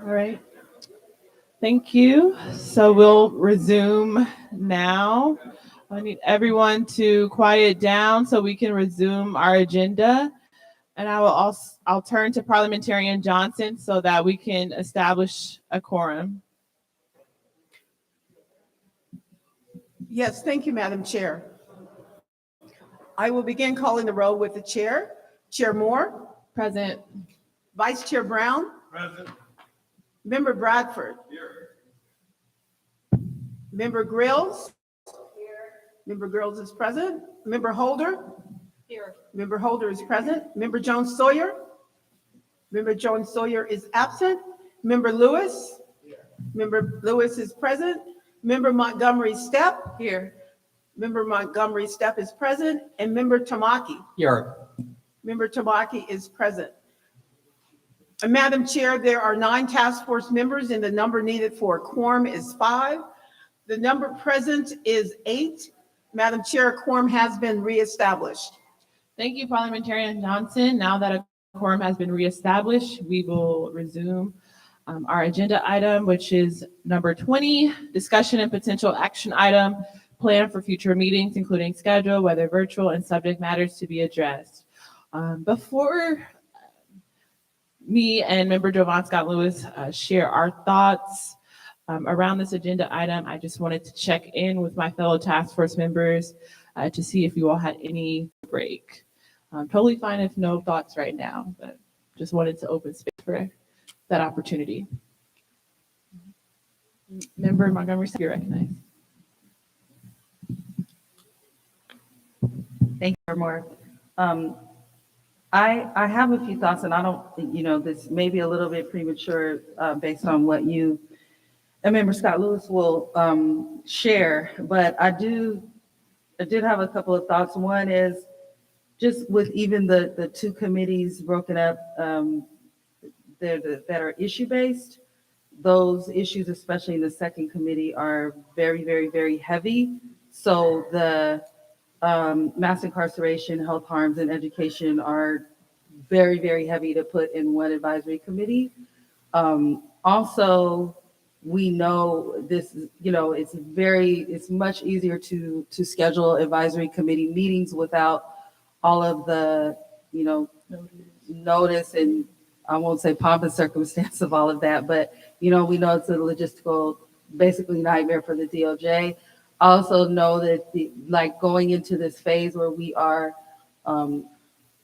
All right. Thank you. So we'll resume now. I need everyone to quiet down so we can resume our agenda. And I'll turn to Parliamentarian Johnson so that we can establish a quorum. Yes, thank you, Madam Chair. I will begin calling the roll with the chair. Chair Moore. Present. Vice Chair Brown. Present. Member Bradford. Here. Member Grills. Here. Member Grills is present. Member Holder. Here. Member Holder is present. Member Jones Sawyer. Member Jones Sawyer is absent. Member Lewis. Here. Member Lewis is present. Member Montgomery Stepp. Here. Member Montgomery Stepp is present. And Member Tamaki. Here. Member Tamaki is present. Madam Chair, there are 9 task force members and the number needed for a quorum is 5. The number present is 8. Madam Chair, a quorum has been reestablished. Thank you, Parliamentarian Johnson. Now that a quorum has been reestablished, we will resume our agenda item, which is number 20, discussion and potential action item, plan for future meetings, including schedule, whether virtual, and subject matters to be addressed. Before me and Member Jovan Scott Lewis share our thoughts around this agenda item, I just wanted to check in with my fellow task force members to see if you all had any break. Totally fine if no thoughts right now, but just wanted to open space for that opportunity. Member Montgomery, you're recognized. Thank you, Moore. I have a few thoughts, and I don't, this may be a little bit premature based on what you and Member Scott Lewis will share, but I did have a couple of thoughts. One is just with even the 2 committees broken up that are issue-based, those issues, especially in the second committee, are very, very, very heavy. So the mass incarceration, health harms, and education are very, very heavy to put in one advisory committee. Also, we know this, it's much easier to schedule advisory committee meetings without all of the, notice and I won't say pomp and circumstance of all of that, but, we know it's a logistical, basically nightmare for the DOJ. I also know that going into this phase where we are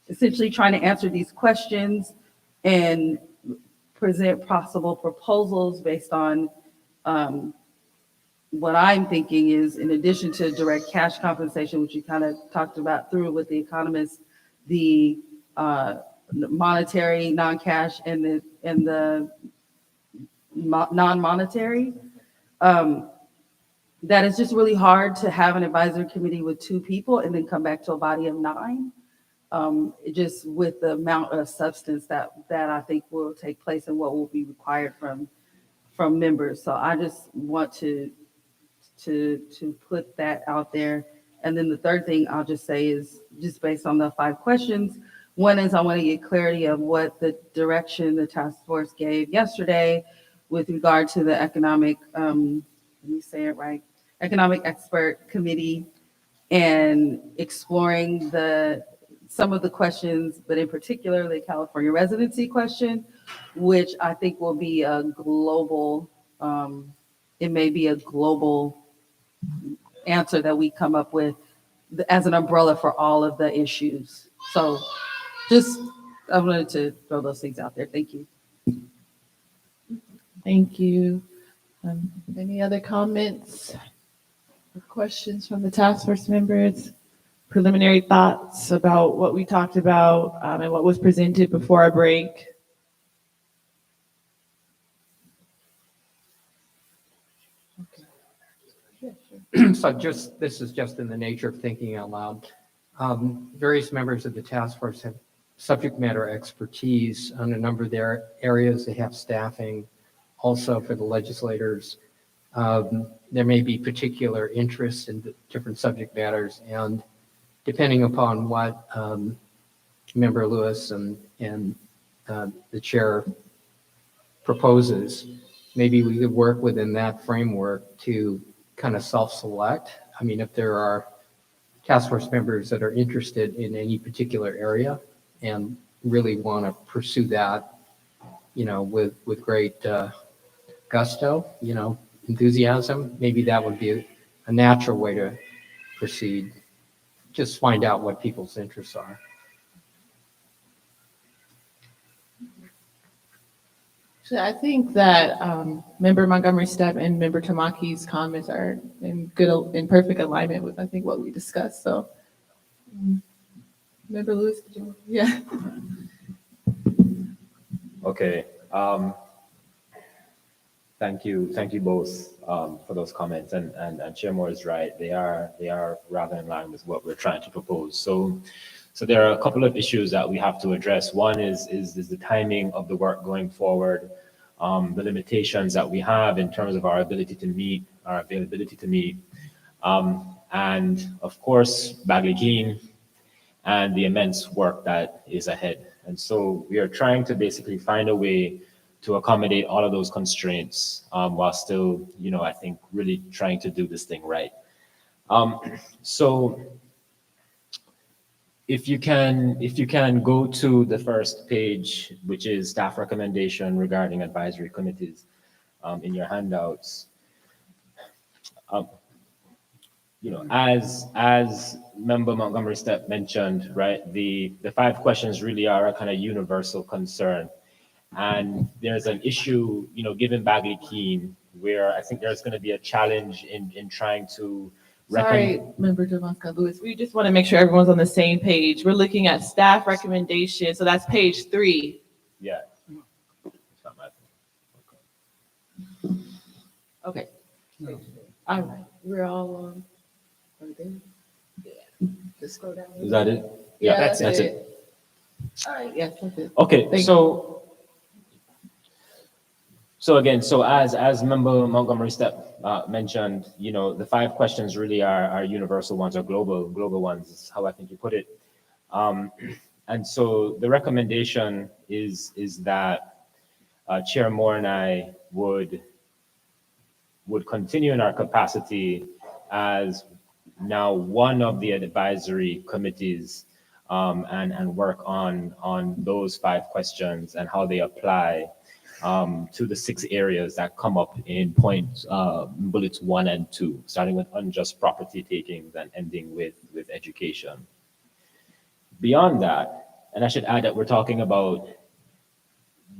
essentially trying to answer these questions and present possible proposals based on what I'm thinking is, in addition to direct cash compensation, which you kind of talked about through with the economists, the monetary, non-cash, and the non-monetary. That is just really hard to have an advisory committee with 2 people and then come back to a body of 9. Just with the amount of substance that I think will take place and what will be required from members. So I just want to put that out there. And then the third thing I'll just say is just based on the 5 questions. One is I want to get clarity of what the direction the task force gave yesterday with regard to the economic, let me say it right, Economic Expert Committee, and exploring some of the questions, but in particular the California residency question, which I think will be a global, it may be a global answer that we come up with as an umbrella for all of the issues. So I wanted to throw those things out there. Thank you. Thank you. Any other comments or questions from the task force members? Preliminary thoughts about what we talked about and what was presented before our break? So this is just in the nature of thinking out loud. Various members of the task force have subject matter expertise on a number of their areas. They have staffing. Also for the legislators, there may be particular interests in the different subject matters, and depending upon what Member Lewis and the chair proposes, maybe we could work within that framework to kind of self-select. I mean, if there are task force members that are interested in any particular area and really want to pursue that, with great gusto, enthusiasm, maybe that would be a natural way to proceed. Just find out what people's interests are. So I think that Member Montgomery Stepp and Member Tamaki's comments are in perfect alignment with, I think, what we discussed. So, Member Lewis, yeah. Okay. Thank you both for those comments. And Chair Moore is right. They are rather in line with what we're trying to propose. So there are a couple of issues that we have to address. One is the timing of the work going forward, the limitations that we have in terms of our ability to meet, our availability to meet, and of course, Bagley-Keene and the immense work that is ahead. And so we are trying to basically find a way to accommodate all of those constraints while still, I think really trying to do this thing right. So if you can go to the first page, which is staff recommendation regarding advisory committees in your handouts. As Member Montgomery Stepp mentioned, right, the 5 questions really are a kind of universal concern. And there's an issue, given Bagley-Keene, where I think there's going to be a challenge in trying to Sorry, Member Javanska Lewis. We just want to make sure everyone's on the same page. We're looking at staff recommendation. So that's page 3. Yeah. Okay. All right. We're all on. Yeah. Just scroll down. Is that it? Yeah, that's that's it. it. All right. Yes, that's it. Okay, Thank so again, as Member Montgomery Stepp mentioned, the 5 questions really are universal ones or global ones, is how I think you put it. And so the recommendation is that Chair Moore and I would continue in our capacity as now one of the advisory committees and work on those 5 questions and how they apply to the 6 areas that come up in bullets 1 and 2, starting with unjust property takings and ending with education. Beyond that, and I should add that we're talking about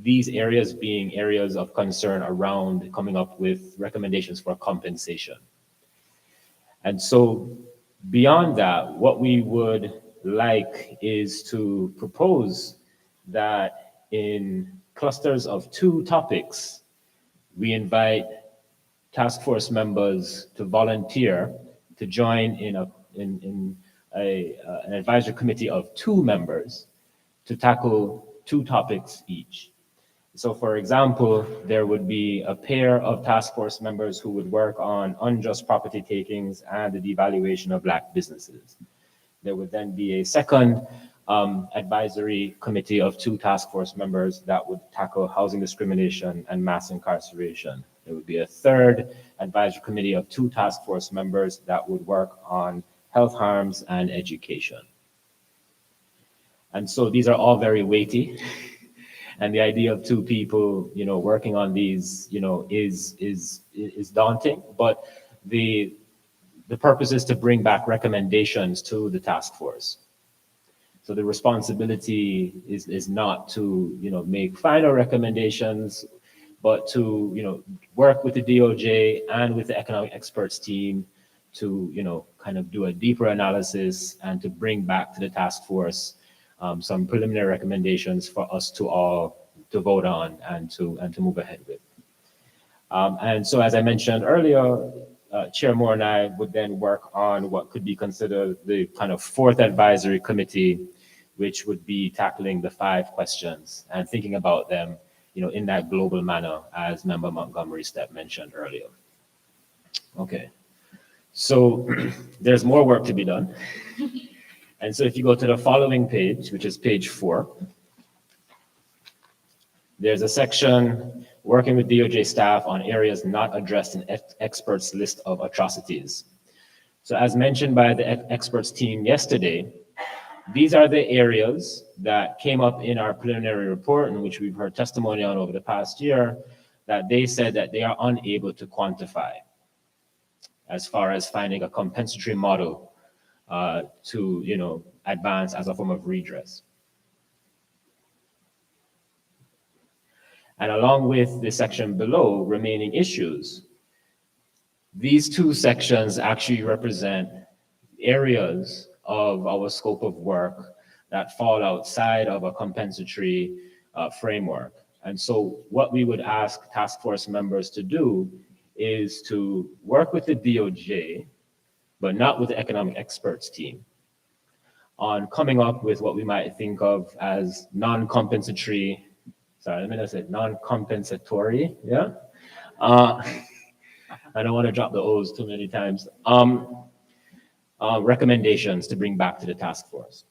these areas being areas of concern around coming up with recommendations for compensation. And so beyond that, what we would like is to propose that in clusters of 2 topics, we invite task force members to volunteer to join in an advisory committee of 2 members to tackle 2 topics each. So for example, there would be a pair of task force members who would work on unjust property takings and the devaluation of Black businesses. There would then be a second advisory committee of 2 task force members that would tackle housing discrimination and mass incarceration. There would be a third advisory committee of 2 task force members that would work on health harms and education. And so these are all very weighty. And the idea of 2 people, working on these, is daunting. But the purpose is to bring back recommendations to the task force. So the responsibility is not to, make final recommendations, but to, work with the DOJ and with the economic experts team to, kind of do a deeper analysis and to bring back to the task force some preliminary recommendations for us to all to vote on and to move ahead with. And so, as I mentioned earlier, Chair Moore and I would then work on what could be considered the kind of 4th advisory committee, which would be tackling the 5 questions and thinking about them, in that global manner, as Member Montgomery Stepp mentioned earlier. Okay, so there's more work to be done. And so if you go to the following page, which is page 4, there's a section working with DOJ staff on areas not addressed in experts' list of atrocities. So as mentioned by the experts team yesterday, these are the areas that came up in our preliminary report, in which we've heard testimony on over the past year, that they said that they are unable to quantify as far as finding a compensatory model to advance as a form of redress. And along with the section below, remaining issues, these two sections actually represent areas of our scope of work that fall outside of a compensatory framework. And so what we would ask task force members to do is to work with the DOJ, but not with the economic experts team, on coming up with what we might think of as non-compensatory, sorry, let me not say non-compensatory, yeah? I don't want to drop the O's too many times. Recommendations to bring back to the task force.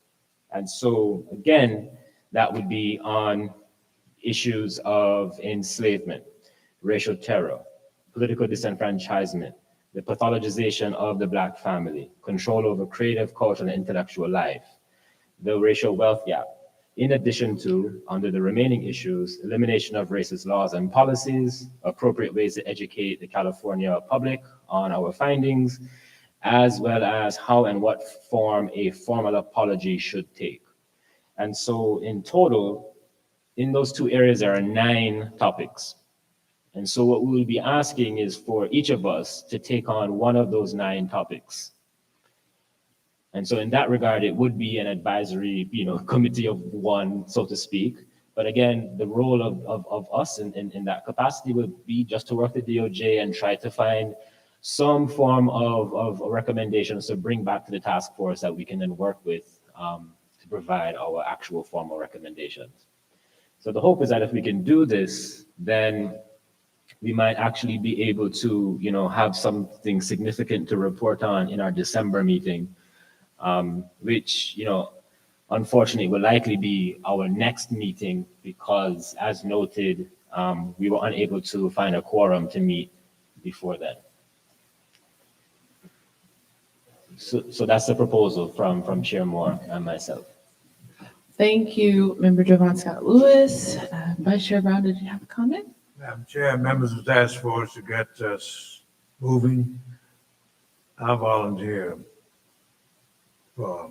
And so again, that would be on issues of enslavement, racial terror, political disenfranchisement, the pathologization of the Black family, control over creative, cultural, and intellectual life, the racial wealth gap, in addition to, under the remaining issues, elimination of racist laws and policies, appropriate ways to educate the California public on our findings, as well as how and what form a formal apology should take. And so in total, in those two areas, there are 9 topics. And so what we will be asking is for each of us to take on one of those 9 topics. And so in that regard, it would be an advisory, committee of one, so to speak. But again, the role of us in that capacity would be just to work with the DOJ and try to find some form of recommendations to bring back to the task force that we can then work with to provide our actual formal recommendations. So the hope is that if we can do this, then we might actually be able to, have something significant to report on in our December meeting, which, unfortunately will likely be our next meeting because, as noted, we were unable to find a quorum to meet before then. So that's the proposal from Chair Moore and myself. Thank you, Member Javon Scott Lewis. Vice Chair Brown, did you have a comment? Madam Chair, members of the task force, to get us moving, I volunteer for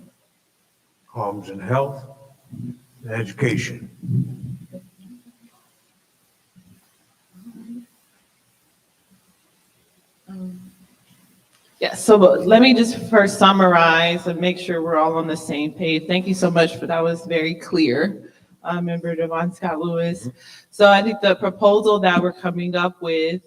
homes and health and education. Yes, so let me just first summarize and make sure we're all on the same page. Thank you so much that was very clear, Member Javon Scott Lewis. So I think the proposal that we're coming up with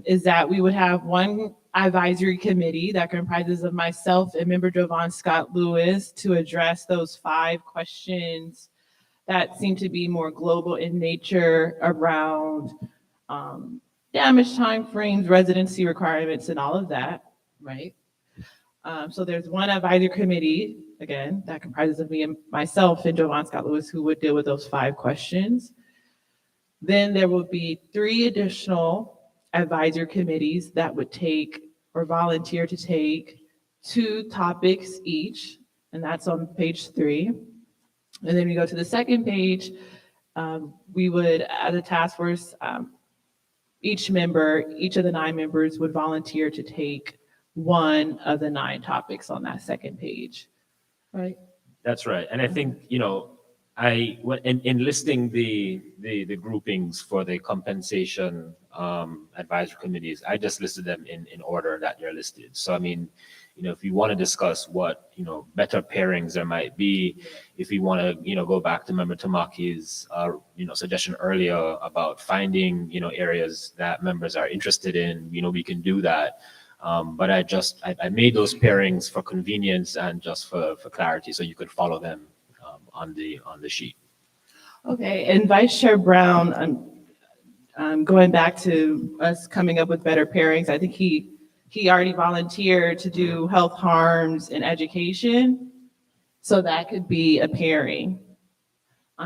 is that we would have one advisory committee that comprises of myself and Member Javon Scott Lewis to address those 5 questions that seem to be more global in nature around damage timeframes, residency requirements, and all of that, right? So there's one advisory committee, again, that comprises of me and myself and Javon Scott Lewis, who would deal with those 5 questions. Then there will be 3 additional advisory committees that would take or volunteer to take 2 topics each, and that's on page 3. And then we go to the second page, we would, as a task force, each of the 9 members would volunteer to take one of the 9 topics on that second page, right? That's right. And I think, in listing the groupings for the compensation advisory committees, I just listed them in order that they're listed. So, I mean, if you want to discuss what, better pairings there might be, if you want to, go back to Member Tamaki's, suggestion earlier about finding, areas that members are interested in, we can do that. But I made those pairings for convenience and just for clarity, so you could follow them on the sheet. Okay, and Vice Chair Brown, going back to us coming up with better pairings, I think he already volunteered to do health harms and education, so that could be a pairing.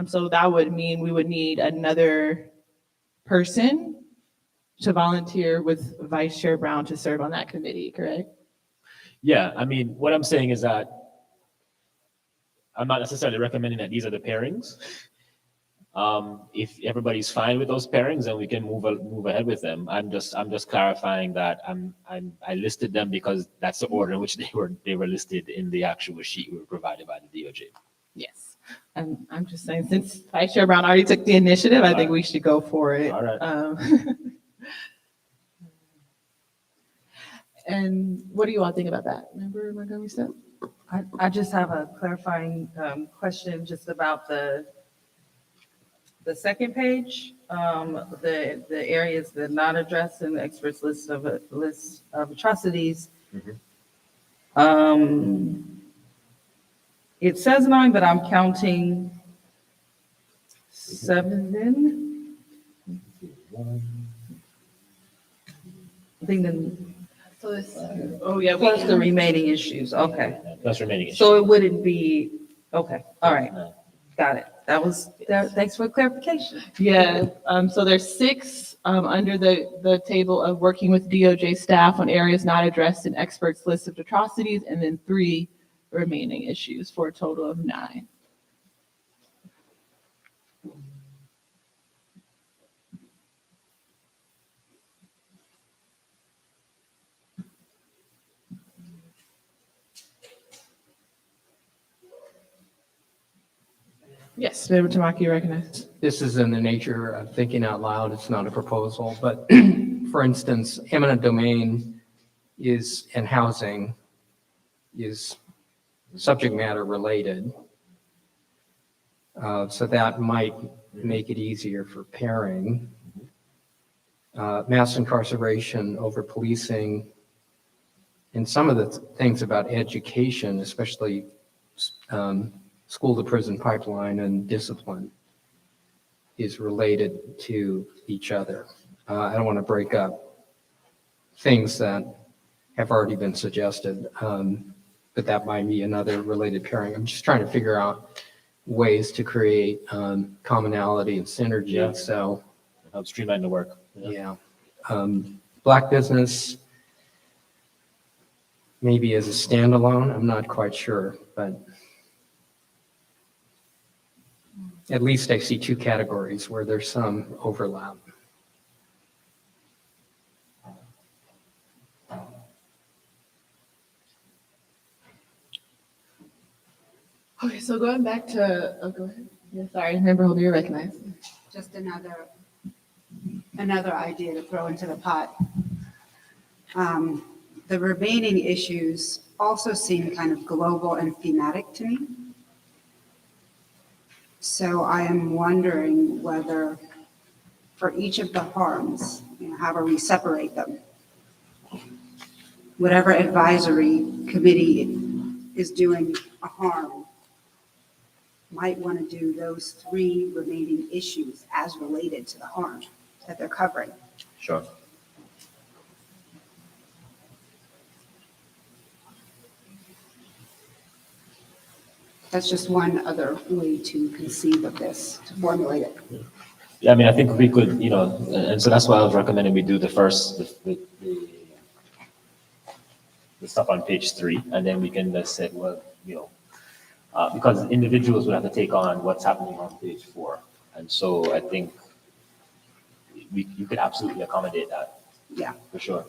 So that would mean we would need another person to volunteer with Vice Chair Brown to serve on that committee, correct? Yeah, I mean, what I'm saying is that I'm not necessarily recommending that these are the pairings. If everybody's fine with those pairings, then we can move ahead with them. I'm just clarifying that I listed them because that's the order in which they were listed in the actual sheet we were provided by the DOJ. Yes. And I'm just saying, since Vice Chair Brown already took the initiative, I think we should go for it. All right. And what do you all think about that? Member Montgomery Step? I just have a clarifying question just about the second page, the areas that are not addressed in the experts list of atrocities. It says 9, but I'm counting 7. I think oh yeah, plus the remaining issues, okay. That's remaining issues. So it wouldn't be, okay, all right, got it. Thanks for clarification. Yeah, so there's 6 under the table of working with DOJ staff on areas not addressed in experts list of atrocities, and then 3 remaining issues for a total of 9. Yes, Member Tamaki, you recognize. This is in the nature of thinking out loud. It's not a proposal, but for instance, eminent domain and housing is subject matter related. So that might make it easier for pairing. Mass incarceration over policing, and some of the things about education, especially school to prison pipeline and discipline, is related to each other. I don't want to break up things that have already been suggested, but that might be another related pairing. I'm just trying to figure out ways to create commonality and synergy. Yeah. So Help streamline the work. yeah. Black business, maybe as a standalone, I'm not quite sure, but at least I see 2 categories where there's some overlap. Okay, so going back to, oh, go ahead. Yeah, sorry, Member Holder, you're recognized. Just another idea to throw into the pot. The remaining issues also seem kind of global and thematic to me. So I am wondering whether for each of the harms, however we separate them, whatever advisory committee is doing a harm might want to do those 3 remaining issues as related to the harm that they're covering. Sure. That's just one other way to conceive of this, to formulate it. Yeah, I mean, I think we could, and so that's why I was recommending we do the stuff on page 3, and then we can just say, well, because individuals would have to take on what's happening on page 4. And so I think you could absolutely accommodate that. Yeah. For sure.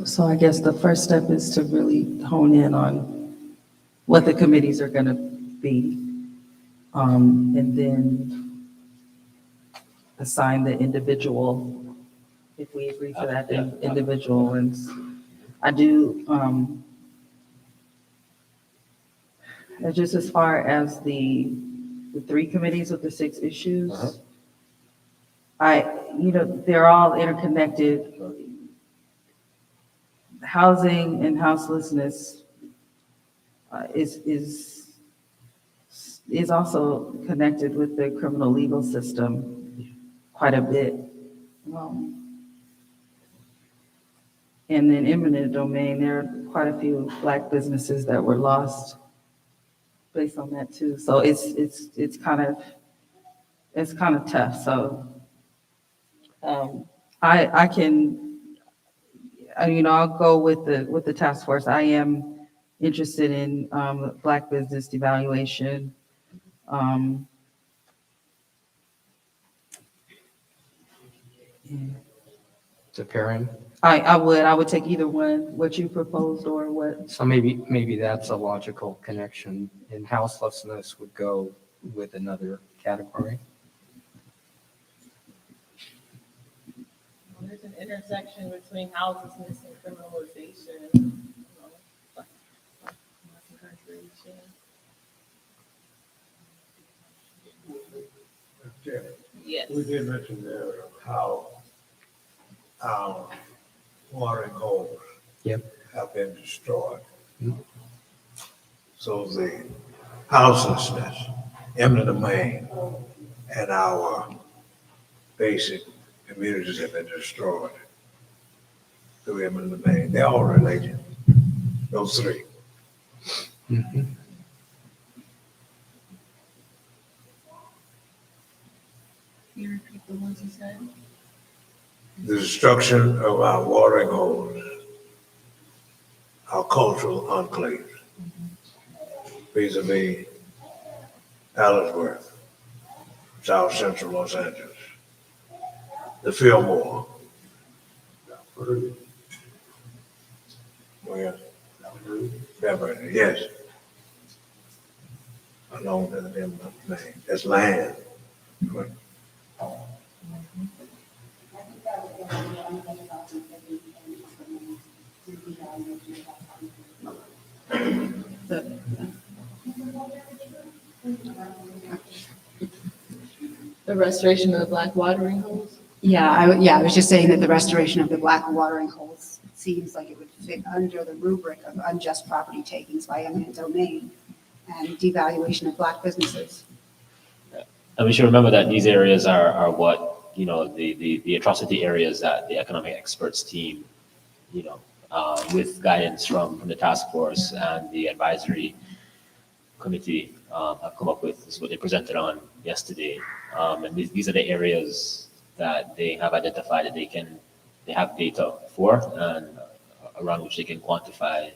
So I guess the first step is to really hone in on what the committees are going to be, and then assign the individual, if we agree to that individual. And I do, and just as far as the 3 committees with the 6 issues, they're all interconnected. Housing and houselessness is also connected with the criminal legal system quite a bit. And then eminent domain, there are quite a few Black businesses that were lost based on that too. So it's kind of tough. So I can, I'll go with the task force. I am interested in Black business devaluation. To pairing. I would take either one, what you proposed or what. So maybe that's a logical connection, and houselessness would go with another category. There's an intersection between houselessness and criminalization. Yes. We did mention there how our watering holes have been destroyed. So the houselessness, eminent domain, and our basic communities have been destroyed through eminent domain. They're all related, those three. Can you repeat the ones you said? The destruction of our watering holes, our cultural enclaves, vis-a-vis Allisworth, South Central Los Angeles, the Fillmore. Where? Beverly, yes. Along with them, that's land. The restoration of the Black watering holes? Yeah, I was just saying that the restoration of the Black watering holes seems like it would fit under the rubric of unjust property takings by eminent domain and devaluation of Black businesses. And we should remember that these areas are what, the atrocity areas that the economic experts team, with guidance from the task force and the advisory committee have come up with. This is what they presented on yesterday. And these are the areas that they have identified that they have data for and around which they can quantify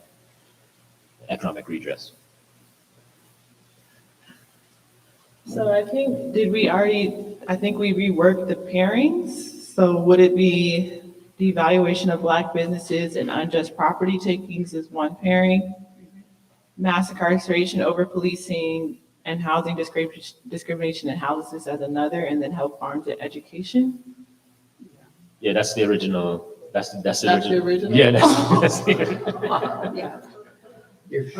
economic redress. So I think we reworked the pairings. So would it be devaluation of Black businesses and unjust property takings is one pairing? Mass incarceration, over policing, and housing discrimination and houselessness as another, and then health, farms, and education? Yeah, that's the original. That's the original? Yeah, that's the original. Yeah.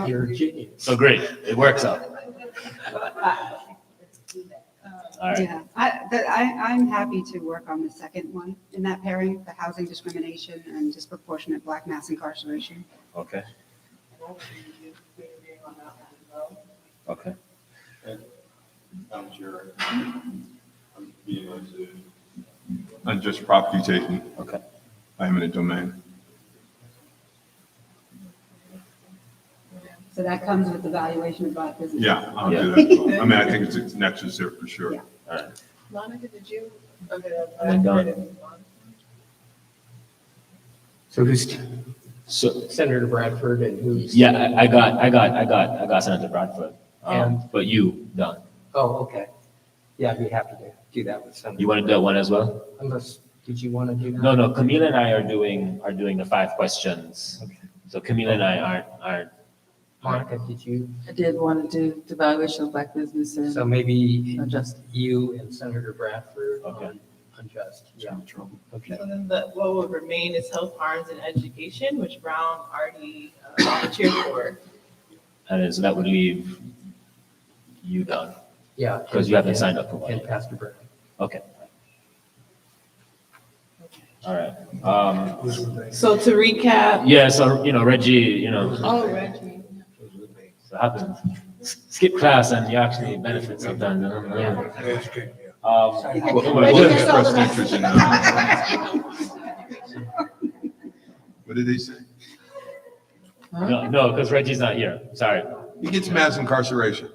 You're a genius. So great, it works out. All right. Yeah, I'm happy to work on the second one in that pairing, the housing discrimination and disproportionate Black mass incarceration. Okay. Okay. Madam Chair, I'm being into unjust property taking. Okay. By eminent domain. So that comes with the valuation of Black businesses. Yeah, I'll do that. As well. I mean, I think it's a nexus there for sure. Yeah. All right. Monica, did you? I'm done. So who's So Senator Bradford and who's? yeah, I got Senator Bradford. And? But you done. Oh, okay. Yeah, I'd be happy to do that with Senator. You want to do that one as well? Unless, did you want to do that? No, Camila and I are doing the 5 questions. Okay. So Camila and I aren't. Monica, did you? I did want to do devaluation of Black businesses. So maybe Unjust. you and Senator Bradford Okay. on unjust. Yeah. Okay. So then what would remain is health, farms, and education, which Brown already volunteered for. And so that would leave you done. Yeah. Because you haven't signed up for one And yet. Pastor Brown. Okay. All right. So to recap. Yeah, so, Reggie, Oh, Reggie. What happens? Skip class and you actually benefit sometimes. We'll express interest in that. What did they say? No, because Reggie's not here. Sorry. He gets mass incarceration.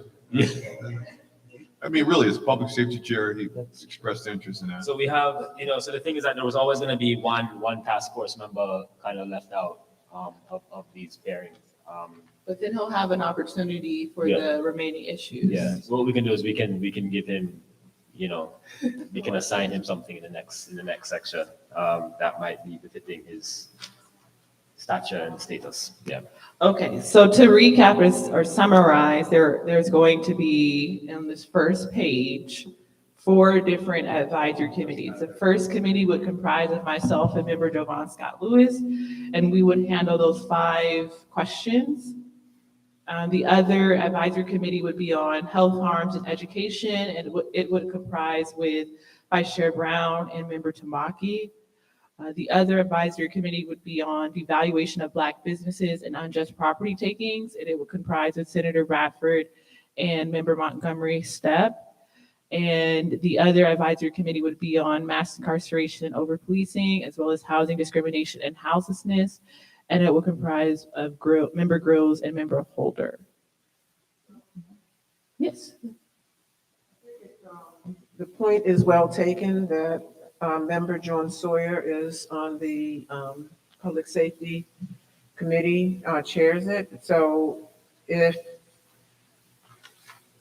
I mean, really, as public safety chair, he expressed interest in that. So we have, so the thing is that there was always going to be one task force member kind of left out of these pairings. But then he'll have an opportunity for Yeah. the remaining issues. Yeah. So what we can do is we can give him, we can assign him something in the next section that might be befitting his stature and status. Yeah. Okay, so to recap or summarize, there's going to be on this first page 4 different advisory committees. The first committee would comprise of myself and member Jovan Scott Lewis, and we would handle those 5 questions. The other advisory committee would be on health harms and education, and it would comprise with Vice Chair Brown and member Tamaki. The other advisory committee would be on the evaluation of Black businesses and unjust property takings, and it would comprise of Senator Bradford and member Montgomery Stepp. And the other advisory committee would be on mass incarceration and over-policing, as well as housing discrimination and houselessness, and it will comprise of member Grills and member Holder. Yes. The point is well taken that member John Sawyer is on the Public Safety Committee, chairs it. So if,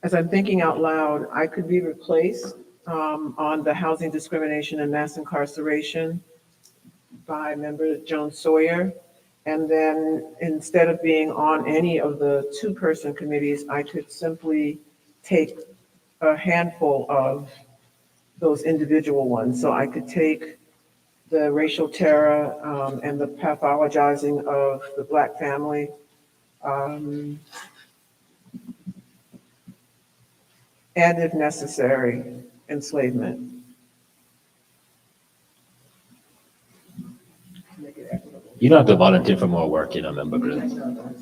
as I'm thinking out loud, I could be replaced on the housing discrimination and mass incarceration by member Joan Sawyer. And then instead of being on any of the 2-person committees, I could simply take a handful of those individual ones. So I could take the racial terror and the pathologizing of the Black family, and if necessary, enslavement. You don't have to volunteer for more work, member Grills.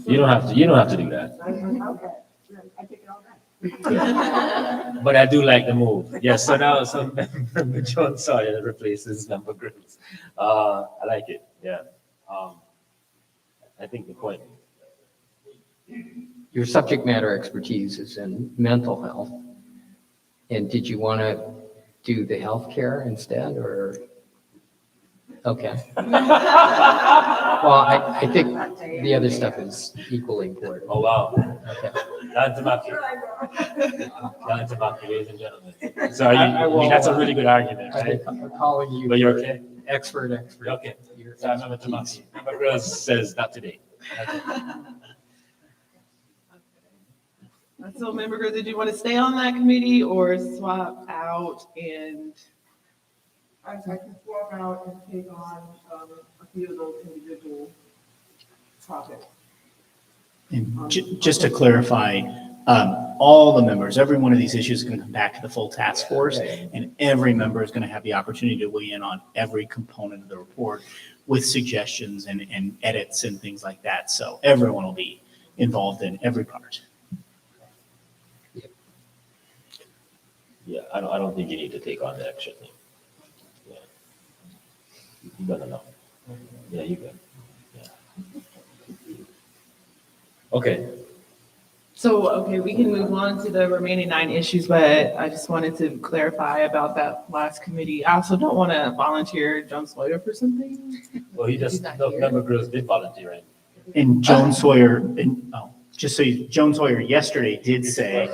You don't have to do that. Okay, I take it all back. But I do like the move. Yes, so now member John Sawyer replaces member Grills. I like it, yeah. I think the point. Your subject matter expertise is in mental health. And did you want to do the healthcare instead, or? Okay. Well, I think the other stuff is equally important. Oh, wow. Okay. John Tamaki, ladies and gentlemen. So I mean, that's a really good argument, right? I'm calling you. But you're okay? Expert. Okay. So I'm member Tamaki. Member Grills says not today. Okay. So member Grills, did you want to stay on that committee or swap out and? I can swap out and take on a few of those individual topics. And just to clarify, all the members, every one of these issues is going to come back to the full task force, and every member is going to have the opportunity to weigh in on every component of the report with suggestions and edits and things like that. So everyone will be involved in every part. Yeah, I don't think you need to take on the extra thing. Yeah. You're gonna know. Yeah, you good. Yeah. Okay. So, okay, we can move on to the remaining 9 issues, but I just wanted to clarify about that last committee. I also don't want to volunteer John Sawyer for something. Well, member Grills did volunteer, right? And Joan Sawyer, just so Joan Sawyer yesterday did say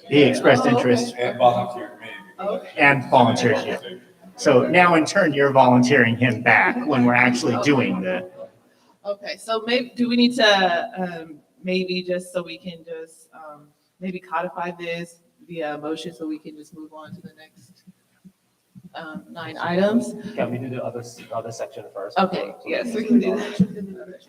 he expressed interest And volunteered me. and volunteered you. So now in turn, you're volunteering him back when we're actually doing the. Okay, so maybe, do we need to, maybe just so we can just, maybe codify this via motion so we can just move on to the next 9 items? Can we do the other section first? Okay, yes, we can do that.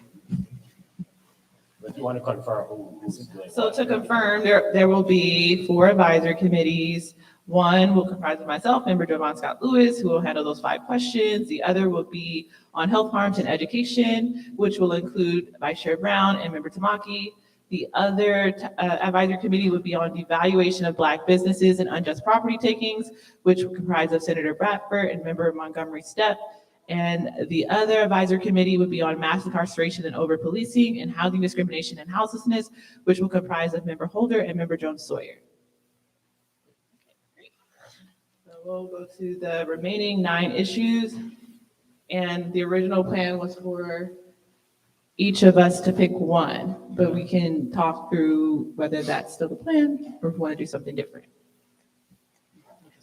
But you want to confirm who's doing So what? to confirm, there will be 4 advisory committees. One will comprise of myself, member Jovan Scott Lewis, who will handle those 5 questions. The other will be on health harms and education, which will include Vice Chair Brown and member Tamaki. The other advisory committee would be on evaluation of Black businesses and unjust property takings, which would comprise of Senator Bradford and member Montgomery Steppe. And the other advisory committee would be on mass incarceration and over-policing and housing discrimination and houselessness, which will comprise of member Holder and member Jones Sawyer. So we'll go to the remaining 9 issues. And the original plan was for each of us to pick one, but we can talk through whether that's still the plan or if we want to do something different.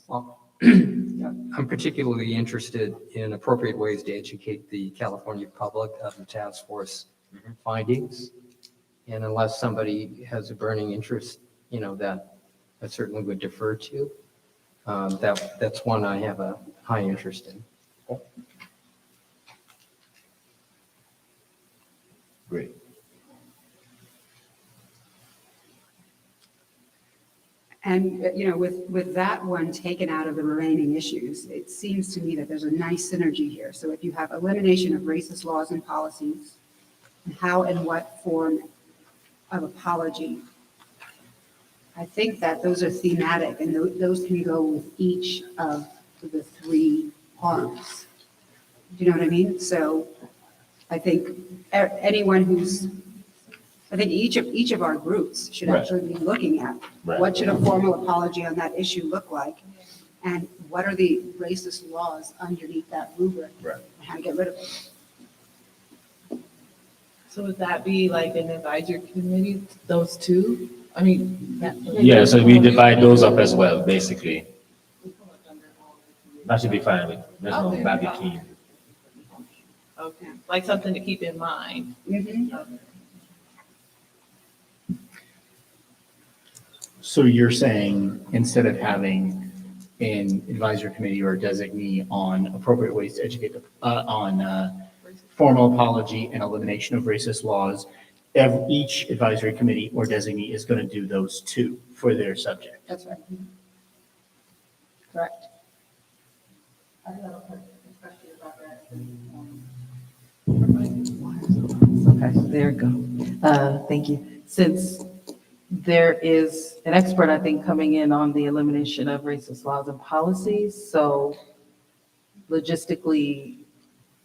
Well, I'm particularly interested in appropriate ways to educate the California public of the task force findings. And unless somebody has a burning interest, that I certainly would defer to. That's one I have a high interest in. Great. And, with that one taken out of the remaining issues, it seems to me that there's a nice synergy here. So if you have elimination of racist laws and policies, and how and what form of apology, I think that those are thematic and those can go with each of the 3 arms. Do you know what I mean? So I think I think each of our groups should Right. actually be looking at Right. what should a formal apology on that issue look like? And what are the racist laws underneath that rubric? Right. And how to get rid of it. So would that be like an advisory committee, those 2? I mean, Yeah, so we divide those up as well, basically. That should be fine with, there's no Okay. barbecue. Okay, like something to keep in mind. Mhm. Okay. So you're saying instead of having an advisory committee or a designee on appropriate ways to educate on formal apology and elimination of racist laws, each advisory committee or designee is going to do those 2 for their subject. That's right. Correct. I have a question about that. Okay, there you go. Thank you. Since there is an expert, I think, coming in on the elimination of racist laws and policies, so logistically,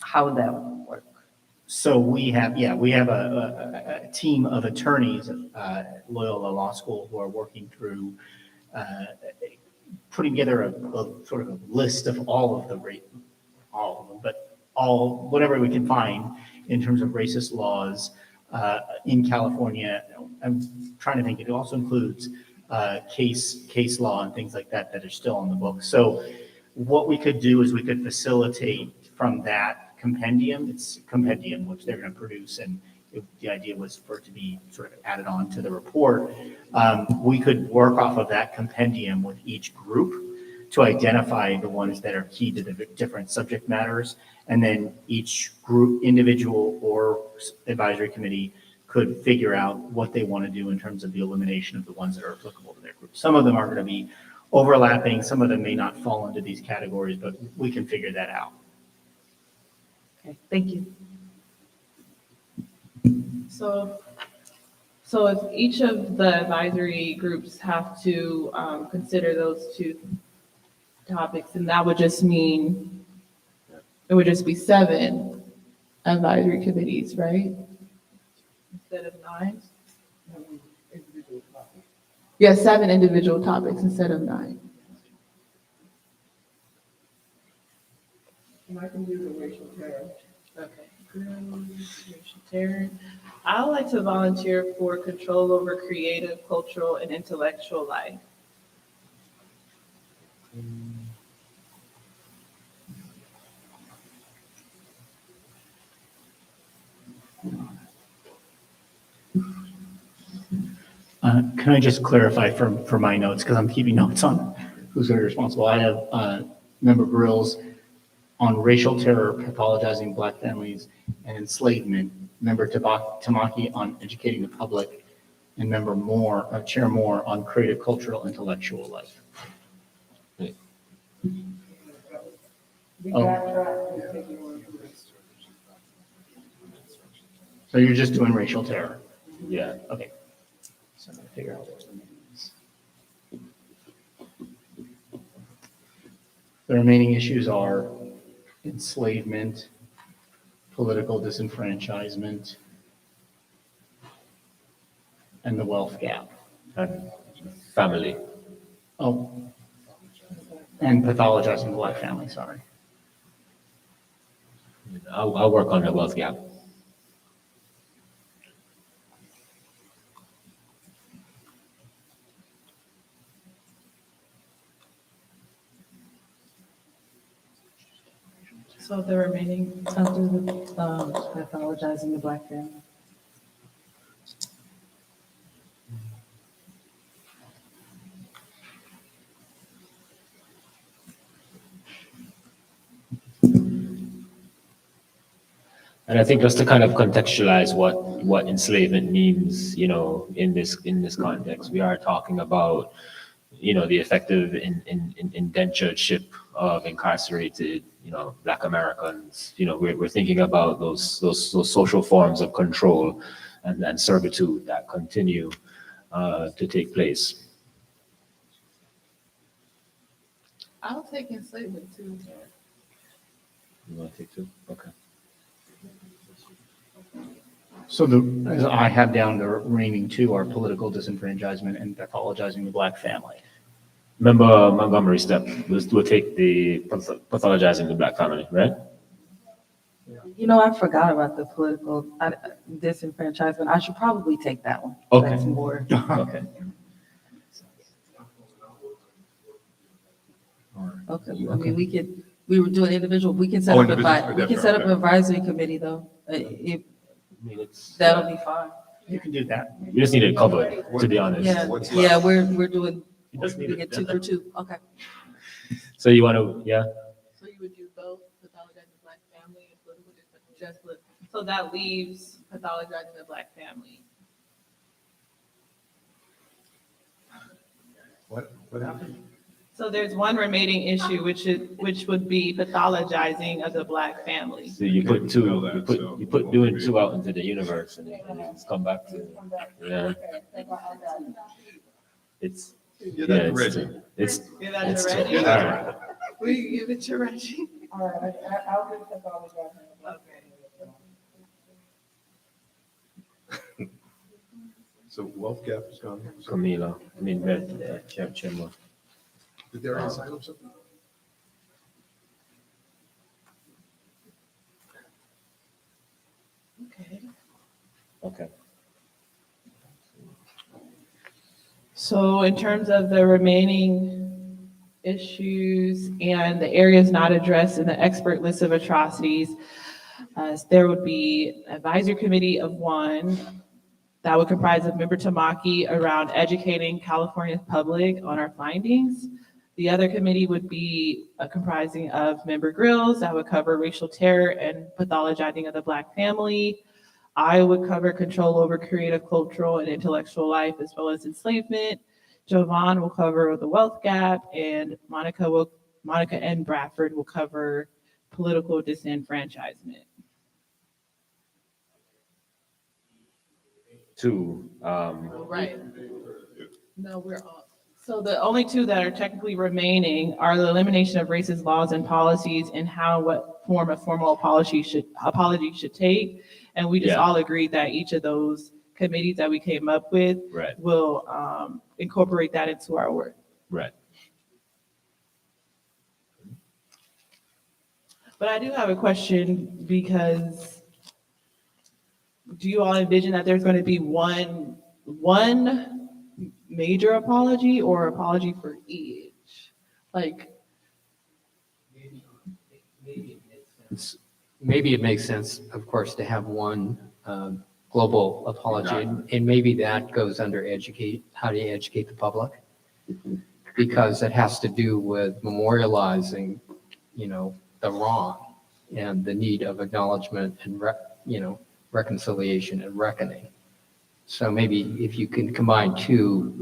how would that work? So we have a team of attorneys at Loyola Law School who are working through putting together a sort of a list of all of them, but whatever we can find in terms of racist laws in California. I'm trying to think, it also includes case law and things like that that are still on the books. So what we could do is we could facilitate from that compendium. It's a compendium which they're going to produce, and the idea was for it to be sort of added on to the report. We could work off of that compendium with each group to identify the ones that are key to the different subject matters. And then each group, individual or advisory committee, could figure out what they want to do in terms of the elimination of the ones that are applicable to their group. Some of them are going to be overlapping, some of them may not fall into these categories, but we can figure that out. Okay, thank you. So if each of the advisory groups have to consider those 2 topics, and that would just mean, it would just be 7 advisory committees, right? Instead of 9? Yeah, 7 individual topics instead of 9. And I can do the racial terror. Okay. Racial terror. I would like to volunteer for control over creative, cultural, and intellectual life. Can I just clarify for my notes, because I'm keeping notes on who's going to be responsible. I have Member Grills on racial terror, pathologizing Black families, and enslavement. Member Tamaki on educating the public, and Member Moore, Chair Moore on creative, cultural, intellectual life. So you're just doing racial terror? Yeah. Okay. So I'm gonna figure out what the names. The remaining issues are enslavement, political disenfranchisement, and the wealth gap. And family. Oh, and pathologizing the Black family, sorry. I'll work on the wealth gap. So the remaining, I'll do the, pathologizing the Black family. And I think just to kind of contextualize what enslavement means, you know, in this context, we are talking about, you know, the effective indentureship of incarcerated, you know, Black Americans. You know, we're thinking about those social forms of control and servitude that continue to take place. I'll take enslavement too. You want to take two? Okay. So as I have down, the remaining two are political disenfranchisement and pathologizing the Black family. Remember Montgomery step, we'll take the pathologizing the Black family, right? You know, I forgot about the political disenfranchisement. I should probably take that one. Okay. That's more. Okay. Okay, I mean, we were doing individual, we can set Oh, up, individual, we can set up an advisory committee though. That'll be fine. You can do that. We just need it covered, to be honest. Yeah, we're doing, we get 2 for 2, okay. So you want to, yeah? So you would do both pathologizing the Black family and political disenfranchisement. So that leaves pathologizing the Black family. What happened? So there's one remaining issue, which would be pathologizing of the Black family. So you put two, you put doing two out into the universe and it's come back to, yeah. It's, Give that to Reggie. It's. Give that it's to Reggie. all right. Will you give it to Reggie? All right, I'll do pathologizing. Okay. So wealth gap is gone. Camila, I mean, Chema. Did they already sign up something? Okay. Okay. So in terms of the remaining issues and the areas not addressed in the expert list of atrocities, there would be advisory committee of one that would comprise of Member Tamaki around educating California's public on our findings. The other committee would be comprising of Member Grills that would cover racial terror and pathologizing of the Black family. I would cover control over creative, cultural, and intellectual life, as well as enslavement. Jovan will cover the wealth gap, and Monica and Bradford will cover political disenfranchisement. Two, Right. No, we're off. So the only two that are technically remaining are the elimination of racist laws and policies and what form a formal apology should take. And we just all agreed that each of those committees that we came up with will incorporate that into our work. Right. But I do have a question, because do you all envision that there's going to be one major apology or apology for each? Like, Maybe it makes sense, of course, to have one global apology, and maybe that goes under how do you educate the public? Because it has to do with memorializing, the wrong and the need of acknowledgement and, reconciliation and reckoning. So maybe if you can combine two,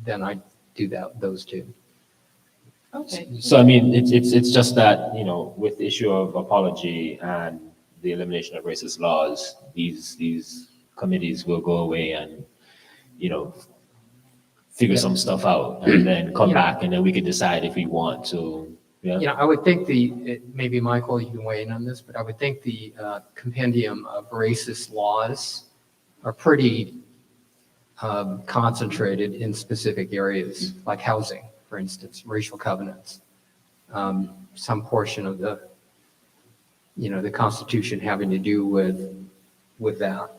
then I'd do those two. okay. So I mean, it's just that, with the issue of apology and the elimination of racist laws, these committees will go away and, you know, figure some stuff out and then come Yeah. back and then we can decide if we want to, yeah. You know, I would think maybe Michael, you can weigh in on this, but I would think the compendium of racist laws are pretty concentrated in specific areas, like housing, for instance, racial covenants, some portion of the, you know, the Constitution having to do with that.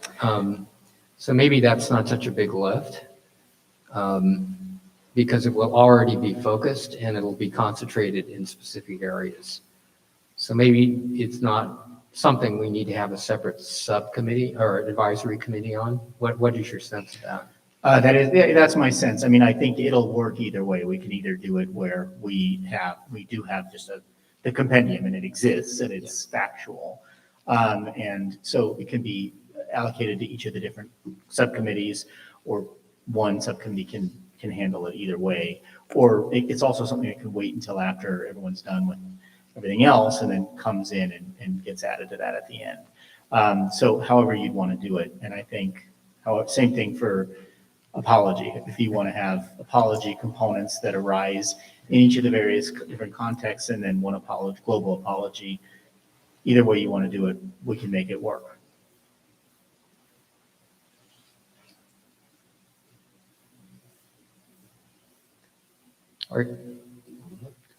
So maybe that's not such a big lift, because it will already be focused and it'll be concentrated in specific areas. So maybe it's not something we need to have a separate subcommittee or advisory committee on. What is your sense of that? That's my sense. I mean, I think it'll work either way. We can either do it where we do have just the compendium and it exists and it's factual. And so it can be allocated to each of the different subcommittees, or one subcommittee can handle it either way. Or it's also something that can wait until after everyone's done with everything else and then comes in and gets added to that at the end. So however you'd want to do it. And I think same thing for apology. If you want to have apology components that arise in each of the various different contexts and then one apology, global apology, either way you want to do it, we can make it work.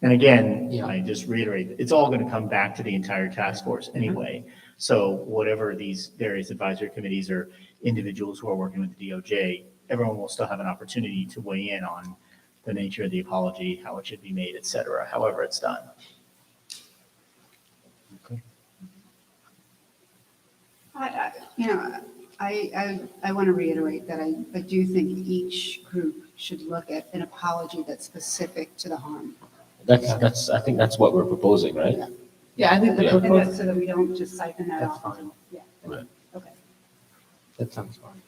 And again, I just reiterate, it's all going to come back to the entire task force anyway. So whatever these various advisory committees or individuals who are working with the DOJ, everyone will still have an opportunity to weigh in on the nature of the apology, how it should be made, et cetera, however it's done. I want to reiterate that I do think each group should look at an apology that's specific to the harm. I think that's what we're proposing, right? Yeah, I think the Yeah. And proposal. that's so that we don't just siphon that That's off. fine. Yeah, Right. okay. That sounds fine.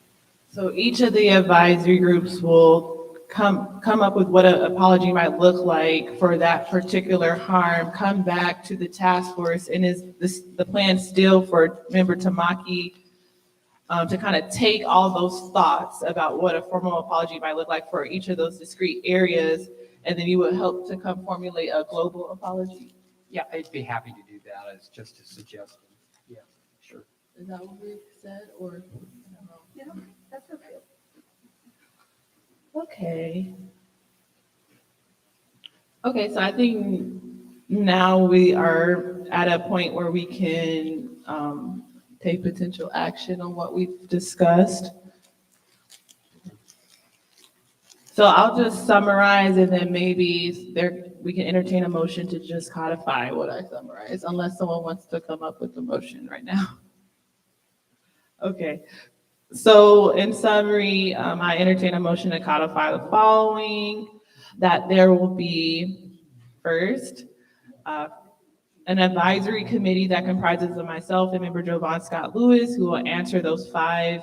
So each of the advisory groups will come up with what an apology might look like for that particular harm, come back to the task force, and is the plan still for Member Tamaki to kind of take all those thoughts about what a formal apology might look like for each of those discrete areas, and then you would help to come formulate a global apology? Yeah, I'd be happy to do that as just a suggestion. Yeah, sure. Is that what we said, or? Yeah, that's okay. Okay. Okay, so I think now we are at a point where we can take potential action on what we've discussed. So I'll just summarize and then maybe we can entertain a motion to just codify what I summarized, unless someone wants to come up with a motion right now. Okay. So in summary, I entertain a motion to codify the following, that there will be, first, an advisory committee that comprises of myself and Member Jovan Scott Lewis, who will answer those 5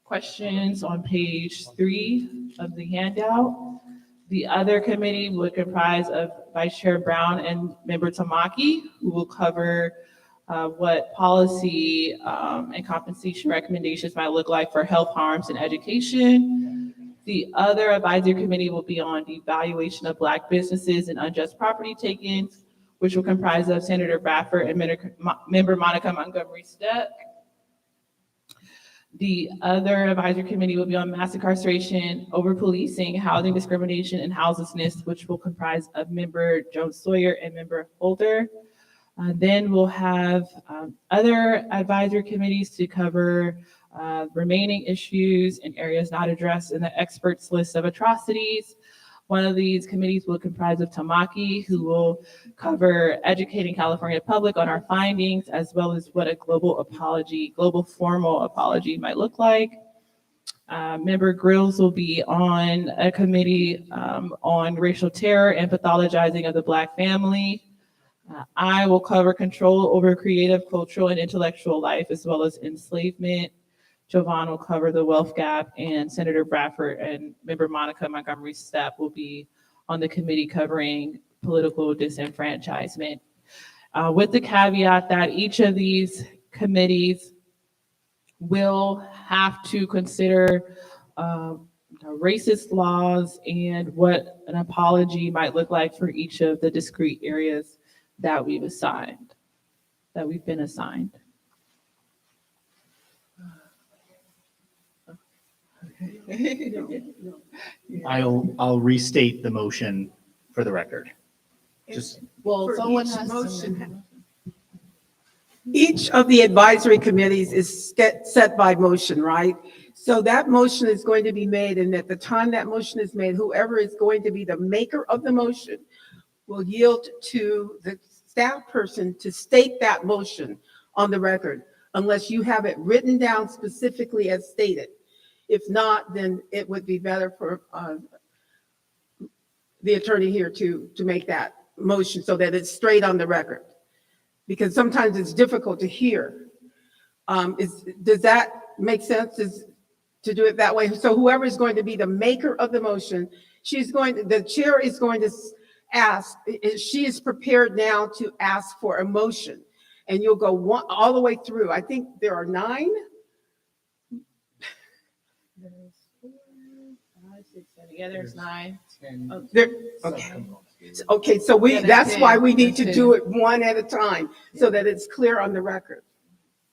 questions on page 3 of the handout. The other committee would comprise of Vice Chair Brown and Member Tamaki, who will cover what policy and compensation recommendations might look like for health harms and education. The other advisory committee will be on the evaluation of Black businesses and unjust property takings, which will comprise of Senator Bradford and Member Monica Montgomery Steck. The other advisory committee will be on mass incarceration, over-policing, housing discrimination, and houselessness, which will comprise of Member Jones Sawyer and Member Holder. Then we'll have other advisory committees to cover remaining issues and areas not addressed in the experts list of atrocities. One of these committees will comprise of Tamaki, who will cover educating California public on our findings, as well as what a global formal apology might look like. Member Grills will be on a committee on racial terror and pathologizing of the Black family. I will cover control over creative, cultural, and intellectual life, as well as enslavement. Jovan will cover the wealth gap, and Senator Bradford and Member Monica Montgomery Steck will be on the committee covering political disenfranchisement. With the caveat that each of these committees will have to consider racist laws and what an apology might look like for each of the discrete areas that we've been assigned. I'll restate the motion for the record. Just, Well, For someone each has to. motion. Each of the advisory committees is set by motion, right? So that motion is going to be made, and at the time that motion is made, whoever is going to be the maker of the motion will yield to the staff person to state that motion on the record, unless you have it written down specifically as stated. If not, then it would be better for the attorney here to make that motion so that it's straight on the record. Because sometimes it's difficult to hear. Does that make sense to do it that way? So whoever is going to be the maker of the motion, the chair is going to ask, she is prepared now to ask for a motion. And you'll go all the way through. I think there are 9. There's 4, 5, 6, 7. Yeah, there's 9. Okay, so Yeah, that's why we need to that's do it one at a time so that it's clear on the record.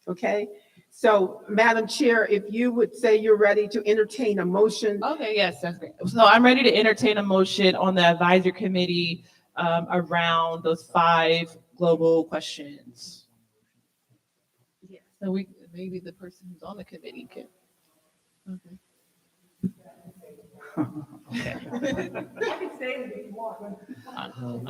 Okay? So, Madam Chair, if you would say you're ready to entertain a motion. Okay, yes, that's great. So I'm ready to entertain a motion on the advisory committee around those 5 global questions. So maybe the person who's on the committee can. Okay.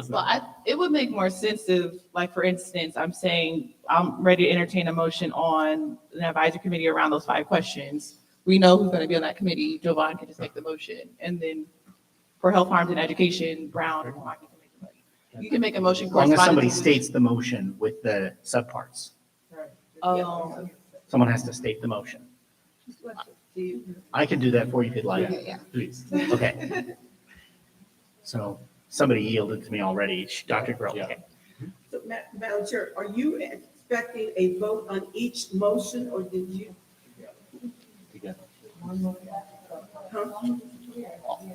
Well, it would make more sense if, like, for instance, I'm saying I'm ready to entertain a motion on an advisory committee around those 5 questions. We know who's going to be on that committee. Jovan can just make the motion. And then for health, harms, and education, Brown or Milwaukee can make the motion. You can make a motion. as long as somebody corresponding to- states the motion with the subparts. Someone has to state the motion. I can do that for you if you'd like. Yeah. Please. Okay. So somebody yielded to me already. Dr. Grill. Okay. So, Madam Chair, are you expecting a vote on each motion, or did you? Huh? You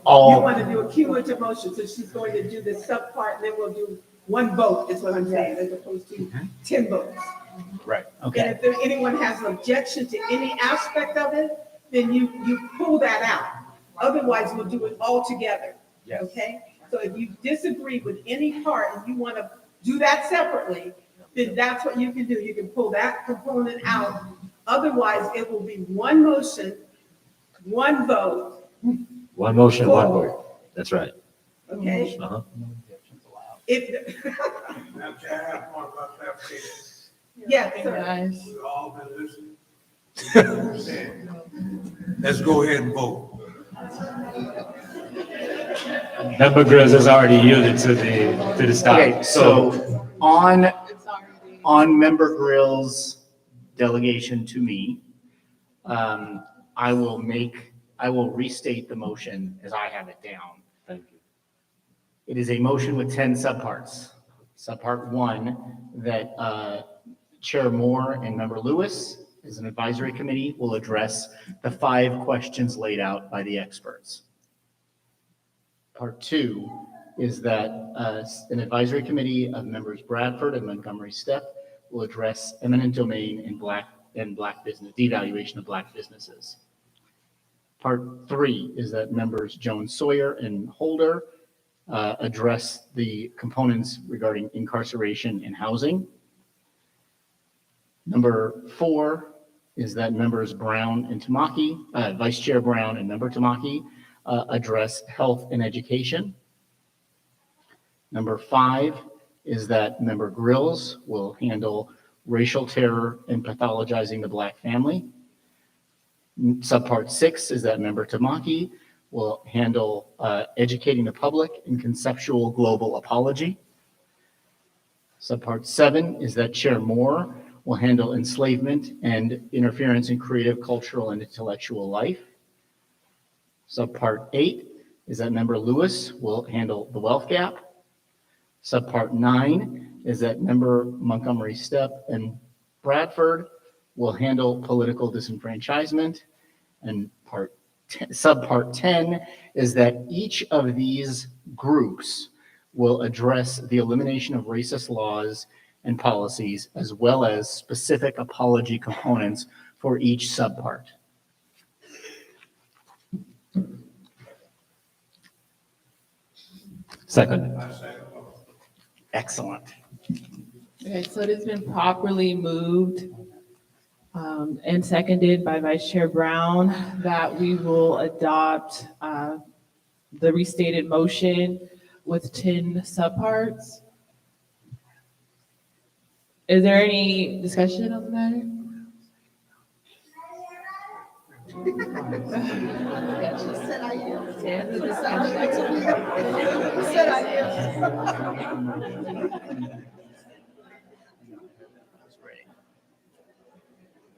want to do a cumulative motion, so she's going to do the subpart, and then we'll do one vote, is what I'm saying, as opposed to 10 votes. Right. And if anyone has an objection to any aspect of it, then you pull that out. Otherwise, we'll do it all together. Yes. Okay? So if you disagree with any part and you want to do that separately, then that's what you can do. You can pull that component out. Otherwise, it will be one motion, one vote, One motion, one vote. That's right. okay? Uh-huh. If, Madam Chair, I have one clarification. yes, sir. We've all been listening. Let's go ahead and vote. Member Grills has already yielded to the stop. Okay, so on Member Grill's delegation to me, I will restate the motion as I have it down. Thank you. It is a motion with 10 subparts. Subpart 1, that Chair Moore and Member Lewis, as an advisory committee, will address the 5 questions laid out by the experts. Part 2 is that an advisory committee of members Bradford and Montgomery Steppe will address eminent domain and black business, devaluation of black businesses. Part 3 is that members Jones Sawyer and Holder address the components regarding incarceration and housing. Number 4 is that members Brown and Tamaki, Vice Chair Brown and Member Tamaki, address health and education. Number 5 is that Member Grills will handle racial terror and pathologizing the black family. Subpart 6 is that Member Tamaki will handle educating the public in conceptual global apology. Subpart 7 is that Chair Moore will handle enslavement and interference in creative, cultural, and intellectual life. Subpart 8 is that Member Lewis will handle the wealth gap. Subpart 9 is that Member Montgomery Steppe and Bradford will handle political disenfranchisement. And Part subpart 10 is that each of these groups will address the elimination of racist laws and policies, as well as specific apology components for each subpart. Second. Excellent. Okay, so it has been properly moved and seconded by Vice Chair Brown that we will adopt the restated motion with 10 subparts. Is there any discussion on the matter?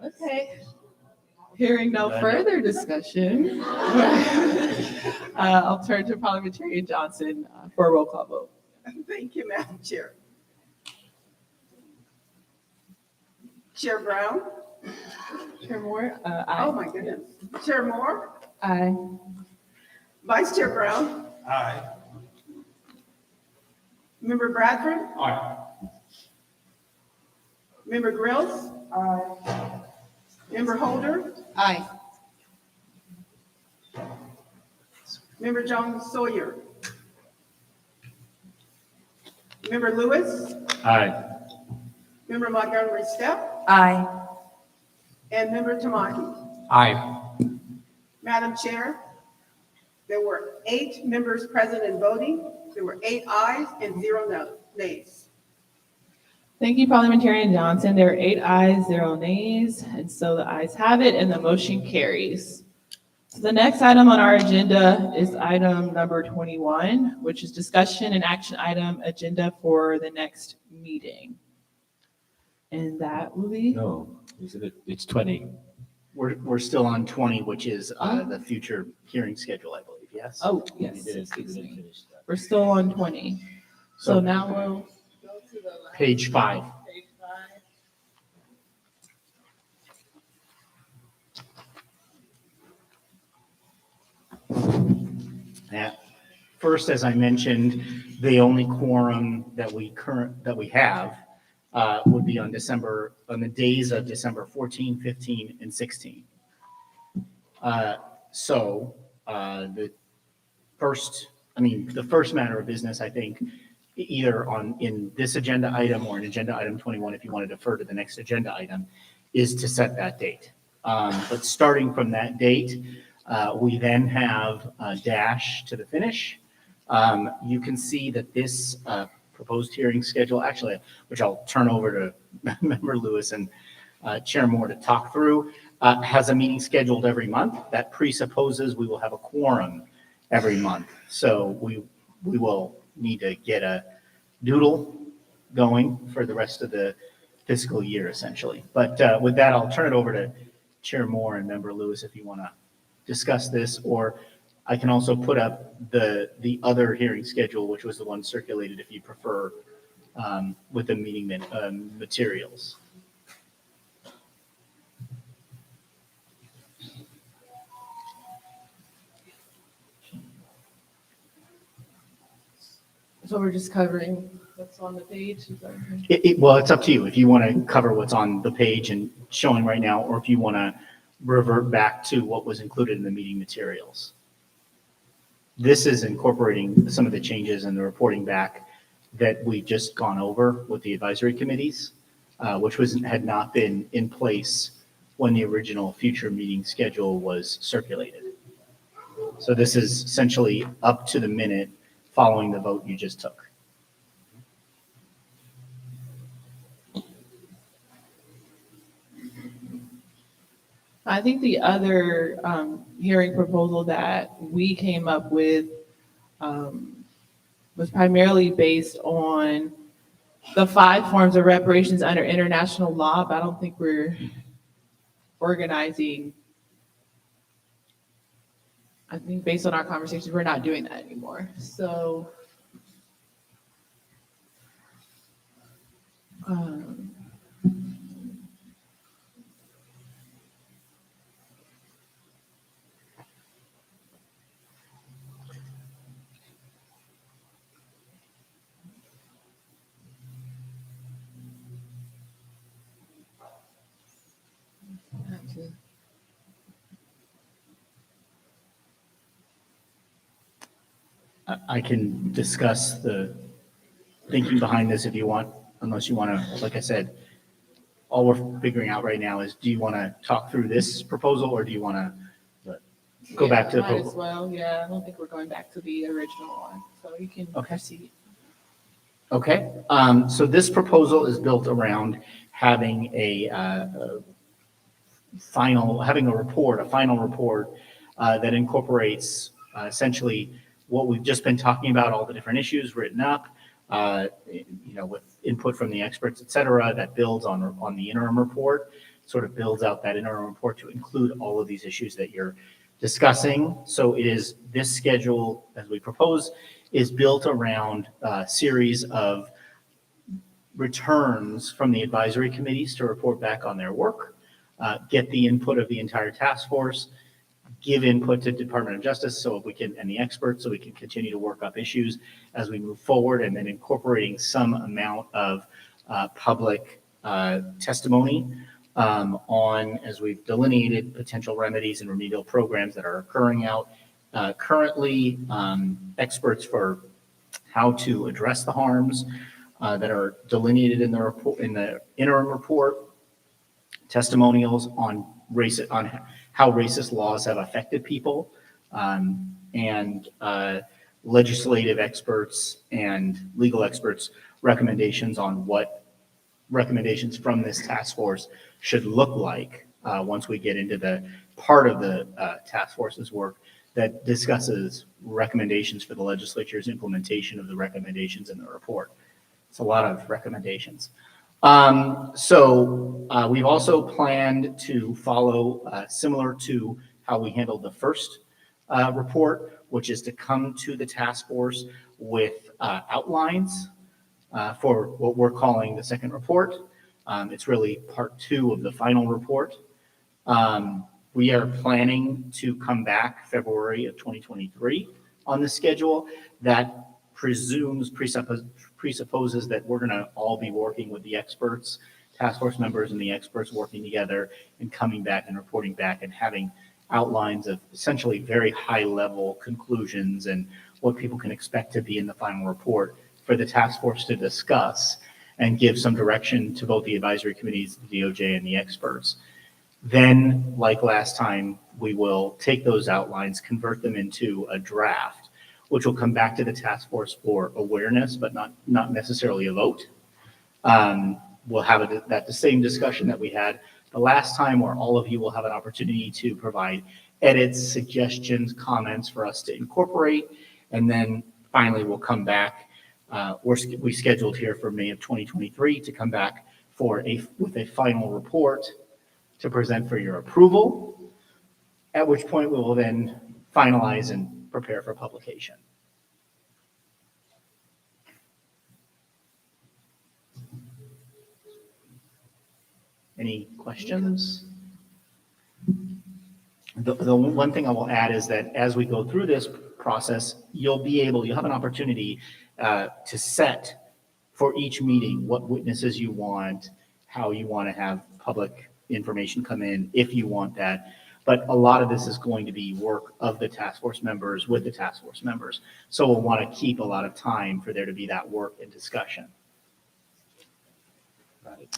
Okay. Hearing no further discussion, I'll turn to Parliamentarian Johnson for a roll call vote. Thank you, Madam Chair. Chair Brown? Chair Moore? Oh, Aye. my goodness. Chair Moore? Aye. Vice Chair Brown? Aye. Member Bradford? Aye. Member Grills? Aye. Member Holder? Aye. Member Jones Sawyer? Member Lewis? Aye. Member Montgomery Step? Aye. And Member Tamaki? Aye. Madam Chair, there were 8 members present and voting. There were 8 ayes and 0 nays. Thank you, Parliamentarian Johnson. There are 8 ayes, 0 nays, and so the ayes have it, and the motion carries. So the next item on our agenda is item number 21, which is discussion and action item agenda for the next meeting. And that will be? No, it's 20. We're still on 20, which is the future hearing schedule, I believe, yes? Oh, yes, excuse me. We're still on 20. So now we'll go to the last. Page 5. Page 5. Yeah. First, as I mentioned, the only quorum that we have would be on the days of December 14, 15, and 16. The first matter of business, I think, either in this agenda item or in agenda item 21, if you want to defer to the next agenda item, is to set that date. But starting from that date, we then have a dash to the finish. You can see that this proposed hearing schedule, actually, which I'll turn over to Member Lewis and Chair Moore to talk through, has a meeting scheduled every month. That presupposes we will have a quorum every month. So we will need to get a doodle going for the rest of the fiscal year, essentially. But with that, I'll turn it over to Chair Moore and Member Lewis if you want to discuss this, or I can also put up the other hearing schedule, which was the one circulated if you prefer, with the meeting materials. So we're just covering what's on the page? Is that okay? Well, it's up to you if you want to cover what's on the page and showing right now, or if you want to revert back to what was included in the meeting materials. This is incorporating some of the changes and the reporting back that we've just gone over with the advisory committees, which had not been in place when the original future meeting schedule was circulated. So this is essentially up to the minute following the vote you just took. I think the other hearing proposal that we came up with was primarily based on the 5 forms of reparations under international law, but I don't think we're organizing. I think based on our conversations, we're not doing that anymore. So to. I can discuss the thinking behind this if you want, unless you want to, like I said, all we're figuring out right now is, do you want to talk through this proposal or do you want to go back to the Might as proposal? well, yeah, I don't think we're going back to the original one, so you can Okay. proceed. Okay, so this proposal is built around having a final report that incorporates essentially what we've just been talking about, all the different issues written up, with input from the experts, et cetera, that builds on the interim report, sort of builds out that interim report to include all of these issues that you're discussing. So it is, this schedule, as we propose, is built around a series of returns from the advisory committees to report back on their work, get the input of the entire task force, give input to Department of Justice so we can, and the experts, so we can continue to work up issues as we move forward, and then incorporating some amount of public testimony on, as we've delineated, potential remedies and remedial programs that are occurring out currently, experts for how to address the harms that are delineated in the report, in the interim report, testimonials on how racist laws have affected people, and legislative experts and legal experts' recommendations on what recommendations from this task force should look like once we get into the part of the task force's work that discusses recommendations for the legislature's implementation of the recommendations in the report. It's a lot of recommendations. We've also planned to follow similar to how we handled the first report, which is to come to the task force with outlines for what we're calling the second report. It's really part 2 of the final report. We are planning to come back February of 2023 on the schedule. That presupposes that we're going to all be working with the experts, task force members and the experts working together and coming back and reporting back and having outlines of essentially very high level conclusions and what people can expect to be in the final report for the task force to discuss and give some direction to both the advisory committees, the DOJ, and the experts. Then, like last time, we will take those outlines, convert them into a draft, which will come back to the task force for awareness, but not necessarily a vote. We'll have the same discussion that we had the last time, where all of you will have an opportunity to provide edits, suggestions, comments for us to incorporate. And then finally, we'll come back. We scheduled here for May of 2023 to come back with a final report to present for your approval, at which point we will then finalize and prepare for publication. Any questions? The one thing I will add is that as we go through this process, you'll have an opportunity to set for each meeting what witnesses you want, how you want to have public information come in, if you want that. But a lot of this is going to be work of the task force members with the task force members. So we'll want to keep a lot of time for there to be that work and discussion. Right.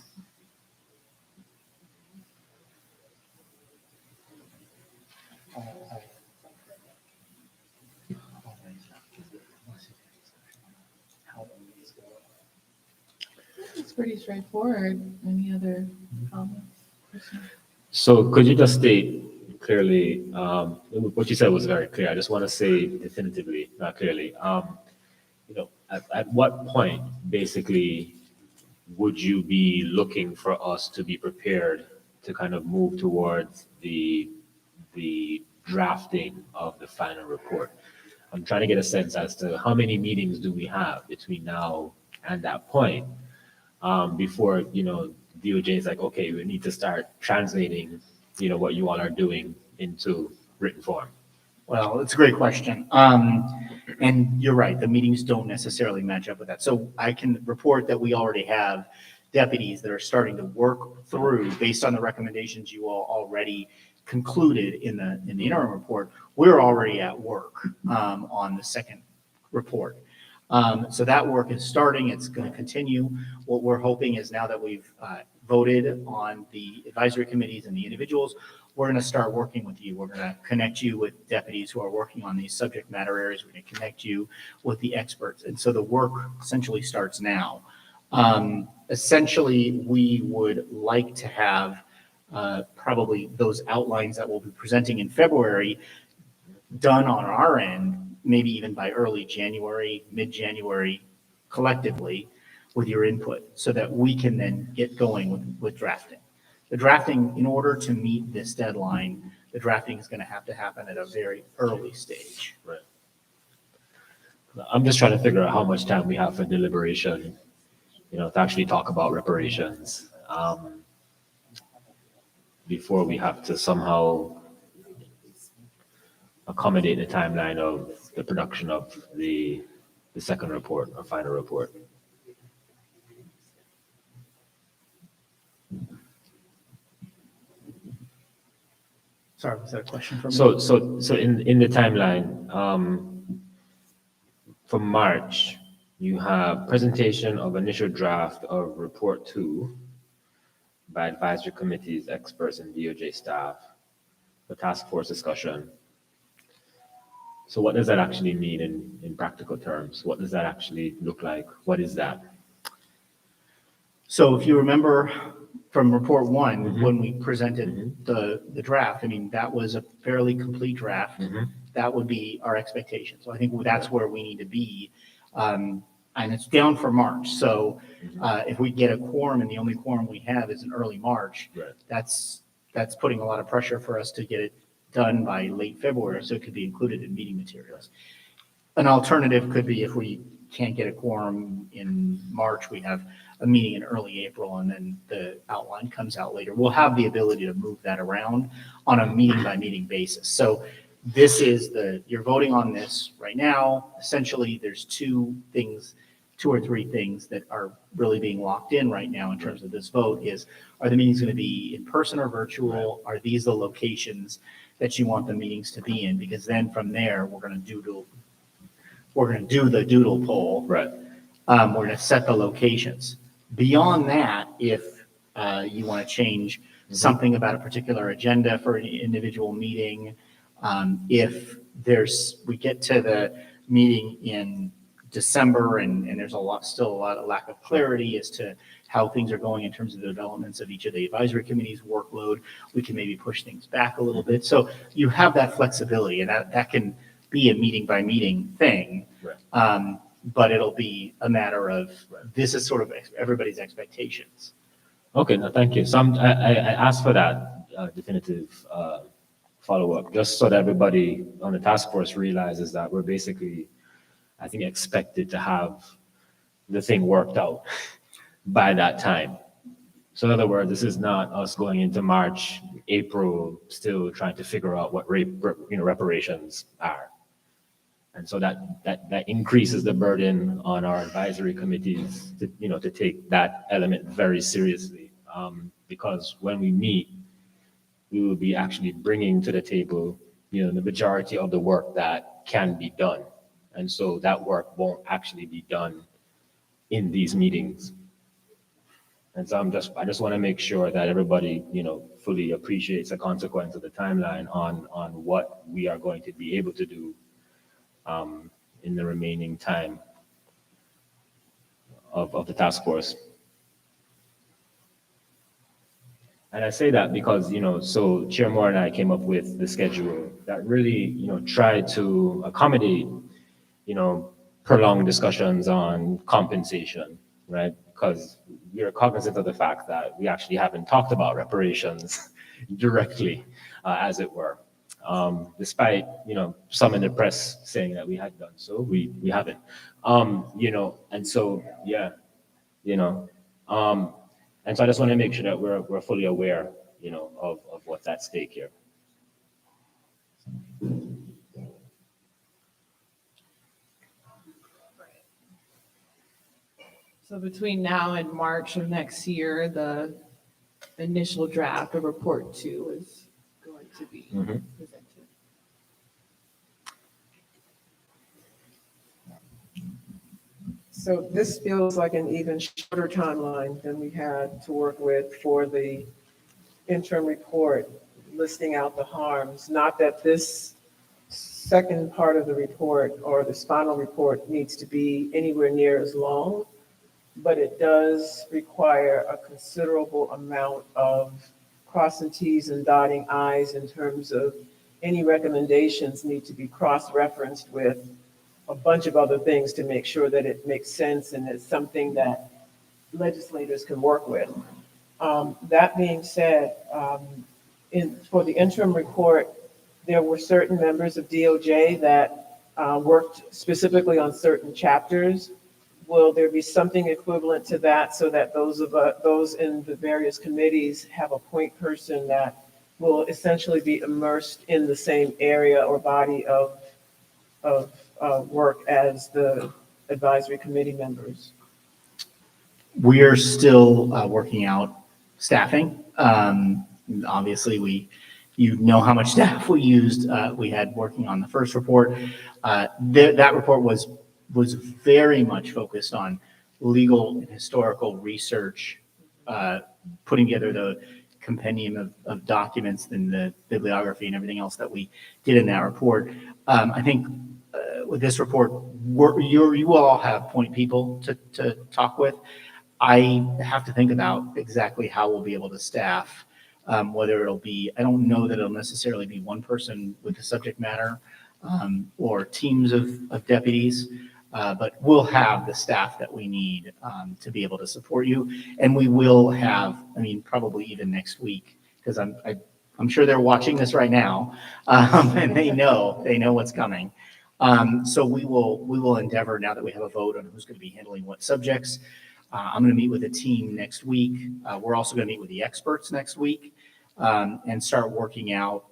It's pretty straightforward. Any other comments? So could you just state clearly, what you said was very clear. I just want to say definitively, not clearly, at what point basically would you be looking for us to be prepared to kind of move towards the drafting of the final report? I'm trying to get a sense as to how many meetings do we have between now and that point, before, DOJ is like, okay, we need to start translating, what you all are doing into written form. Well, it's a great question. And you're right, the meetings don't necessarily match up with that. So I can report that we already have deputies that are starting to work through, based on the recommendations you all already concluded in the interim report. We're already at work on the second report. So that work is starting. It's going to continue. What we're hoping is now that we've voted on the advisory committees and the individuals, we're going to start working with you. We're going to connect you with deputies who are working on these subject matter areas. We're going to connect you with the experts. And so the work essentially starts now. Essentially, we would like to have probably those outlines that we'll be presenting in February done on our end, maybe even by early January, mid-January, collectively with your input, so that we can then get going with drafting. The drafting, in order to meet this deadline, the drafting is going to have to happen at a very early stage. Right. I'm just trying to figure out how much time we have for deliberation, to actually talk about reparations, before we have to somehow accommodate the timeline of the production of the second report or final report. Sorry, was that a question for me? So in the timeline, for March, you have presentation of initial draft of report 2 by advisory committees, experts, and DOJ staff, the task force discussion. So what does that actually mean in practical terms? What does that actually look like? What is that? So if you remember from report 1, when we presented the draft, I mean, that was a fairly complete draft. That would be our expectation. So I think that's where we need to be. And it's down for March. So if we get a quorum and the only quorum we have is in early March, that's putting a lot of pressure for us to get it done by late February, so it could be included in meeting materials. An alternative could be if we can't get a quorum in March, we have a meeting in early April, and then the outline comes out later. We'll have the ability to move that around on a meeting by meeting basis. So this is you're voting on this right now. Essentially, there's two or three things that are really being locked in right now in terms of this vote is, are the meetings going to be in person or virtual? Are these the locations that you want the meetings to be in? Because then from there, we're going to do the doodle poll. Right. We're going to set the locations. Beyond that, if you want to change something about a particular agenda for an individual meeting, if we get to the meeting in December and there's still a lot of lack of clarity as to how things are going in terms of the developments of each of the advisory committees' workload, we can maybe push things back a little bit. So you have that flexibility, and that can be a meeting by meeting thing. Right. But it'll be a matter of, this is sort of everybody's expectations. Okay, no, thank you. So I asked for that definitive follow-up, just so that everybody on the task force realizes that we're basically, I think, expected to have the thing worked out by that time. So in other words, this is not us going into March, April, still trying to figure out what reparations are. And so that increases the burden on our advisory committees to take that element very seriously. Because when we meet, we will be actually bringing to the table, the majority of the work that can be done. And so that work won't actually be done in these meetings. And so I just want to make sure that everybody, fully appreciates the consequence of the timeline on what we are going to be able to do in the remaining time of the task force. And I say that because, so Chair Moore and I came up with the schedule that really, tried to accommodate, prolonged discussions on compensation, right? Because we are cognizant of the fact that we actually haven't talked about reparations directly, as it were. Despite, some in the press saying that we had done so, we haven't. And so, yeah, and so I just want to make sure that we're fully aware, of what's at stake here. So between now and March of next year, the initial draft of report 2 is going to be Mhm. presented. So this feels like an even shorter timeline than we had to work with for the interim report listing out the harms. Not that this second part of the report or this final report needs to be anywhere near as long, but it does require a considerable amount of crossing Ts and dotting Is in terms of any recommendations need to be cross-referenced with a bunch of other things to make sure that it makes sense and it's something that legislators can work with. That being said, for the interim report, there were certain members of DOJ that worked specifically on certain chapters. Will there be something equivalent to that so that those in the various committees have a point person that will essentially be immersed in the same area or body of work as the advisory committee members? We're still working out staffing. Obviously, you know how much staff we used, we had working on the first report. That report was very much focused on legal and historical research, putting together the compendium of documents and the bibliography and everything else that we did in that report. I think with this report, you all have point people to talk with. I have to think about exactly how we'll be able to staff, whether it'll be, I don't know that it'll necessarily be one person with the subject matter or teams of deputies, but we'll have the staff that we need to be able to support you. And we will have, I mean, probably even next week, because I'm sure they're watching this right now, and they know what's coming. So we will endeavor, now that we have a vote on who's going to be handling what subjects. I'm going to meet with the team next week. We're also going to meet with the experts next week and start working out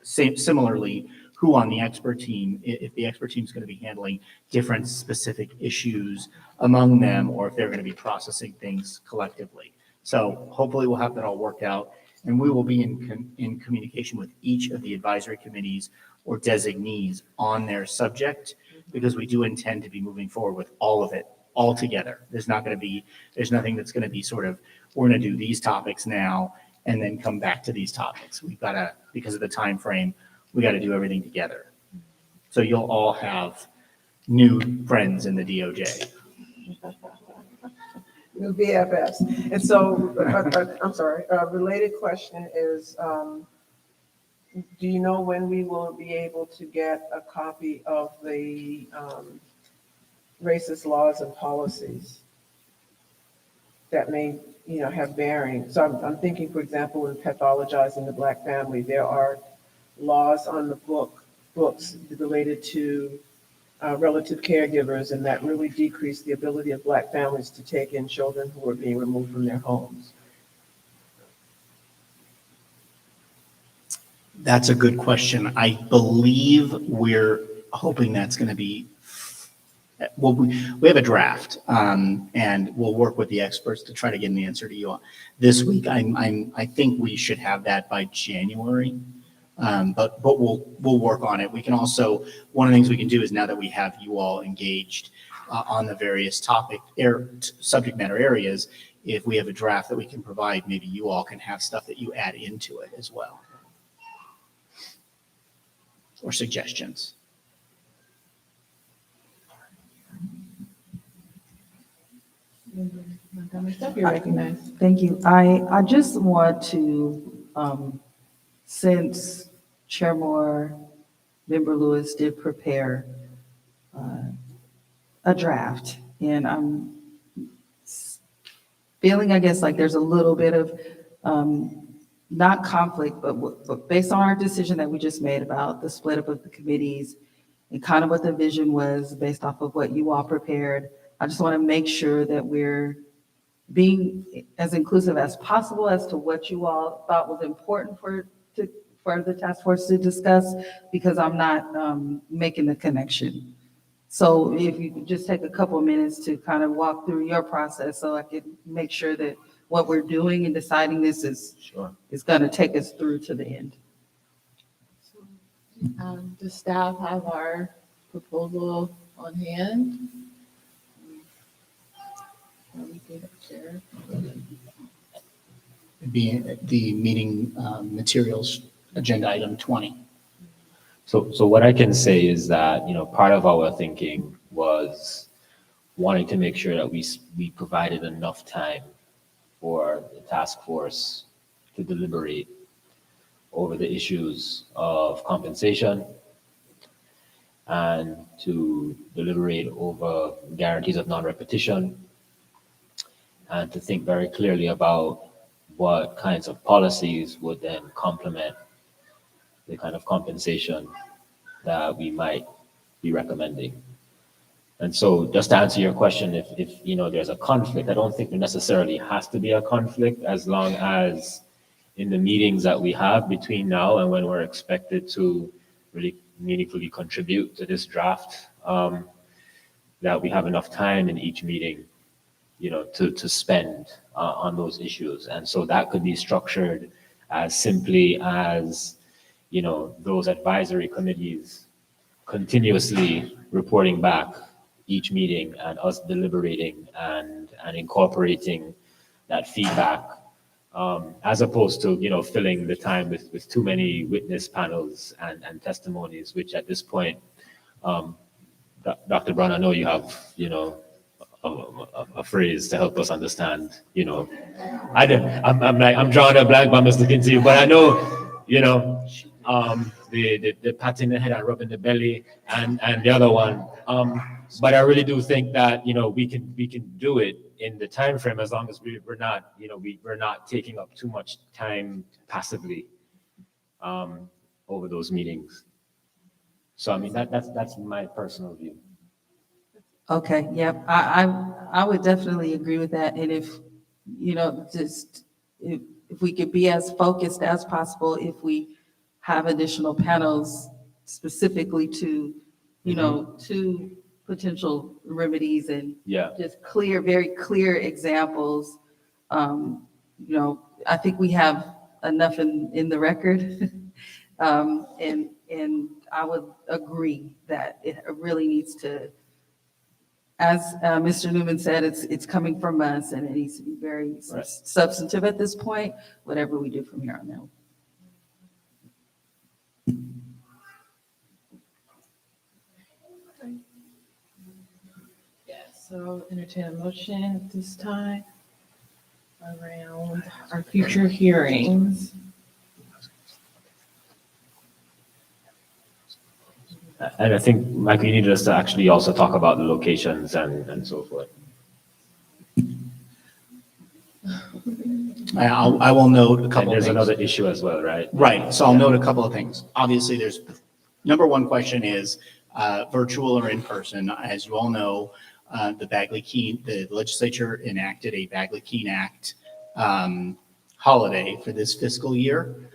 similarly who on the expert team, if the expert team is going to be handling different specific issues among them, or if they're going to be processing things collectively. So hopefully we'll have that all worked out, and we will be in communication with each of the advisory committees or designees on their subject, because we do intend to be moving forward with all of it all together. There's nothing that's going to be sort of, we're going to do these topics now and then come back to these topics. We've got to, because of the time frame, we got to do everything together. So you'll all have new friends in the DOJ. New BFFs. And so, I'm sorry, a related question is, do you know when we will be able to get a copy of the racist laws and policies that may, have bearing? So I'm thinking, for example, in pathologizing the Black family, there are laws on the books related to relative caregivers, and that really decrease the ability of Black families to take in children who are being removed from their homes. That's a good question. I believe we're hoping that's going to be, well, we have a draft, and we'll work with the experts to try to get an answer to you this week. I think we should have that by January, but we'll work on it. We can also, one of the things we can do is, now that we have you all engaged on the various subject matter areas, if we have a draft that we can provide, maybe you all can have stuff that you add into it as well, or suggestions. You're recognized. Thank you. I just want to, since Chair Moore, Member Lewis did prepare a draft, and I'm feeling, I guess, like there's a little bit of, not conflict, but based on our decision that we just made about the split up of the committees and kind of what the vision was based off of what you all prepared, I just want to make sure that we're being as inclusive as possible as to what you all thought was important for the task force to discuss, because I'm not making the connection So if you could just take a couple of minutes to kind of walk through your process so I can make sure that what we're doing and deciding this is going to take us through to the end. Does staff have our proposal on hand? We can share. It'd be the meeting materials, agenda item 20. So what I can say is that, part of our thinking was wanting to make sure that we provided enough time for the task force to deliberate over the issues of compensation and to deliberate over guarantees of non-repetition and to think very clearly about what kinds of policies would then complement the kind of compensation that we might be recommending. And so just to answer your question, if there's a conflict, I don't think there necessarily has to be a conflict as long as in the meetings that we have between now and when we're expected to really meaningfully contribute to this draft, that we have enough time in each meeting, to spend on those issues. And so that could be structured as simply as, those advisory committees continuously reporting back each meeting and us deliberating and incorporating that feedback, as opposed to, filling the time with too many witness panels and testimonies, which at this point, Dr. Brown, I know you have, a phrase to help us understand, I'm drawing a blank, but I'm just looking to you, but I know, the patting the head and rubbing the belly and the other one. But I really do think that, we can do it in the time frame as long as we're not taking up too much time passively over those meetings. So I mean that's my personal view. Okay, yep, I would definitely agree with that. And if we could be as focused as possible, if we have additional panels specifically to, to potential remedies and just very clear examples. I think we have enough in the record. And I would agree that it really needs to, as Mr. Newman said, it's coming from us and it needs to be very substantive at this point, whatever we do from here on out. So entertain a motion at this time around our future hearings. And I think, Michael, you needed us to actually also talk about the locations and so forth. I will note a couple of things. There's another issue as well, right? Right, so I'll note a couple of things. Obviously, there's, number one question is virtual or in person. As you all know, the legislature enacted a Bagley-Keene Act holiday for this fiscal year.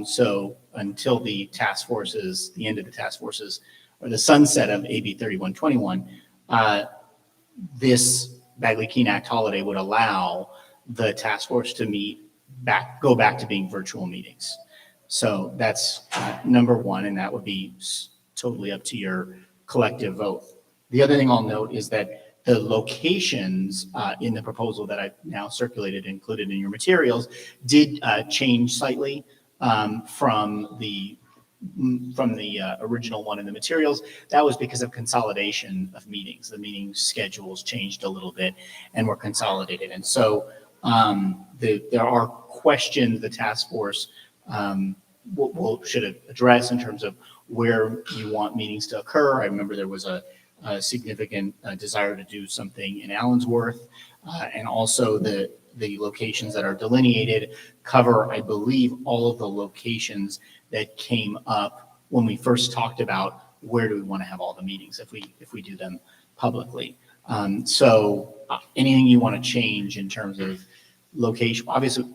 So until the end of the task forces, or the sunset of AB 3121, this Bagley-Keene Act holiday would allow the task force to go back to being virtual meetings. So that's number one, and that would be totally up to your collective vote. The other thing I'll note is that the locations in the proposal that I've now circulated, included in your materials, did change slightly from the original one in the materials. That was because of consolidation of meetings. The meeting schedules changed a little bit and were consolidated. And so there are questions the task force should address in terms of where you want meetings to occur. I remember there was a significant desire to do something in Allensworth, and also the locations that are delineated cover, I believe, all of the locations that came up when we first talked about where do we want to have all the meetings if we do them publicly. So anything you want to change in terms of location, obviously.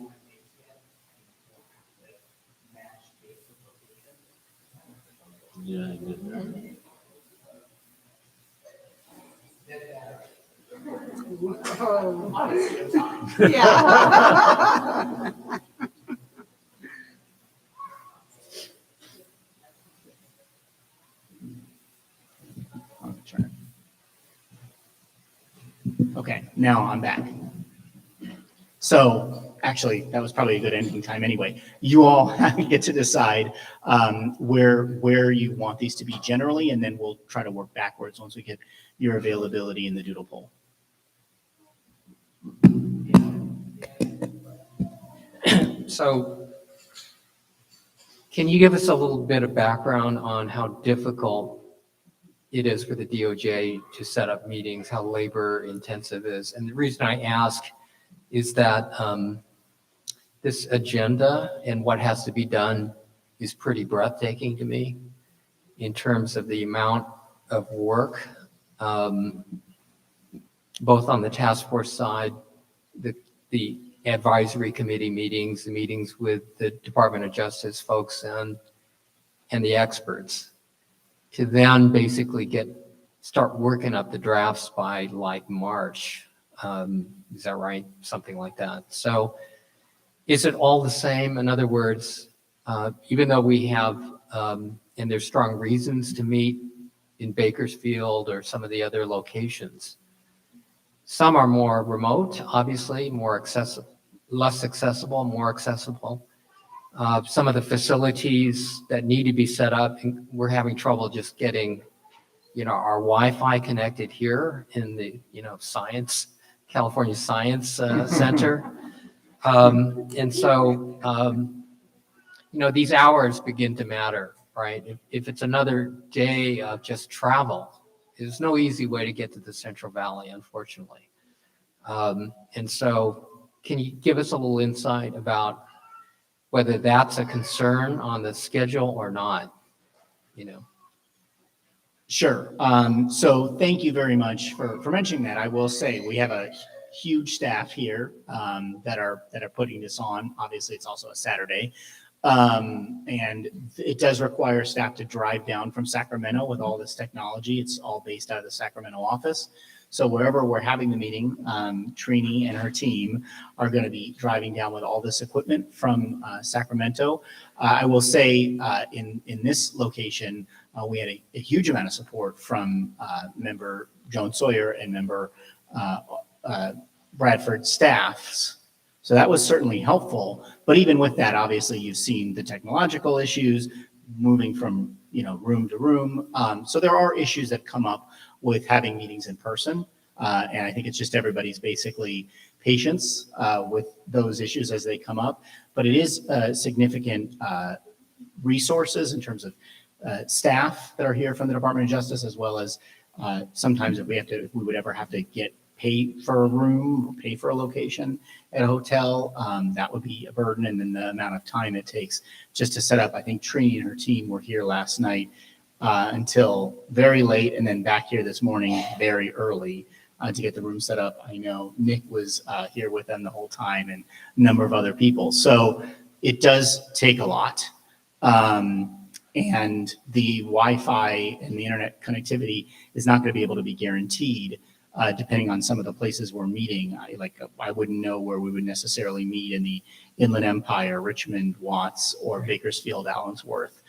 Yeah. Okay, now I'm back. So actually, that was probably a good ending time anyway. You all get to decide where you want these to be generally, and then we'll try to work backwards once we get your availability in the doodle poll. So can you give us a little bit of background on how difficult it is for the DOJ to set up meetings, how labor intensive it is? And the reason I ask is that this agenda and what has to be done is pretty breathtaking to me in terms of the amount of work, both on the task force side, the advisory committee meetings, the meetings with the Department of Justice folks and the experts, to then basically start working up the drafts by like March. Is that right? Something like that. So is it all the same? In other words, even though we have, and there's strong reasons to meet in Bakersfield or some of the other locations, some are more remote, obviously, less accessible, more accessible. Some of the facilities that need to be set up, we're having trouble just getting, our Wi-Fi connected here in the, California Science Center. And so, these hours begin to matter, right? If it's another day of just travel, there's no easy way to get to the Central Valley, unfortunately. And so can you give us a little insight about whether that's a concern on the schedule or not? Sure. So thank you very much for mentioning that. I will say we have a huge staff here that are putting this on. Obviously, it's also a Saturday. And it does require staff to drive down from Sacramento with all this technology. It's all based out of the Sacramento office. So wherever we're having the meeting, Trini and her team are going to be driving down with all this equipment from Sacramento. I will say in this location, we had a huge amount of support from member Joan Sawyer and member Bradford staffs. So that was certainly helpful. But even with that, obviously, you've seen the technological issues moving from room to room. So there are issues that come up with having meetings in person. And I think it's just everybody's basically patience with those issues as they come up. But it is significant resources in terms of staff that are here from the Department of Justice, as well as sometimes if we would ever have to pay for a room, pay for a location at a hotel, that would be a burden. And then the amount of time it takes just to set up. I think Trini and her team were here last night until very late, and then back here this morning very early to get the room set up. I know Nick was here with them the whole time, and a number of other people. So it does take a lot. And the Wi-Fi and the internet connectivity is not going to be able to be guaranteed depending on some of the places we're meeting. I wouldn't know where we would necessarily meet in the Inland Empire, Richmond, Watts, or Bakersfield, Allensworth.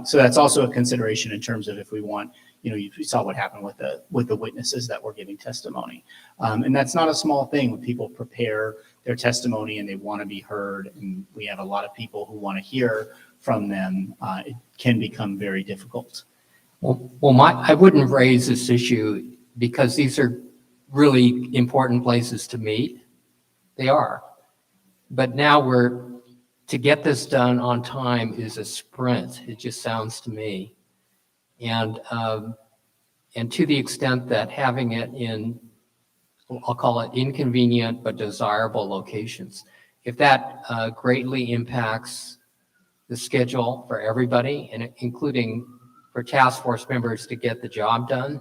So that's also a consideration in terms of if we want, you saw what happened with the witnesses that were giving testimony. And that's not a small thing when people prepare their testimony and they want to be heard. And we have a lot of people who want to hear from them. It can become very difficult. I wouldn't raise this issue because these are really important places to meet. They are. But now to get this done on time is a sprint. It just sounds to me. And to the extent that having it in, I'll call it inconvenient but desirable locations, if that greatly impacts the schedule for everybody, and including for task force members to get the job done,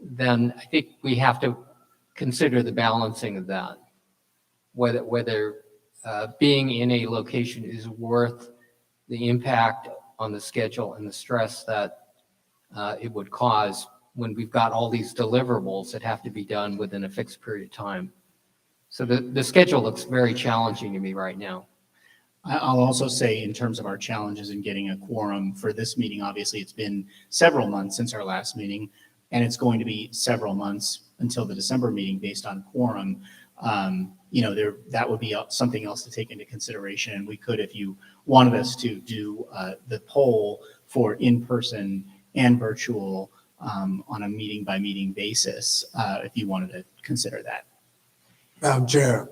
then I think we have to consider the balancing of that. Whether being in a location is worth the impact on the schedule and the stress that it would cause when we've got all these deliverables that have to be done within a fixed period of time. So the schedule looks very challenging to me right now. I'll also say in terms of our challenges in getting a quorum for this meeting, obviously it's been several months since our last meeting, and it's going to be several months until the December meeting based on quorum. That would be something else to take into consideration. And we could, if you wanted us to do the poll for in-person and virtual on a meeting by meeting basis, if you wanted to consider that. Madam Chair,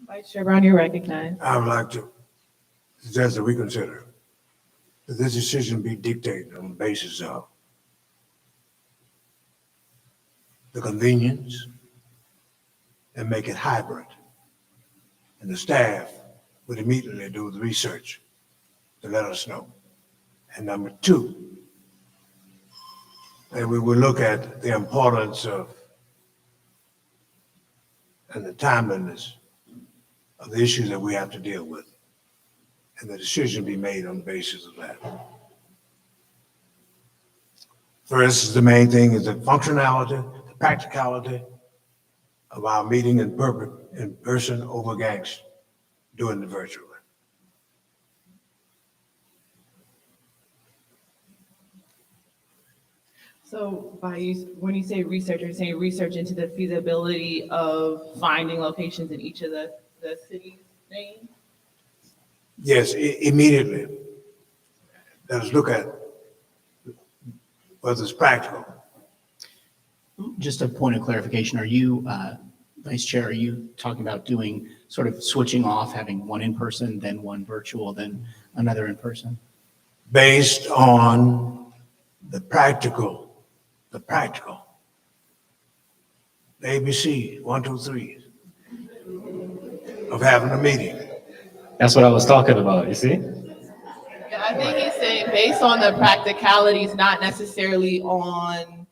Vice Chair Brown, you're recognized. I would like to suggest that we consider that this decision be dictated on the basis of the convenience and make it hybrid. And the staff would immediately do the research to let us know. And number two, that we will look at the importance of and the timeliness of the issues that we have to deal with, and the decision be made on the basis of that. For us, the main thing is the functionality, the practicality of our meeting in person over gangs, doing it virtually. So when you say research, you're saying research into the feasibility of finding locations in each of the cities named? Yes, immediately. Let us look at whether it's practical. Just a point of clarification, are you, Vice Chair, are you talking about doing sort of switching off, having one in person, then one virtual, then another in person? Based on the practical, the ABC, 1, 2, 3 of having a meeting. That's what I was talking about, you see? Yeah, I think he's saying based on the practicalities, not necessarily on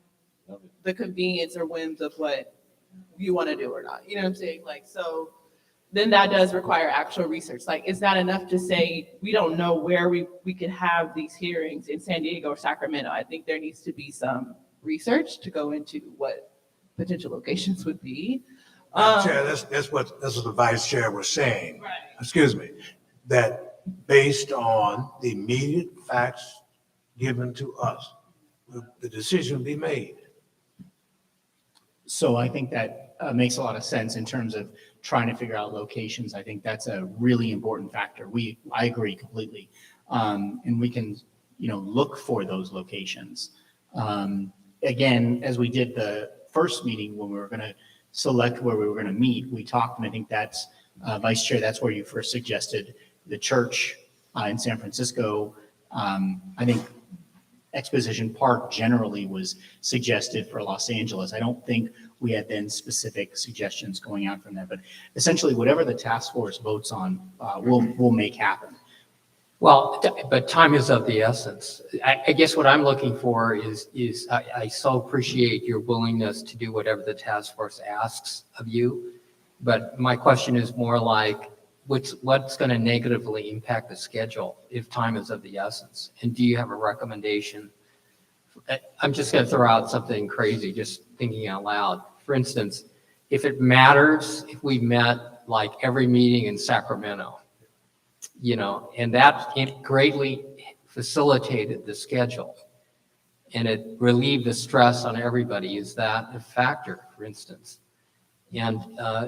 the convenience or whims of what you want to do or not. You know what I'm saying? Like, so then that does require actual research. Like, it's not enough to say, we don't know where we can have these hearings in San Diego or Sacramento. I think there needs to be some research to go into what potential locations would be. Chair, that's what the Vice Chair was saying. Right. Excuse me, that based on the immediate facts given to us, the decision be made. So I think that makes a lot of sense in terms of trying to figure out locations. I think that's a really important factor. I agree completely. And we can, look for those locations. Again, as we did the first meeting when we were going to select where we were going to meet, we talked, and I think that's, Vice Chair, that's where you first suggested the church in San Francisco. I think Exposition Park generally was suggested for Los Angeles. I don't think we had then specific suggestions going out from there, but essentially whatever the task force votes on, we'll make happen. Well, but time is of the essence. I guess what I'm looking for is I so appreciate your willingness to do whatever the task force asks of you. But my question is more like, what's going to negatively impact the schedule if time is of the essence? And do you have a recommendation? I'm just going to throw out something crazy, just thinking out loud. For instance, if it matters, if we met like every meeting in Sacramento, and that greatly facilitated the schedule and it relieved the stress on everybody. Is that a factor, for instance? And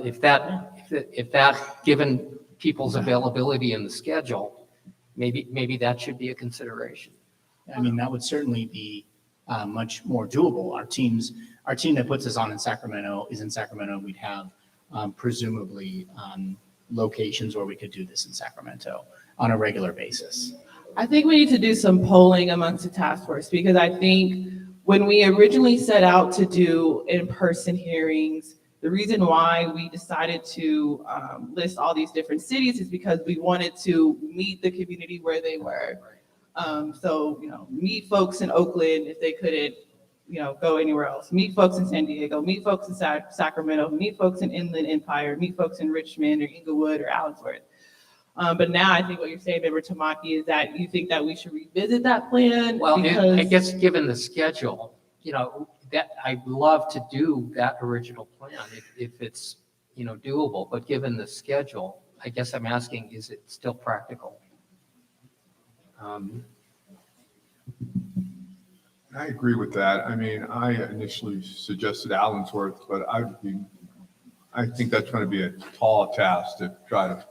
if that, given people's availability in the schedule, maybe that should be a consideration. I mean, that would certainly be much more doable. Our team that puts us on in Sacramento is in Sacramento. We'd have presumably locations where we could do this in Sacramento on a regular basis. I think we need to do some polling amongst the task force, because I think when we originally set out to do in-person hearings, the reason why we decided to list all these different cities is because we wanted to meet the community where they were. So, meet folks in Oakland if they couldn't, go anywhere else. Meet folks in San Diego, meet folks in Sacramento, meet folks in Inland Empire, meet folks in Richmond or Inglewood or Allensworth. But now I think what you're saying, Member Tamaki, is that you think that we should revisit that plan? Well, because I guess given the schedule, that I'd love to do that original plan if it's, doable, but given the schedule, I guess I'm asking, is it still practical? I agree with that. I mean, I initially suggested Allensworth, but I think that's going to be a tall task to try to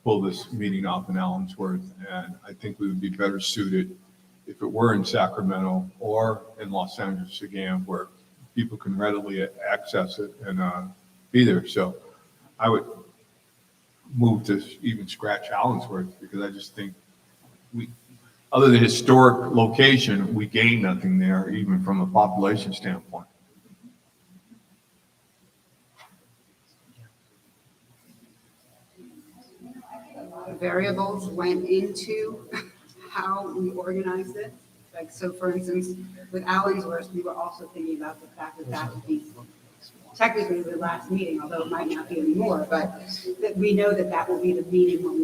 pull this meeting off in Allensworth. And I think we would be better suited if it were in Sacramento or in Los Angeles again, where people can readily access it and be there. So I would move to even scratch Allensworth, because I just think other than historic location, we gain nothing there, even from a population standpoint. Variables went into how we organized it. Like, so for instance, with Allensworth, we were also thinking about the fact that that would be technically the last meeting, although it might not be anymore, but that we know that that will be the meeting when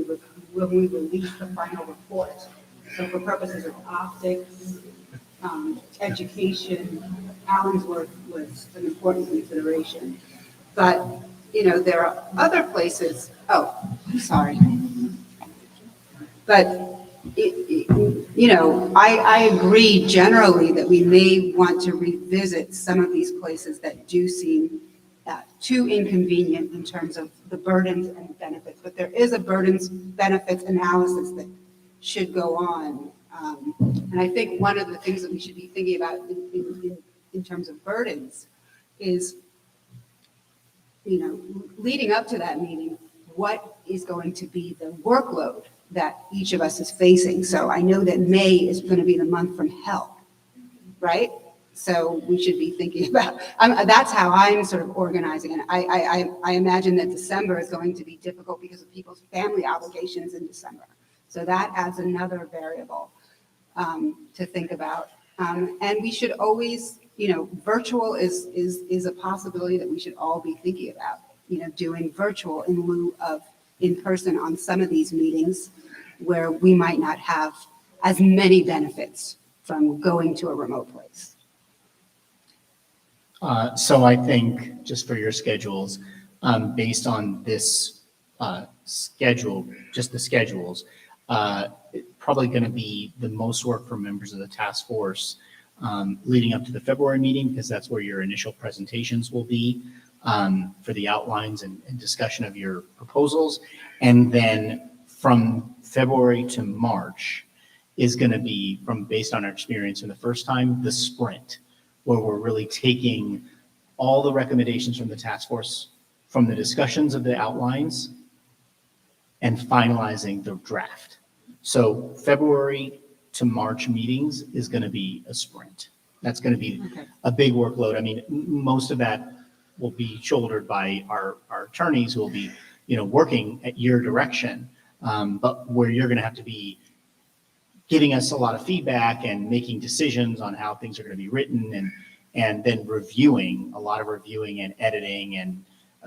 we release the final report. So for purposes of optics, education, Allensworth was an important consideration. But, there are other places, I'm sorry. But, I agree generally that we may want to revisit some of these places that do seem too inconvenient in terms of the burdens and benefits. But there is a burdens benefits analysis that should go on. And I think one of the things that we should be thinking about in terms of burdens is, leading up to that meeting, what is going to be the workload that each of us is facing? So I know that May is going to be the month from hell, right? So we should be thinking about, that's how I'm sort of organizing it. I imagine that December is going to be difficult because of people's family obligations in December. So that adds another variable to think about. And we should always, virtual is a possibility that we should all be thinking about, doing virtual in lieu of in person on some of these meetings where we might not have as many benefits from going to a remote place. So I think, just for your schedules, based on this schedule, just the schedules, probably going to be the most work for members of the task force leading up to the February meeting, because that's where your initial presentations will be for the outlines and discussion of your proposals. And then from February to March is going to be, based on our experience in the first time, the sprint, where we're really taking all the recommendations from the task force, from the discussions of the outlines, and finalizing the draft. So February to March meetings is going to be a sprint. That's going to be a big workload. I mean, most of that will be shouldered by our attorneys who will be, working at your direction, but where you're going to have to be giving us a lot of feedback and making decisions on how things are going to be written, and then a lot of reviewing and editing and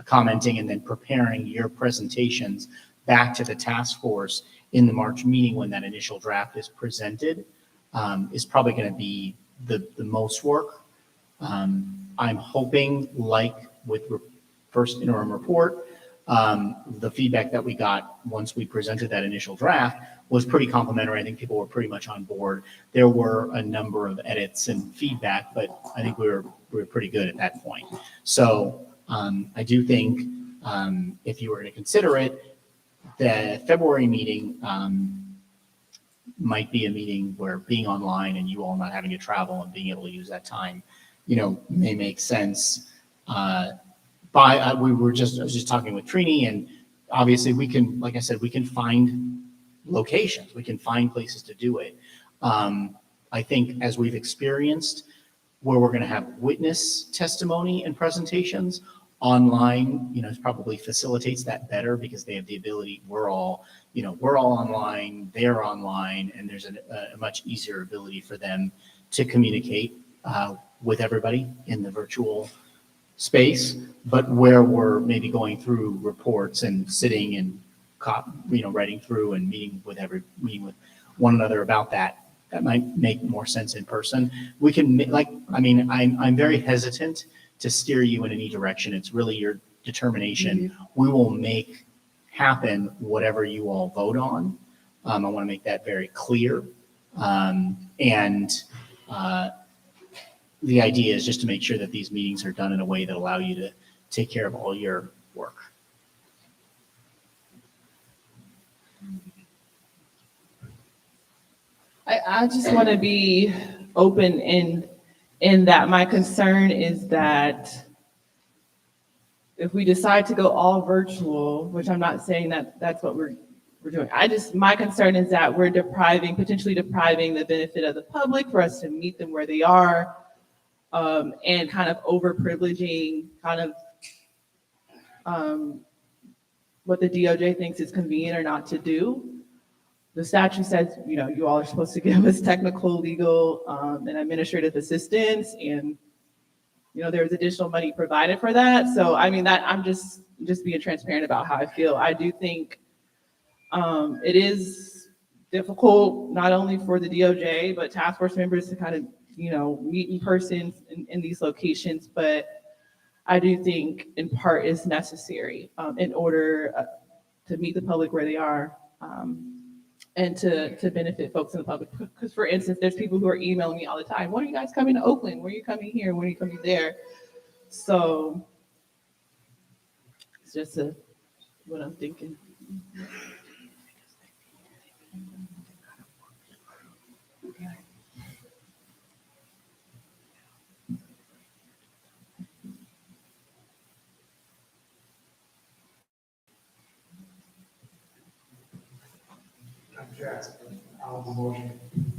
commenting, and then preparing your presentations back to the task force in the March meeting when that initial draft is presented, is probably going to be the most work. I'm hoping, like with first interim report, the feedback that we got once we presented that initial draft was pretty complimentary. I think people were pretty much on board. There were a number of edits and feedback, but I think we were pretty good at that point. So I do think if you were to consider it, the February meeting might be a meeting where being online and you all not having to travel and being able to use that time, may make sense. I was just talking with Trini, and obviously we can, like I said, we can find locations, we can find places to do it. I think, as we've experienced, where we're going to have witness testimony and presentations online, probably facilitates that better, because they have the ability, we're all online, they're online, and there's a much easier ability for them to communicate with everybody in the virtual space. But where we're maybe going through reports and sitting and writing through and meeting with one another about that, that might make more sense in person. We can, I'm very hesitant to steer you in any direction. It's really your determination. We will make happen whatever you all vote on. I want to make that very clear. The idea is just to make sure that these meetings are done in a way that allow you to take care of all your work. I just want to be open in that my concern is that if we decide to go all virtual, which I'm not saying that that's what we're doing. My concern is that we're potentially depriving the benefit of the public for us to meet them where they are, and kind of overprivileging what the DOJ thinks is convenient or not to do. The statute says, you all are supposed to give us technical, legal, and administrative assistance, and there's additional money provided for that. So I'm just being transparent about how I feel. I do think it is difficult, not only for the DOJ, but task force members to kind of, meet in person in these locations. But I do think in part is necessary in order to meet the public where they are, and to benefit folks in the public. Because for instance, there's people who are emailing me all the time. When are you guys coming to Oakland? When are you coming here? When are you coming there? So it's just what I'm thinking.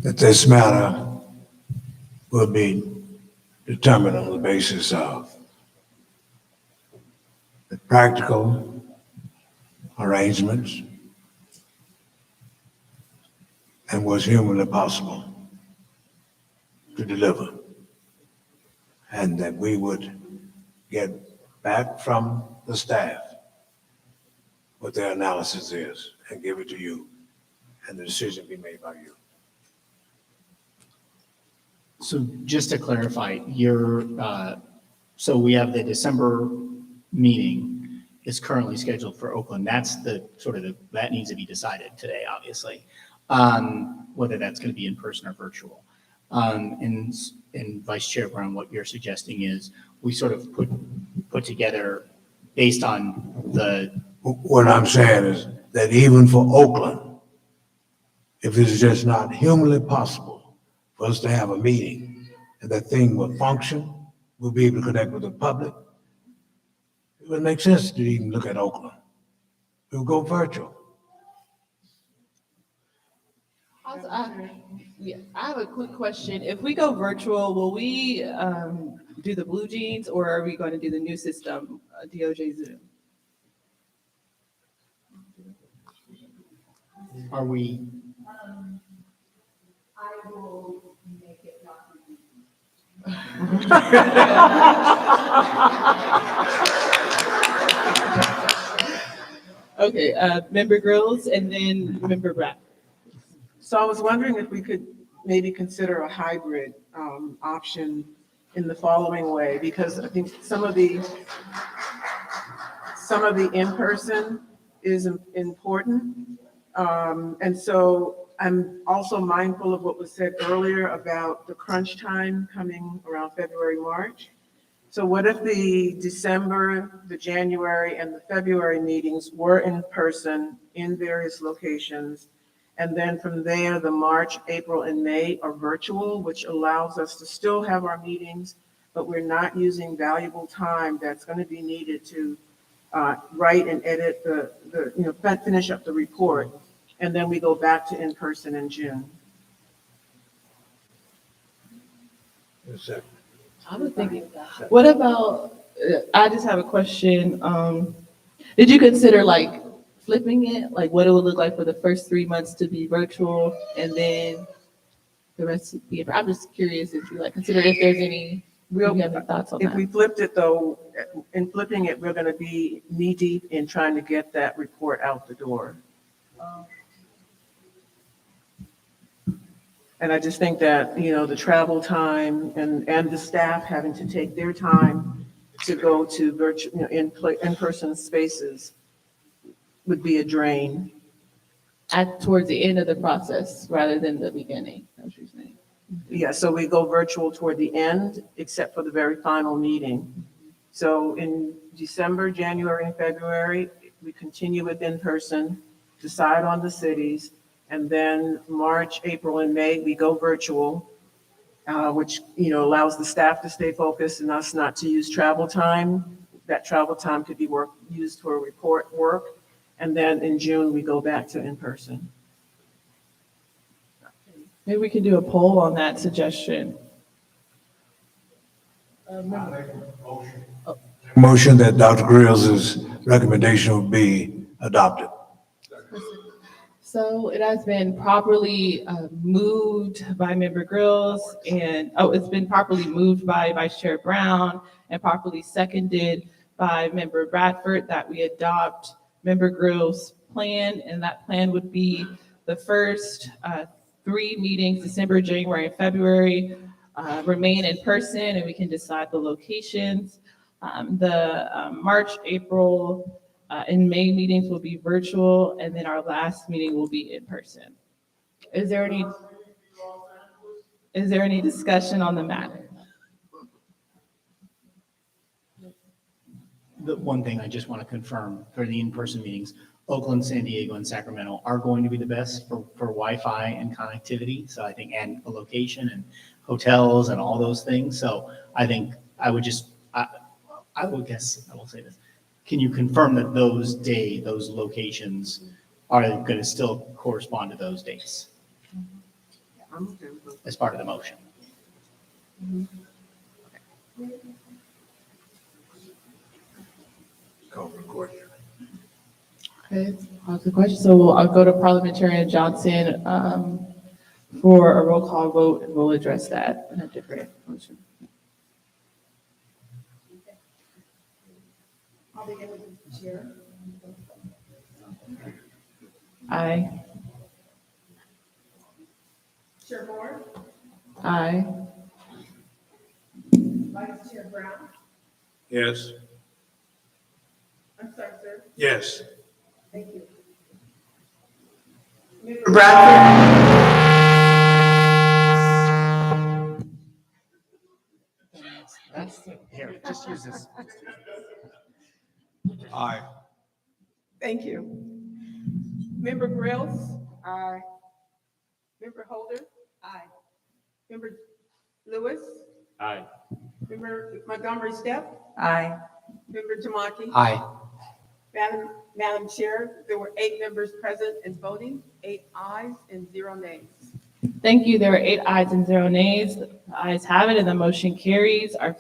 That this matter will be determined on the basis of the practical arrangements and what's humanly possible to deliver. And that we would get back from the staff what their analysis is and give it to you, and the decision be made by you. So just to clarify, so we have the December meeting is currently scheduled for Oakland. That's that needs to be decided today, obviously, whether that's going to be in person or virtual. And Vice Chair Brown, what you're suggesting is we sort of put together based on the. What I'm saying is that even for Oakland, if it's just not humanly possible for us to have a meeting and that thing will function, we'll be able to connect with the public, it would make sense to even look at Oakland. We'll go virtual. I have a quick question. If we go virtual, will we do the Blue Jeans, or are we going to do the new system, DOJ Zoom? Are we? I will make it not. Okay, Member Grills and then Member Brack. So I was wondering if we could maybe consider a hybrid option in the following way, because I think some of the in-person is important. And so I'm also mindful of what was said earlier about the crunch time coming around February, March. So what if the December, the January, and the February meetings were in person in various locations? And then from there, the March, April, and May are virtual, which allows us to still have our meetings, but we're not using valuable time that's going to be needed to write and edit finish up the report. And then we go back to in-person in June. I was thinking, what about, I just have a question. Did you consider flipping it? Like what it would look like for the first 3 months to be virtual and then the rest to be, I'm just curious if you consider if there's any, you have any thoughts on that? If we flipped it though, in flipping it, we're going to be knee deep in trying to get that report out the door. And I just think that, you know, the travel time and the staff having to take their time to go to virtual, you know, in-person spaces would be a drain. Towards the end of the process rather than the beginning, that's what you're saying. Yeah, so we go virtual toward the end, except for the very final meeting. So in December, January, and February, we continue with in-person, decide on the cities, and then March, April, and May, we go virtual, which, you know, allows the staff to stay focused and us not to use travel time. That travel time could be used for report work. And then in June, we go back to in-person. Maybe we can do a poll on that suggestion. Motion that Dr. Grills' recommendation will be adopted. So it has been properly moved by Member Grills it's been properly moved by Vice Chair Brown and properly seconded by Member Bradford that we adopt Member Grills' plan, and that plan would be the first 3 meetings, December, January, and February, remain in person, and we can decide the locations. The March, April, and May meetings will be virtual, and then our last meeting will be in person. Is there any discussion on the matter? The one thing I just want to confirm for the in-person meetings, Oakland, San Diego, and Sacramento are going to be the best for Wi-Fi and connectivity. So I think, and the location and hotels and all those things. So I think I would just, I will say this. Can you confirm that those locations are going to still correspond to those dates as part of the motion? Call for the question. Okay, pause the question. So I'll go to Parliamentarian Johnson for a roll call vote, and we'll address that in a different motion. I'll begin with the chair. Aye. Chair Moore, Aye. Vice Chair Brown. Yes. I'm sorry, sir. Yes. Thank you. Member Bradford. Here, just use this. Aye. Thank you. Member Grills. Aye. Member Holder. Aye. Member Lewis. Aye. Member Montgomery Steppe. Aye. Member Tamaki. Aye. Madam Chair, there were 8 members present and voting, 8 ayes and 0 nays. Thank you. There were 8 ayes and 0 nays. The ayes have it, and the motion carries. Our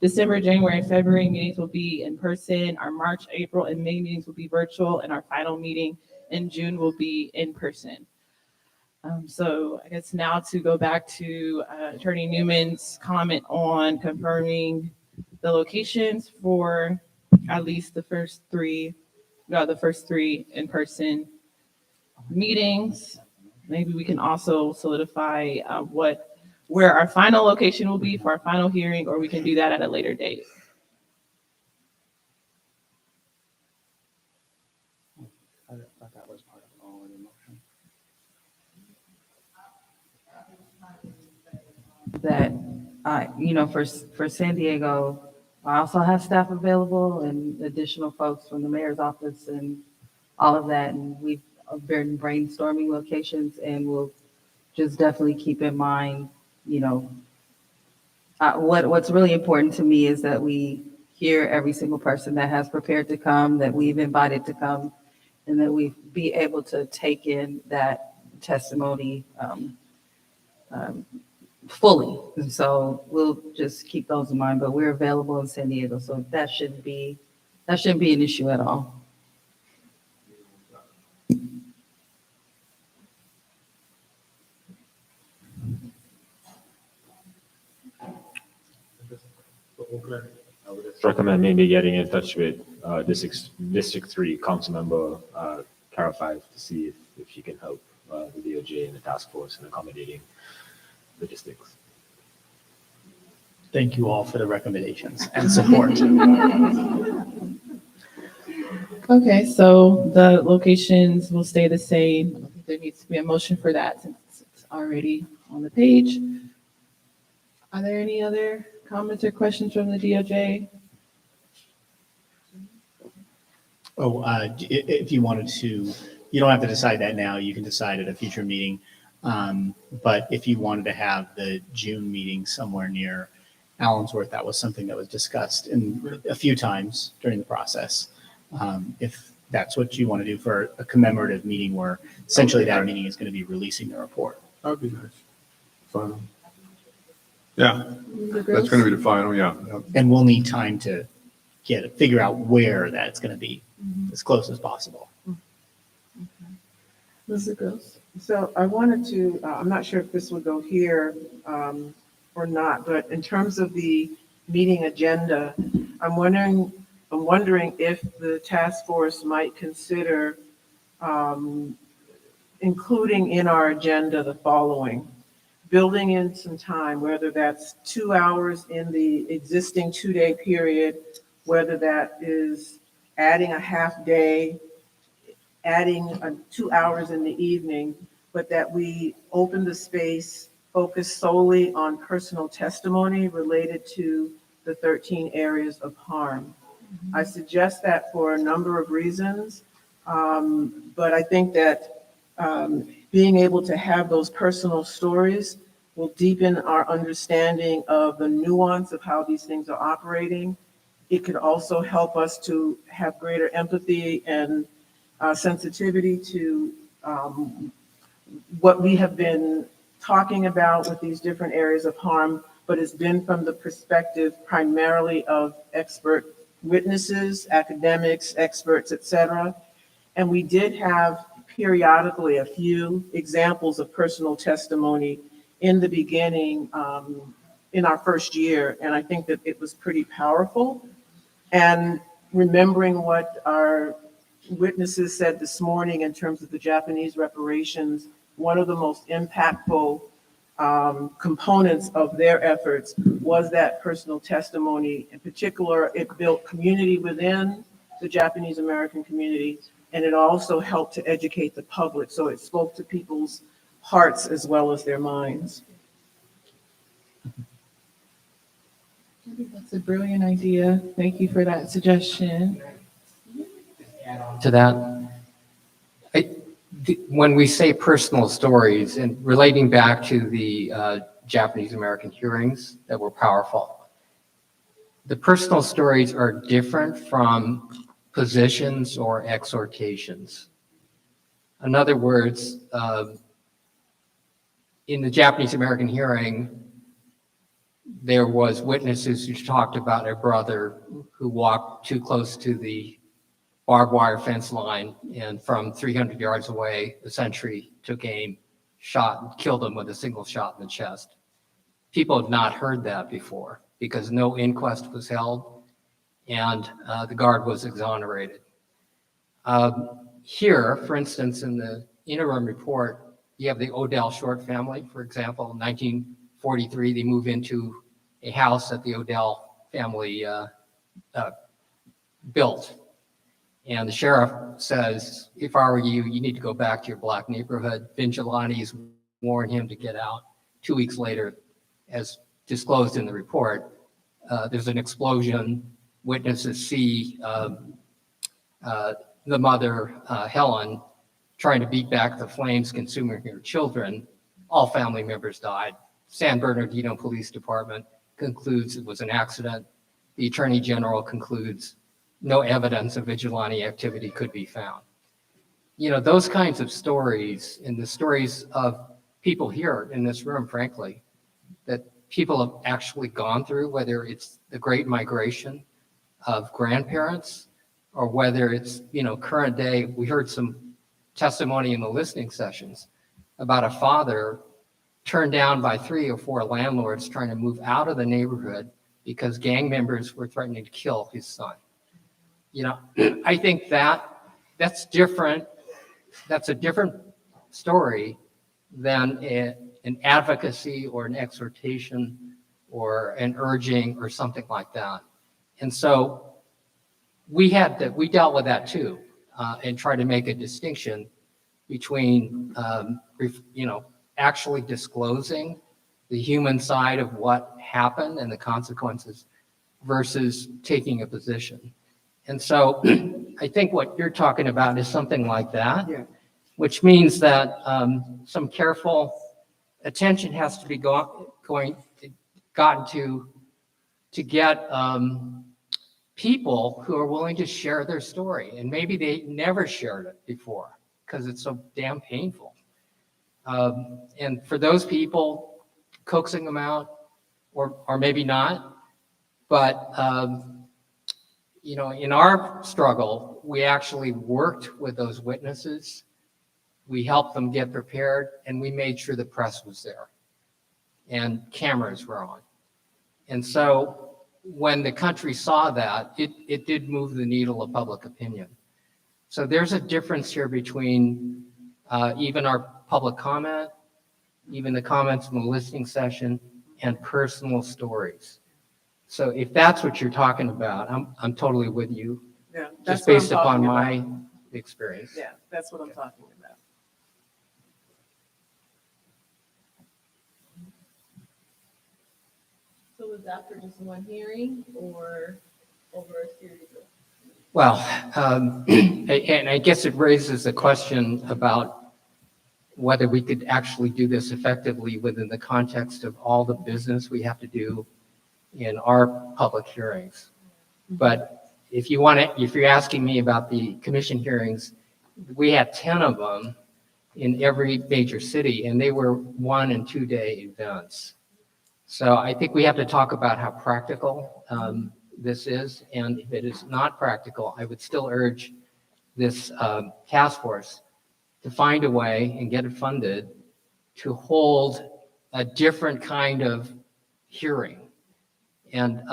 December, January, and February meetings will be in person. Our March, April, and May meetings will be virtual, and our final meeting in June will be in person. So I guess now to go back to Attorney Newman's comment on confirming the locations for at least the first 3 in-person meetings. Maybe we can also solidify where our final location will be for our final hearing, or we can do that at a later date. I thought that was part of all of the motion. That, for San Diego, I also have staff available and additional folks from the mayor's office and all of that. And we've been brainstorming locations, and we'll just definitely keep in mind, what's really important to me is that we hear every single person that has prepared to come, that we've invited to come, and that we be able to take in that testimony fully. And so we'll just keep those in mind, but we're available in San Diego, so that shouldn't be an issue at all. Recommend maybe getting in touch with District 3 Councilmember Carol 5 to see if she can help the DOJ and the task force in accommodating logistics. Thank you all for the recommendations and support. Okay, so the locations will stay the same. I don't think there needs to be a motion for that since it's already on the page. Are there any other comments or questions from the DOJ? Oh, if you wanted to, you don't have to decide that now. You can decide at a future meeting. But if you wanted to have the June meeting somewhere near Allensworth, that was something that was discussed in a few times during the process. If that's what you want to do for a commemorative meeting where essentially that meeting is going to be releasing the report. That'd be nice. Final. Yeah, that's going to be the final, yeah. And we'll need time to figure out where that's going to be as close as possible. Mr. Gross? So I wanted to, I'm not sure if this would go here or not, but in terms of the meeting agenda, I'm wondering if the task force might consider including in our agenda the following: building in some time, whether that's 2 hours in the existing 2-day period, whether that is adding a half day, adding 2 hours in the evening, but that we open the space, focus solely on personal testimony related to the 13 areas of harm. I suggest that for a number of reasons, but I think that being able to have those personal stories will deepen our understanding of the nuance of how these things are operating. It could also help us to have greater empathy and sensitivity to what we have been talking about with these different areas of harm, but it's been from the perspective primarily of expert witnesses, academics, experts, et cetera. And we did have periodically a few examples of personal testimony in the beginning, in our first year, and I think that it was pretty powerful. And remembering what our witnesses said this morning in terms of the Japanese reparations, one of the most impactful components of their efforts was that personal testimony. In particular, it built community within the Japanese American community, and it also helped to educate the public. So it spoke to people's hearts as well as their minds. I think that's a brilliant idea. Thank you for that suggestion. To that, when we say personal stories and relating back to the Japanese American hearings that were powerful, the personal stories are different from positions or exhortations. In other words, in the Japanese American hearing, there was witnesses who talked about a brother who walked too close to the barbed wire fence line, and from 300 yards away, the sentry took aim, shot, and killed him with a single shot in the chest. People had not heard that before because no inquest was held, and the guard was exonerated. Here, for instance, in the interim report, you have the Odell Short family, for example. In 1943, they move into a house that the Odell family built. And the sheriff says, if I were you, you need to go back to your black neighborhood. Vigilantes warn him to get out. 2 weeks later, as disclosed in the report, there's an explosion. Witnesses see the mother, Helen, trying to beat back the flames, consuming her children. All family members died. San Bernardino Police Department concludes it was an accident. The Attorney General concludes no evidence of vigilante activity could be found. You know, those kinds of stories and the stories of people here in this room, frankly, that people have actually gone through, whether it's the Great Migration of grandparents or whether it's, you know, current day. We heard some testimony in the listening sessions about a father turned down by 3 or 4 landlords trying to move out of the neighborhood because gang members were threatening to kill his son. You know, I think that's different. That's a different story than an advocacy or an exhortation or an urging or something like that. And so we dealt with that too, and tried to make a distinction between, actually disclosing the human side of what happened and the consequences versus taking a position. And so I think what you're talking about is something like that, which means that some careful attention has to be gotten to get people who are willing to share their story. And maybe they never shared it before because it's so damn painful. And for those people, coaxing them out, or maybe not, but in our struggle, we actually worked with those witnesses. We helped them get prepared, and we made sure the press was there and cameras were on. And so when the country saw that, it did move the needle of public opinion. So there's a difference here between even our public comment, even the comments from the listening session, and personal stories. So if that's what you're talking about, I'm totally with you. Yeah, Just that's what I'm based upon talking my about. experience. Yeah, that's what I'm talking about. So was that for just one hearing or over a series of? Well, and I guess it raises the question about whether we could actually do this effectively within the context of all the business we have to do in our public hearings. But if you're asking me about the commission hearings, we had 10 of them in every major city, and they were 1 and 2 day events. So I think we have to talk about how practical this is, and if it is not practical, I would still urge this task force to find a way and get it funded to hold a different kind of hearing. And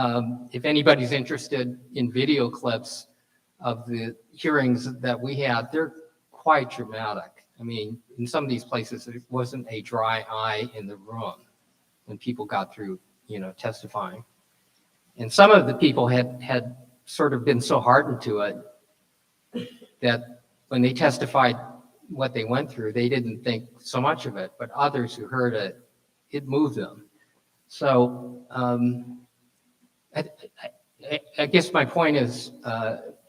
if anybody's interested in video clips of the hearings that we had, they're quite dramatic. I mean, in some of these places, it wasn't a dry eye in the room when people got through, testifying. And some of the people had sort of been so hardened to it that when they testified what they went through, they didn't think so much of it, but others who heard it, it moved them. So I guess my point is,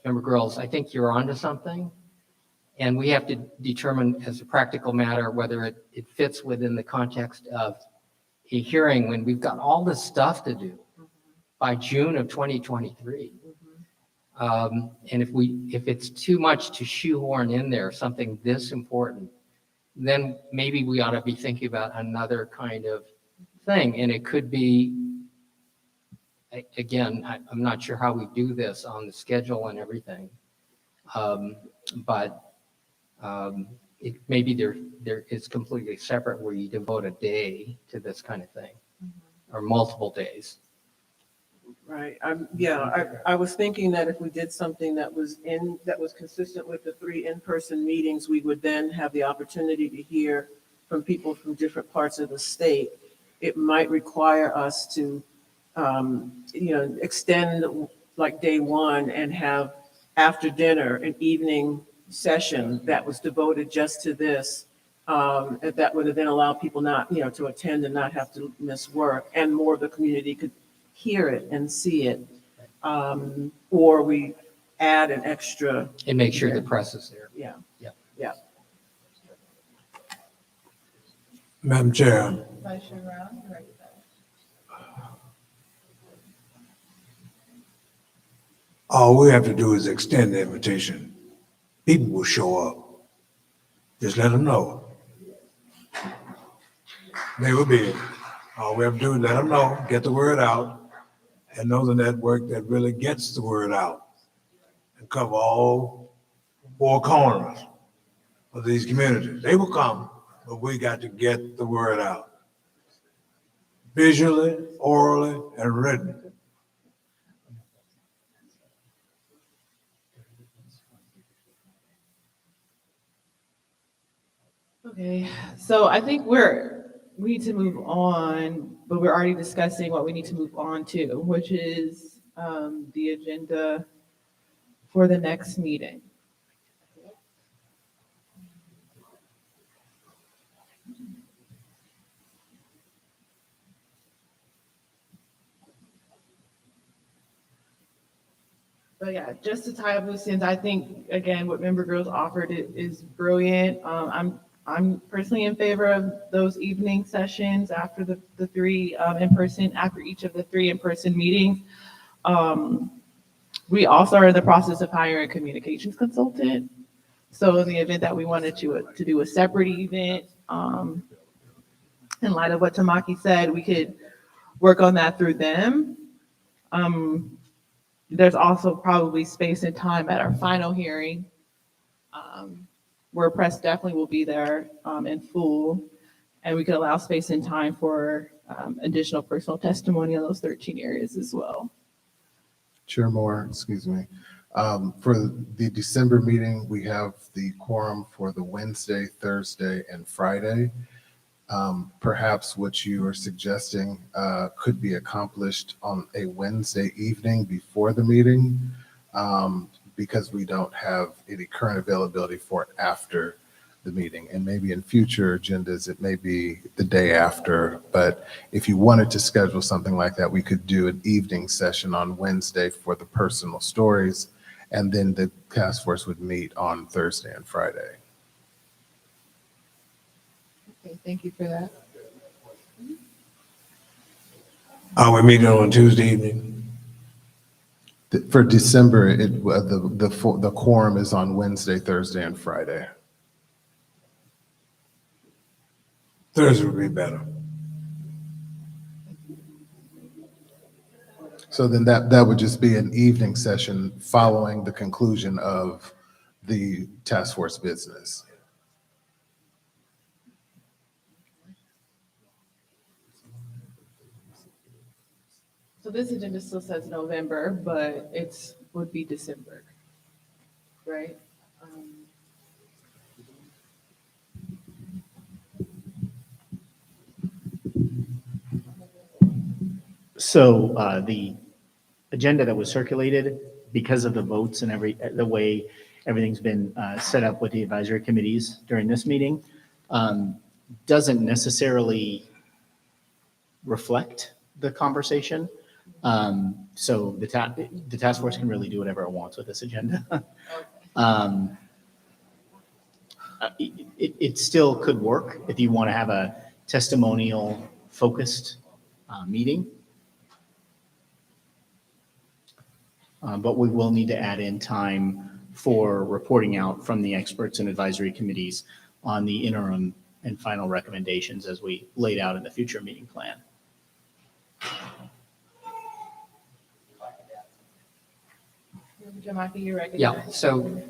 member girls, I think you're onto something, and we have to determine as a practical matter whether it fits within the context of a hearing when we've got all this stuff to do by June of 2023. And if it's too much to shoehorn in there something this important, then maybe we ought to be thinking about another kind of thing. And it could be, again, I'm not sure how we do this on the schedule and everything, but maybe there is completely separate where you devote a day to this kind of thing, or multiple days. Right. I was thinking that if we did something that was consistent with the 3 in-person meetings, we would then have the opportunity to hear from people from different parts of the state. It might require us to, extend like day 1 and have after dinner an evening session that was devoted just to this. That would then allow people not, to attend and not have to miss work, and more of the community could hear it and see it. Or we add an extra. And make sure the press is there. Yeah. Yeah. Yeah. Madam Chair, Vice Chair Brown, you're right. all we have to do is extend the invitation. People will show up. Just let them know. They will be. All we have to do is let them know, get the word out, and know the network that really gets the word out and cover all 4 corners of these communities. They will come, but we got to get the word out. Visually, orally, and written. Okay, so I think we need to move on, but we're already discussing what we need to move on to, which is the agenda for the next meeting. But yeah, just to tie up loose ends, I think, again, what Member Girls offered is brilliant. I'm personally in favor of those evening sessions after the three in-person, after each of the three in-person meetings. We also are in the process of hiring a communications consultant. So in the event that we wanted to do a separate event, in light of what Tamaki said, we could work on that through them. There's also probably space and time at our final hearing, where press definitely will be there in full, and we could allow space and time for additional personal testimony on those 13 areas as well. Chair Moore, excuse me. For the December meeting, we have the quorum for the Wednesday, Thursday, and Friday. Perhaps what you are suggesting could be accomplished on a Wednesday evening before the meeting, because we don't have any current availability for it after the meeting. And maybe in future agendas, it may be the day after. But if you wanted to schedule something like that, we could do an evening session on Wednesday for the personal stories, and then the task force would meet on Thursday and Friday. Okay, thank you for that. Are we meeting on Tuesday evening? For December, the quorum is on Wednesday, Thursday, and Friday. Thursday would be better. So then that would just be an evening session following the conclusion of the task force business. So this agenda still says November, but would be December, right? So the agenda that was circulated, because of the votes and the way everything's been set up with the advisory committees during this meeting, doesn't necessarily reflect the conversation. So the task force can really do whatever it wants with this agenda. It still could work if you want to have a testimonial focused meeting. But we will need to add in time for reporting out from the experts and advisory committees on the interim and final recommendations as we laid out in the future meeting plan. Jamaki, you're recognized. Yeah, so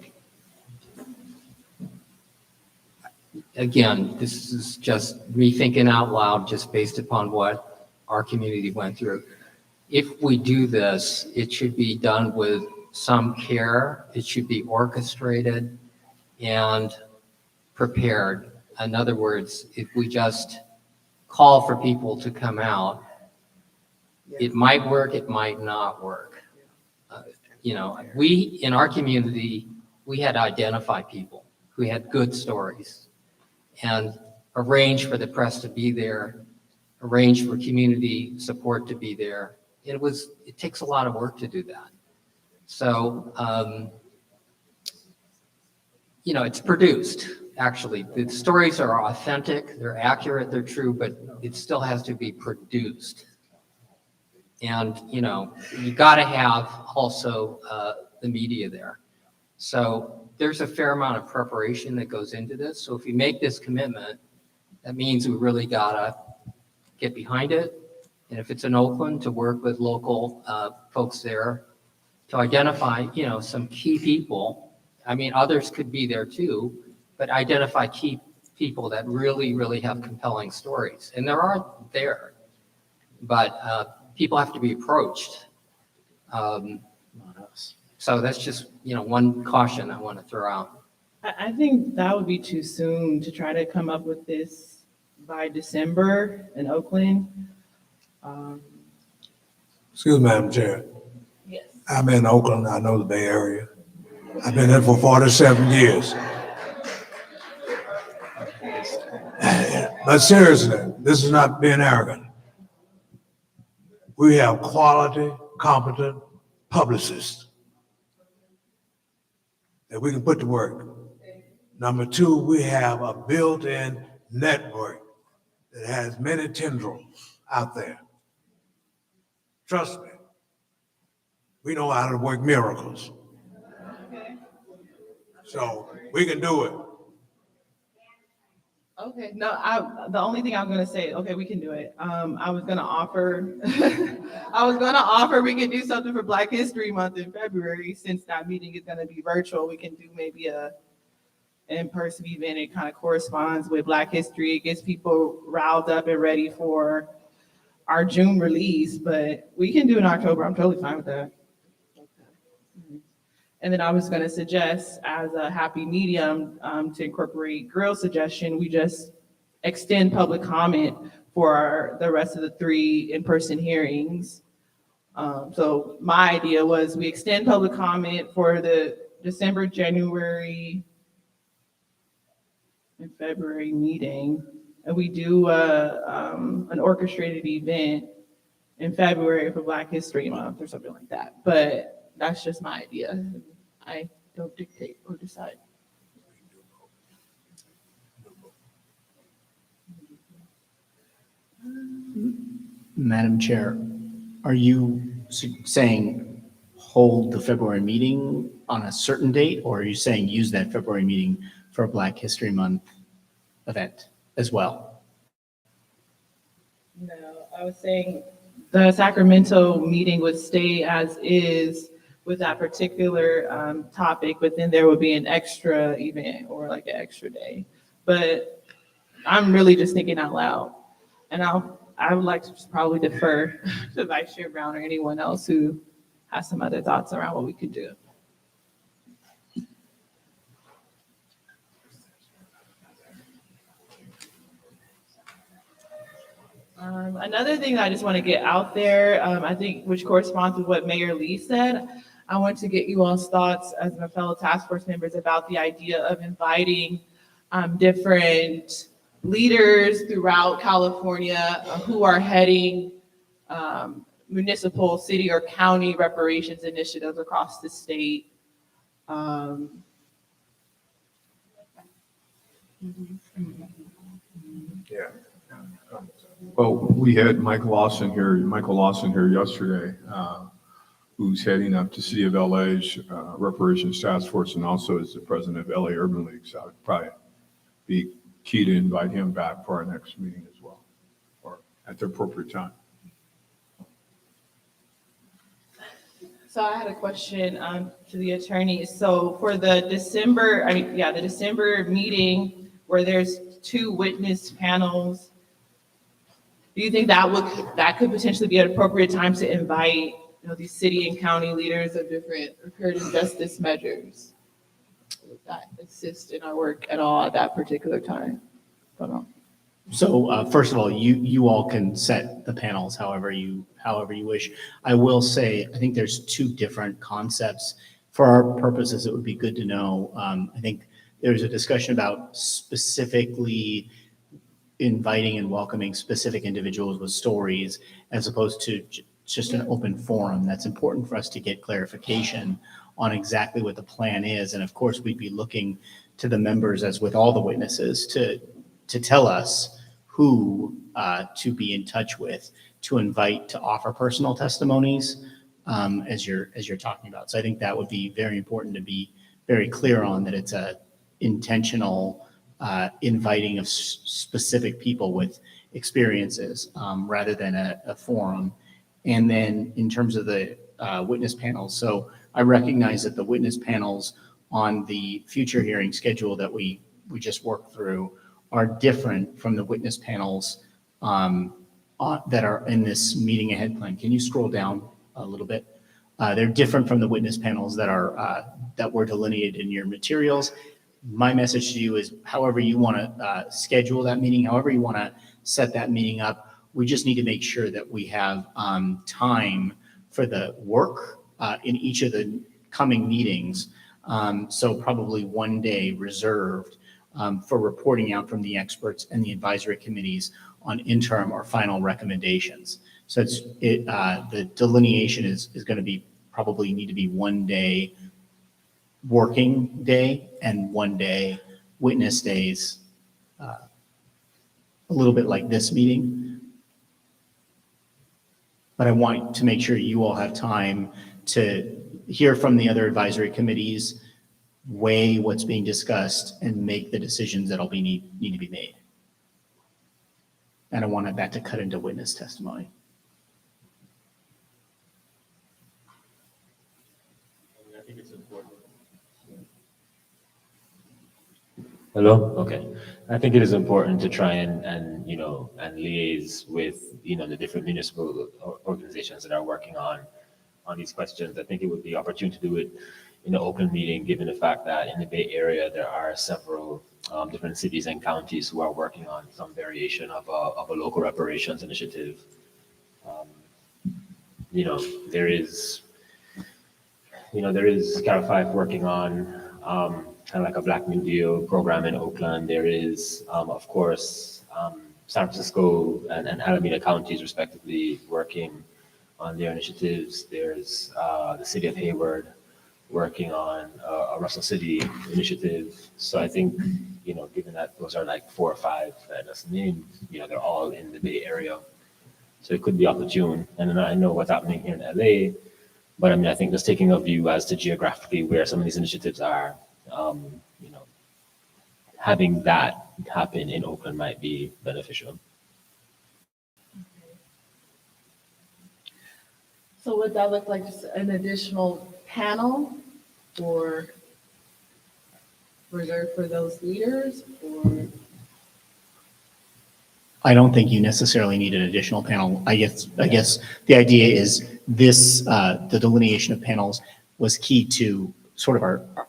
again, this is just rethinking out loud, just based upon what our community went through. If we do this, it should be done with some care. It should be orchestrated and prepared. In other words, if we just call for people to come out, it might work, it might not work. We, in our community, we had to identify people who had good stories and arrange for the press to be there, arrange for community support to be there. It takes a lot of work to do that. So, it's produced, actually. The stories are authentic, they're accurate, they're true, but it still has to be produced. And, you got to have also the media there. So there's a fair amount of preparation that goes into this. So if you make this commitment, that means we really got to get behind it. And if it's in Oakland, to work with local folks there to identify, some key people. I mean, others could be there too, but identify key people that really, really have compelling stories. And there are there, but people have to be approached. So that's just, one caution I want to throw out. I think that would be too soon to try to come up with this by December in Oakland. Excuse me, Madam Chair. Yes. I'm in Oakland. I know the Bay Area. I've been there for 47 years. But seriously, this is not being arrogant. We have quality, competent publicists that we can put to work. Number two, we have a built-in network that has many tendrils out there. Trust me, we know how to work miracles. So we can do it. Okay, no, the only thing I'm gonna say, okay, we can do it. I was gonna offer, we could do something for Black History Month in February, since that meeting is gonna be virtual, we can do maybe a in-person event. It kind of corresponds with Black History. It gets people riled up and ready for our June release, but we can do in October. I'm totally fine with that. And then I was going to suggest, as a happy medium, to incorporate Grill's suggestion, we just extend public comment for the rest of the 3 in-person hearings. So my idea was we extend public comment for the December, January, and February meeting, and we do an orchestrated event in February for Black History Month or something like that. But that's just my idea. I don't dictate or decide. Madam Chair, are you saying hold the February meeting on a certain date, or are you saying use that February meeting for a Black History Month event as well? No, I was saying the Sacramento meeting would stay as is with that particular topic, but then there would be an extra event or like an extra day. But I'm really just thinking out loud. And I would like to just probably defer to Vice Chair Brown or anyone else who has some other thoughts around what we could do. Another thing that I just want to get out there, I think, which corresponds with what Mayor Lee said, I want to get you all's thoughts as my fellow task force members about the idea of inviting different leaders throughout California who are heading municipal, city, or county reparations initiatives across the state. Yeah. Well, we had Michael Lawson here yesterday, who's heading up to City of LA's Reparations Task Force and also is the president of LA Urban League. So I'd probably be key to invite him back for our next meeting as well, or at the appropriate time. So I had a question to the attorney. So for the December, the December meeting where there's 2 witness panels, do you think that could potentially be an appropriate time to invite, these city and county leaders of different reparative justice measures? Would that assist in our work at all at that particular time? Don't know. So first of all, you all can set the panels however you wish. I will say, I think there's 2 different concepts. For our purposes, it would be good to know. I think there's a discussion about specifically inviting and welcoming specific individuals with stories as opposed to just an open forum. That's important for us to get clarification on exactly what the plan is. And of course, we'd be looking to the members, as with all the witnesses, to tell us who to be in touch with, to invite to offer personal testimonies as you're talking about. So I think that would be very important to be very clear on, that it's a intentional inviting of specific people with experiences rather than a forum. And then in terms of the witness panels, so I recognize that the witness panels on the future hearing schedule that we just worked through are different from the witness panels that are in this meeting ahead plan. Can you scroll down a little bit? They're different from the witness panels that were delineated in your materials. my message to you is however you want to schedule that meeting, however you want to set that meeting up, we just need to make sure that we have time for the work in each of the coming meetings. So probably one day reserved for reporting out from the experts and the advisory committees on interim or final recommendations. So the delineation is going to be probably need to be 1 day working day and 1 day witness days, a little bit like this meeting. But I want to make sure you all have time to hear from the other advisory committees, weigh what's being discussed, and make the decisions that'll need to be made. And I wanted that to cut into witness testimony. I think it's important. Hello? Okay. I think it is important to try and liaise with, the different municipal organizations that are working on these questions. I think it would be opportune to do it in an open meeting, given the fact that in the Bay Area, there are several different cities and counties who are working on some variation of a local reparations initiative. There is Cal 5 working on kind of like a Black New Deal program in Oakland. There is, of course, San Francisco and Alameda counties respectively working on their initiatives. There's the city of Hayward working on a Russell City initiative. So I think, given that those are like 4 or 5 that are named, they're all in the Bay Area. So it could be opportune. And then I know what's happening here in LA, but I think just taking a view as to geographically where some of these initiatives are, having that happen in Oakland might be beneficial. So would that look like just an additional panel or reserved for those leaders, or? I don't think you necessarily need an additional panel. I guess the idea is this, the delineation of panels was key to sort of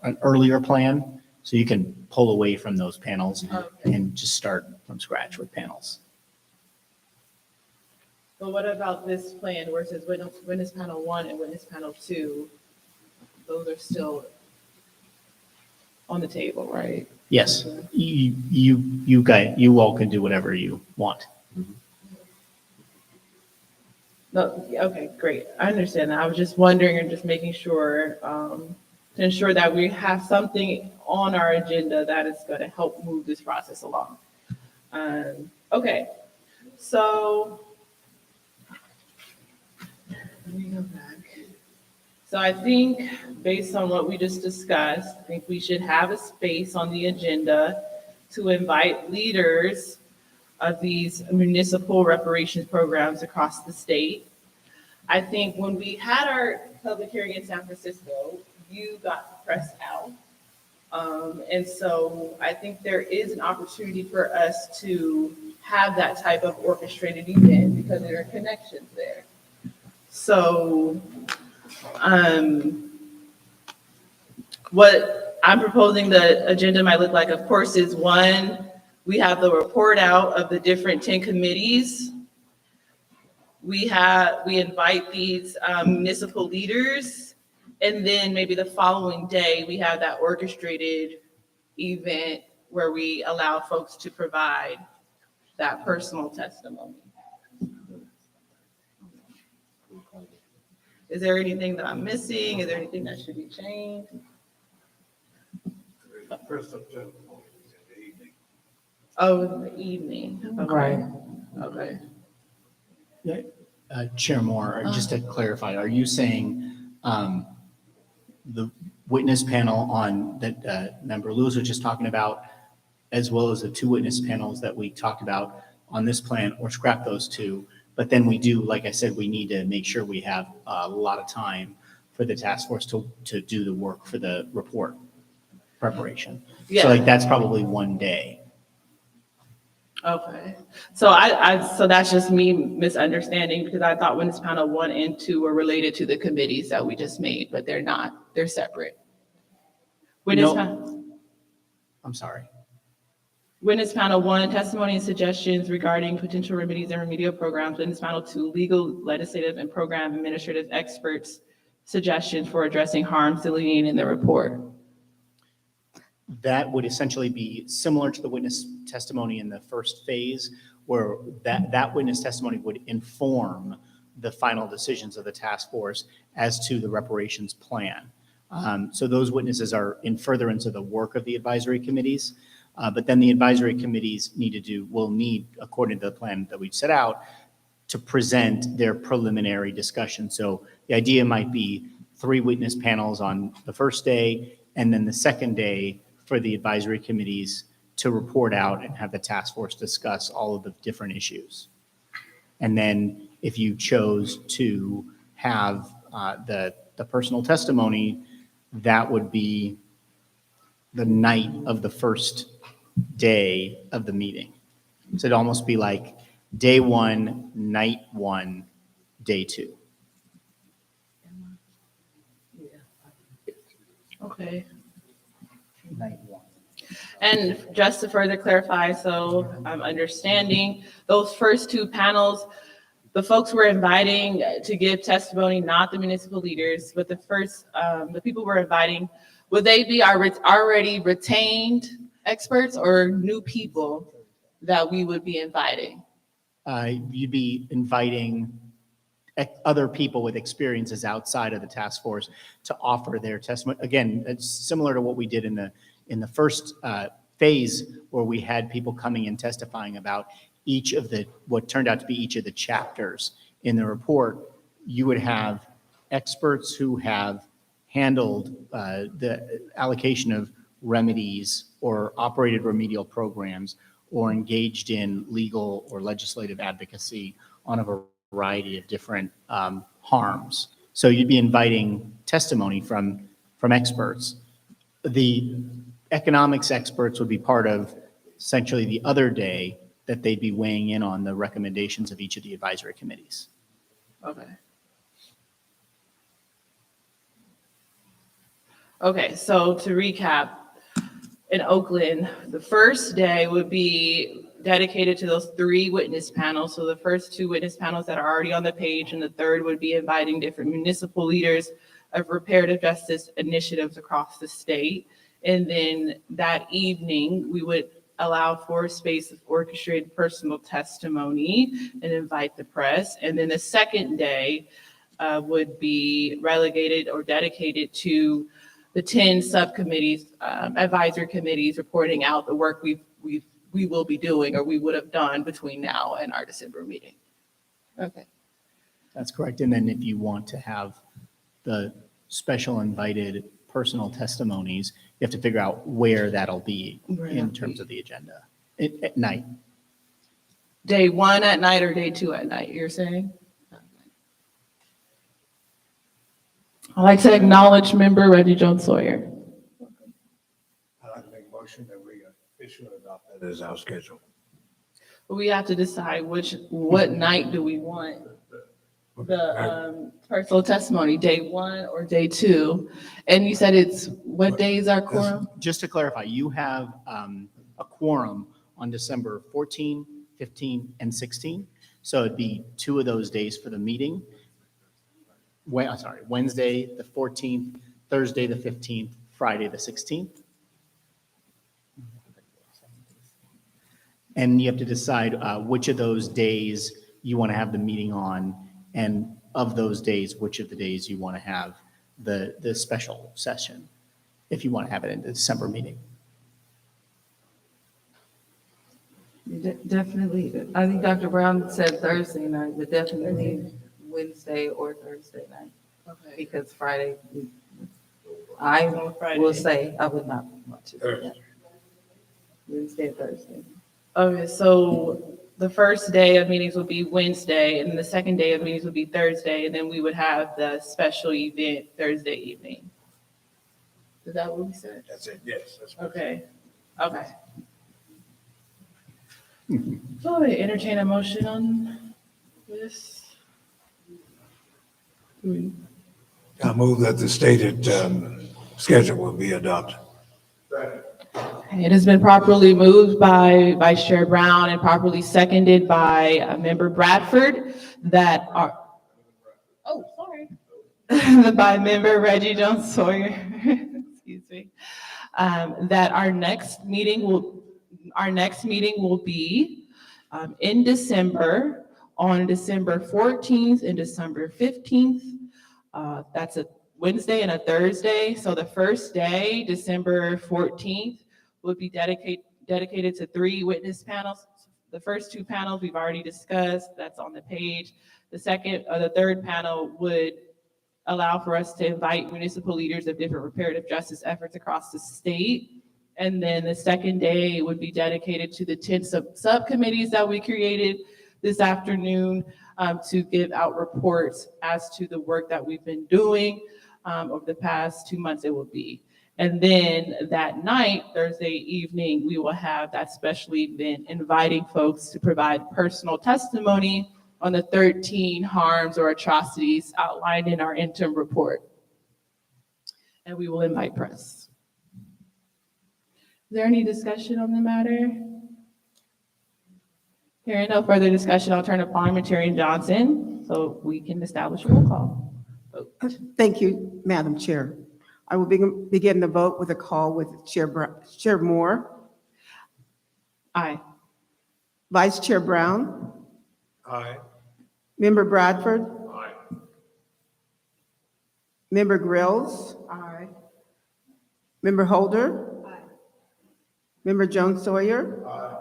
an earlier plan. So you can pull away from those panels and just start from scratch with panels. But what about this plan versus witness panel 1 and witness panel 2? Those are still on the table, right? Yes, you all can do whatever you want. No, okay, great. I understand that. I was just wondering and just making sure to ensure that we have something on our agenda that is going to help move this process along. Okay, so let me go back. So I think based on what we just discussed, I think we should have a space on the agenda to invite leaders of these municipal reparations programs across the state. I think when we had our public hearing in San Francisco, you got the press out. And so I think there is an opportunity for us to have that type of orchestrated event because there are connections there. So what I'm proposing the agenda might look like, of course, is 1, we have the report out of the different 10 committees. We invite these municipal leaders, and then maybe the following day, we have that orchestrated event where we allow folks to provide that personal testimony. Is there anything that I'm missing? Is there anything that should be changed? Oh, in the evening. Okay. Right. Okay. Chair Moore, just to clarify, are you saying the witness panel on that Member Lewis was just talking about, as well as the 2 witness panels that we talked about on this plan, or scrap those 2? But then we do, like I said, we need to make sure we have a lot of time for the task force to do the work for the report preparation. Yeah. So like that's probably 1 day. Okay. So so that's just me misunderstanding, because I thought witness panel 1 and 2 were related to the committees that we just made, but they're not. They're separate. Witness No. panel. I'm sorry. Witness panel 1, testimony and suggestions regarding potential remedies and remedial programs. Witness panel 2, legal, legislative, and program administrative experts' suggestions for addressing harms delineated in the report. That would essentially be similar to the witness testimony in the first phase, where that witness testimony would inform the final decisions of the task force as to the reparations plan. So those witnesses are in furtherance of the work of the advisory committees, but then the advisory committees will need, according to the plan that we've set out, to present their preliminary discussion. So the idea might be 3 witness panels on the first day, and then the second day for the advisory committees to report out and have the task force discuss all of the different issues. And then if you chose to have the personal testimony, that would be the night of the first day of the meeting. So it'd almost be like day 1, night 1, day 2. Okay. Night 1. And just to further clarify, so I'm understanding, those first 2 panels, the folks we're inviting to give testimony, not the municipal leaders, but the people we're inviting, would they be our already retained experts or new people that we would be inviting? You'd be inviting other people with experiences outside of the task force to offer their testimony. Again, it's similar to what we did in the first phase, where we had people coming and testifying about what turned out to be each of the chapters in the report. You would have experts who have handled the allocation of remedies or operated remedial programs or engaged in legal or legislative advocacy on a variety of different harms. So you'd be inviting testimony from experts. The economics experts would be part of essentially the other day that they'd be weighing in on the recommendations of each of the advisory committees. Okay. Okay, so to recap, in Oakland, the first day would be dedicated to those 3 witness panels. So the first 2 witness panels that are already on the page, and the third would be inviting different municipal leaders of reparative justice initiatives across the state. And then that evening, we would allow for a space of orchestrated personal testimony and invite the press. And then the second day would be relegated or dedicated to the 10 subcommittees, advisory committees reporting out the work we will be doing or we would have done between now and our December meeting. Okay. That's correct. And then if you want to have the special invited personal testimonies, you have to figure out where that'll be in terms of the agenda at night. Day 1 at night or day 2 at night, you're saying? I'd like to acknowledge member Reggie Jones Sawyer. I'd like to make a motion that we officially adopt that as our schedule. But we have to decide what night do we want the personal testimony, day 1 or day 2? And you said what day is our quorum? Just to clarify, you have a quorum on December 14, 15, and 16. So it'd be 2 of those days for the meeting. Wednesday, the 14th, Thursday, the 15th, Friday, the 16th. And you have to decide which of those days you want to have the meeting on, and of those days, which of the days you want to have the special session, if you want to have it in the December meeting. Definitely, I think Dr. Brown said Thursday night, but definitely Wednesday or Thursday night. Okay. Because Friday, I will say I would not want to do that. Wednesday or Thursday. Okay, so the first day of meetings would be Wednesday, and the second day of meetings would be Thursday, and then we would have the special event Thursday evening. Is that what we said? That's it, yes. That's Okay, okay. So I entertain a motion on this. I move that the stated schedule will be adopted. It has been properly moved by Vice Chair Brown and properly seconded by Member Bradford that our, oh, sorry, by Member Reggie Jones Sawyer, excuse me, that our next meeting will be in December, on December 14th and December 15th. That's a Wednesday and a Thursday. So the first day, December 14th, will be dedicated to 3 witness panels. The first 2 panels we've already discussed, that's on the page. The second or the third panel would allow for us to invite municipal leaders of different reparative justice efforts across the state. And then the second day would be dedicated to the 10 subcommittees that we created this afternoon to give out reports as to the work that we've been doing over the past 2 months it will be. And then that night, Thursday evening, we will have that special event inviting folks to provide personal testimony on the 13 harms or atrocities outlined in our interim report. And we will invite press. Is there any discussion on the matter? Hearing no further discussion, I'll turn to Parliamentarian Johnson so we can establish a roll call. Thank you, Madam Chair. I will begin the vote with a call with Chair Moore. Aye. Vice Chair Brown. Aye. Member Bradford. Aye. Member Grills. Aye. Member Holder. Aye. Member Jones Sawyer. Aye.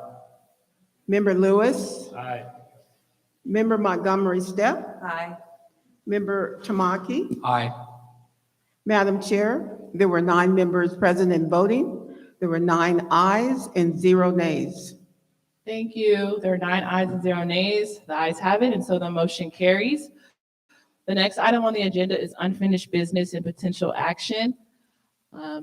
Member Lewis. Aye. Member Montgomery Steppe. Aye. Member Tamaki. Aye. Madam Chair, there were 9 members present and voting. There were 9 ayes and 0 nays. Thank you. There are 9 ayes and 0 nays. The ayes have it, and so the motion carries. The next item on the agenda is unfinished business and potential action. I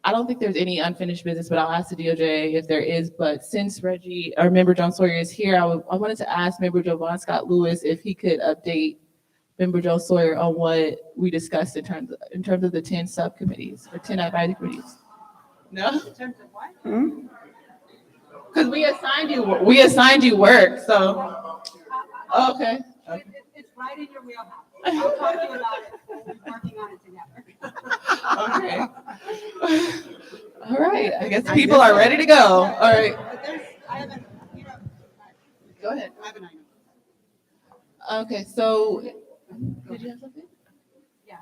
don't think there's any unfinished business, but I'll ask the DOJ if there is. But since Reggie or Member Jones Sawyer is here, I wanted to ask Member Jovan Scott Lewis if he could update Member Jones Sawyer on what we discussed in terms of the 10 subcommittees or 10 advisory committees. No? In terms of what? Because we assigned you work, so. Okay. It's right in your wheelhouse. I'll talk to you about it. We're working on it together. Okay. All right. I guess people are ready to go. All right. Go ahead. Okay, so did you have something? Yeah.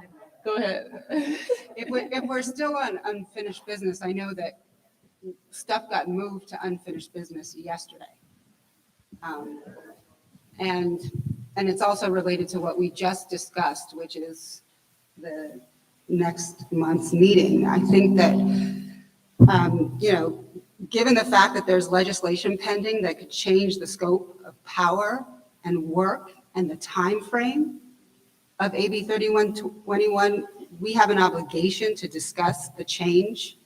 Go ahead. If we're still on unfinished business, I know that stuff got moved to unfinished business yesterday. And it's also related to what we just discussed, which is the next month's meeting. I think that, given the fact that there's legislation pending that could change the scope of power and work and the time frame of AB 3121, we have an obligation to discuss the change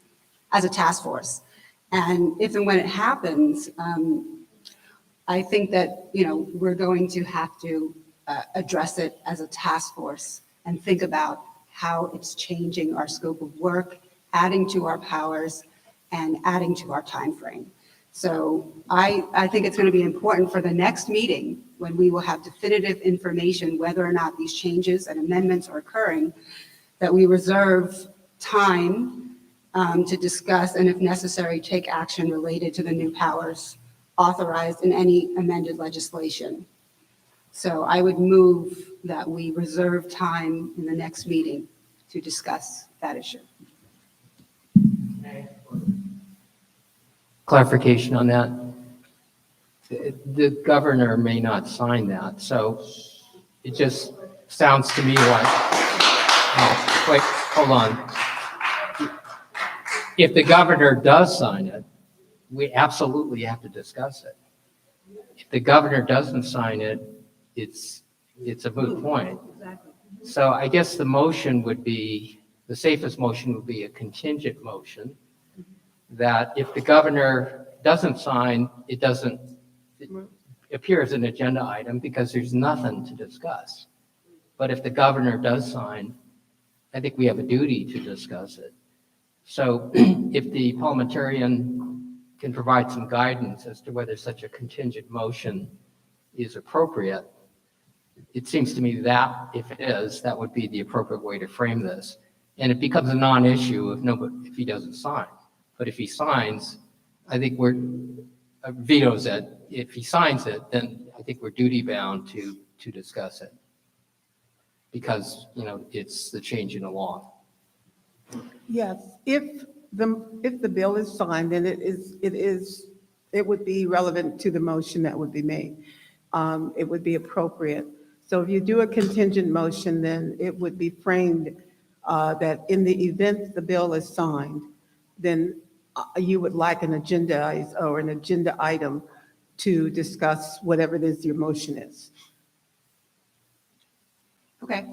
as a task force. And if and when it happens, I think that, we're going to have to address it as a task force and think about how it's changing our scope of work, adding to our powers, and adding to our time frame. So I think it's going to be important for the next meeting, when we will have definitive information whether or not these changes and amendments are occurring, that we reserve time to discuss and, if necessary, take action related to the new powers authorized in any amended legislation. So I would move that we reserve time in the next meeting to discuss that issue. Clarification on that. The governor may not sign that, so it just sounds to me like, wait, hold on. If the governor does sign it, we absolutely have to discuss it. If the governor doesn't sign it, it's a moot point. So I guess the motion would be, the safest motion would be a contingent motion, that if the governor doesn't sign, it appear as an agenda item because there's nothing to discuss. But if the governor does sign, I think we have a duty to discuss it. So if the parliamentarian can provide some guidance as to whether such a contingent motion is appropriate, it seems to me that if it is, that would be the appropriate way to frame this. And it becomes a non-issue if he doesn't sign. But if he signs, I think vetoes it. If he signs it, then I think we're duty bound to discuss it. Because, it's the change in the law. Yes, if the bill is signed, then it would be relevant to the motion that would be made. It would be appropriate. So if you do a contingent motion, then it would be framed that in the event the bill is signed, then you would like an agenda item to discuss whatever it is your motion is. Okay,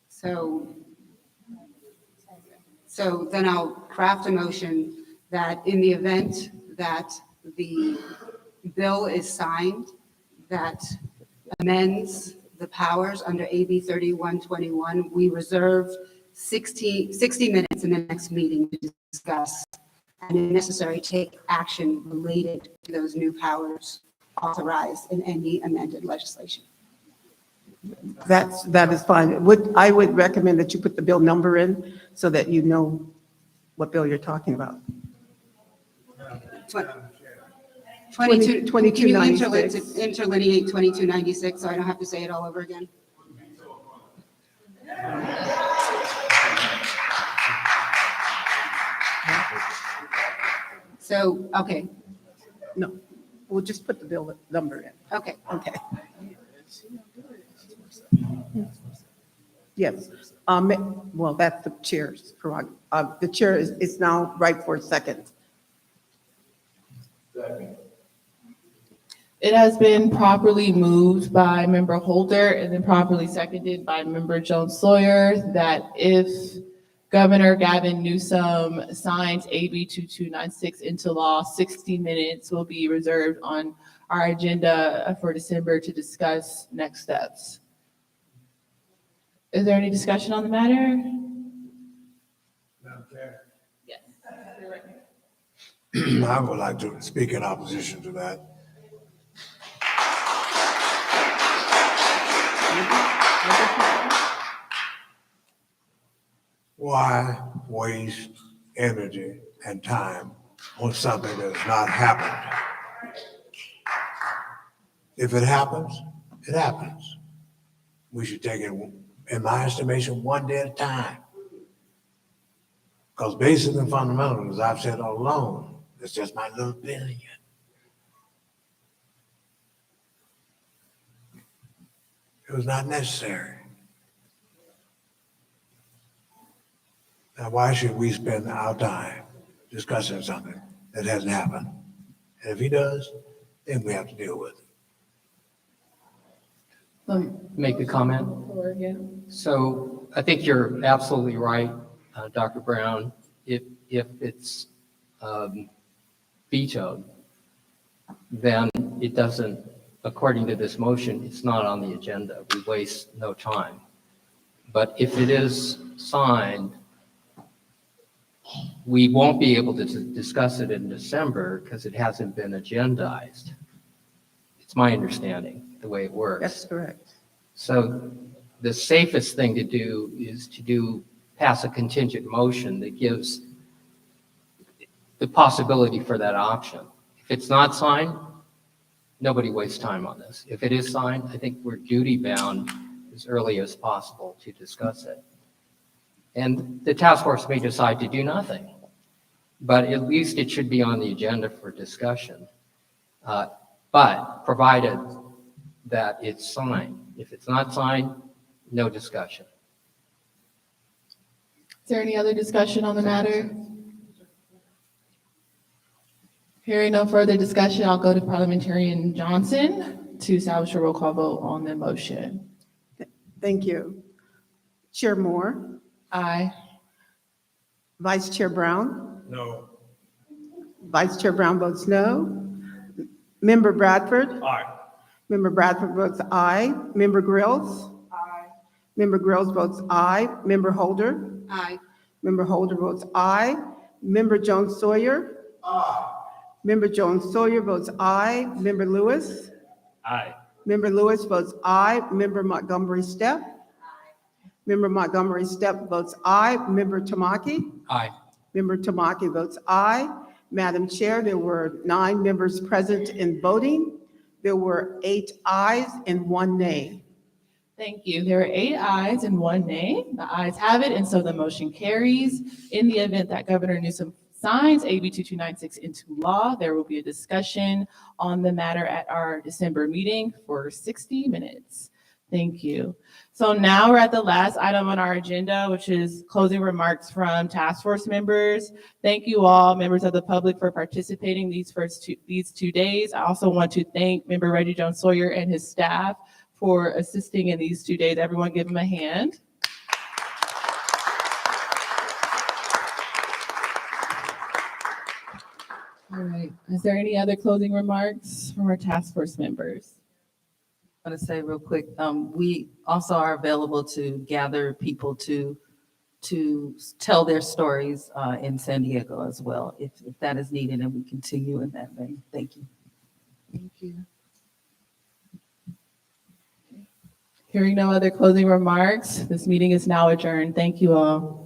so then I'll craft a motion that in the event that the bill is signed, that amends the powers under AB 3121, we reserve 60 minutes in the next meeting to discuss and if necessary, take action related to those new powers authorized in any amended legislation. That is fine. I would recommend that you put the bill number in so that you know what bill you're talking about. 22, can you 2296. interlineate 2296 so I don't have to say it all over again? So, okay. No, we'll just put the bill number in. Okay. Okay. Yes. Well, that's the chair's prerogative. The chair is now right for a second. It has been properly moved by Member Holder and then properly seconded by Member Jones Sawyer that if Governor Gavin Newsom signs AB 2296 into law, 60 minutes will be reserved on our agenda for December to discuss next steps. Is there any discussion on the matter? Yes. I would like to speak in opposition to that. Why waste energy and time on something that has not happened? If it happens, it happens. We should take it, in my estimation, one day at a time. Because basic and fundamental, as I've said all along, it's just my little opinion. It was not necessary. Now, why should we spend our time discussing something that hasn't happened? And if he does, then we have to deal with it. Let me make a comment. So I think you're absolutely right, Dr. Brown. If it's vetoed, then it doesn't, according to this motion, it's not on the agenda. We waste no time. But if it is signed, we won't be able to discuss it in December because it hasn't been agendized. It's my understanding, the way it works. That's correct. So the safest thing to do is to pass a contingent motion that gives the possibility for that option. If it's not signed, nobody wastes time on this. If it is signed, I think we're duty bound as early as possible to discuss it. And the task force may decide to do nothing, but at least it should be on the agenda for discussion. But provided that it's signed. If it's not signed, no discussion. Is there any other discussion on the matter? Hearing no further discussion, I'll go to Parliamentarian Johnson to establish a roll call vote on the motion. Thank you. Chair Moore, Aye. Vice Chair Brown, No. Vice Chair Brown votes no. Member Bradford, Aye. Member Bradford votes aye. Member Grills, Aye. Member Grills votes aye. Member Holder, Aye. Member Holder votes aye. Member Jones Sawyer. Member Jones Sawyer votes aye. Member Lewis. Aye. Member Lewis votes aye. Member Montgomery Step. Member Montgomery Step votes aye. Member Tamaki. Aye. Member Tamaki votes aye. Madam Chair, there were 9 members present in voting. There were 8 ayes and 1 nay. Thank you. There are 8 ayes and 1 nay. The ayes have it, and so the motion carries. In the event that Governor Newsom signs AB 2296 into law, there will be a discussion on the matter at our December meeting for 60 minutes. Thank you. So now we're at the last item on our agenda, which is closing remarks from task force members. Thank you all, members of the public, for participating these two days. I also want to thank Member Reggie Jones Sawyer and his staff for assisting in these 2 days. Everyone give him a hand. All right. Is there any other closing remarks from our task force members? I want to say real quick, we also are available to gather people to tell their stories in San Diego as well, if that is needed, and we continue in that vein. Thank you. Thank you. Hearing no other closing remarks, this meeting is now adjourned. Thank you all.